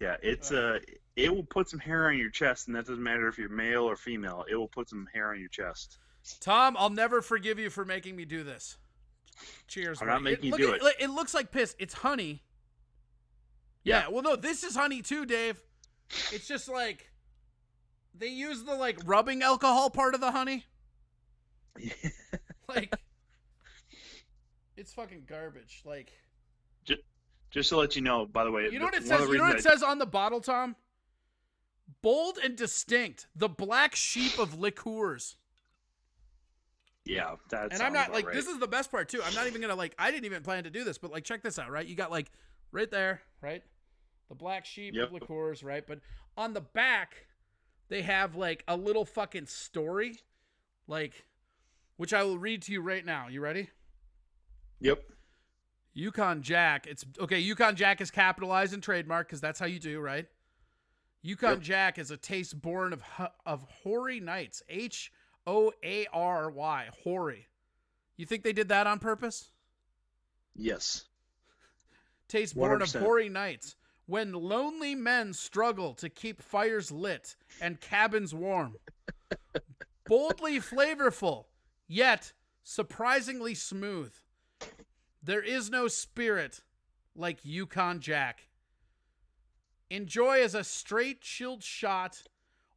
Speaker 3: Yeah, it will put some hair on your chest, and that doesn't matter if you're male or female. It will put some hair on your chest.
Speaker 2: Tom, I'll never forgive you for making me do this. Cheers.
Speaker 3: I'm not making you do it.
Speaker 2: It looks like piss. It's honey. Yeah. Well, no, this is honey too, Dave. It's just like they use the like rubbing alcohol part of the honey. Like. It's fucking garbage. Like,
Speaker 3: just to let you know, by the way,
Speaker 2: you know what it says. You know what it says on the bottle, Tom? Bold and distinct, the black sheep of liqueurs.
Speaker 3: Yeah, that's.
Speaker 2: And I'm not like right. This is the best part too. I'm not even gonna like. I didn't even plan to do this, but like, check this out, right? You got like right there, right? The black sheep of liqueurs, right? But on the back, they have like a little fucking story, like, which I will read to you right now. You ready?
Speaker 3: Yep.
Speaker 2: Yukon Jack. It's okay. Yukon Jack is capitalized and trademarked because that's how you do, right? Yukon Jack is a taste born of hoary nights. Hoary. Hoary. You think they did that on purpose?
Speaker 3: Yes.
Speaker 2: Taste born of
Speaker 3: 100%.
Speaker 2: hoary nights, when lonely men struggle to keep fires lit and cabins warm. Boldly flavorful, yet surprisingly smooth. There is no spirit like Yukon Jack. Enjoy as a straight chilled shot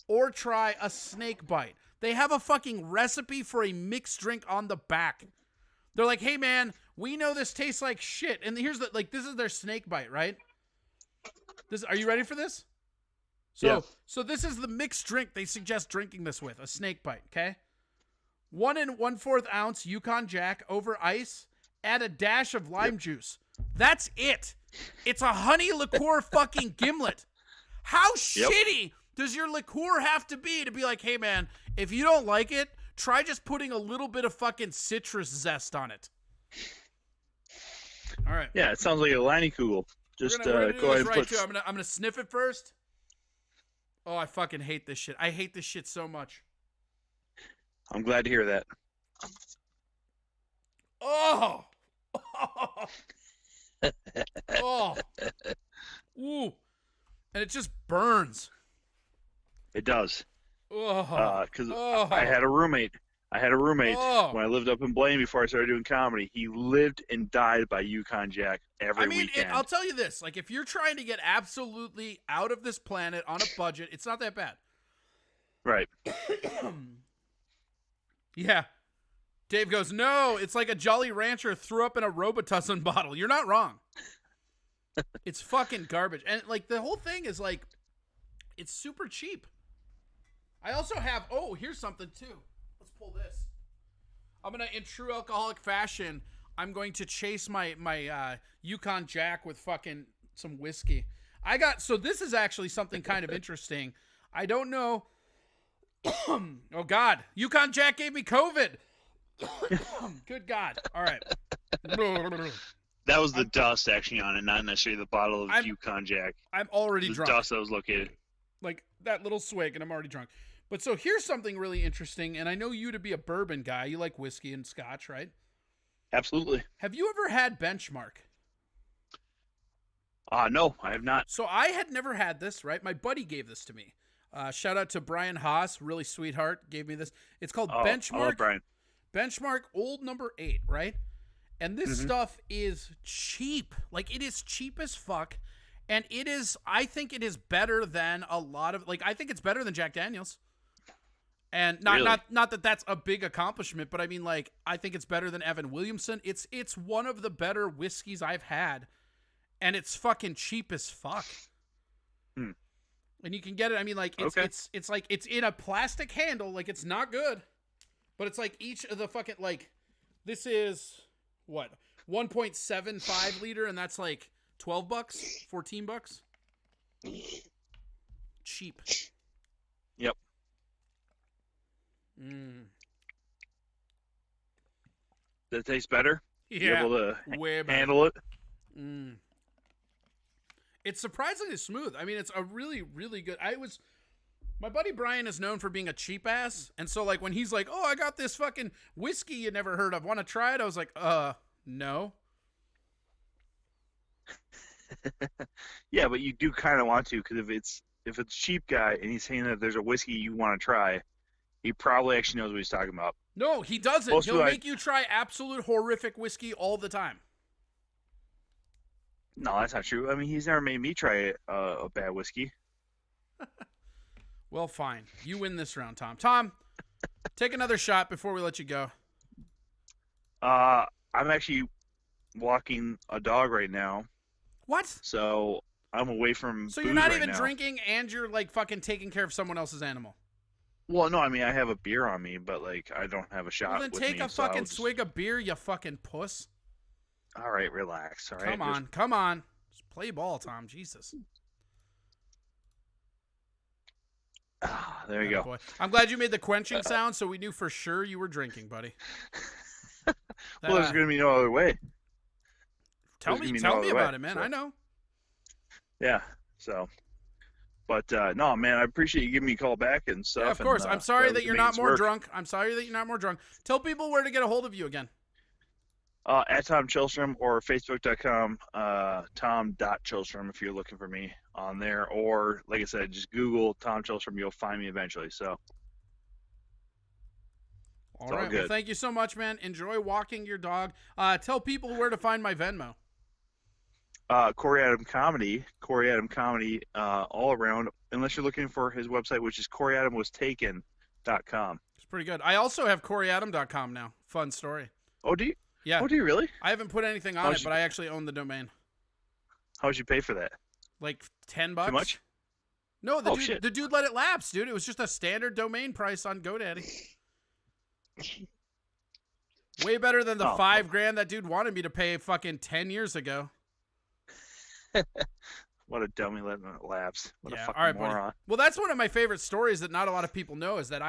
Speaker 2: or try a snake bite. They have a fucking recipe for a mixed drink on the back. They're like, hey man, we know this tastes like shit. And here's this is their snake bite, right? Are you ready for this? So this is the mixed drink they suggest drinking this with, a snake bite, okay? 1 1/4 ounce Yukon Jack over ice, add a dash of lime juice. That's it. It's a honey liqueur fucking gimlet. How shitty does your liqueur have to be like, hey man, if you don't like it, try just putting a little bit of fucking citrus zest on it. All right.
Speaker 3: Yeah, it sounds like a Leinenkugel. Just go ahead and put...
Speaker 2: I'm gonna sniff it first. Oh, I fucking hate this shit. I hate this shit so much.
Speaker 3: I'm glad to hear that.
Speaker 2: Oh! Oh! Ooh! And it just burns.
Speaker 3: It does.
Speaker 2: Oh!
Speaker 3: Because I had a roommate. When I lived up in Blaine before I started doing comedy. He lived and died by Yukon Jack every weekend.
Speaker 2: I'll tell you this. Like, if you're trying to get absolutely out of this planet on a budget, it's not that bad.
Speaker 3: Right.
Speaker 2: Yeah. Dave goes, no, it's like a Jolly Rancher threw up in a Robitussin bottle. You're not wrong. It's fucking garbage. And, like, the whole thing is, like, it's super cheap. I also have, here's something, too. Let's pull this. I'm going to, in true alcoholic fashion, I'm going to chase my Yukon Jack with fucking some whiskey. So this is actually something kind of interesting. I don't know. Oh, God. Yukon Jack gave me COVID. Good God. All right.
Speaker 3: That was the dust actually on it, not necessarily the bottle of Yukon Jack.
Speaker 2: I'm already drunk.
Speaker 3: The dust that was located.
Speaker 2: Like that little swig, and I'm already drunk. But so here's something really interesting, and I know you to be a bourbon guy. You like whiskey and scotch, right?
Speaker 3: Absolutely.
Speaker 2: Have you ever had Benchmark?
Speaker 3: No, I have not.
Speaker 2: So I had never had this, right? My buddy gave this to me. Shout out to Brian Haas, really sweetheart, gave me this. It's called Benchmark.
Speaker 3: I love Brian.
Speaker 2: Benchmark Old No. 8, right? And this stuff is cheap. Like, it is cheap as fuck. And I think it is better than a lot of, like, I think it's better than Jack Daniels. And not that that's a big accomplishment, but I mean, like, I think it's better than Evan Williamson. It's one of the better whiskeys I've had. And it's fucking cheap as fuck. And you can get it. I mean, like, it's like, it's in a plastic handle. Like, it's not good. But it's like each of the fucking, like, this is, what, 1.75 liter, and that's like $12, $14. Cheap.
Speaker 3: Yep. Does it taste better?
Speaker 2: Yeah.
Speaker 3: You able to
Speaker 2: way better.
Speaker 3: handle it?
Speaker 2: It's surprisingly smooth. I mean, it's a really, really good. My buddy Brian is known for being a cheap ass. And so, like, when he's like, I got this fucking whiskey you never heard of. Want to try it? I was like, no.
Speaker 3: Yeah, but you do kind of want to, because if it's cheap guy and he's saying that there's a whiskey you want to try, he probably actually knows what he's talking about.
Speaker 2: No, he doesn't. He'll make you try absolute horrific whiskey all the time.
Speaker 3: No, that's not true. I mean, he's never made me try a bad whiskey.
Speaker 2: Well, fine. You win this round, Tom. Tom, take another shot before we let you go.
Speaker 3: I'm actually walking a dog right now.
Speaker 2: What?
Speaker 3: So I'm away from
Speaker 2: So you're not even drinking and you're, like, fucking taking care of someone else's animal.
Speaker 3: Well, no, I mean, I have a beer on me, but, like, I don't have a shot
Speaker 2: Well, then take a fucking swig of beer, you fucking puss.
Speaker 3: All right, relax. All right.
Speaker 2: Come on. Just play ball, Tom. Jesus.
Speaker 3: There you go.
Speaker 2: Boy. I'm glad you made the quenching sound so we knew for sure you were drinking, buddy.
Speaker 3: Well, there's going to be no other way.
Speaker 2: Tell me about it, man. I know.
Speaker 3: Yeah. So, but no, man, I appreciate you giving me a call back and stuff.
Speaker 2: Yeah, of course.
Speaker 3: And,
Speaker 2: I'm sorry that you're not more
Speaker 3: work.
Speaker 2: drunk. I'm sorry that you're not more drunk. Tell people where to get a hold of you again.
Speaker 3: At Tom Chillstrom or Facebook.com, Tom.Chillstrom if you're looking for me on there. Or, like I said, just Google Tom Chillstrom. You'll find me eventually. So,
Speaker 2: all right. Well, thank you so much, man. Enjoy walking your dog. Tell people where to find my Venmo.
Speaker 3: Corey Adam Comedy, all around, unless you're looking for his website, which is CoreyAdamWasTaken.com.
Speaker 2: It's pretty good. I also have CoreyAdam.com now. Fun story.
Speaker 3: Oh, do you?
Speaker 2: Yeah.
Speaker 3: Oh, do you really?
Speaker 2: I haven't put anything on it, but I actually own the domain.
Speaker 3: How much you pay for that?
Speaker 2: Like $10.
Speaker 3: Too much?
Speaker 2: No, the dude let it lapse, dude. It was just a standard domain price on GoDaddy. Way better than the $5,000 that dude wanted me to pay fucking 10 years ago.
Speaker 3: What a dummy letting it lapse. What a fucking
Speaker 2: all right,
Speaker 3: moron.
Speaker 2: buddy. Well, that's one of my favorite stories that not a lot of people know is that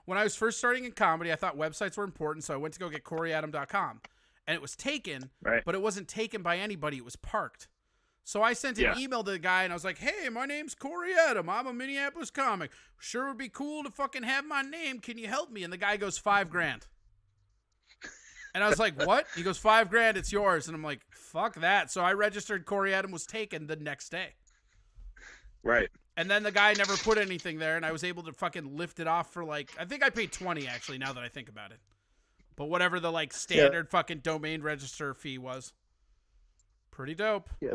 Speaker 2: when I was first starting in comedy, I thought websites were important, so I went to go get CoreyAdam.com. And it was taken, but it wasn't taken by anybody. It was parked. So I sent an email to the guy, and I was like, hey, my name's Corey Adam. I'm a Minneapolis comic. Sure would be cool to fucking have my name. Can you help me? And the guy goes, $5,000. And I was like, what? He goes, $5,000, it's yours. And I'm like, fuck that. So I registered Corey Adam was taken the next day.
Speaker 3: Right.
Speaker 2: And then the guy never put anything there, and I was able to fucking lift it off for I think I paid $20 actually, now that I think about it. But whatever the standard fucking domain register fee was. Pretty dope.
Speaker 4: Yeah,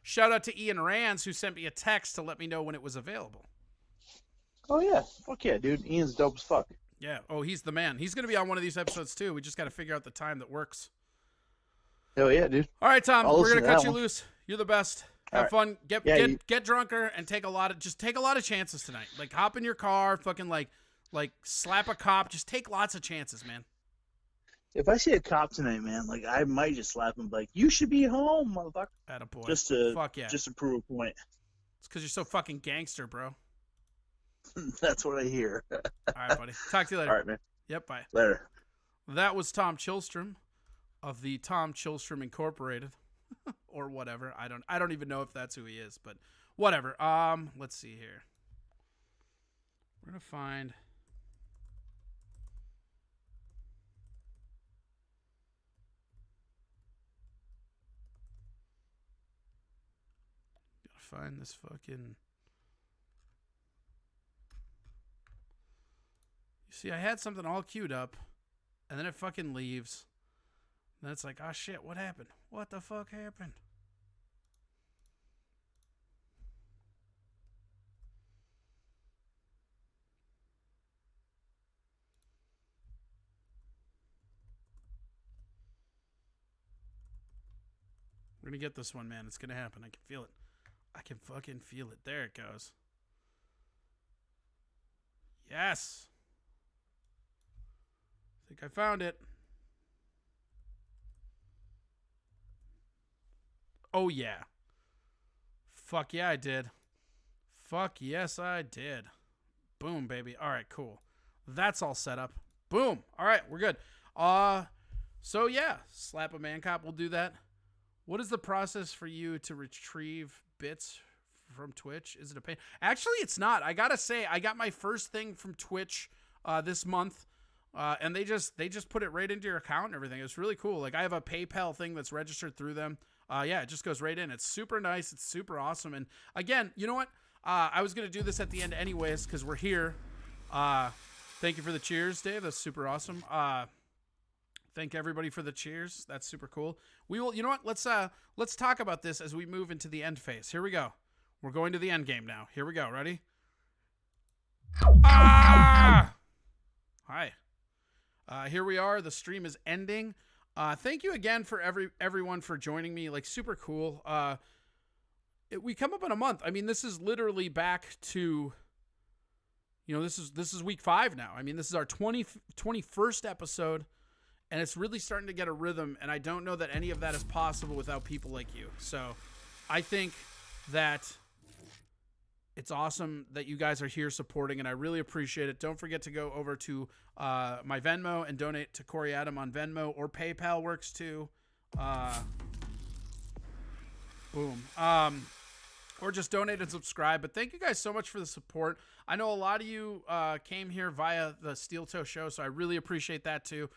Speaker 2: shout out to Ian Rands, who sent me a text to let me know when it was available.
Speaker 4: Oh yeah. Fuck yeah, dude. Ian's dope as fuck.
Speaker 2: Yeah. Oh, he's the man. He's going to be on one of these episodes, too. We just got to figure out the time that works.
Speaker 4: Hell yeah, dude.
Speaker 2: All right, Tom. We're going to cut you
Speaker 4: one.
Speaker 2: loose. You're the best. Have fun. Get drunker and take a lot of chances tonight. Like, hop in your car, fucking, like slap a cop. Just take lots of chances, man.
Speaker 4: If I see a cop tonight, man, I might just slap him like, you should be home, motherfucker.
Speaker 2: Attaboy.
Speaker 4: Just to,
Speaker 2: fuck yeah.
Speaker 4: Just to prove a point.
Speaker 2: It's because you're so fucking gangster, bro.
Speaker 4: That's what I hear.
Speaker 2: All right, buddy. Talk to you later.
Speaker 4: All right, man.
Speaker 2: Yep, bye.
Speaker 4: Later.
Speaker 2: That was Tom Chillstrom of the Tom Chillstrom Incorporated or whatever. I don't even know if that's who he is, but whatever. Let's see here. We're going to find this fucking. See, I had something all queued up, and then it fucking leaves. And then it's like, oh shit, what happened? What the fuck happened? We're gonna get this one, man. It's gonna happen. I can feel it. I can fucking feel it. There it goes. Yes. I think I found it. Oh, yeah. Fuck yeah, I did. Fuck yes, I did. Boom, baby. All right, cool. That's all set up. Boom. All right, we're good. So yeah, slap a man cop. We'll do that. What is the process for you to retrieve bits from Twitch? Is it a pain? Actually, it's not. I gotta say, I got my first thing from Twitch this month. And they just put it right into your account and everything. It's really cool. Like I have a PayPal thing that's registered through them. Yeah, it just goes right in. It's super nice. It's super awesome. And again, you know what? I was going to do this at the end anyways, because we're here. Thank you for the cheers, Dave. That's super awesome. Thank everybody for the cheers. That's super cool. We will, you know what? Let's talk about this as we move into the end phase. Here we go. We're going to the end game now. Here we go. Ready? Ah! Hi. Here we are. The stream is ending. Thank you again for everyone for joining me. Like super cool. We come up in a month. I mean, this is literally back to, this is week 5 now. I mean, this is our 21st episode, and it's really starting to get a rhythm. And I don't know that any of that is possible without people like you. So I think that It's awesome that you guys are here supporting, and I really appreciate it. Don't forget to go over to my Venmo and donate to Corey Adam on Venmo, or PayPal works too. Boom. Or just donate and subscribe. But thank you guys so much for the support. I know a lot of you came here via the Steel Toe Show, so I really appreciate that too.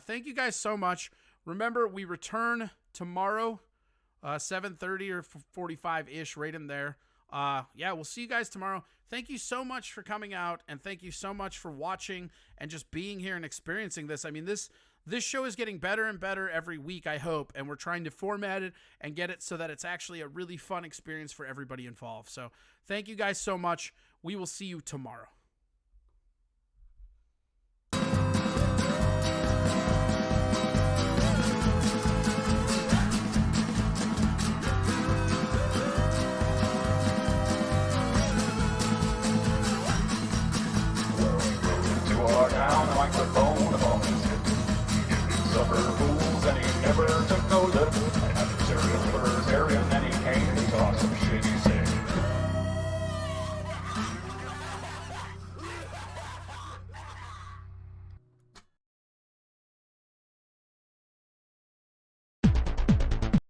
Speaker 2: Thank you guys so much. Remember, we return tomorrow, 7:30 or 45-ish, right in there. Yeah, we'll see you guys tomorrow. Thank you so much for coming out, and thank you so much for watching and just being here and experiencing this. I mean, this show is getting better and better every week, I hope, and we're trying to format it and get it so that it's actually a really fun experience for everybody involved. So thank you guys so much. We will see you tomorrow.
Speaker 6: Our town, the microphone upon his hip. He did supper fools and he never took no lip.